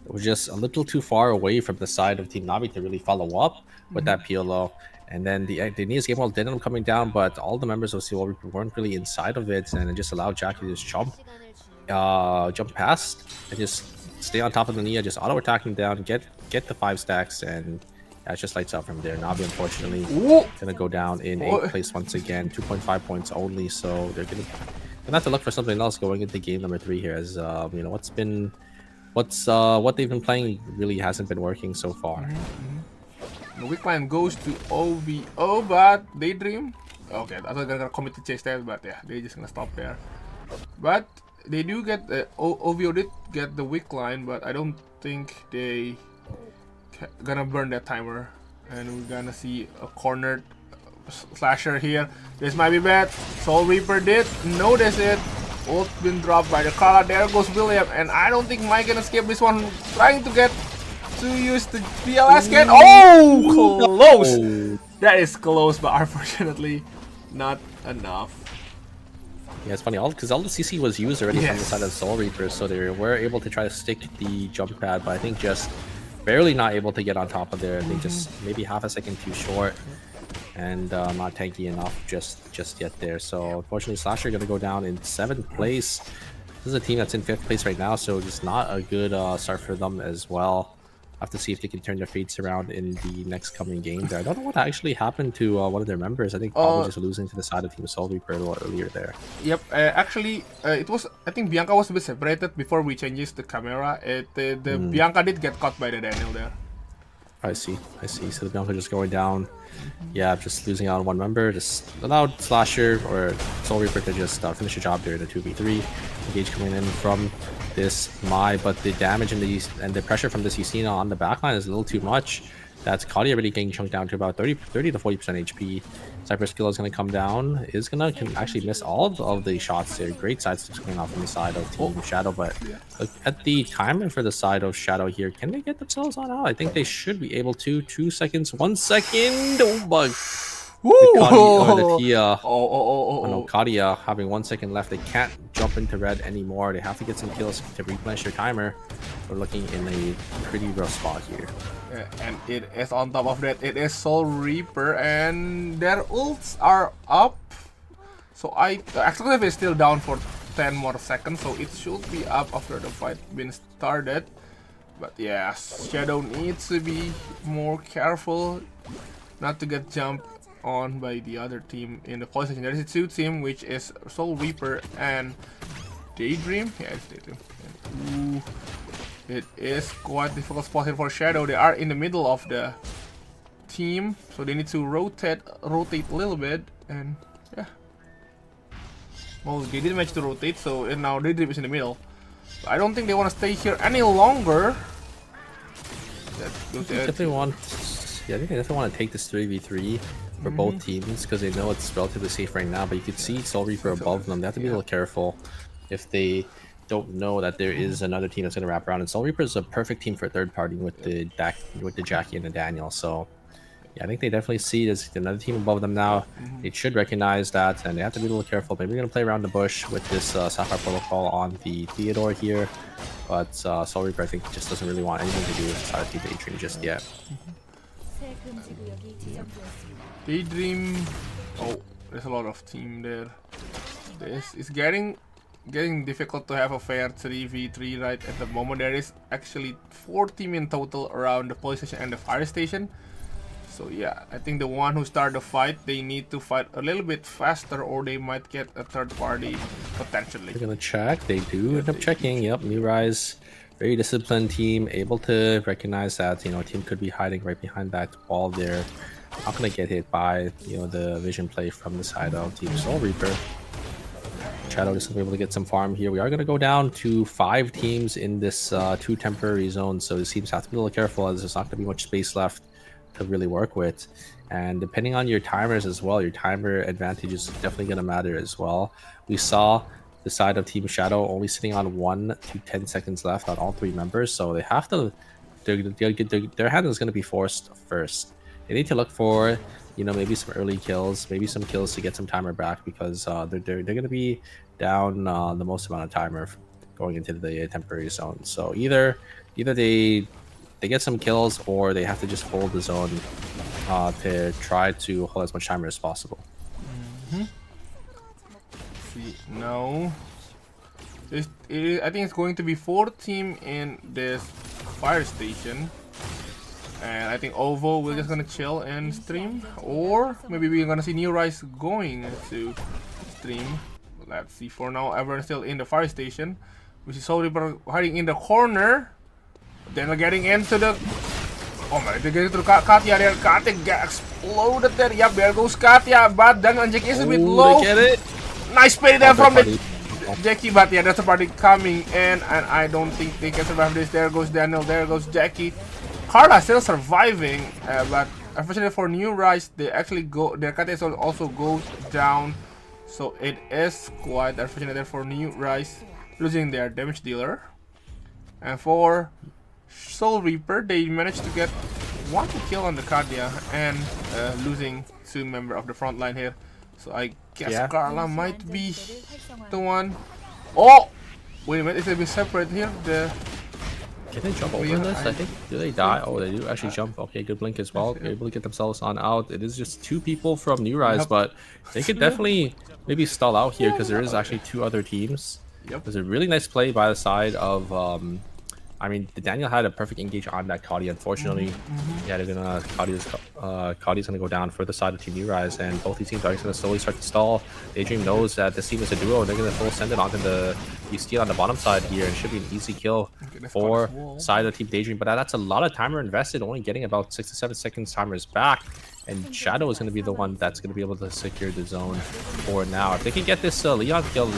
[SPEAKER 6] were just a little too far away from the side of Team Navi to really follow up with that Piolo. And then the Nia's game wall did end up coming down, but all the members of Soul Reaper weren't really inside of it, and it just allowed Jackie to just jump past and just stay on top of the Nia, just auto attacking down, get the 5 stacks, and yeah, it's just lights out from there. Navi, unfortunately, gonna go down in 8th place once again, 2.5 points only. So they're gonna have to look for something else going into game number 3 here, as you know what they've been playing really hasn't been working so far.
[SPEAKER 5] The weak line goes to OVO, but Daydream. Okay, I thought they're gonna commit to chase that, but yeah, they're just gonna stop there. But they do get OVO did get the weak line, but I don't think they gonna burn that timer, and we're gonna see a cornered Slasher here. This might be bad. Soul Reaper did notice it. Ult been dropped by the Carla. There goes William, and I don't think Mike can escape this one. Trying to get to use the BLS scan. Oh, close. That is close, but unfortunately not enough.
[SPEAKER 6] Yeah, it's funny, because all the CC was used already from the side of Soul Reaper, so they were able to try to stick the jump pad, but I think just barely not able to get on top of there. They just maybe half a second too short, and not tanky enough just yet there. So unfortunately, Slasher gonna go down in 7th place. This is a team that's in 5th place right now, so just not a good start for them as well. Have to see if they can turn their fates around in the next coming game there. I don't know what actually happened to one of their members. I think probably just losing to the side of Team Soul Reaper a little earlier there.
[SPEAKER 5] Yep, actually, it was, I think Bianca was a bit separated before we changed the camera. Bianca did get caught by the Daniel there.
[SPEAKER 6] I see. So the Bianca just going down. Yeah, just losing out on one member. Just allowed Slasher or Soul Reaper to just finish the job there in the 2v3. Engage coming in from this Mai, but the damage and the pressure from this Yusina on the backline is a little too much. That's Kali already getting chunked down to about 30 to 40% HP. Cypher skill is going to come down. Can actually miss all of the shots there. Great side steps coming off from the side of Team Shadow, but look at the timer for the side of Shadow here. Can they get themselves on out? I think they should be able to. 2 seconds, 1 second. Oh, bug. Kadia having 1 second left. They can't jump into red anymore. They have to get some kills to replenish their timer. We're looking in a pretty rough spot here.
[SPEAKER 5] And it is on top of that. It is Soul Reaper, and their ults are up. So exclusive is still down for 10 more seconds, so it should be up after the fight been started. But yeah, Shadow needs to be more careful not to get jumped on by the other team in the police station. There is a two team, which is Soul Reaper and Daydream. Yeah, it's Daydream. Ooh, it is quite difficult spot here for Shadow. They are in the middle of the team, so they need to rotate a little bit, and yeah. Well, they did manage to rotate, so and now Daydream is in the middle. I don't think they want to stay here any longer.
[SPEAKER 6] I think they definitely want to take this 3v3 for both teams because they know it's relatively safe right now. But you can see Soul Reaper above them. They have to be a little careful if they don't know that there is another team that's going to wrap around. And Soul Reaper is a perfect team for third party with the Jackie and the Daniel. So yeah, I think they definitely see there's another team above them now. They should recognize that, and they have to be a little careful. Maybe we're going to play around the bush with this Sapphire Protocol on the Theodore here. But Soul Reaper, I think, just doesn't really want anything to do with Side Team Daydream just yet.
[SPEAKER 5] Daydream. Oh, there's a lot of team there. This is getting difficult to have a fair 3v3 right at the moment. There is actually 4 teams in total around the police station and the fire station. So yeah, I think the one who started the fight, they need to fight a little bit faster, or they might get a third party potentially.
[SPEAKER 6] They're gonna check. They do end up checking. Yep, New Rise, very disciplined team, able to recognize that a team could be hiding right behind that wall there. Not gonna get hit by the vision play from the side of Team Soul Reaper. Shadow is able to get some farm here. We are gonna go down to 5 teams in this 2 temporary zones, so the teams have to be a little careful as there's not gonna be much space left to really work with. And depending on your timers as well, your timer advantage is definitely going to matter as well. We saw the side of Team Shadow only sitting on 1 to 10 seconds left on all 3 members, so they have to their hand is going to be forced first. They need to look for maybe some early kills, maybe some kills to get some timer back, because they're going to be down the most amount of timer going into the temporary zone. So either they get some kills, or they have to just hold the zone to try to hold as much timer as possible.
[SPEAKER 5] See, no. I think it's going to be 4 teams in this fire station. And I think Ovo, we're just gonna chill and stream. Or maybe we're gonna see New Rise going to stream. Let's see. For now, everyone's still in the fire station. We see Soul Reaper hiding in the corner. Then we're getting into the... Oh my, they're getting to Katya there. Katya got exploded there. Yep, there goes Katya. But then Jackie is a bit low.
[SPEAKER 6] They get it.
[SPEAKER 5] Nice play there from the Jackie. But yeah, that's a party coming in. And I don't think they can survive this. There goes Daniel. There goes Jackie. Carla still surviving. But unfortunately for New Rise, they actually go... Their Katya also goes down. So it is quite unfortunate there for New Rise, losing their damage dealer. And for Soul Reaper, they managed to get 1 kill on the Katya and losing 2 members of the front line here. So I guess Carla might be the one. Oh! Wait a minute, is it been separate here?
[SPEAKER 6] Can they jump over this? I think. Do they die? Oh, they do actually jump. Okay, good blink as well. They're able to get themselves on out. It is just 2 people from New Rise, but they could definitely maybe stall out here because there is actually 2 other teams. There's a really nice play by the side of I mean, the Daniel had a perfect engage on that Cody. Unfortunately, yeah, they're gonna Cody's gonna go down for the side of Team New Rise, and both these teams are gonna slowly start to stall. Daydream knows that this team is a duo, and they're gonna full send it onto the steal on the bottom side here, and it should be an easy kill for side of Team Daydream. But that's a lot of timer invested, only getting about 6 to 7 seconds timers back. And Shadow is gonna be the one that's gonna be able to secure the zone for now. If they can get this Leon kill,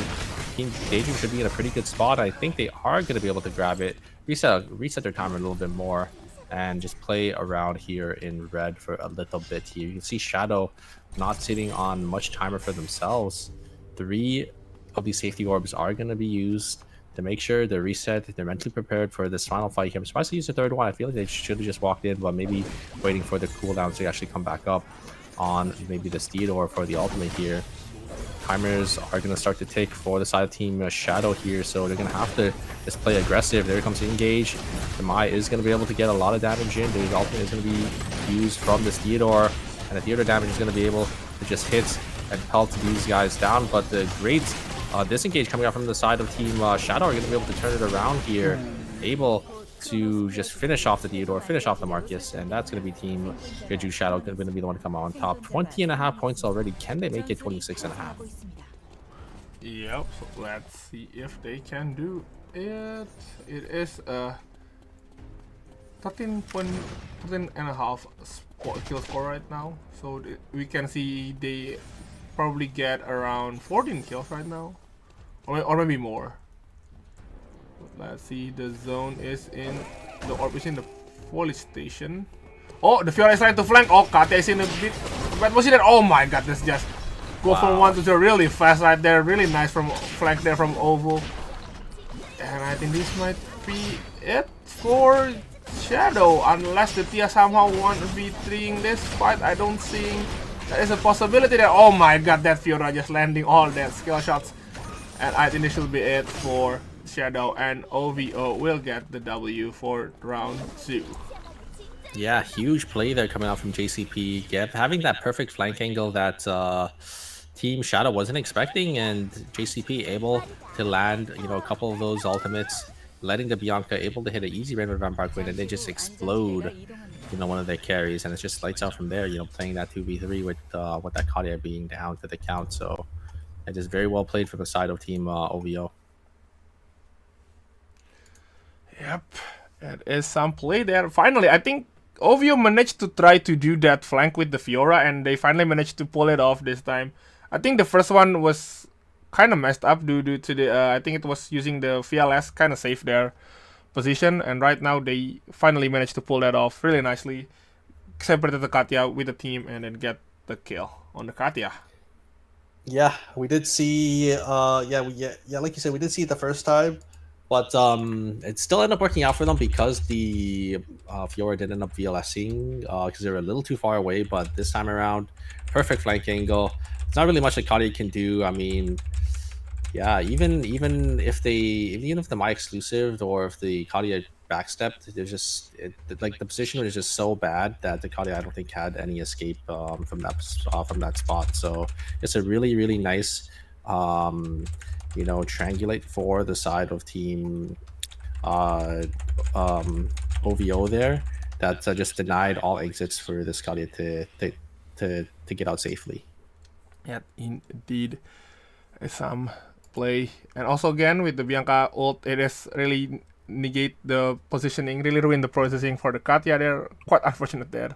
[SPEAKER 6] Team Daydream should be in a pretty good spot. I think they are gonna be able to grab it. Reset their timer a little bit more and just play around here in red for a little bit here. You can see Shadow not sitting on much timer for themselves. 3 of these safety orbs are going to be used to make sure they're reset, they're mentally prepared for this final fight here. I'm surprised to use the 3rd one. I feel like they should have just walked in, but maybe waiting for the cooldowns to actually come back up on maybe the Theodore for the ultimate here. Timers are going to start to tick for the side of Team Shadow here, so they're going to have to just play aggressive. There comes the engage. The Mai is going to be able to get a lot of damage in. The ultimate is going to be used from this Theodore, and the Theodore damage is going to be able to just hit and pelt these guys down. But the great disengage coming out from the side of Team Shadow are going to be able to turn it around here, able to just finish off the Theodore, finish off the Marcus, and that's going to be Team Jeju Shadow going to be the one to come out on top. 20.5 points already. Can they make it 26.5?
[SPEAKER 5] Yep, so let's see if they can do it. It is a 13.5 kill score right now, so we can see they probably get around 14 kills right now, or maybe more. Let's see, the zone is in the orb is in the police station. Oh, the Fiora is trying to flank. Oh, Katia is in a bit bad position. Oh my god, this just go from 1 to 0 really fast right there. Really nice from flank there from Ovo. And I think this might be it for Shadow, unless the Tia somehow 1v3ing this fight. I don't think there is a possibility there. Oh my god, that Fiora just landing all that skill shots. And I think this should be it for Shadow, and OVO will get the W for round 2.
[SPEAKER 6] Yeah, huge play there coming out from JCP. Having that perfect flank angle that Team Shadow wasn't expecting, and JCP able to land, a couple of those ultimates, letting the Bianca able to hit an easy Rainbow Vampire Queen, and they just explode, one of their carries, and it's just lights out from there. Playing that 2v3 with that Katia being down to the count. So it is very well played from the side of Team OVO.
[SPEAKER 5] Yep, it is some play there. Finally, I think OVO managed to try to do that flank with the Fiora, and they finally managed to pull it off this time. I think the first one was kind of messed up due to the, I think it was using the VLS, kind of safe their position, and right now they finally managed to pull that off really nicely. Separated the Katia with the team and then get the kill on the Katia.
[SPEAKER 6] Yeah, we did see, like you said, we did see it the first time. But it still ended up working out for them because the Fiora did end up VLSing because they were a little too far away. But this time around, perfect flank angle. It's not really much that Katia can do. I mean, yeah, even if the My exclusive or if the Katia backstepped, there's just the position was just so bad that the Katia I don't think had any escape from that spot. So it's a really nice. Triangulate for the side of Team OVO there that just denied all exits for the Katia to get out safely.
[SPEAKER 5] Yeah, indeed, some play, and also again with the Bianca ult, it is really negate the positioning, really ruin the processing for the Katia. They're quite unfortunate there.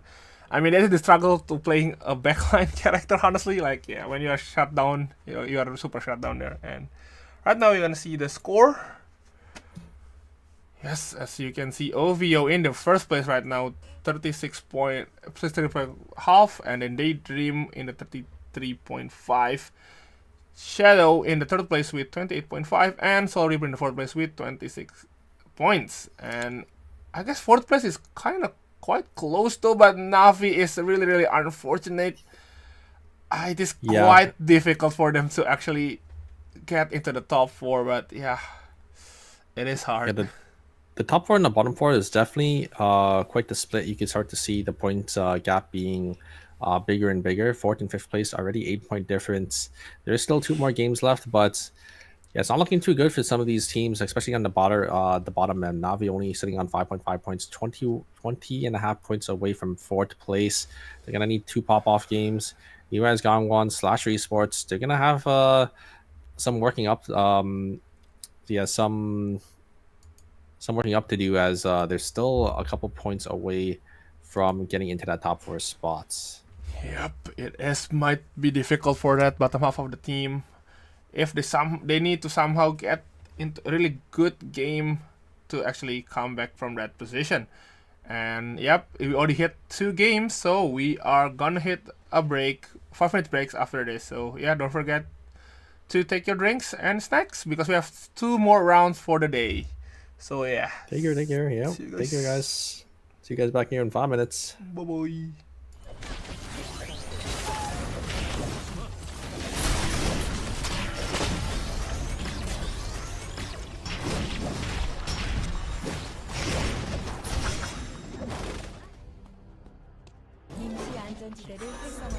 [SPEAKER 5] I mean, it is the struggle to playing a backline character, honestly. Like, yeah, when you are shut down, you are super shut down there. And right now, you're gonna see the score. Yes, as you can see, OVO in the first place right now, 33.5, and then Daydream in the 33.5. Shadow in the third place with 28.5, and Soul Reaper in the fourth place with 26 points. And I guess fourth place is kind of quite close though, but Navi is really unfortunate. It is quite difficult for them to actually get into the top 4, but yeah, it is hard.
[SPEAKER 6] Yeah, the top 4 and the bottom 4 is definitely quite the split. You can start to see the point gap being bigger and bigger. 4th and 5th place already 8-point difference. There's still 2 more games left, but yeah, it's not looking too good for some of these teams, especially on the bottom end. Navi only sitting on 5.5 points, 20.5 points away from 4th place. They're gonna need 2 pop-off games. US Gangwon / Esports, they're gonna have some working up. Some working up to do, as there's still a couple points away from getting into that top 4 spots.
[SPEAKER 5] Yep, might be difficult for that bottom half of the team. If they need to somehow get into a really good game to actually come back from that position. And yep, we already hit 2 games, so we are gonna hit a break, 5-minute breaks after this. So yeah, don't forget to take your drinks and snacks because we have 2 more rounds for the day. So yeah.
[SPEAKER 6] Take care. Yeah. Take care, guys. See you guys back here in 5 minutes.
[SPEAKER 5] Bye-bye.
[SPEAKER 7] 임시 안전지대를 활성화.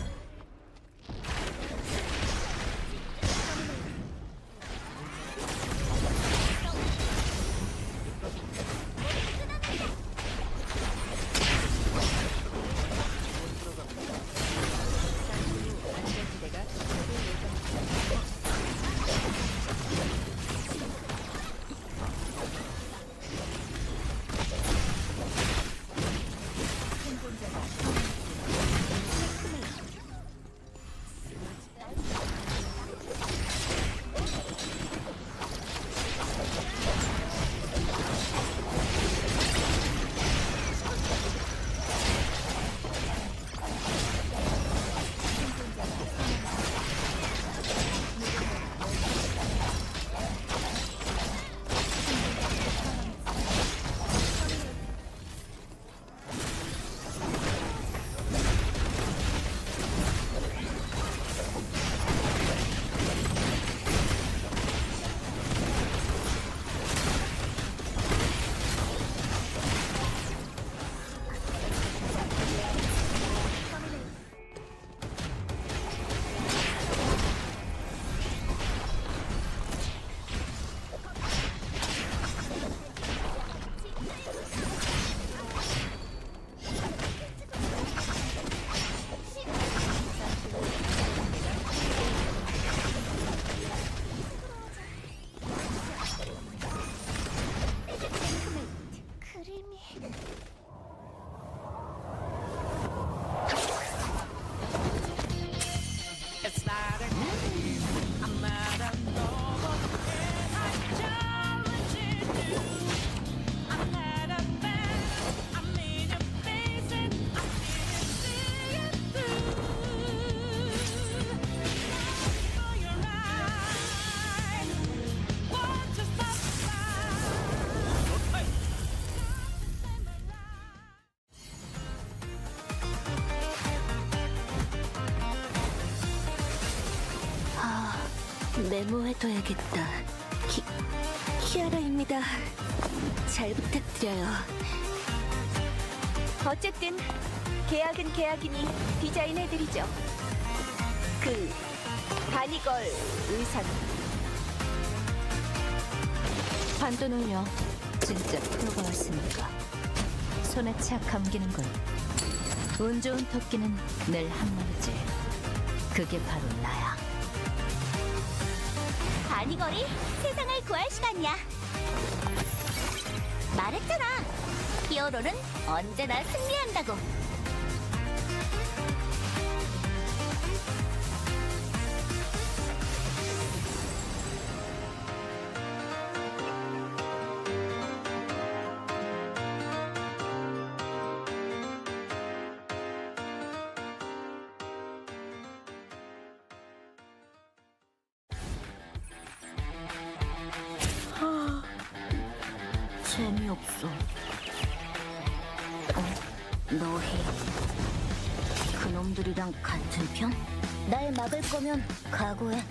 [SPEAKER 4] 메모해둬야겠다. 키아라입니다. 잘 부탁드려요. 어쨌든 계약은 계약이니 디자인해드리죠. 그 바니걸 의상. 반도는요. 진짜 프로가 왔으니까 손에 착 감기는 건 운 좋은 토끼는 늘 한 마리지. 그게 바로 나야. 바니걸이 세상을 구할 시간이야. 말했잖아. 히어로는 언제나 승리한다고. 재미없어. 너희 그놈들이랑 같은 편? 날 막을 거면 각오해.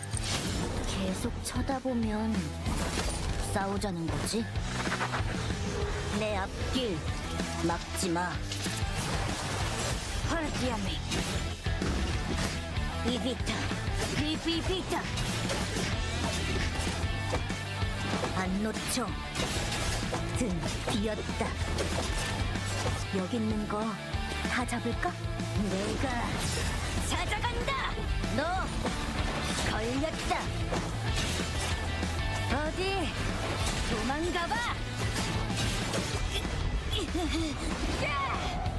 [SPEAKER 4] 계속 쳐다보면 싸우자는 거지? 내 앞길 막지 마. 헐디아미 비비타 비비비타 안 놓쳐. 등 비었다. 여기 있는 거 다 잡을까? 내가 찾아간다. 너 걸렸다. 어디 도망가봐.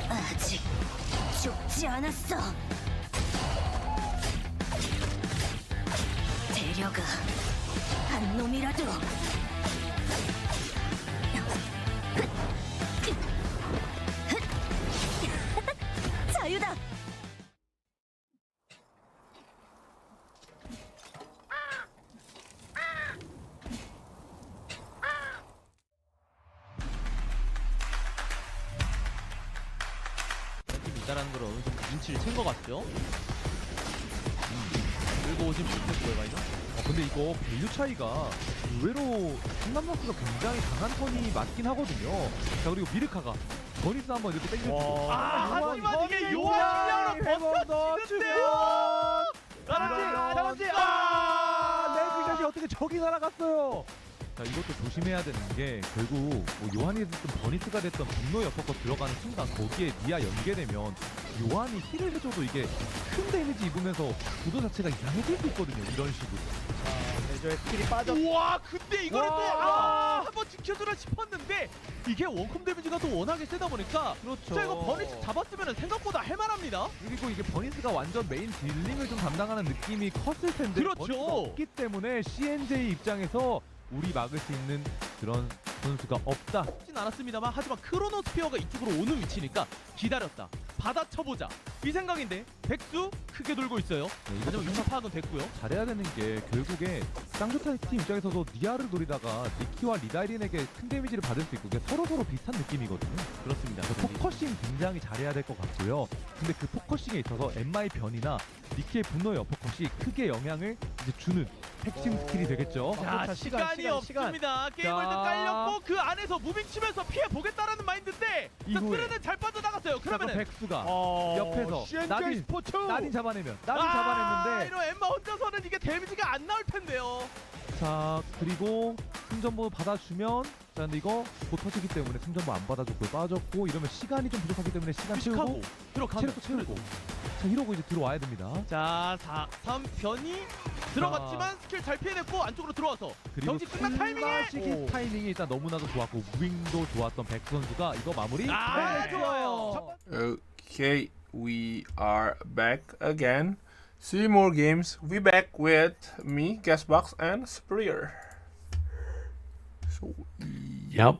[SPEAKER 4] 아직 죽지 않았어. 데려가. 한 놈이라도. 자유다.
[SPEAKER 1] 있다라는 걸 어느 정도 눈치를 챈 것 같죠? 그리고 지금 못했고요, 마이너.
[SPEAKER 2] 근데 이거 밸류 차이가 의외로 충남락스가 굉장히 강한 턴이 맞긴 하거든요. 자, 그리고 미르카가 버니스 한번 이렇게 땡겨주고.
[SPEAKER 1] 하지만 이게 요한 실력으로 버텨지는데요.
[SPEAKER 2] 잘하지. 레드샷이 어떻게 저기 날아갔어요. 자, 이것도 조심해야 되는 게 결국 뭐 요한이 됐든 버니스가 됐든 분노 여퍼컷 들어가는 순간 거기에 니아 연계되면 요한이 힐을 해줘도 이게 큰 데미지 입으면서 구도 자체가 이상해질 수 있거든요. 이런 식으로.
[SPEAKER 3] 대저의 스킬이 빠져.
[SPEAKER 1] 우와, 근데 이거를
[SPEAKER 2] 와.
[SPEAKER 1] 한번 지켜주라 싶었는데 이게 원컴 데미지가 또 워낙에 세다 보니까
[SPEAKER 2] 그렇죠.
[SPEAKER 1] 자, 이거 버니스 잡았으면 생각보다 할만합니다.
[SPEAKER 2] 그리고 이게 버니스가 완전 메인 딜링을 좀 담당하는 느낌이 컸을 텐데
[SPEAKER 1] 그렇죠.
[SPEAKER 2] 버니스가 없기 때문에 CNJ 입장에서 우리 막을 수 있는 그런 선수가 없다.
[SPEAKER 1] 쉽진 않았습니다만 하지만 크로노스피어가 이쪽으로 오는 위치니까 기다렸다. 받아쳐보자. 이 생각인데 백수 크게 돌고 있어요. 하지만 위치 파악은 됐고요.
[SPEAKER 2] 잘해야 되는 게 결국에 쌍조타의 팀 입장에서도 니아를 노리다가 니키와 리다이린에게 큰 데미지를 받을 수 있고 서로서로 비슷한 느낌이거든요.
[SPEAKER 1] 그렇습니다.
[SPEAKER 2] 포커싱 굉장히 잘해야 될 것 같고요. 근데 그 포커싱에 있어서 엠마의 변이나 니키의 분노의 어퍼컷이 크게 영향을 이제 주는 핵심 스킬이 되겠죠.
[SPEAKER 1] 자, 시간이 없습니다. 게임을 다 깔렸고 그 안에서 무빙 치면서 피해 보겠다라는 마인드인데
[SPEAKER 2] 이후에.
[SPEAKER 1] 트레는 잘 빠져나갔어요.
[SPEAKER 2] 그러면
[SPEAKER 1] 그러면은
[SPEAKER 2] 백수가
[SPEAKER 3] 어,
[SPEAKER 2] 옆에서
[SPEAKER 3] CNJ 스포츠.
[SPEAKER 2] 나딘 잡아내면 잡아냈는데
[SPEAKER 1] 이런 엠마 혼자서는 이게 데미지가 안 나올 텐데요.
[SPEAKER 2] 자, 그리고 승전보 받아주면 자, 근데 이거 곧 터지기 때문에 승전보 안 받아줬고 빠졌고 이러면 시간이 좀 부족하기 때문에 시간 채우고
[SPEAKER 1] 하고 들어가면
[SPEAKER 2] 체력도 채우고 자, 이러고 이제 들어와야 됩니다.
[SPEAKER 1] 자, 3 변이 들어갔지만 스킬 잘 피해냈고 안쪽으로 들어와서
[SPEAKER 2] 그리고
[SPEAKER 1] 경기 끝난 타이밍에
[SPEAKER 2] 시기 타이밍이 일단 너무나도 좋았고 무빙도 좋았던 백수 선수가 이거 마무리
[SPEAKER 1] 네, 좋아요.
[SPEAKER 5] Okay, we are back again. 3 more games. We back with me, Gasbox, and Superior. So,
[SPEAKER 6] Yep.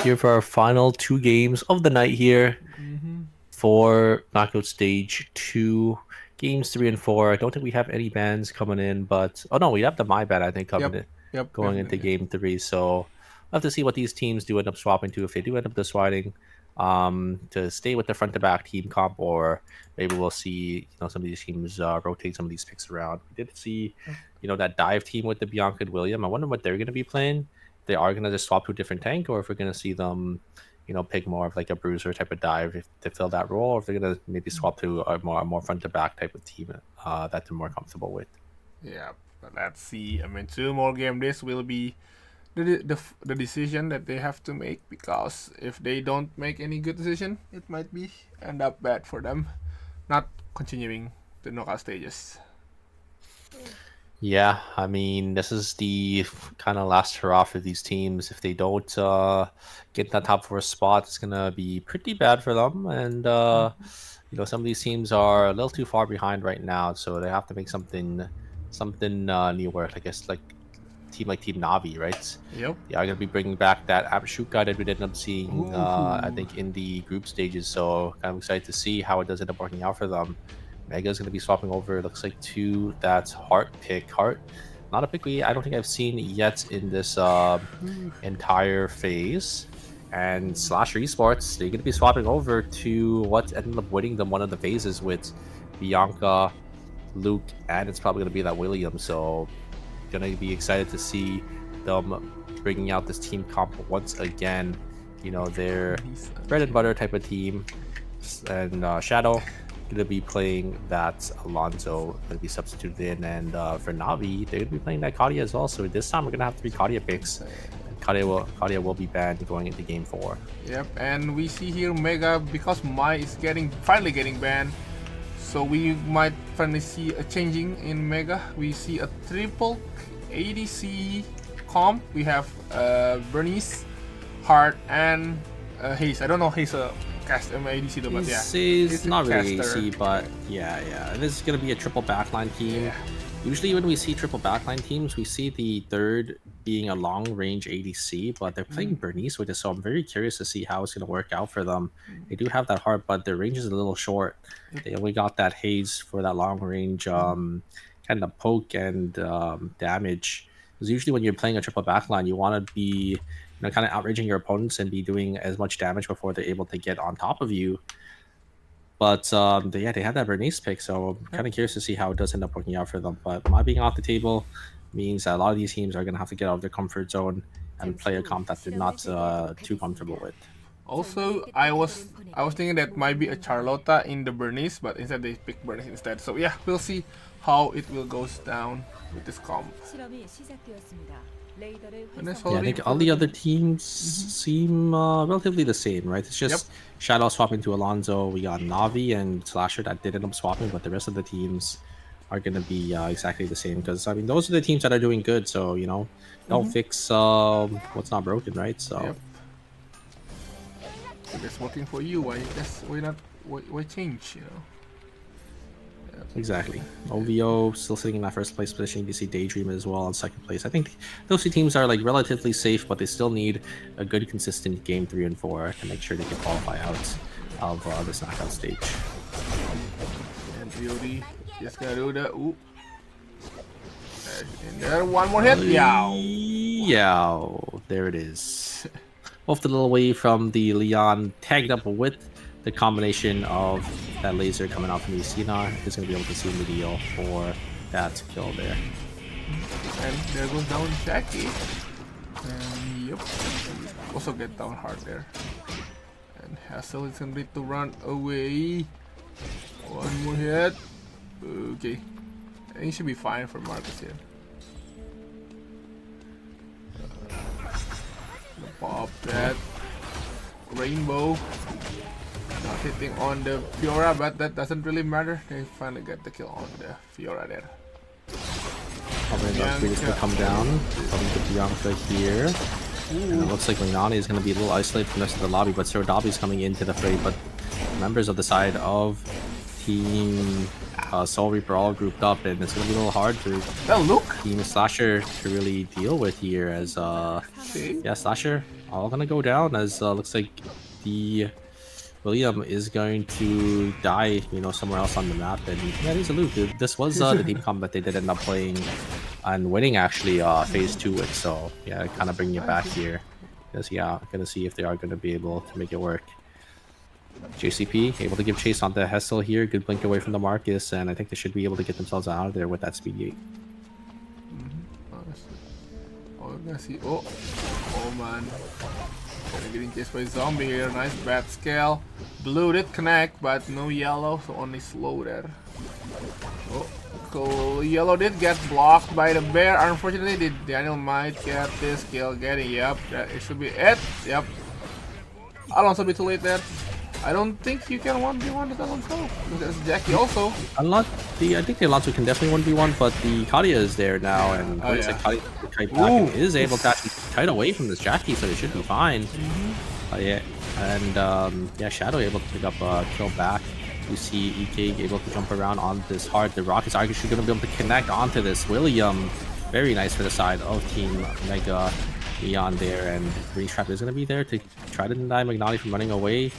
[SPEAKER 6] Here for our final 2 games of the night here for knockout stage 2. Games 3 and 4. I don't think we have any bans coming in, but oh no, we have the my ban I think coming in
[SPEAKER 5] yep,
[SPEAKER 6] going into game 3. So we'll have to see what these teams do end up swapping to if they do end up deciding to stay with the front to back team comp, or maybe we'll see some of these teams rotate some of these picks around. We did see that dive team with the Bianca and William. I wonder what they're going to be playing. They are going to just swap to a different tank, or if we're going to see them pick more of like a bruiser type of dive to fill that role, or if they're going to maybe swap to a more front to back type of team that they're more comfortable with.
[SPEAKER 5] Yeah, but let's see. I mean, 2 more game days will be the decision that they have to make, because if they don't make any good decision, it might be end up bad for them, not continuing the knockout stages.
[SPEAKER 6] Yeah, I mean, this is the kind of last hurrah for these teams. If they don't get that top 4 spot, it's gonna be pretty bad for them. And some of these teams are a little too far behind right now, so they have to make something new work. I guess like Team Navi, right?
[SPEAKER 5] Yep.
[SPEAKER 6] They are gonna be bringing back that shoot guy that we did end up seeing, I think, in the group stages. So kind of excited to see how it does end up working out for them. Mega is going to be swapping over, it looks like, to that Heart pick. Heart, not a pick I don't think I've seen yet in this entire phase. And Slasher Esports, they're going to be swapping over to what ended up winning them one of the phases with Bianca, Luke, and it's probably going to be that William. So going to be excited to see them bringing out this team comp once again. Their bread and butter type of team. And Shadow going to be playing that Alonso, going to be substituted in, and for Navi, they're going to be playing that Kadia as well. So this time we're going to have 3 Kadia picks. Kadia will be banned going into game 4.
[SPEAKER 5] Yep, and we see here Mega, because Mai is finally getting banned, so we might finally see a changing in Mega. We see a triple ADC comp. We have Bernice, Heart, and Haze. I don't know Haze cast ADC though, but yeah.
[SPEAKER 6] He's not really
[SPEAKER 5] caster.
[SPEAKER 6] AC, but yeah. This is going to be a triple backline team.
[SPEAKER 5] Yeah.
[SPEAKER 6] Usually when we see triple backline teams, we see the third being a long-range ADC, but they're playing Bernice with it, so I'm very curious to see how it's going to work out for them. They do have that Heart, but their range is a little short. They only got that Haze for that long-range kind of poke and damage. Because usually when you're playing a triple backline, you want to be kind of outraging your opponents and be doing as much damage before they're able to get on top of you. But they had that Bernice pick, so I'm kind of curious to see how it does end up working out for them. But my being off the table means that a lot of these teams are going to have to get out of their comfort zone and play a comp that they're not too comfortable with.
[SPEAKER 5] Also, I was thinking that might be a Charlotta in the Bernice, but instead they picked Bernice instead. So yeah, we'll see how it will goes down with this comp.
[SPEAKER 7] 실험이 시작되었습니다. 레이더를
[SPEAKER 5] And that's
[SPEAKER 6] Yeah, I
[SPEAKER 5] already
[SPEAKER 6] think all the other teams seem relatively the same, right? It's just Shadow swapping to Alonso. We got Navi and Slasher that did end up swapping, but the rest of the teams are going to be exactly the same. Because, I mean, those are the teams that are doing good. So, don't fix what's not broken, right? So,
[SPEAKER 5] Yep. If it's working for you, why change,
[SPEAKER 6] exactly. OVO still sitting in that first place position. You see Daydream as well in second place. I think those 2 teams are like relatively safe, but they still need a good, consistent game 3 and 4 to make sure they can qualify out of this knockout stage.
[SPEAKER 5] And POD just gonna do the and there, one more hit.
[SPEAKER 6] Yow. There it is. Off the little way from the Leon, tagged up with the combination of that laser coming out from the Cena is going to be able to see the deal for that kill there.
[SPEAKER 5] And there goes down Jackie. And yep, also get down hard there. And Hassel is gonna need to run away. One more hit. Okay, I think it should be fine for Marcus here. Pop that rainbow. Not hitting on the Fiora, but that doesn't really matter. They finally get the kill on the Fiora there.
[SPEAKER 6] Probably enough to come down. Coming to Bianca here. And it looks like Rinani is going to be a little isolated from the rest of the lobby, but Sir Dobby's coming into the fray. But members of the side of Team Soul Reaper all grouped up, and it's going to be a little hard for Team Slasher to really deal with here. As Slasher all going to go down, as looks like the William is going to die, somewhere else on the map. And yeah, there's a loop. This was the team comp that they did end up playing and winning, actually, phase 2 with. So yeah, kind of bringing it back here. Because yeah, gonna see if they are going to be able to make it work. JCP able to give chase on the Hessel here. Good blink away from the Marcus, and I think they should be able to get themselves out of there with that speed gate.
[SPEAKER 5] Oh, we're gonna see. Oh man. Gonna getting chased by zombie here. Nice bat scale. Blue did connect, but no yellow, so only slow there. Oh, cool. Yellow did get blocked by the bear. Unfortunately, Daniel might get this kill. Getting, yep, that it should be it. Yep. Alonso be too late there. I don't think you can 1v1 with Alonso. There's Jackie also.
[SPEAKER 6] I think the Alonso can definitely 1v1, but the Kadia is there now, and
[SPEAKER 5] Oh,
[SPEAKER 6] looks
[SPEAKER 5] yeah.
[SPEAKER 6] like Kadia is kite back and is able to actually kite away from this Jackie, so it should be fine. Yeah, and yeah, Shadow able to pick up a kill back. You see EK able to jump around on this hard. The Rockets are actually going to be able to connect onto this William. Very nice for the side of Team Mega. Leon there, and Green Trap is going to be there to try to deny Magnati from running away.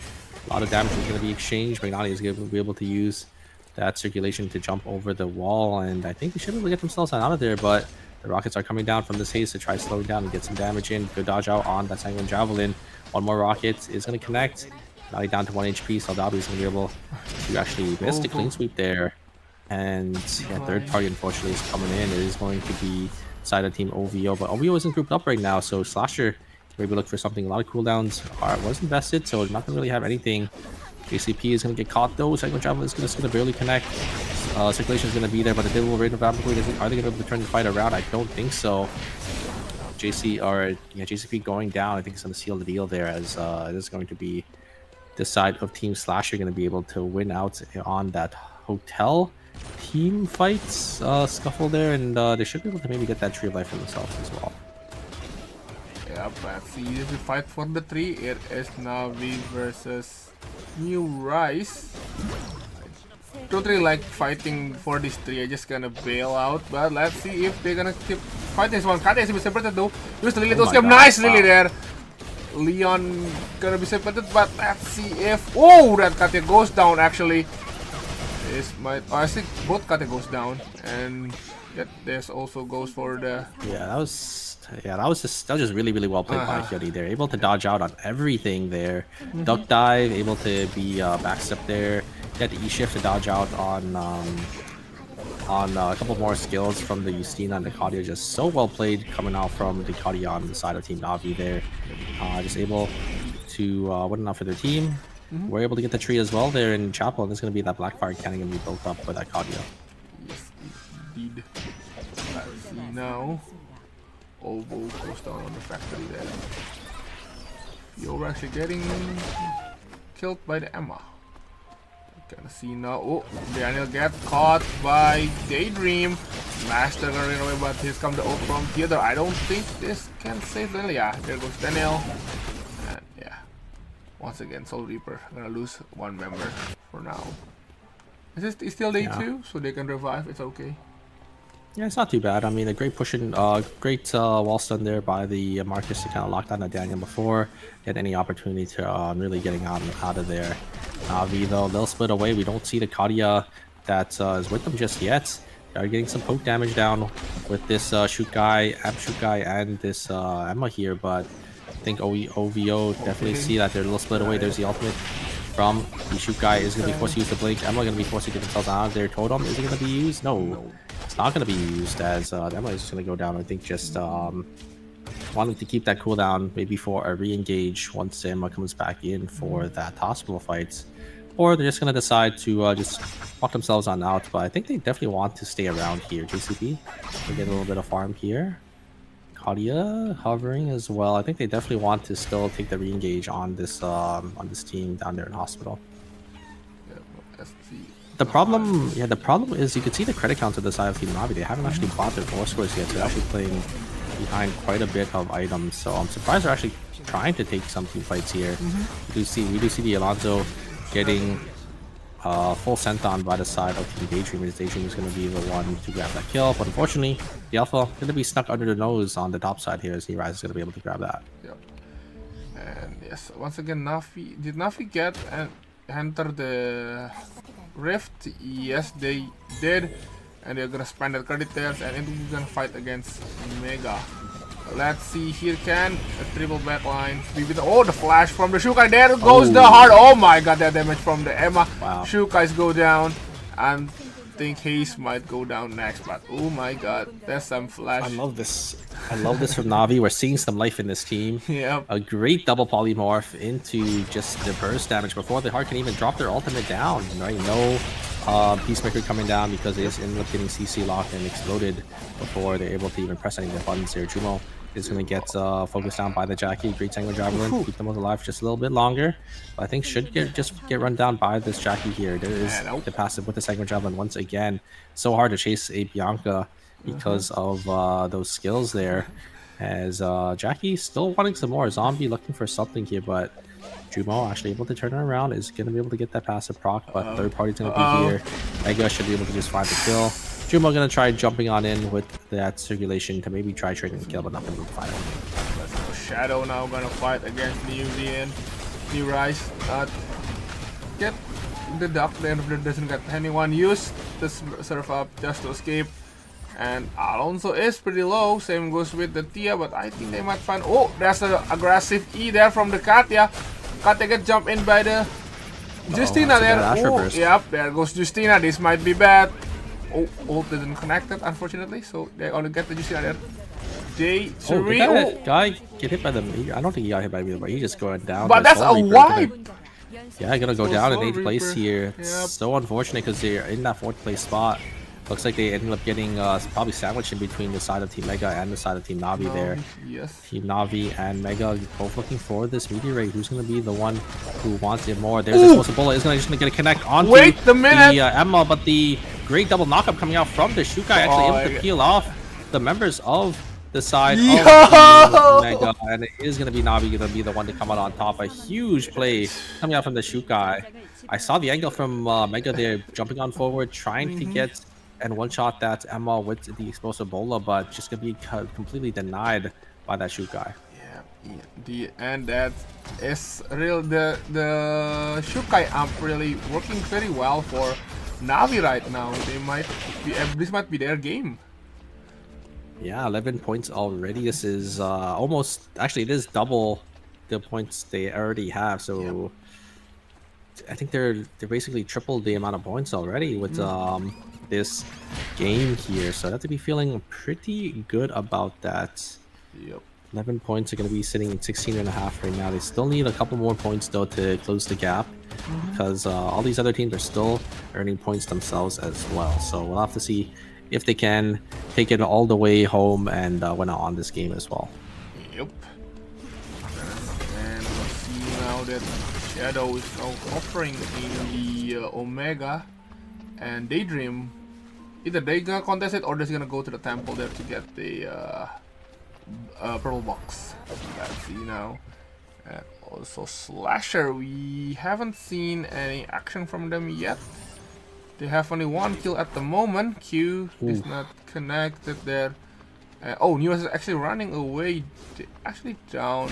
[SPEAKER 6] A lot of damage is going to be exchanged. Magnati is going to be able to use that circulation to jump over the wall, and I think they should be able to get themselves out of there, but the Rockets are coming down from this haze to try slowing down and get some damage in. Good dodge out on that Sanguine Javelin. One more rocket is going to connect. Magnati down to 1 HP. Saldabi is going to be able to actually miss the clean sweep there. And yeah, third party unfortunately is coming in. It is going to be side of Team OVO, but OVO isn't grouped up right now, so Slasher maybe look for something. A lot of cooldowns was invested, so not gonna really have anything. JCP is gonna get caught though. Cyclone Travel is just gonna barely connect. Circulation is gonna be there, but the little rate of rapidly, are they gonna be able to turn the fight around? I don't think so. JCP going down, I think it's gonna seal the deal there, as it is going to be the side of Team Slasher gonna be able to win out on that hotel team fights scuffle there, and they should be able to maybe get that tree of life for themselves as well.
[SPEAKER 5] Yep, let's see if we fight for the tree. It is Navi versus New Rise. I don't really like fighting for this tree. I just gonna bail out, but let's see if they're gonna keep fighting this one. Katia is be separated though. Use the Lily to escape. Nice Lily there. Leon gonna be separated, but let's see if that Katia goes down actually. I think both Katia goes down, and there's also goes for the
[SPEAKER 6] that was just really well played by Hyori there. Able to dodge out on everything there. Duck dive, able to be backstep there. Get the E shift to dodge out on a couple more skills from the Justina and the Katia. Just so well played coming out from the Katia on the side of Team Navi there. Just able to win enough for their team. We're able to get the tree as well there in Chapel, and there's going to be that Blackfire cannon going to be built up for that Katia.
[SPEAKER 5] Yes, indeed. Let's see now. Ovo goes down on the factory there. You're actually getting killed by the Emma. Gonna see now. Oh, Daniel gets caught by Daydream. Master gonna run away, but here's come the ult from Theodore. I don't think this can save Daniel. Yeah, there goes Daniel. And yeah, once again, Soul Reaper gonna lose one member for now. It's still day 2, so they can revive. It's okay.
[SPEAKER 6] Yeah, it's not too bad. I mean, a great pushing, great wall stun there by the Marcus to kind of lock down the Daniel before get any opportunity to really getting out of there. Navi though, they'll split away. We don't see the Katia that is with them just yet. They're getting some poke damage down with this shoot guy, and this Emma here, but I think OVO definitely see that they're a little split away. There's the ultimate from the shoot guy. Is going to be forced to use the blink. Emma going to be forced to get themselves out of their totem. Is it going to be used? No. It's not going to be used, as Emma is just going to go down. I think just wanting to keep that cooldown maybe for a re-engage once Emma comes back in for that hospital fight. Or they're just going to decide to just walk themselves on out. But I think they definitely want to stay around here. JCP, they get a little bit of farm here. Katia hovering as well. I think they definitely want to still take the re-engage on this team down there in hospital. The problem is you can see the credit count to the side of Team Navi. They haven't actually bought their core scores yet, so they're actually playing behind quite a bit of items. So I'm surprised they're actually trying to take some team fights here. We do see the Alonso getting full sent on by the side of Team Daydream. Daydream is going to be the one to grab that kill, but unfortunately, the Alpha going to be stuck under the nose on the top side here, as Rise is going to be able to grab that.
[SPEAKER 5] Yep. And yes, once again, Navi did Navi get and enter the rift? Yes, they did, and they're gonna spend their credit there, and we're gonna fight against Mega. Let's see here, can a triple backline be with oh, the flash from the Shukai. There goes the heart. Oh my god, that damage from the Emma.
[SPEAKER 6] Wow.
[SPEAKER 5] Shukai's go down. And think Hayes might go down next, but oh my god, there's some flash.
[SPEAKER 6] I love this. I love this from Navi. We're seeing some life in this team.
[SPEAKER 5] Yep.
[SPEAKER 6] A great double polymorph into just the burst damage before the heart can even drop their ultimate down. Right? No Peacemaker coming down because they just ended up getting CC locked and exploded before they're able to even press any of the buttons here. Jumo is going to get focused down by the Jackie. Great Tango Javelin. Keep them alive just a little bit longer. But I think should get run down by this Jackie here. There is the passive with the Tango Javelin once again. So hard to chase a Bianca because of those skills there. As Jackie still wanting some more. Zombie looking for something here, but Jumo actually able to turn it around. Is going to be able to get that passive proc, but third party's going to be here. Mega should be able to just find the kill. Jumo gonna try jumping on in with that circulation to maybe try trading the kill, but not gonna be able to find him.
[SPEAKER 5] Let's go. Shadow now gonna fight against New VN. New Rise get the duck, then doesn't get anyone use the surf up just to escape. And Alonso is pretty low. Same goes with the Tia, but I think they might find. Oh, there's an aggressive E there from the Katya. Katya get jumped in by the Justina there. Oh, yep, there goes Justina. This might be bad. Oh, ult didn't connect it, unfortunately, so they only get the Justina there. J3.
[SPEAKER 6] Oh, guy get hit by the meteor. I don't think he got hit by the meteor, but he just going down.
[SPEAKER 5] But that's a wipe!
[SPEAKER 6] Yeah, gonna go down in 8th
[SPEAKER 5] Reaper.
[SPEAKER 6] place here. It's so unfortunate because they're in that 4th place spot. Looks like they ended up getting probably sandwiched in between the side of Team Mega and the side of Team Navi there.
[SPEAKER 5] Yes.
[SPEAKER 6] Team Navi and Mega both looking for this meteorite. Who's going to be the one who wants it more? There's this explosive bullet. Is going to get a connect onto the Emma, but the great double knockup coming out from the Shukai actually able to peel off the members of the side of Team Mega, and it is going to be Navi going to be the one to come out on top. A huge play coming out from the Shukai. I saw the angle from Mega there, jumping on forward, trying to get and one-shot that Emma with the explosive bola, but just gonna be completely denied by that Shukai.
[SPEAKER 5] And that is real. The Shukai amp really working very well for Navi right now. They might be. This might be their game.
[SPEAKER 6] Yeah, 11 points already. This is almost. Actually, it is double the points they already have. So I think they're basically triple the amount of points already with this game here, so I have to be feeling pretty good about that. 11 points are going to be sitting at 16.5 right now. They still need a couple more points though to close the gap because all these other teams are still earning points themselves as well, so we'll have to see if they can take it all the way home and win out on this game as well.
[SPEAKER 5] And we'll see now that Shadow is now offering in the Omega, and Daydream, either they gonna contest it or they're gonna go to the temple there to get the purple box. Let's see now. And also Slasher, we haven't seen any action from them yet. They have only one kill at the moment. Q is not connected there. Oh, News is actually running away. They actually down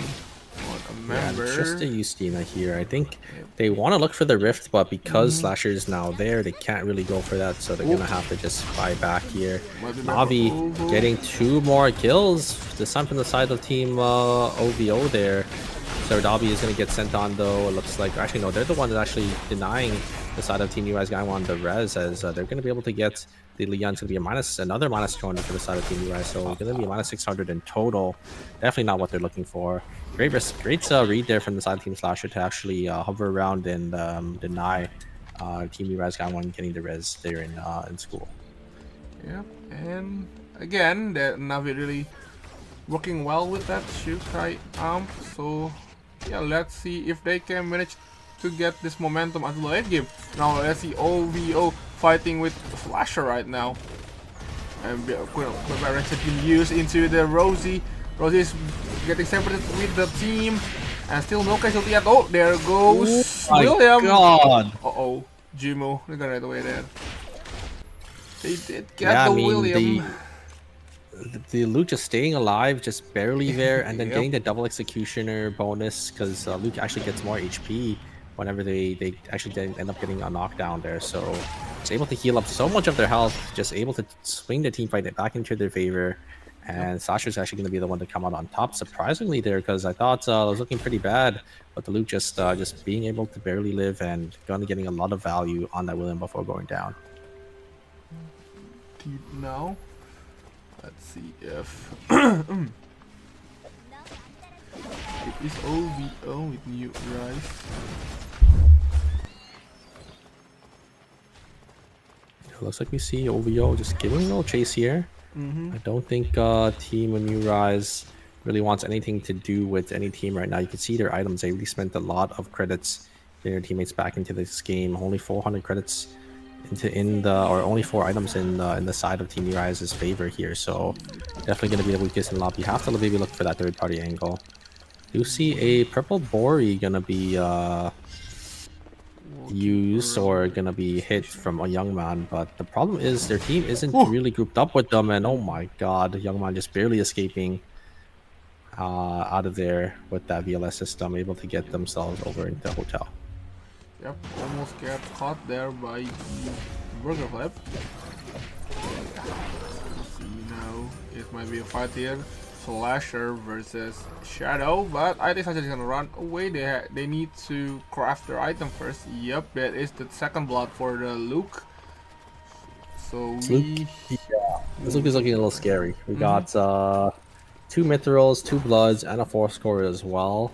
[SPEAKER 5] a member.
[SPEAKER 6] Yeah, just a Justina here. I think they want to look for the rift, but because Slasher is now there, they can't really go for that, so they're gonna have to just buy back here. Navi getting 2 more kills, this time from the side of Team OVO there. Saradabi is gonna get sent on though. It looks like, actually no, they're the ones actually denying the side of Team UI's going on the res, as they're gonna be able to get the Leon's gonna be another minus 200 for the side of Team UI, so it's gonna be a minus 600 in total. Definitely not what they're looking for. Great read there from the side of Team Slasher to actually hover around and deny Team UI's guy one getting the res there in school.
[SPEAKER 5] Yeah, and again, the Navi really working well with that Shukai amp. So yeah, let's see if they can manage to get this momentum until the late game. Now let's see OVO fighting with Slasher right now, and Barracks has been used into the Rosie. Rosie is getting separated with the team, and still no casualty yet. Oh, there goes William. Uh-oh, Jumo, they're gonna right away there. They did get the William.
[SPEAKER 6] The Luke just staying alive, just barely there, and then getting the double executioner bonus because Luke actually gets more HP whenever they actually end up getting a knockdown there. So it's able to heal up so much of their health, just able to swing the team fight back into their favor. And Sasha's actually going to be the one to come out on top, surprisingly there, because I thought it was looking pretty bad. But the Luke just being able to barely live and getting a lot of value on that William before going down.
[SPEAKER 5] Now, let's see if it is OVO with new Rise.
[SPEAKER 6] It looks like we see OVO just giving a little chase here. I don't think Team New Rise really wants anything to do with any team right now. You can see their items. They really spent a lot of credits getting their teammates back into this game. Only 400 credits only 4 items in the side of Team New Rise's favor here. So definitely going to be the weakest in lobby. Have to maybe look for that third party angle. Do see a purple Bori gonna be used or gonna be hit from a young man, but the problem is their team isn't really grouped up with them, and oh my god, young man just barely escaping out of there with that VLS system, able to get themselves over into the hotel.
[SPEAKER 5] Yep, almost get caught there by the burger flip. See now, it might be a fight here. Slasher versus Shadow, but I think Slasher is gonna run away. They need to craft their item first. Yep, that is the second blood for the Luke. So
[SPEAKER 6] this Luke is looking a little scary. We got 2 Mithrils, 2 Bloods, and a 4 scorer as well.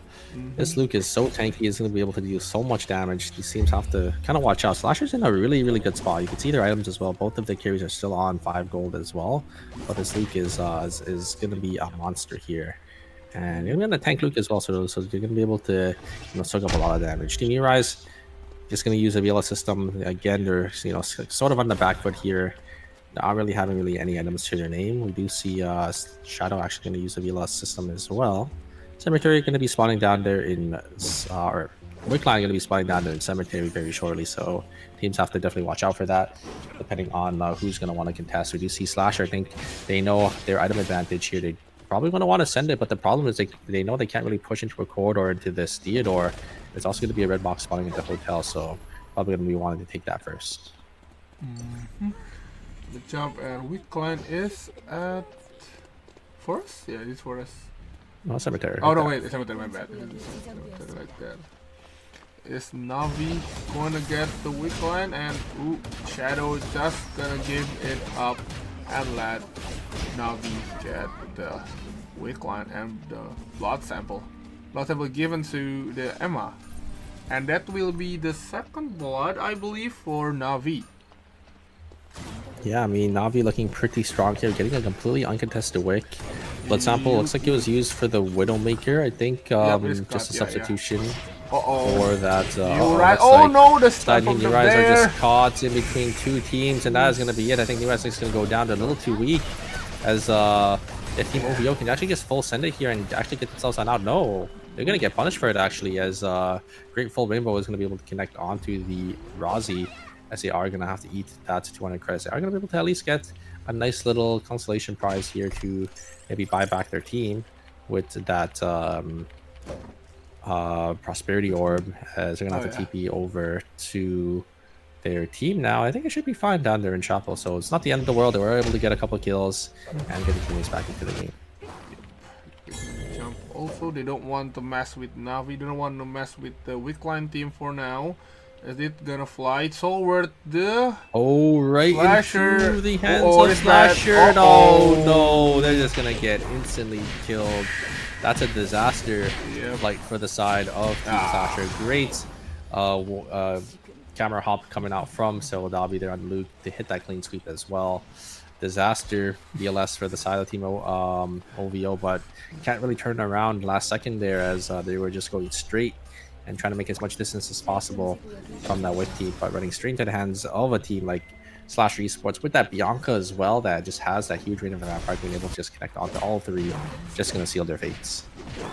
[SPEAKER 6] This Luke is so tanky, he's going to be able to do so much damage. These teams have to kind of watch out. Slasher's in a really, really good spot. You can see their items as well. Both of their carries are still on 5 gold as well. But this Luke is going to be a monster here. And you're going to tank Luke as well, so you're going to be able to soak up a lot of damage. Team Rise just going to use a VLS system. Again, they're sort of on the back foot here. Not really having any items to their name. We do see Shadow actually going to use the VLS system as well. Cemetery going to be spawning down there in or Wickline going to be spawning down there in Cemetery very shortly, so teams have to definitely watch out for that depending on who's going to want to contest. We do see Slasher. I think they know their item advantage here. They probably going to want to send it, but the problem is they know they can't really push into a corridor into this Theodore. There's also going to be a red box spawning into the hotel, so probably going to be wanting to take that first.
[SPEAKER 5] The jump and Wickline is at Forest? Yeah, it's Forest.
[SPEAKER 6] No, Cemetery.
[SPEAKER 5] Oh no, wait, Cemetery, my bad. Cemetery like that. Is Navi going to get the Wickline? And ooh, Shadow just gonna give it up and let Navi get the Wickline and the blood sample. Blood sample given to the Emma. And that will be the second blood, I believe, for Navi.
[SPEAKER 6] Yeah, I mean, Navi looking pretty strong here, getting a completely uncontested wick. Blood sample looks like it was used for the Widowmaker, I think, just a substitution for that.
[SPEAKER 5] Right. Oh no, the stuff
[SPEAKER 6] Team New Rise are just caught in between 2 teams, and that is going to be it. I think New Rise is going to go down. They're a little too weak, as if Team OVO can actually just full send it here and actually get themselves on out. No, they're going to get punished for it, actually, as Grateful Rainbow is going to be able to connect onto the Razi, as they are going to have to eat that 200 credits. They are going to be able to at least get a nice little consolation prize here to maybe buy back their team with that prosperity orb, as they're going to have to TP over to their team now. I think it should be fine down there in Chapel, so it's not the end of the world. They were able to get a couple kills and get the teammates back into the game.
[SPEAKER 5] Jump. Also, they don't want to mess with Navi. They don't want to mess with the Wickline team for now. Is it gonna fly toward the
[SPEAKER 6] Slasher into the hands of Slasher? Oh no, they're just gonna get instantly killed. That's a disaster. Like for the side of Team Slasher. Great camera hop coming out from Sewadabi there on Luke to hit that clean sweep as well. Disaster DLS for the side of Team OVO, but can't really turn around last second there, as they were just going straight and trying to make as much distance as possible from that wick team, but running straight into the hands of a team like Slasher Esports with that Bianca as well, that just has that huge range of attack, being able to just connect onto all 3, just gonna seal their fates.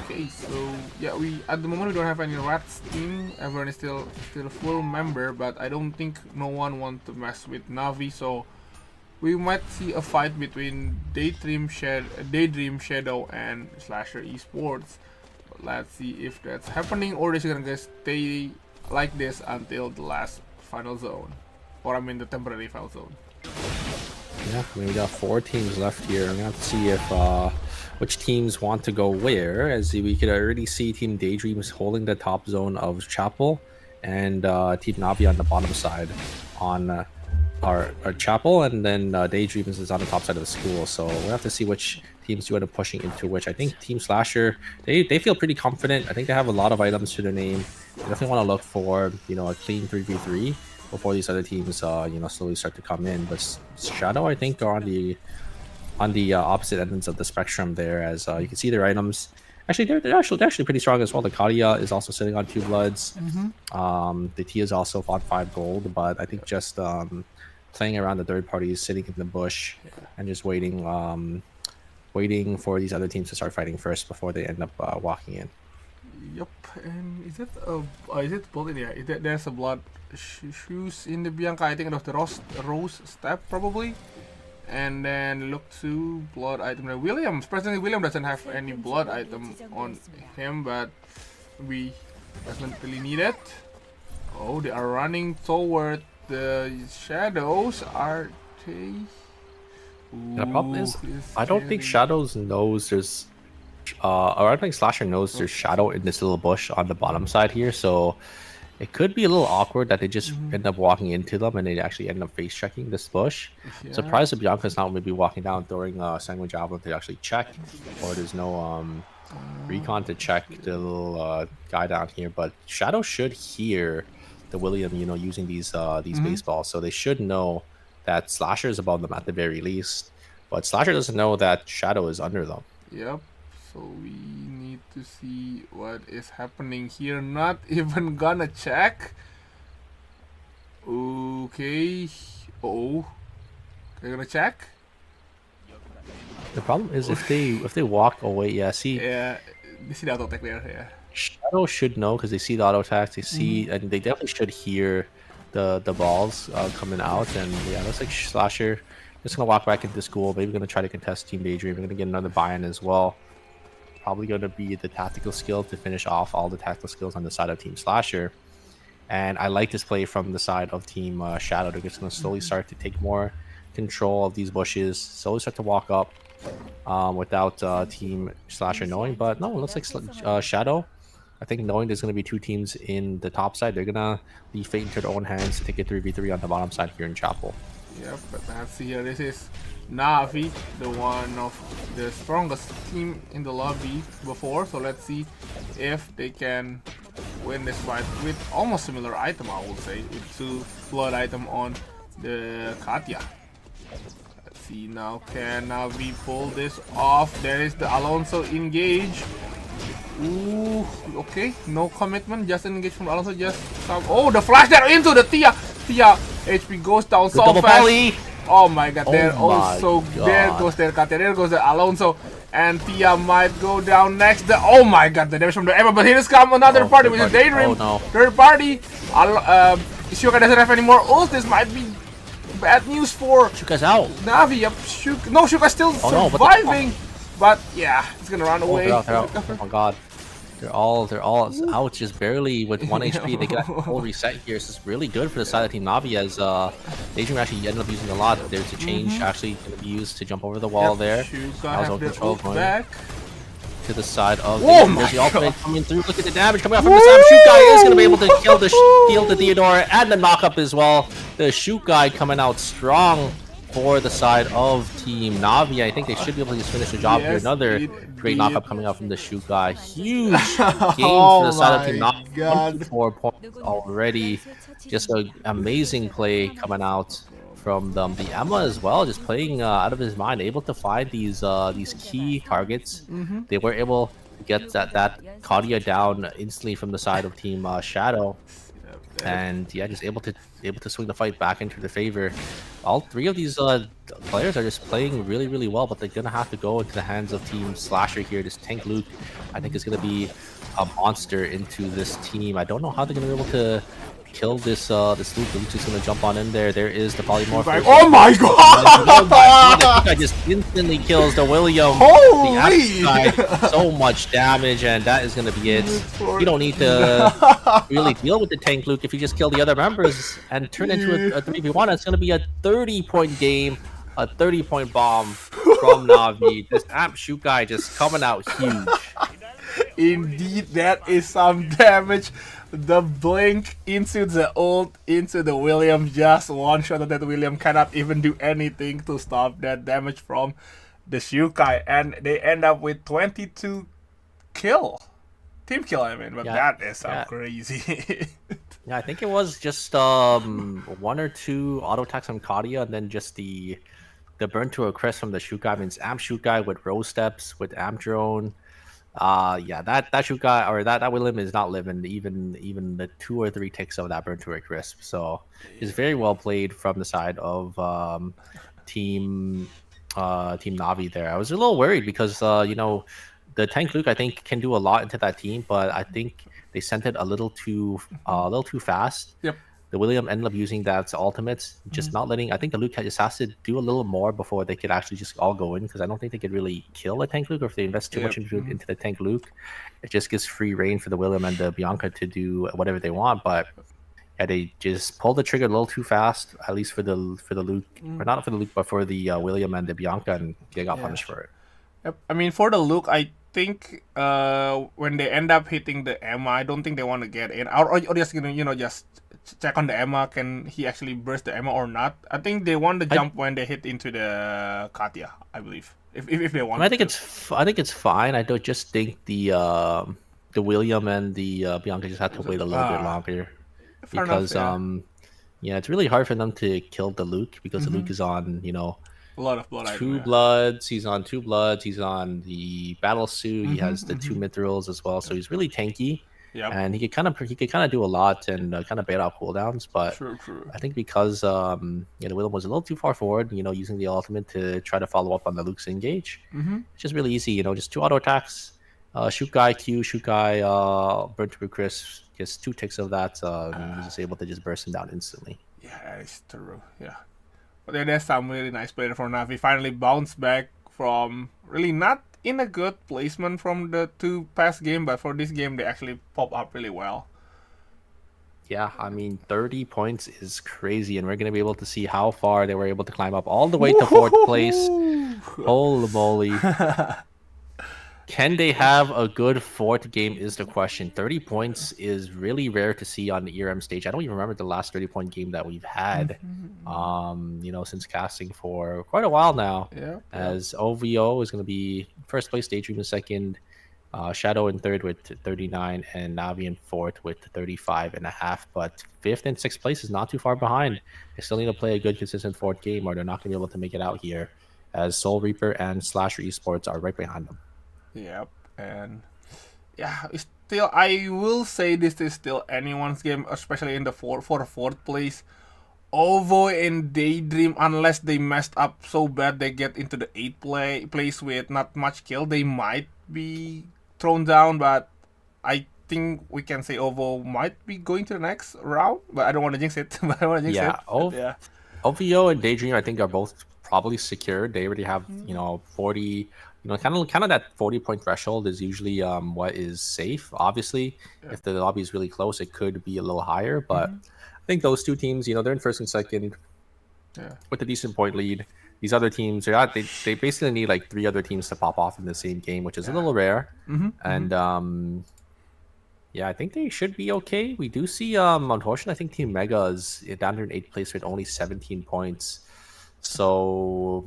[SPEAKER 5] Okay, so yeah, we at the moment we don't have any Rats team. Everyone is still a full member, but I don't think no one wants to mess with Navi, so we might see a fight between Daydream Shadow and Slasher Esports. Let's see if that's happening, or is it gonna stay like this until the last final zone, or I mean the temporary final zone.
[SPEAKER 6] Yeah, we got 4 teams left here. I'm gonna have to see if which teams want to go where. As we could already see, Team Daydream is holding the top zone of Chapel, and Team Navi on the bottom side on our Chapel, and then Daydream is on the top side of the school. So we'll have to see which teams do end up pushing into which. I think Team Slasher, they feel pretty confident. I think they have a lot of items to their name. They definitely want to look for, you know, a clean 3v3 before these other teams, you know, slowly start to come in. But Shadow, I think, are on the opposite ends of the spectrum there, as you can see their items. Actually, they're actually pretty strong as well. The Kadia is also sitting on 2 bloods. The T is also on 5 gold, but I think just playing around the third parties, sitting in the bush, and just waiting for these other teams to start fighting first before they end up walking in.
[SPEAKER 5] Yep, and is it bullet? Yeah, there's a blood shoes in the Bianca. I think it was the rose step probably. And then look to blood item. William, presently William doesn't have any blood item on him, but we definitely need it. Oh, they are running toward the shadows. Are they?
[SPEAKER 6] The problem is, I don't think Shadows knows there's, or I don't think Slasher knows there's Shadow in this little bush on the bottom side here, so it could be a little awkward that they just end up walking into them and they actually end up face checking this bush.
[SPEAKER 5] Yeah.
[SPEAKER 6] Surprised that Bianca's not maybe walking down throwing Sanguine Javelin to actually check, or there's no recon to check the little guy down here. But Shadow should hear the William, you know, using these baseballs, so they should know that Slasher is above them at the very least. But Slasher doesn't know that Shadow is under them.
[SPEAKER 5] Yep. So we need to see what is happening here. Not even gonna check. Okay. Oh, they're gonna check.
[SPEAKER 6] The problem is if they walk away, yeah. See,
[SPEAKER 5] Yeah, they see the auto attack there. Yeah.
[SPEAKER 6] Shadow should know because they see the auto attacks. They see, and they definitely should hear the balls coming out. And yeah, looks like Slasher just gonna walk back into school. Maybe gonna try to contest Team Daydream. We're gonna get another buy-in as well. Probably going to be the tactical skill to finish off all the tactical skills on the side of Team Slasher. And I like this play from the side of Team Shadow. They're just going to slowly start to take more control of these bushes, slowly start to walk up without Team Slasher knowing. But no, it looks like Shadow, I think, knowing there's going to be 2 teams in the top side, they're going to leave fate into their own hands to take a 3v3 on the bottom side here in Chapel.
[SPEAKER 5] Yep, but let's see here. This is Navi, the one of the strongest team in the lobby before. So let's see if they can win this fight with almost similar item, I would say, with 2 blood item on the Katya. Let's see now, can Navi pull this off? There is the Alonso engage. Ooh, okay, no commitment, just an engage from Alonso, just some. Oh, the flash there into the Tia. Tia HP goes down so fast. Volley. Oh my god, there also god. There goes their Katya, there goes the Alonso, and Tia might go down next. Oh my god, the damage from the Emma, but here is come another party with the Daydream. Third party. Shuka doesn't have any more ult. This might be bad news for
[SPEAKER 6] Shuka's out.
[SPEAKER 5] Navi. Yep, Shuka's still surviving, but yeah, it's gonna run away.
[SPEAKER 6] They're out. Oh my god. They're all out just barely with 1 HP. They get a full reset here. This is really good for the side of Team Navi, as Daydream actually ended up using a lot. There's a change actually going to be used to jump over the wall there. I was on control going back to the side of Daydream. There's the ultimate coming through. Look at the damage coming out from the side. Shoot guy is going to be able to kill the Theodore and the knockup as well. The shoot guy coming out strong for the side of Team Navi. I think they should be able to just finish the job here. Another great knockup coming out from the shoot guy. Huge game for the side of Team Navi. 24 points already. Just an amazing play coming out from them. The Emma as well, just playing out of his mind, able to find these key targets. They were able to get that Kadia down instantly from the side of Team Shadow. And yeah, just able to swing the fight back into their favor. All 3 of these players are just playing really, really well, but they're gonna have to go into the hands of Team Slasher here. This Tank Luke, I think, is gonna be a monster into this team. I don't know how they're gonna be able to kill this this Luke. Luke's just gonna jump on in there. There is the polymorph.
[SPEAKER 5] Oh my god!
[SPEAKER 6] I just instantly kills the William.
[SPEAKER 5] Holy!
[SPEAKER 6] The so much damage, and that is gonna be it. You don't need to really deal with the Tank Luke if you just kill the other members and turn into a 3v1. It's gonna be a 30-point game a 30-point bomb from Navi. This amp shoot guy just coming out huge.
[SPEAKER 5] Indeed, that is some damage. The blink into the ult, into the William, just one shot of that William cannot even do anything to stop that damage from the Shukai, and they end up with 22 kill. Team kill, I mean, but
[SPEAKER 6] Yeah,
[SPEAKER 5] that is some
[SPEAKER 6] yeah.
[SPEAKER 5] crazy.
[SPEAKER 6] Yeah, I think it was just 1 or 2 auto attacks on Kadia, and then just the burn to a crisp from the shoot guy. I mean, it's amp shoot guy with row steps with amp drone. Yeah, that shoot guy or that William is not living even the 2 or 3 ticks of that burn to a crisp. So it's very well played from the side of team Navi there. I was a little worried because you know, the tank Luke I think can do a lot into that team, but I think they sent it a little too fast.
[SPEAKER 5] Yep.
[SPEAKER 6] The William ended up using that ultimate, just not letting. I think the Luke just has to do a little more before they could actually just all go in, because I don't think they could really kill a tank Luke, or if they invest too much into the tank Luke, it just gives free reign for the William and the Bianca to do whatever they want. But yeah, they just pulled the trigger a little too fast, at least for the Luke, or not for the Luke, but for the William and the Bianca, and they got punished for it.
[SPEAKER 5] Yep. I mean, for the Luke, I think when they end up hitting the Emma, I don't think they want to get in, or just just check on the Emma. Can he actually burst the Emma or not? I think they want to jump when they hit into the Katia, I believe. If they want.
[SPEAKER 6] I think it's fine. I don't just think the William and the Bianca just have to wait a little bit longer, because yeah, it's really hard for them to kill the Luke, because the Luke is on
[SPEAKER 5] a lot of blood.
[SPEAKER 6] Bloods. He's on 2 bloods. He's on the battle suit. He has the 2 mithrils as well, so he's really tanky.
[SPEAKER 5] Yeah,
[SPEAKER 6] and he could kind of do a lot and kind of bait out cooldowns. But
[SPEAKER 5] true.
[SPEAKER 6] I think because the William was a little too far forward, using the ultimate to try to follow up on the Luke's engage. It's just really easy, just 2 auto attacks, shoot guy Q, shoot guy burn to crisp, just 2 ticks of that. He's just able to just burst him down instantly.
[SPEAKER 5] Yeah, that is true. Yeah. But then there's some really nice player from Navi. Finally bounced back from really not in a good placement from the 2 past game, but for this game they actually pop up really well.
[SPEAKER 6] Yeah, I mean 30 points is crazy, and we're gonna be able to see how far they were able to climb up all the way to 4th place. Holy moly. Can they have a good 4th game is the question. 30 points is really rare to see on the ERM stage. I don't even remember the last 30-point game that we've had, since casting for quite a while now.
[SPEAKER 5] Yeah.
[SPEAKER 6] As OVO is going to be 1st place, Daydream in 2nd, Shadow in 3rd with 39, and Navi in 4th with 35.5. But 5th and 6th place is not too far behind. They still need to play a good, consistent 4th game, or they're not going to be able to make it out here, as Soul Reaper and Slasher Esports are right behind them.
[SPEAKER 5] Yep, and yeah, still I will say this is still anyone's game, especially in the 4th place. OVO and Daydream, unless they messed up so bad they get into the 8th place with not much kill, they might be thrown down. But I think we can say OVO might be going to the next round, but I don't want to jinx it.
[SPEAKER 6] OVO and Daydream I think are both probably secured. They already have 40. Kind of that 40-point threshold is usually what is safe. Obviously, if the lobby is really close, it could be a little higher. But I think those 2 teams, they're in 1st and 2nd with a decent point lead. These other teams, they basically need like 3 other teams to pop off in the same game, which is a little rare. And I think they should be okay. We do see, unfortunately, I think Team Mega is down here in 8th place with only 17 points. So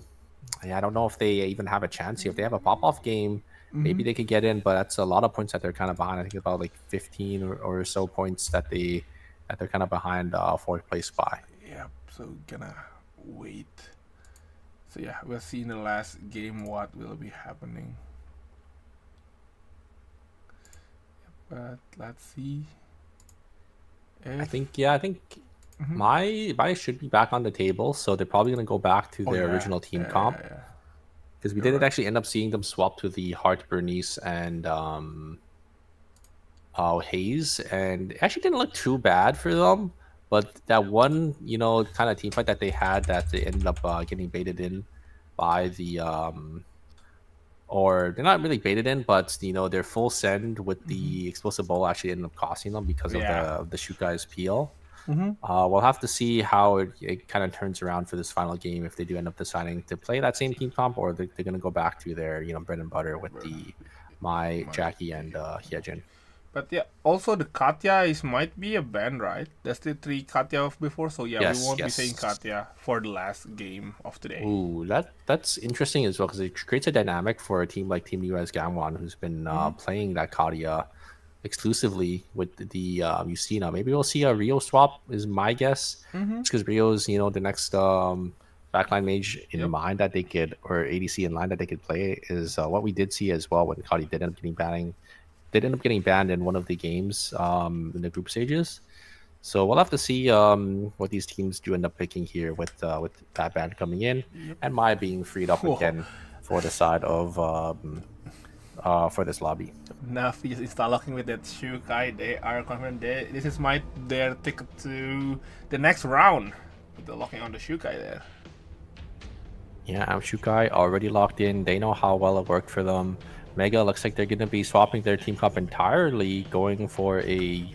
[SPEAKER 6] I don't know if they even have a chance here. If they have a pop-off game, maybe they could get in, but that's a lot of points that they're kind of behind. I think about like 15 or so points that they're kind of behind 4th place by.
[SPEAKER 5] Yeah, so gonna wait. So yeah, we'll see in the last game what will be happening. But let's see.
[SPEAKER 6] I think my should be back on the table, so they're probably gonna go back to their original team comp, because we didn't actually end up seeing them swap to the Heart Bernice and Hayes, and it actually didn't look too bad for them. But that one kind of team fight that they had, that they ended up getting baited in by the or they're not really baited in, but their full send with the explosive bowl actually ended up costing them because of the shoot guy's peel. We'll have to see how it kind of turns around for this final game if they do end up deciding to play that same team comp, or they're going to go back to their bread and butter with the Jackie and Hyejin.
[SPEAKER 5] But yeah, also the Katya might be a ban, right? There's the 3 Katya of before, so yeah,
[SPEAKER 6] Yes,
[SPEAKER 5] we won't be
[SPEAKER 6] yes.
[SPEAKER 5] saying Katya for the last game of today.
[SPEAKER 6] Ooh, that's interesting as well, because it creates a dynamic for a team like Team US Gangwon, who's been playing that Kadia exclusively with the Yusina. Maybe we'll see a Rio swap, is my guess. It's because Rio's the next backline mage in mind that they could, or ADC in line that they could play, is what we did see as well when Kadia did end up getting banned in one of the games in the group stages. So we'll have to see what these teams do end up picking here with that ban coming in, and Mai being freed up again for the side of for this lobby.
[SPEAKER 5] Navi is installing with that Shukai. They are confident. This is their ticket to the next round. They're locking on the Shukai there.
[SPEAKER 6] Yeah, Shukai already locked in. They know how well it worked for them. Mega looks like they're going to be swapping their team comp entirely, going for a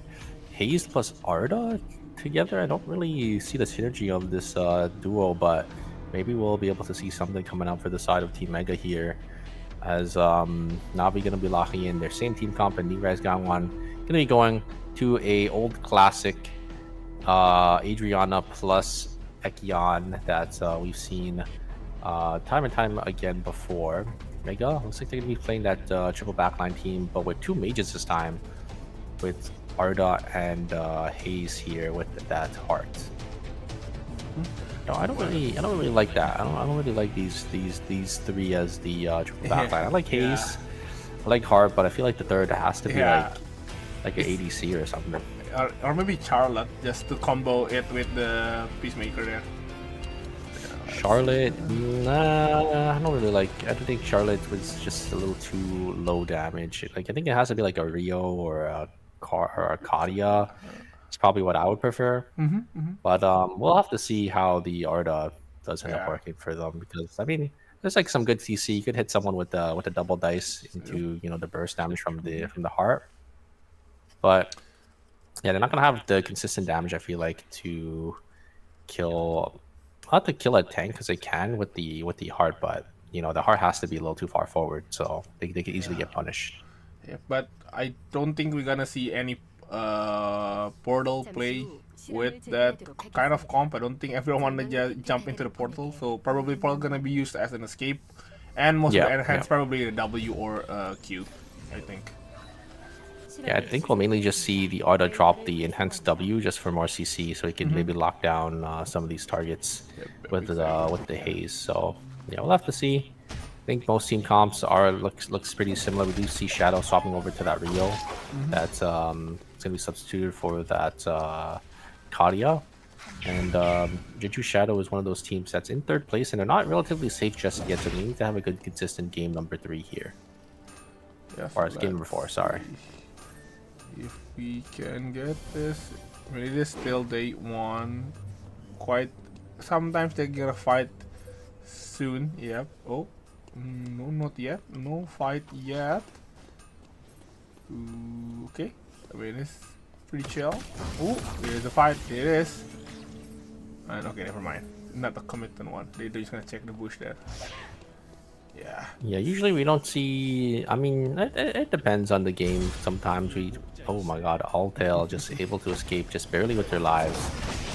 [SPEAKER 6] Haze plus Arda together. I don't really see the synergy of this duo, but maybe we'll be able to see something coming out for the side of Team Mega here, as Navi going to be locking in their same team comp, and Newrise Gangwon going to be going to a old classic Adriana plus Ekion that we've seen time and time again before. Mega looks like they're going to be playing that triple backline team, but with 2 mages this time, with Arda and Haze here with that heart. No, I don't really like that. I don't really like these 3 as the triple backline. I like Haze, I like Heart, but I feel like the third has to be like an ADC or something.
[SPEAKER 5] Or maybe Charlotte, just to combo it with the Peacemaker there.
[SPEAKER 6] Charlotte, nah, I don't really like. I don't think Charlotte was just a little too low damage. Like, I think it has to be like a Rio or a Kadia. It's probably what I would prefer. But we'll have to see how the Arda does end up working for them, because I mean, there's like some good CC. You could hit someone with a double dice into the burst damage from the heart. But yeah, they're not gonna have the consistent damage, I feel like, to kill. Not to kill a tank, because they can with the heart, but the heart has to be a little too far forward, so they could easily get punished.
[SPEAKER 5] Yeah, but I don't think we're gonna see any portal play with that kind of comp. I don't think everyone wanna just jump into the portal, so probably gonna be used as an escape, and most of the enhance probably the W or Q, I think.
[SPEAKER 6] Yeah, I think we'll mainly just see the Arda drop the enhanced W just for more CC, so he can maybe lock down some of these targets with the Haze. So yeah, we'll have to see. I think most team comps looks pretty similar. We do see Shadow swapping over to that Rio. That's gonna be substituted for that Kadia. And Jeju Shadow is one of those teams that's in 3rd place, and they're not relatively safe just yet, so they need to have a good consistent game number 3 here.
[SPEAKER 5] Yeah,
[SPEAKER 6] or game number 4, sorry.
[SPEAKER 5] If we can get this, I mean, it is still day 1. Sometimes they're gonna fight soon. Yep. Oh, no, not yet. No fight yet. Okay. I mean, it's pretty chill. Oh, there's a fight. There it is. And okay, never mind. Not the commitment one. They're just gonna check the bush there. Yeah,
[SPEAKER 6] usually we don't see. I mean, it depends on the game. Sometimes oh my god, Alltail just able to escape just barely with their lives,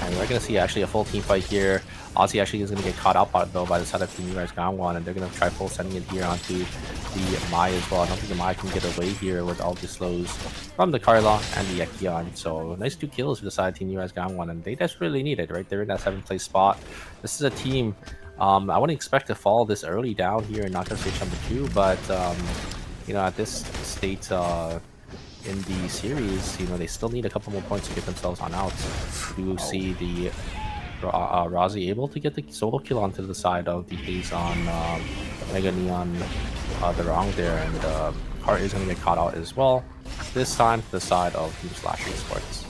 [SPEAKER 6] and we're gonna see actually a full team fight here. Aussie actually is gonna get caught up though by the side of Team US Gangwon, and they're gonna try full sending it here onto the Mai as well. I don't think the Mai can get away here with all the slows from the Karla and the Ekion. So nice 2 kills for the side of Team US Gangwon, and they desperately need it, right? They're in that 7th place spot. This is a team I wouldn't expect to fall this early down here in knockout stage number 2, but at this state in the series, they still need a couple more points to get themselves on out. You see the Razi able to get the solo kill onto the side of the Haze on Mega Neon the wrong there, and Heart is going to get caught out as well. This time to the side of Team Slash Esports.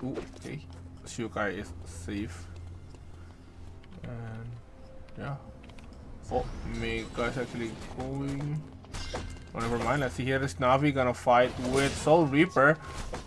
[SPEAKER 5] Ooh, okay. Shukai is safe. And yeah. Oh, Mega is actually going. Oh, never mind. Let's see here. This Navi gonna fight with Soul Reaper.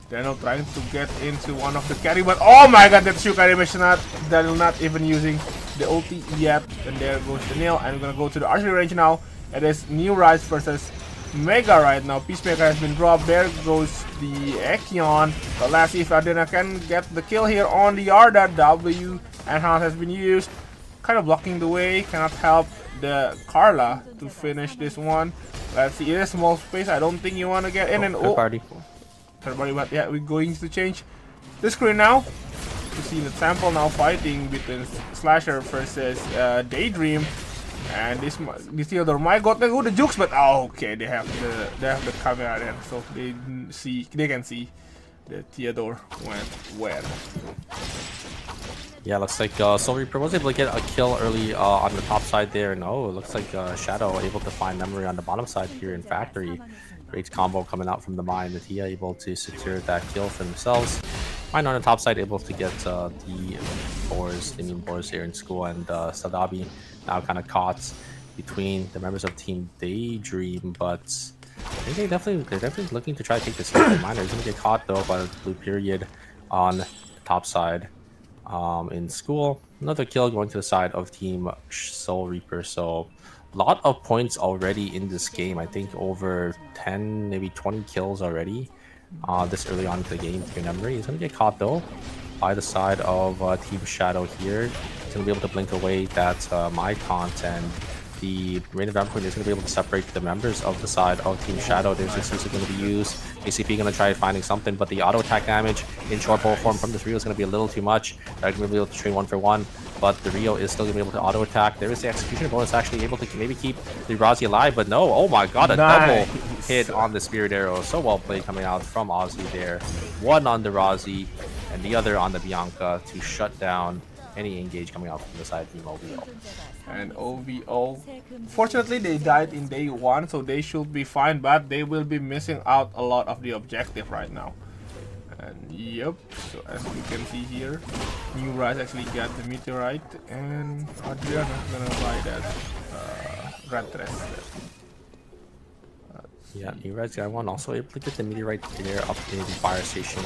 [SPEAKER 5] Daniel trying to get into one of the carry, but oh my god, that Shuka animation, not Daniel not even using the ulti yet. And there goes Daniel. And we're gonna go to the archery range now. It is New Rise versus Mega right now. Peacemaker has been dropped. There goes the Ekion. But let's see if Adena can get the kill here on the Arda. W enhance has been used. Kind of blocking the way. Cannot help the Carla to finish this one. Let's see. It is small space. I don't think you want to get in and
[SPEAKER 6] Third party.
[SPEAKER 5] Third party, but yeah, we're going to change the screen now. You see the sample now fighting between Slasher versus Daydream. And this Theodore, my god, they go the jukes, but oh, okay, they have the camera there, so they can see the Theodore went where.
[SPEAKER 6] Yeah, looks like Soul Reaper was able to get a kill early on the top side there. No, it looks like Shadow able to find memory on the bottom side here in Factory. Great combo coming out from the mine. The Tia able to secure that kill for themselves. Mine on the top side able to get the boars here in school, and Sadabi now kind of caught between the members of Team Daydream, but I think they're definitely looking to try to take this hit. Miner is going to get caught though by the blue period on the top side in school. Another kill going to the side of Team Soul Reaper. So a lot of points already in this game. I think over 10, maybe 20 kills already this early on into the game. Your memory is going to get caught though by the side of Team Shadow here. He's going to be able to blink away that my taunt, and the Rain of Vampire is going to be able to separate the members of the side of Team Shadow. There's exclusive going to be used. ACP going to try finding something, but the auto attack damage in short bow form from this Rio is going to be a little too much. They're going to be able to train 1-for-1, but the Rio is still going to be able to auto attack. There is the execution bonus actually able to maybe keep the Razi alive, but no. Oh my god, a double hit on the Spirit Arrow. So well played coming out from Ozzy there. One on the Razi and the other on the Bianca to shut down any engage coming out from the side of Team OVO.
[SPEAKER 5] And OVO, fortunately they died in day 1, so they should be fine, but they will be missing out a lot of the objective right now. And yep, so as we can see here, New Rise actually got the meteorite, and Adriana gonna buy that red dress.
[SPEAKER 6] Yeah, New Rise got one, also able to get the meteorite there up in the fire station.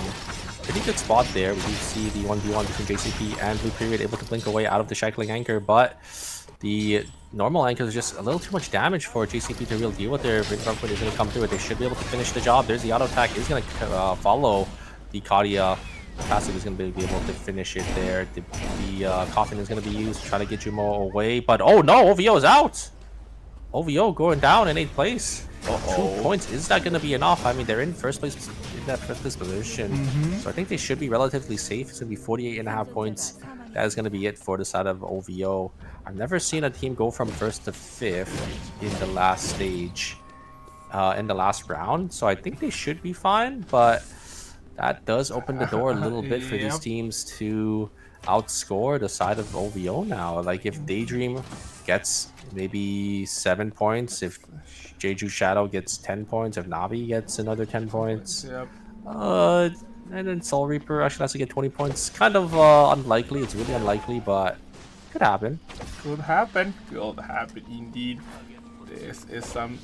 [SPEAKER 6] Pretty good spot there. We do see the 1v1 between JCP and Blue Period able to blink away out of the shackling anchor, but the normal anchor is just a little too much damage for JCP to really deal with. Their Ring Front is going to come through it. They should be able to finish the job. There's the auto attack is going to follow the Kadia. Passive is going to be able to finish it there. The coffin is going to be used to try to get Jumo away, but oh no, OVO is out. OVO going down in 8th place. 2 points, is that going to be enough? I mean, they're in first place, in that first place position, so I think they should be relatively safe. It's going to be 48.5 points. That is going to be it for the side of OVO. I've never seen a team go from 1st to 5th in the last stage, in the last round, so I think they should be fine, but that does open the door a little bit for these teams to outscore the side of OVO now. Like if Daydream gets maybe 7 points, if Jeju Shadow gets 10 points, if Navi gets another 10 points, and then Soul Reaper actually has to get 20 points. Kind of unlikely. It's really unlikely, but could happen.
[SPEAKER 5] Could happen. Could happen indeed. This is some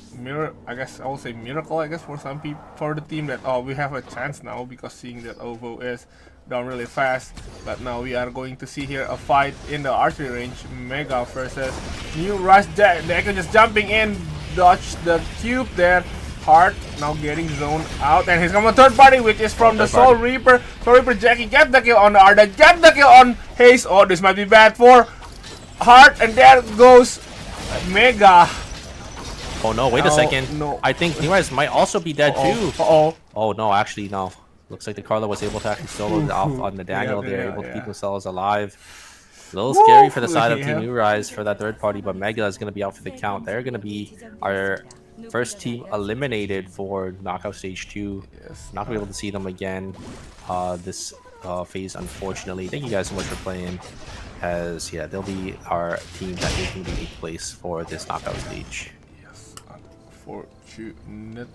[SPEAKER 5] I guess I will say miracle, I guess, for some people, for the team, that we have a chance now, because seeing that OVO is down really fast. But now we are going to see here a fight in the archery range. Mega versus New Rush. Deku just jumping in, dodge the cube there. Heart now getting zoned out, and he's coming third party, which is from the Soul Reaper. Soul Reaper Jackie get the kill on the Arda, get the kill on Haze. Oh, this might be bad for Heart, and there goes Mega.
[SPEAKER 6] Oh no, wait a second.
[SPEAKER 5] No.
[SPEAKER 6] I think New Rise might also be dead too. Oh no, actually no. Looks like the Carla was able to actually solo it off on the Daniel there, able to keep themselves alive. A little scary for the side of Team New Rise for that third party, but Mega is going to be out for the count. They're going to be our first team eliminated for knockout stage 2. Not going to be able to see them again this phase, unfortunately. Thank you guys so much for playing, as yeah, they'll be our team that is going to be 8th place for this knockout stage.
[SPEAKER 5] Unfortunate.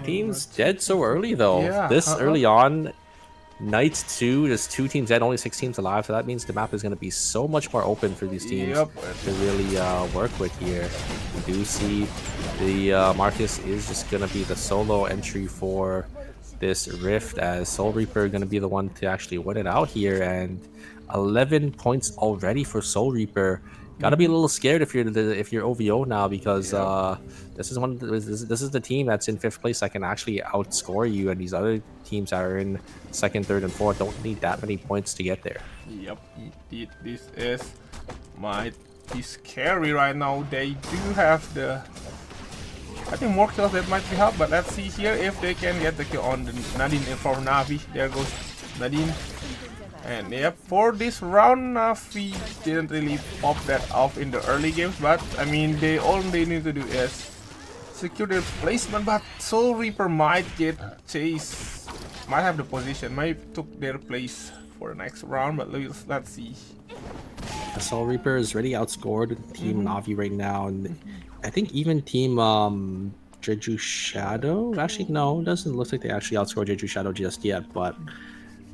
[SPEAKER 6] Teams dead so early though.
[SPEAKER 5] Yeah,
[SPEAKER 6] This early on, Knights 2, there's 2 teams dead, only 6 teams alive, so that means the map is going to be so much more open for these teams to really work with here. We do see the Marcus is just going to be the solo entry for this Rift, as Soul Reaper going to be the one to actually win it out here, and 11 points already for Soul Reaper. Gotta be a little scared if you're OVO now, because this is the team that's in 5th place that can actually outscore you, and these other teams that are in 2nd, 3rd, and 4th don't need that many points to get there.
[SPEAKER 5] Yep, indeed, this might be scary right now. They do have the, I think, more kills that might be help, but let's see here if they can get the kill on the Nadine for Navi. There goes Nadine. And yep, for this round, Navi didn't really pop that off in the early games, but I mean, all they need to do is secure their placement. But Soul Reaper might get chased, might have the position, might took their place for the next round, but let's see.
[SPEAKER 6] The Soul Reaper is already outscored Team Navi right now, and I think even Team Jeju Shadow, actually no, it doesn't look like they actually outscored Jeju Shadow just yet, but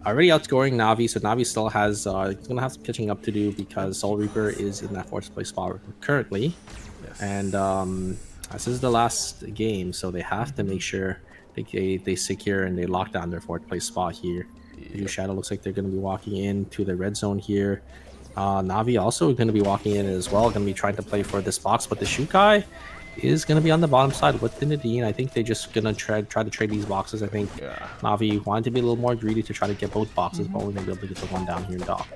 [SPEAKER 6] already outscoring Navi, so Navi still has gonna have some catching up to do, because Soul Reaper is in that 4th place spot currently.
[SPEAKER 5] Yes.
[SPEAKER 6] And this is the last game, so they have to make sure they secure and they lock down their 4th place spot here. Yep. Shadow looks like they're gonna be walking into the red zone here. Navi also gonna be walking in as well, gonna be trying to play for this box, but the Shukai is going to be on the bottom side with the Nadine. I think they're just going to try to trade these boxes. I think Navi wanted to be a little more greedy to try to get both boxes, but only going to be able to get the one down here in dock.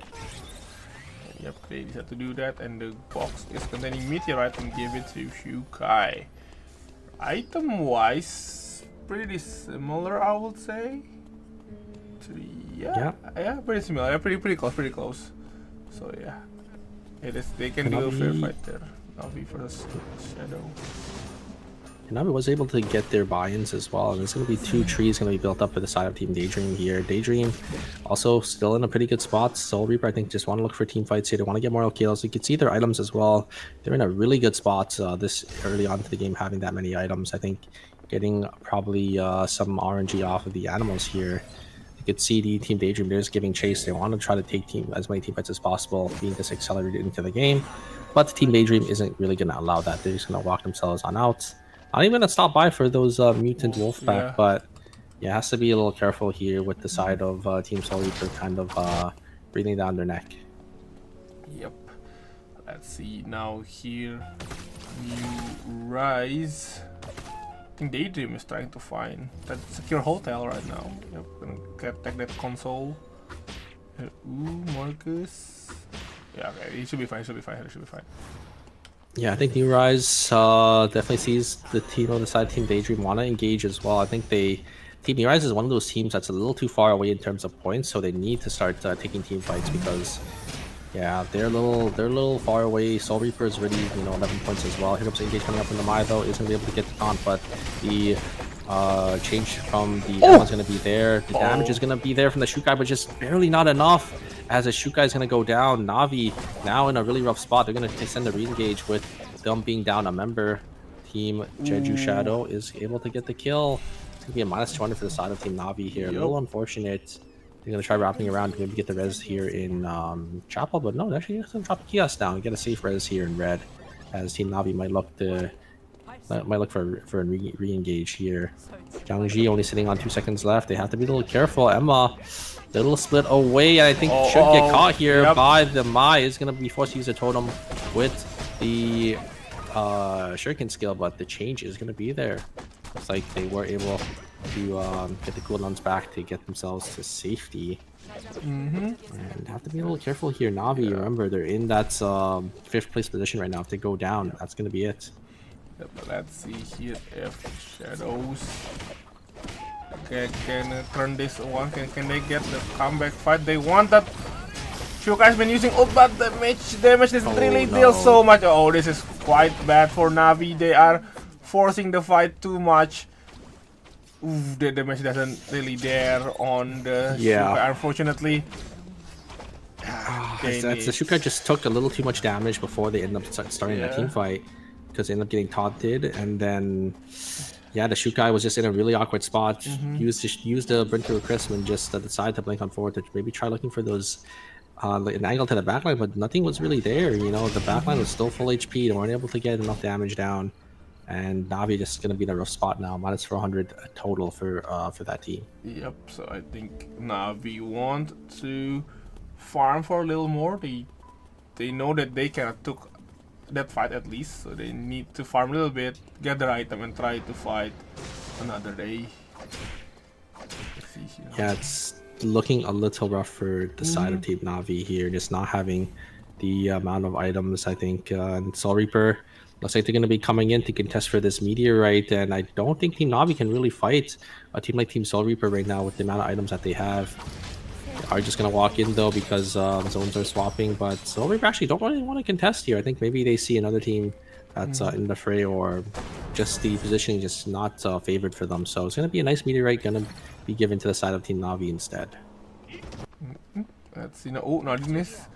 [SPEAKER 5] Yep, they decided to do that, and the box is containing Meteorite and give it to Shukai. Item-wise, pretty similar, I would say. Yeah, pretty similar. Yeah, pretty close. So yeah, it is. They can do a fair fight there. Navi versus Shadow.
[SPEAKER 6] And Navi was able to get their buy-ins as well, and there's going to be 2 trees going to be built up for the side of Team Daydream here. Daydream also still in a pretty good spot. Soul Reaper, I think, just want to look for team fights here. They want to get more kills. You can see their items as well. They're in a really good spot this early on to the game, having that many items. I think getting probably some RNG off of the animals here. You could see the Team Daydream, they're just giving chase. They want to try to take as many team fights as possible, being this accelerated into the game. But the Team Daydream isn't really going to allow that. They're just going to walk themselves on out. Not even going to stop by for those mutant Wolfpack, but yeah, has to be a little careful here with the side of Team Soul Reaper kind of breathing down their neck.
[SPEAKER 5] Yep. Let's see now here. New Rise. I think Daydream is trying to find that secure hotel right now. Yep, gonna take that console. Ooh, Marcus. Yeah, okay, he should be fine.
[SPEAKER 6] Yeah, I think New Rise definitely sees the team on the side of Team Daydream want to engage as well. I think Team New Rise is one of those teams that's a little too far away in terms of points, so they need to start taking team fights, because yeah, they're a little far away. Soul Reaper is already 11 points as well. Hiccups engage coming up in the Mai though, isn't gonna be able to get the taunt, but the change from the is going to be there. The damage is going to be there from the Shukai, but just barely not enough, as the Shukai is going to go down. Navi now in a really rough spot. They're going to send a re-engage with them being down a member. Team Jeju Shadow is able to get the kill. It's going to be a -200 for the side of Team Navi here. A little unfortunate. They're going to try wrapping around to maybe get the res here in Chapel, but no, they're actually going to drop the kiosk down and get a safe res here in red, as Team Navi might look for a re-engage here. Jiangji only sitting on 2 seconds left. They have to be a little careful. Emma, little split away, and I think should get caught here by the Mai. Is going to be forced to use a totem with the shuriken skill, but the change is going to be there. Looks like they were able to get the cooldowns back to get themselves to safety. And have to be a little careful here. Navi, remember, they're in that 5th place position right now. If they go down, that's going to be it.
[SPEAKER 5] But let's see here if Shadows can turn this one. Can they get the comeback fight they want? That Shukai's been using but damage doesn't really deal so much. Oh, this is quite bad for Navi. They are forcing the fight too much. Oof, the damage doesn't really dare on the Shukai, unfortunately.
[SPEAKER 6] The Shukai just took a little too much damage before they end up starting that team fight, because they end up getting taunted, and then yeah, the Shukai was just in a really awkward spot. Used the Brink to Crisp and just decided to blink on forward to maybe try looking for those an angle to the backline, but nothing was really there. You know, the backline was still full HP. They weren't able to get enough damage down, and Navi just gonna be in a rough spot now. Minus 400 total for that team.
[SPEAKER 5] Yep. So I think Navi want to farm for a little more. They know that they cannot took that fight at least, so they need to farm a little bit, get their item, and try to fight another day. Let's see here.
[SPEAKER 6] Yeah, it's looking a little rough for the side of Team Navi here, just not having the amount of items. I think and Soul Reaper looks like they're going to be coming in to contest for this meteorite, and I don't think Team Navi can really fight a team like Team Soul Reaper right now with the amount of items that they have. Are just gonna walk in though because zones are swapping, but Soul Reaper actually don't really want to contest here. I think maybe they see another team that's in the fray, or just the positioning just not favored for them. So it's gonna be a nice meteorite gonna be given to the side of Team Navi instead.
[SPEAKER 5] Let's see now. Oh, Nardinus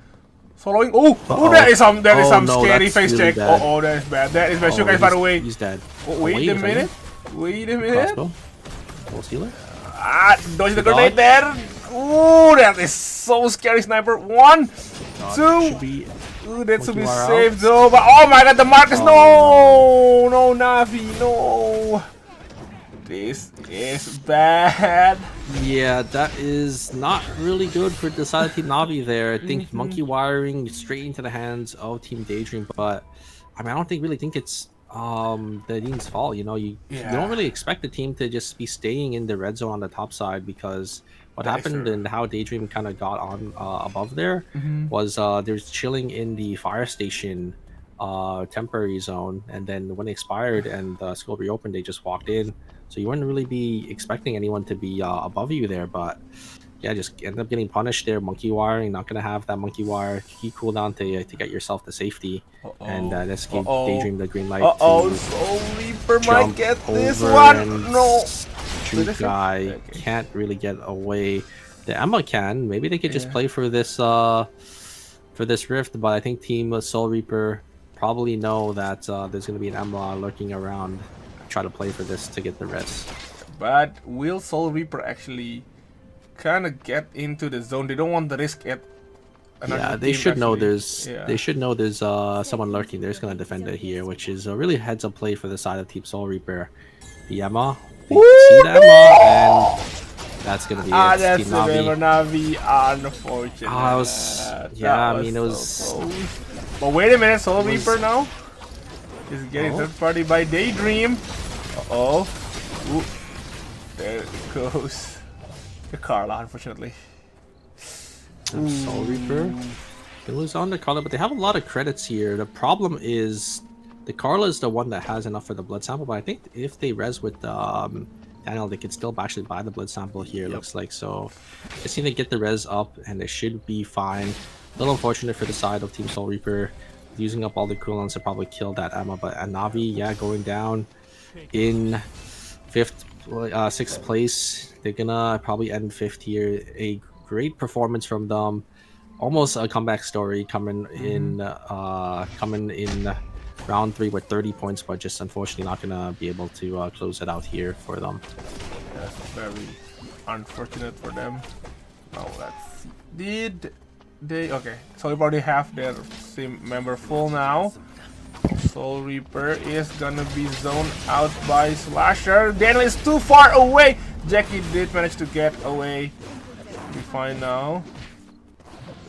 [SPEAKER 5] following. Oh, that is some
[SPEAKER 6] no,
[SPEAKER 5] scary
[SPEAKER 6] that's
[SPEAKER 5] face
[SPEAKER 6] really
[SPEAKER 5] check.
[SPEAKER 6] bad.
[SPEAKER 5] Oh, that is bad. That is bad. Shukai's far away.
[SPEAKER 6] He's dead.
[SPEAKER 5] Oh, wait a minute. Wait a minute.
[SPEAKER 6] Crossbow. Full stealer.
[SPEAKER 5] Dodge the grenade there. Ooh, that is so scary, sniper. 1, 2. Ooh, that should be safe though. But oh my god, the Marcus. No, no, Navi, no. This is bad.
[SPEAKER 6] Yeah, that is not really good for the side of Team Navi there. I think monkey wiring straight into the hands of Team Daydream, but I mean, I don't really think it's the team's fault. You know, you don't really expect the team to just be staying in the red zone on the top side, because what happened and how Daydream kind of got on above there was there's chilling in the fire station temporary zone, and then when it expired and the school reopened, they just walked in. So you wouldn't really be expecting anyone to be above you there, but yeah, just end up getting punished there. Monkey wiring, not gonna have that monkey wire key cooldown to get yourself to safety, and let's give Daydream the green light.
[SPEAKER 5] Soul Reaper might get this one. No,
[SPEAKER 6] Truth guy can't really get away. The Emma can. Maybe they could just play for this rift, but I think Team Soul Reaper probably know that there's gonna be an Emma lurking around. Try to play for this to get the rest.
[SPEAKER 5] But will Soul Reaper actually kind of get into the zone? They don't want the risk at another
[SPEAKER 6] yeah, they
[SPEAKER 5] team
[SPEAKER 6] should know
[SPEAKER 5] actually.
[SPEAKER 6] there's they should know there's someone lurking. They're just gonna defend it here, which is a really heads up play for the side of Team Soul Reaper. The Emma, they see the Emma, and that's gonna be it.
[SPEAKER 5] That's
[SPEAKER 6] Team Navi.
[SPEAKER 5] Navi, unfortunate.
[SPEAKER 6] I mean, it was.
[SPEAKER 5] But wait a minute, Soul Reaper now is getting third party by Daydream. Ooh, there it goes. The Carla, unfortunately.
[SPEAKER 6] Soul Reaper. It was on the Carla, but they have a lot of credits here. The problem is the Carla is the one that has enough for the blood sample, but I think if they res with Daniel, they could still actually buy the blood sample here. Looks like. So I just need to get the res up, and they should be fine. A little unfortunate for the side of Team Soul Reaper, using up all the cooldowns to probably kill that Emma, but Navi, yeah, going down in 6th place. They're gonna probably end 5th here. A great performance from them, almost a comeback story coming in round 3 with 30 points, but just unfortunately not gonna be able to close it out here for them.
[SPEAKER 5] That's very unfortunate for them. Now let's see. Did they so we already have their team member full now. Soul Reaper is gonna be zoned out by Slasher. Daniel is too far away. Jackie did manage to get away. Be fine now.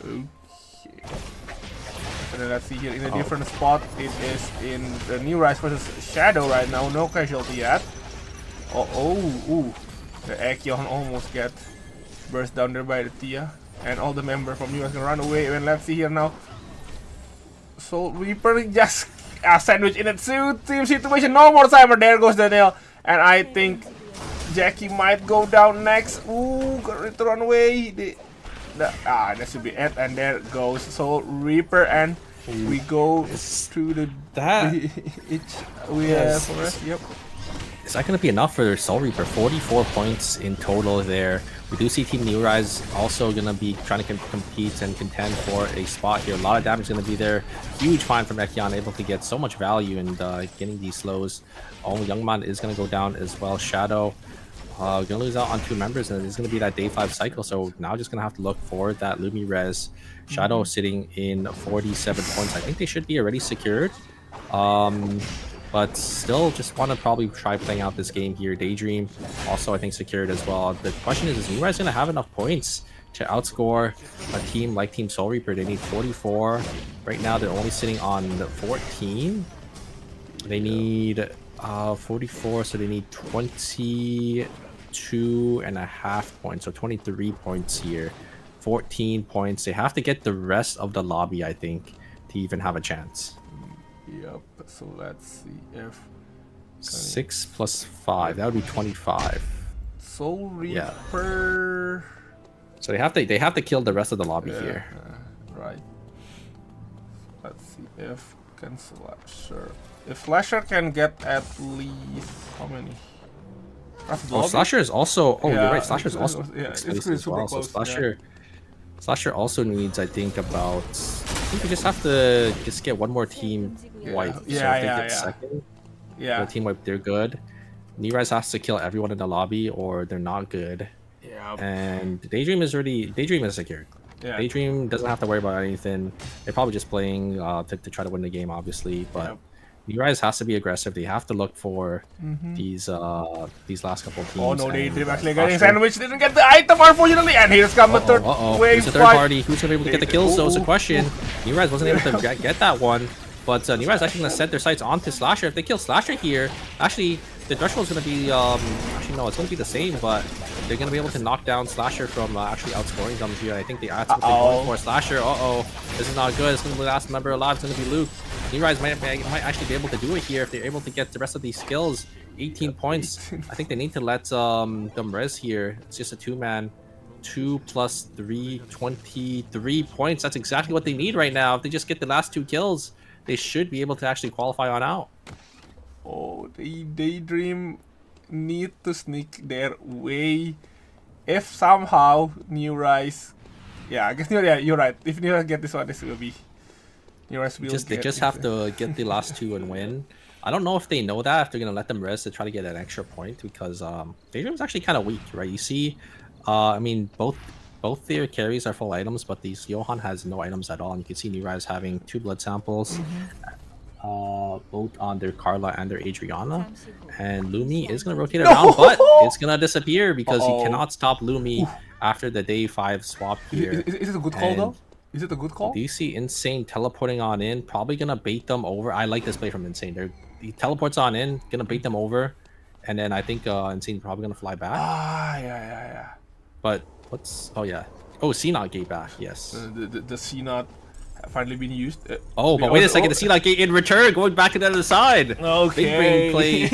[SPEAKER 5] Okay. And then let's see here in a different spot. It is in the New Rise versus Shadow right now. No casualty yet. Ooh. The Acheon almost get burst down there by the Tia. And all the members from New Rise can run away. And let's see here now. Soul Reaper just sandwich in a two-team situation. No more timer. There goes Daniel. And I think Jackie might go down next. Ooh, got to run away. That should be it. And there goes Soul Reaper. And we go to the
[SPEAKER 6] that
[SPEAKER 5] we have yep.
[SPEAKER 6] is that going to be enough for Soul Reaper? 44 points in total there. We do see Team New Rise also going to be trying to compete and contend for a spot here. A lot of damage going to be there. Huge find from Ekion, able to get so much value in getting these slows. Oh, Youngman is going to go down as well. Shadow going to lose out on 2 members, and it's going to be that day 5 cycle. So now just going to have to look for that Lumi res. Shadow sitting in 47 points. I think they should be already secured. But still just want to probably try playing out this game here. Daydream also, I think, secured as well. The question is New Rise going to have enough points to outscore a team like Team Soul Reaper? They need 44. Right now, they're only sitting on 14. They need 44, so they need 22.5 points. So 23 points here. 14 points. They have to get the rest of the lobby, I think, to even have a chance.
[SPEAKER 5] Yep, so let's see if
[SPEAKER 6] 6 plus 5, that would be 25.
[SPEAKER 5] Soul Reaper.
[SPEAKER 6] So they have to kill the rest of the lobby here.
[SPEAKER 5] Right. Let's see if can Slasher. If Slasher can get at least how many?
[SPEAKER 6] Oh, Slasher is also. Oh,
[SPEAKER 5] Yeah,
[SPEAKER 6] you're right. Slasher is also.
[SPEAKER 5] it's
[SPEAKER 6] as well. So
[SPEAKER 5] close,
[SPEAKER 6] Slasher also needs, I think, about. I think we just have to get one more team wipe. So if they get second, the team wipe, they're good. New Rise has to kill everyone in the lobby, or they're not good.
[SPEAKER 5] Yeah.
[SPEAKER 6] And Daydream is secured.
[SPEAKER 5] Yeah.
[SPEAKER 6] Daydream doesn't have to worry about anything. They're probably just playing to try to win the game, obviously. But New Rise has to be aggressive. They have to look for these last couple teams.
[SPEAKER 5] Oh no, Daydream actually getting sandwiched. Didn't get the item, unfortunately. And here's come the third wave.
[SPEAKER 6] Who's the third party? Who's gonna be able to get the kills? So it's a question. New Rise wasn't able to get that one. But New Rise actually gonna set their sights onto Slasher. If they kill Slasher here, actually the threshold is gonna be actually no, it's gonna be the same, but they're gonna be able to knock down Slasher from actually outscoring them here. I think that's what they're going for. Slasher, this is not good. It's gonna be the last member alive. It's gonna be Luke. New Rise might actually be able to do it here if they're able to get the rest of these skills. 18 points. I think they need to let them res here. It's just a 2-man. 2 plus 3, 23 points. That's exactly what they need right now. If they just get the last 2 kills, they should be able to actually qualify on out.
[SPEAKER 5] Oh, the Daydream need to sneak their way. If somehow New Rise, I guess you're right. If New Rise get this one, this will be New Rise will
[SPEAKER 6] they just have to get the last 2 and win. I don't know if they know that, if they're gonna let them rest to try to get an extra point, because Daydream is actually kind of weak, right? You see, I mean, both their carries are full items, but these Johan has no items at all, and you can see New Rise having 2 blood samples. Both on their Carla and their Adriana, and Lumi is gonna rotate around, but it's gonna disappear because he cannot stop Lumi after the day 5 swap here.
[SPEAKER 5] Is it a good call though? Is it a good call?
[SPEAKER 6] Do you see Insane teleporting on in? Probably gonna bait them over. I like this play from Insane. He teleports on in, gonna bait them over, and then I think Insane probably gonna fly back.
[SPEAKER 5] Yeah.
[SPEAKER 6] But what's C-Not gate back, yes.
[SPEAKER 5] The C-Not finally been used.
[SPEAKER 6] But wait a second, the C-Not gate in return, going back to the other side.
[SPEAKER 5] Okay.
[SPEAKER 6] Big brain play,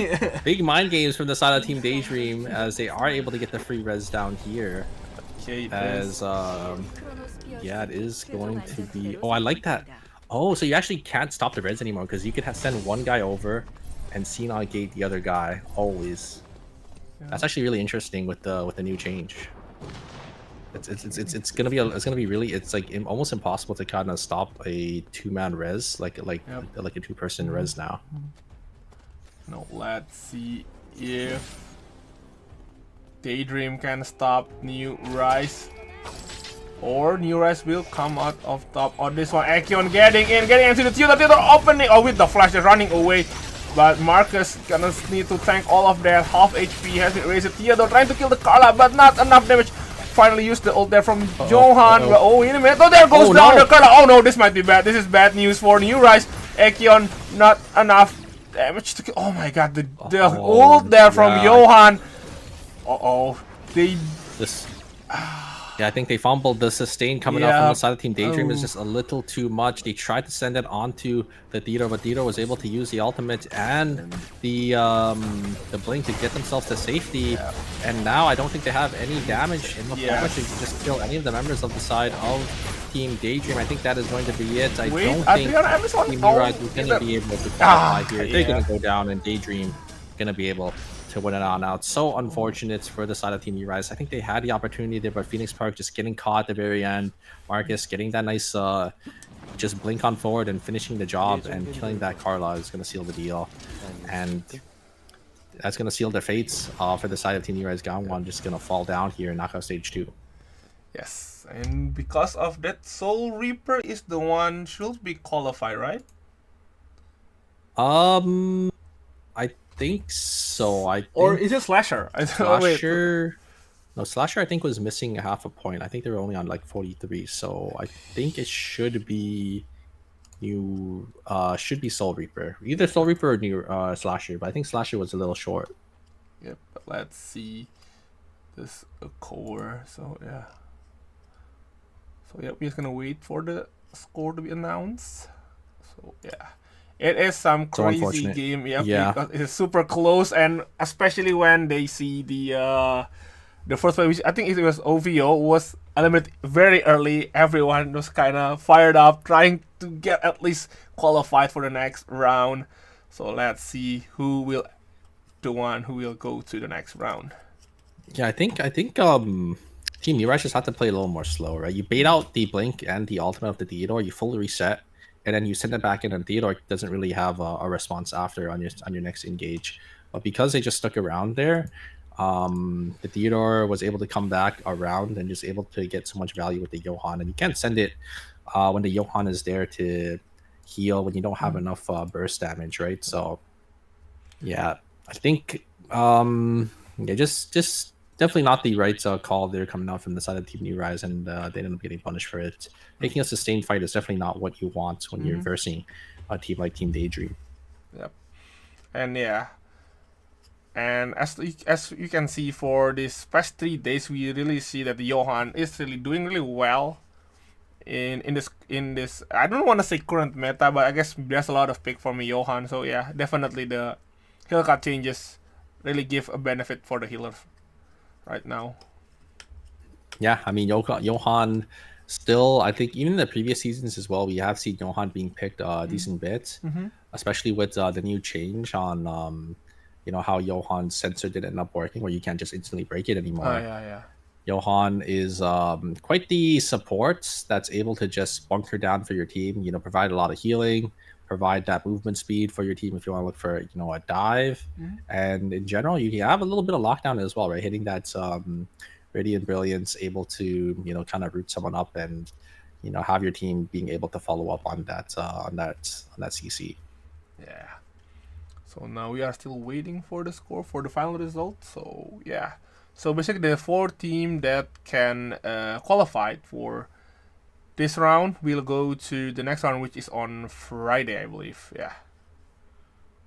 [SPEAKER 6] big mind games from the side of Team Daydream, as they are able to get the free res down here.
[SPEAKER 5] Okay.
[SPEAKER 6] As it is going to be. Oh, I like that. Oh, so you actually can't stop the res anymore, because you could send one guy over and C-Not gate the other guy always. That's actually really interesting with the new change. It's gonna be almost impossible to kind of stop a 2-man res like a 2-person res now.
[SPEAKER 5] No, let's see if Daydream can stop New Rise, or New Rise will come out of top on this one. Ekion getting into the theater opening. Oh, with the flash, they're running away. But Marcus gonna need to tank all of their half HP. Has been raised. Theodore trying to kill the Carla, but not enough damage. Finally used the ult there from Johan. Oh, wait a minute. Oh, there goes down the Carla. Oh no, this might be bad. This is bad news for New Rise. Ekion, not enough damage to kill. Oh my god, the ult there from Johan.
[SPEAKER 6] I think they fumbled. The sustain coming out from the side of Team Daydream is just a little too much. They tried to send it onto the Dito, but Dito was able to use the ultimate and the blink to get themselves to safety. And now I don't think they have any damage enough damage to just kill any of the members of the side of Team Daydream. I think that is going to be it. I don't think Team New Rise is going to be able to qualify here. They're going to go down, and Daydream going to be able to win it on out. So unfortunate for the side of Team Rise. I think they had the opportunity there, but Phoenix Park just getting caught at the very end. Marcus getting that nice just blink on forward and finishing the job and killing that Carla is going to seal the deal. And that's going to seal their fates for the side of Team Rise. Gangwon just going to fall down here in knockout stage 2.
[SPEAKER 5] Yes, and because of that, Soul Reaper is the one should be qualified, right?
[SPEAKER 6] I think so.
[SPEAKER 5] Or is it Slasher? I don't know. Wait.
[SPEAKER 6] Slasher. No, Slasher I think was missing half a point. I think they were only on like 43. So I think it should be Soul Reaper. Either Soul Reaper or new Slasher, but I think Slasher was a little short.
[SPEAKER 5] Yep, but let's see this core. So yeah. So yeah, we're just gonna wait for the score to be announced. So yeah. It is some crazy game, yeah, because it's super close, and especially when they see the first one, which I think it was OVO, was eliminated very early. Everyone was kind of fired up, trying to get at least qualified for the next round. So let's see who will go to the next round.
[SPEAKER 6] Yeah, I think Team Mirage just have to play a little more slow, right? You bait out the blink and the ultimate of the Theodore, you fully reset, and then you send it back in, and Theodore doesn't really have a response after on your next engage. But because they just stuck around there, the Theodore was able to come back around and just able to get so much value with the Johan. And you can't send it when the Johan is there to heal when you don't have enough burst damage, right? So yeah, I think just definitely not the right call there coming out from the side of Team New Rise, and they ended up getting punished for it. Making a sustained fight is definitely not what you want when you're versing a team like Team Daydream.
[SPEAKER 5] Yep. And yeah, and as you can see, for these past 3 days, we really see that the Johan is really doing really well in this. I don't want to say current meta, but I guess there's a lot of pick for me Johan. So yeah, definitely the heal cut changes really give a benefit for the healers right now.
[SPEAKER 6] Yeah, I mean Johan still, I think even in the previous seasons as well, we have seen Johan being picked a decent bit, especially with the new change on how Johan's sensor didn't end up working, where you can't just instantly break it anymore.
[SPEAKER 5] Yeah.
[SPEAKER 6] Johan is quite the support that's able to just bunker down for your team, provide a lot of healing, provide that movement speed for your team if you want to look for a dive, and in general you have a little bit of lockdown as well, right? Hitting that Radiant Brilliance, able to kind of root someone up and have your team being able to follow up on that CC.
[SPEAKER 5] Yeah. So now we are still waiting for the score for the final result. So yeah. So basically the 4 team that can qualify for this round will go to the next round, which is on Friday, I believe. Yeah.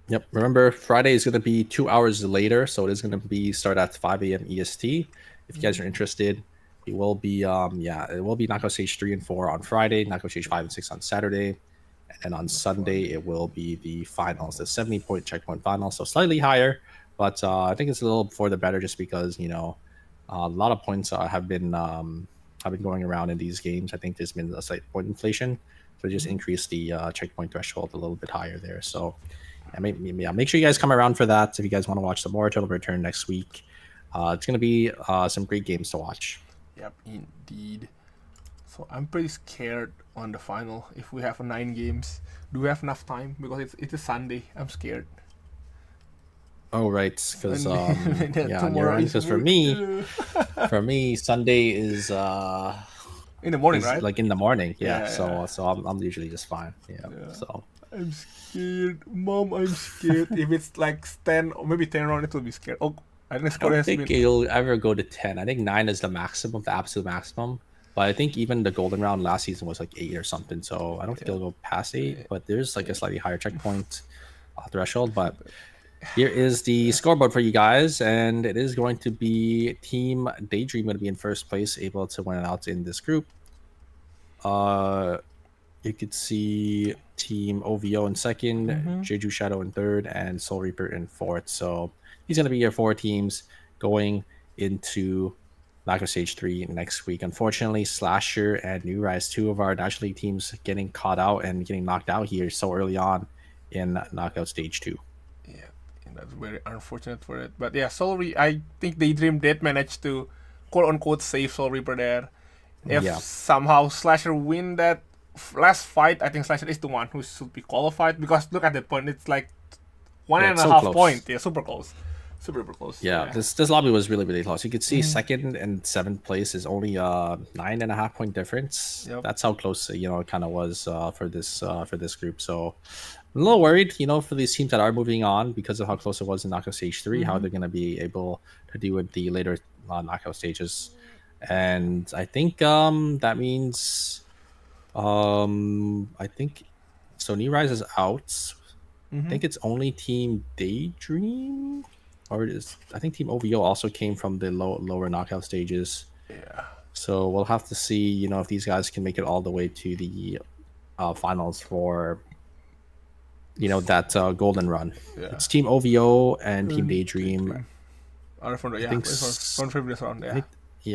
[SPEAKER 6] Yep. Remember, Friday is going to be 2 hours later, so it is going to be start at 5 a.m. EST. If you guys are interested, it will be it will be knockout stage 3 and 4 on Friday, knockout stage 5 and 6 on Saturday, and on Sunday it will be the finals, the 70-point checkpoint finals. So slightly higher, but I think it's a little for the better, just because a lot of points have been going around in these games. I think there's been a slight point inflation, so just increase the checkpoint threshold a little bit higher there. So make sure you guys come around for that if you guys want to watch the Moratorium return next week. It's going to be some great games to watch.
[SPEAKER 5] Yep, indeed. So I'm pretty scared on the final. If we have 9 games, do we have enough time? Because it's a Sunday. I'm scared.
[SPEAKER 6] Oh right, because because for me Sunday is
[SPEAKER 5] in the morning, right?
[SPEAKER 6] Like in the morning, yeah. So I'm usually just fine. Yeah. So
[SPEAKER 5] I'm scared, Mom. I'm scared. If it's like 10 or maybe 10 round, it will be scared. Oh, I don't think
[SPEAKER 6] it'll ever go to 10. I think 9 is the maximum, the absolute maximum. But I think even the golden round last season was like 8 or something. So I don't think it'll go past 8. But there's like a slightly higher checkpoint threshold. But here is the scoreboard for you guys, and it is going to be Team Daydream going to be in first place, able to win it out in this group. You could see Team OVO in second, Jeju Shadow in third, and Soul Reaper in fourth. So these are going to be your 4 teams going into Knockout Stage 3 next week. Unfortunately, Slasher and New Rise, 2 of our National League teams, getting caught out and getting knocked out here so early on in Knockout Stage 2.
[SPEAKER 5] Yeah, That's very unfortunate for it. But yeah, Soul Reaper, I think Daydream did manage to quote unquote save Soul Reaper there. If
[SPEAKER 6] Yeah.
[SPEAKER 5] somehow Slasher win that last fight, I think Slasher is the one who should be qualified, because look at that point, it's like one
[SPEAKER 6] Yeah,
[SPEAKER 5] and
[SPEAKER 6] it's
[SPEAKER 5] a
[SPEAKER 6] so
[SPEAKER 5] half
[SPEAKER 6] close.
[SPEAKER 5] point. Yeah, super close. Super close.
[SPEAKER 6] Yeah, this lobby was really close. You could see
[SPEAKER 5] Mhm.
[SPEAKER 6] second and seventh place is only a 9.5 point difference.
[SPEAKER 5] Yep.
[SPEAKER 6] That's how close it kind of was for this group. So I'm a little worried, for these teams that are moving on because of how close it was in knockout stage 3, how
[SPEAKER 5] Mhm.
[SPEAKER 6] they're gonna be able to do with the later knockout stages. And I think that means I think so. New Rise is out. I
[SPEAKER 5] Mhm.
[SPEAKER 6] think it's only Team Daydream, or it is. I think Team OVO also came from the lower knockout stages.
[SPEAKER 5] Yeah.
[SPEAKER 6] So we'll have to see, if these guys can make it all the way to the finals for, that golden run.
[SPEAKER 5] Yeah.
[SPEAKER 6] It's Team OVO and Team Daydream.
[SPEAKER 5] Are from the,
[SPEAKER 6] I think
[SPEAKER 5] from previous round.
[SPEAKER 6] I
[SPEAKER 5] Yeah.
[SPEAKER 6] think,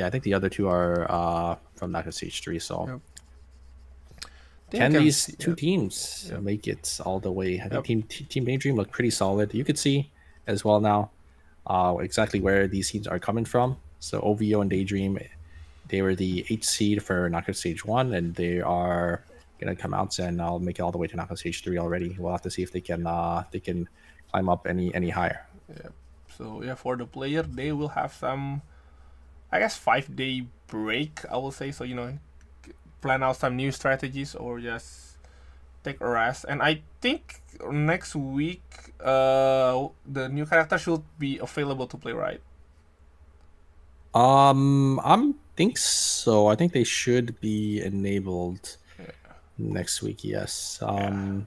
[SPEAKER 6] I think the other two are from knockout stage 3. So.
[SPEAKER 5] Yep.
[SPEAKER 6] Can these two
[SPEAKER 5] Yep.
[SPEAKER 6] teams
[SPEAKER 5] Yep.
[SPEAKER 6] make it all the way? I
[SPEAKER 5] Yep.
[SPEAKER 6] think Team Daydream looked pretty solid. You could see as well now exactly where these teams are coming from. So OVO and Daydream, they were the 8th seed for knockout stage 1, and they are gonna come out and I'll make it all the way to knockout stage 3 already. We'll have to see if they can climb up any higher.
[SPEAKER 5] Yeah. So yeah, for the player, they will have some, I guess, 5-day break, I will say. So plan out some new strategies or just take a rest. And I think next week, the new character should be available to play, right?
[SPEAKER 6] I think so. I think they should be enabled next week. Yes.
[SPEAKER 5] I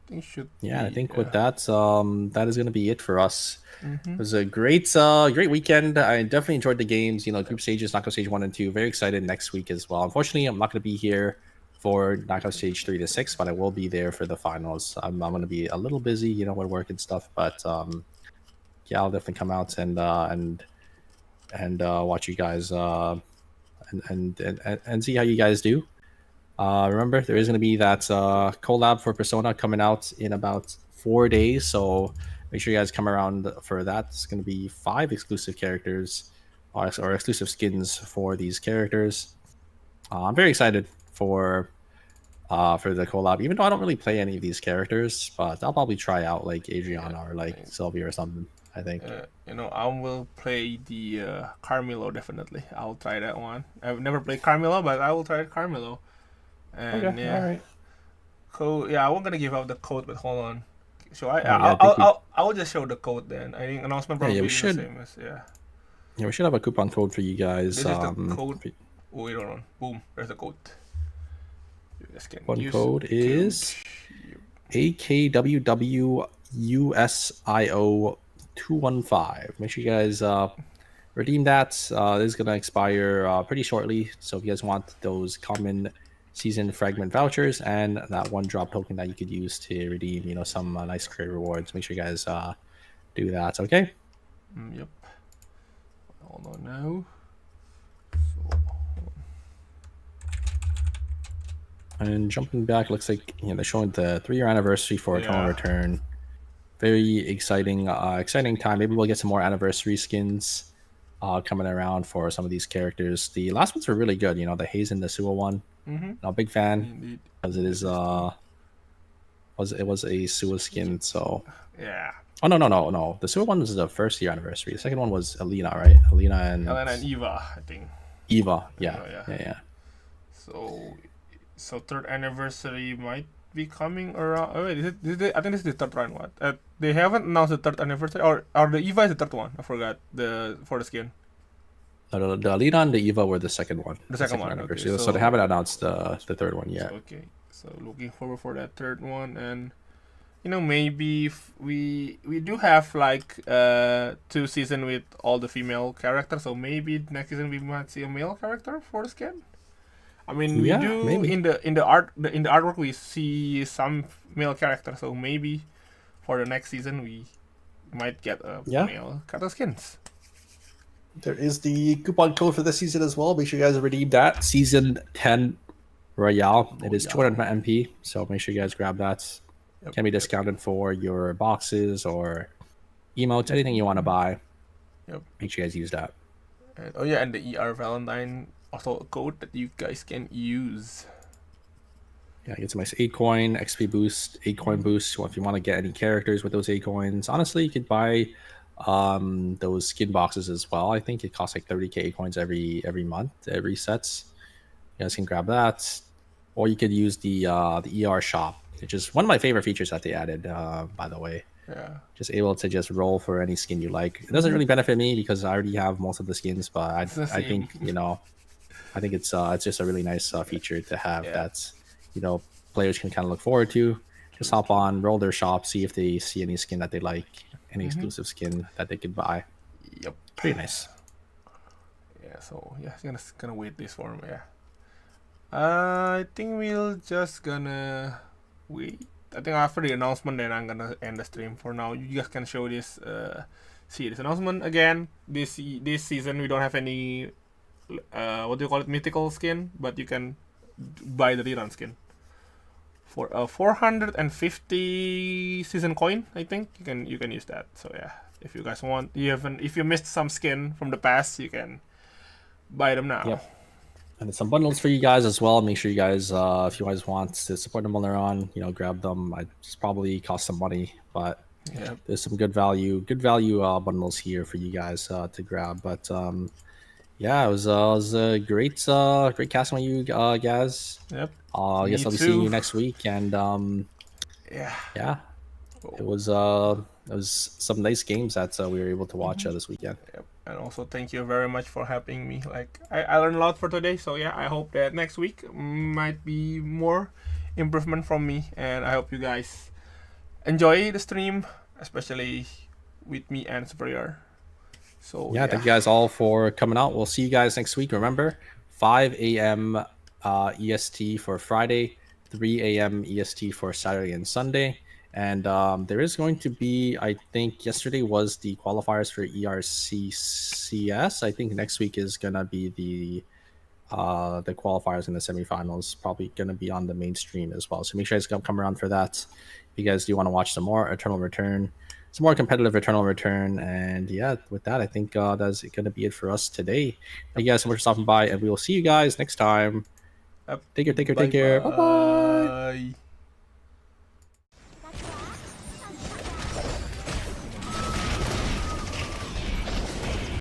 [SPEAKER 5] think should.
[SPEAKER 6] Yeah, I
[SPEAKER 5] be,
[SPEAKER 6] think with that, that is going to be it for us.
[SPEAKER 5] Mhm.
[SPEAKER 6] It was a great weekend. I definitely enjoyed the games. Group stages, knockout stage 1 and 2. Very excited next week as well. Unfortunately, I'm not going to be here for knockout stage 3 to 6, but I will be there for the finals. I'm going to be a little busy, with work and stuff. But yeah, I'll definitely come out and watch you guys and see how you guys do. Remember, there is going to be that collab for Persona coming out in about 4 days, so make sure you guys come around for that. It's going to be 5 exclusive characters or exclusive skins for these characters. I'm very excited for the collab, even though I don't really play any of these characters, but I'll probably try out like Adriana or like Sylvia or something, I think.
[SPEAKER 5] I will play the Carmelo, definitely. I'll try that one. I've never played Carmelo, but I will try Carmelo. And
[SPEAKER 6] Okay,
[SPEAKER 5] yeah,
[SPEAKER 6] all right.
[SPEAKER 5] code. Yeah, I wasn't gonna give out the code, but hold on. So
[SPEAKER 6] yeah, I think
[SPEAKER 5] I'll just show the code then. I think announcement probably
[SPEAKER 6] we
[SPEAKER 5] is
[SPEAKER 6] should.
[SPEAKER 5] the same as
[SPEAKER 6] Yeah, we should have a coupon code for you guys.
[SPEAKER 5] This is the code. Wait, hold on. Boom. There's the code. You guys can
[SPEAKER 6] One
[SPEAKER 5] use
[SPEAKER 6] code is AKWWUSIO215. Make sure you guys redeem that. This is gonna expire pretty shortly. So if you guys want those common season fragment vouchers and that 1-drop token that you could use to redeem, some nice career rewards, make sure you guys do that. Okay.
[SPEAKER 5] Yep. Hold on now.
[SPEAKER 6] And jumping back, looks like they're showing the 3-year anniversary for Eternal Return. Very exciting time. Maybe we'll get some more anniversary skins coming around for some of these characters. The last ones were really good. The Haze and the Suwa one. I'm a big fan because it is it was a Suwa skin. So
[SPEAKER 5] yeah.
[SPEAKER 6] Oh no. The Suwa one was the 1st year anniversary. The second one was Alina, right? Alina and
[SPEAKER 5] Eva, I think.
[SPEAKER 6] Eva, yeah.
[SPEAKER 5] So 3rd anniversary might be coming around. Oh wait, I think this is the 3rd one. What? They haven't announced the 3rd anniversary, or the Eva is the 3rd one. I forgot for the skin.
[SPEAKER 6] No, the Alina and the Eva were the second one.
[SPEAKER 5] The second one.
[SPEAKER 6] Anniversary.
[SPEAKER 5] Okay,
[SPEAKER 6] So they haven't announced the 3rd one yet.
[SPEAKER 5] Okay, so looking forward for that 3rd one, and maybe we do have like 2 seasons with all the female characters, so maybe next season we might see a male character for the skin. I mean, we do maybe. in the artwork we see some male characters, so maybe for the next season we might get a male character skins.
[SPEAKER 6] There is the coupon code for this season as well. Make sure you guys redeem that. Season 10 Royale. It is 200 MP, so make sure you guys grab that.
[SPEAKER 5] Yep,
[SPEAKER 6] Can be
[SPEAKER 5] yep,
[SPEAKER 6] discounted for your boxes or emotes, anything you want to buy.
[SPEAKER 5] yep.
[SPEAKER 6] Make sure you guys use that.
[SPEAKER 5] And, oh yeah, and the ER Valentine also a code that you guys can use.
[SPEAKER 6] Yeah, get some nice 8 coin XP boost, 8 coin boost. So if you want to get any characters with those 8 coins, honestly, you could buy those skin boxes as well. I think it costs like 30k coins every month, every sets. You guys can grab that, or you could use the ER shop, which is one of my favorite features that they added. By the way,
[SPEAKER 5] Yeah.
[SPEAKER 6] just able to just roll for any skin you like. It doesn't really benefit me because I already have most of the skins, but
[SPEAKER 5] It's the
[SPEAKER 6] I think
[SPEAKER 5] same.
[SPEAKER 6] I think it's just a really nice feature to have
[SPEAKER 5] Yeah.
[SPEAKER 6] that's players can kind of look forward to. Just hop on, roll their shop, see if they see any skin that they like, any exclusive skin that they could buy.
[SPEAKER 5] Yep.
[SPEAKER 6] Pretty nice.
[SPEAKER 5] Yeah. So yeah, gonna wait this for me. Yeah. I think we'll just gonna wait. I think after the announcement, then I'm gonna end the stream. For now, you guys can show this series announcement again. This season we don't have any what do you call it, mythical skin, but you can buy the rerun skin for a 450 season coin. I think you can use that. So yeah, if you guys want, if you missed some skin from the past, you can buy them now.
[SPEAKER 6] Yep. And there's some bundles for you guys as well. Make sure you guys, if you guys want to support them while they're on, grab them. It's probably cost some money, but
[SPEAKER 5] Yeah.
[SPEAKER 6] there's some good value bundles here for you guys to grab. But yeah, it was a great casting with you guys.
[SPEAKER 5] Yep.
[SPEAKER 6] I guess
[SPEAKER 5] Me
[SPEAKER 6] I'll be seeing
[SPEAKER 5] too.
[SPEAKER 6] you next week, and
[SPEAKER 5] Yeah.
[SPEAKER 6] it was some nice games that we were able to watch this weekend.
[SPEAKER 5] Yep. And also thank you very much for helping me. Like I learned a lot for today. So yeah, I hope that next week might be more improvement from me, and I hope you guys enjoy the stream, especially with me and Superior. So
[SPEAKER 6] Yeah, thank you guys all for coming out. We'll see you guys next week. Remember, 5 a.m. EST for Friday, 3 a.m. EST for Saturday and Sunday. And there is going to be, I think yesterday was the qualifiers for ERCCS. I think next week is going to be the qualifiers in the semifinals, probably going to be on the mainstream as well. So make sure you guys come around for that. If you guys do want to watch some more Eternal Return, some more competitive Eternal Return. And yeah, with that, I think that's going to be it for us today. Thank you guys so much for stopping by, and we will see you guys next time.
[SPEAKER 5] Yep.
[SPEAKER 6] Take care. Bye-bye.
[SPEAKER 5] Bye.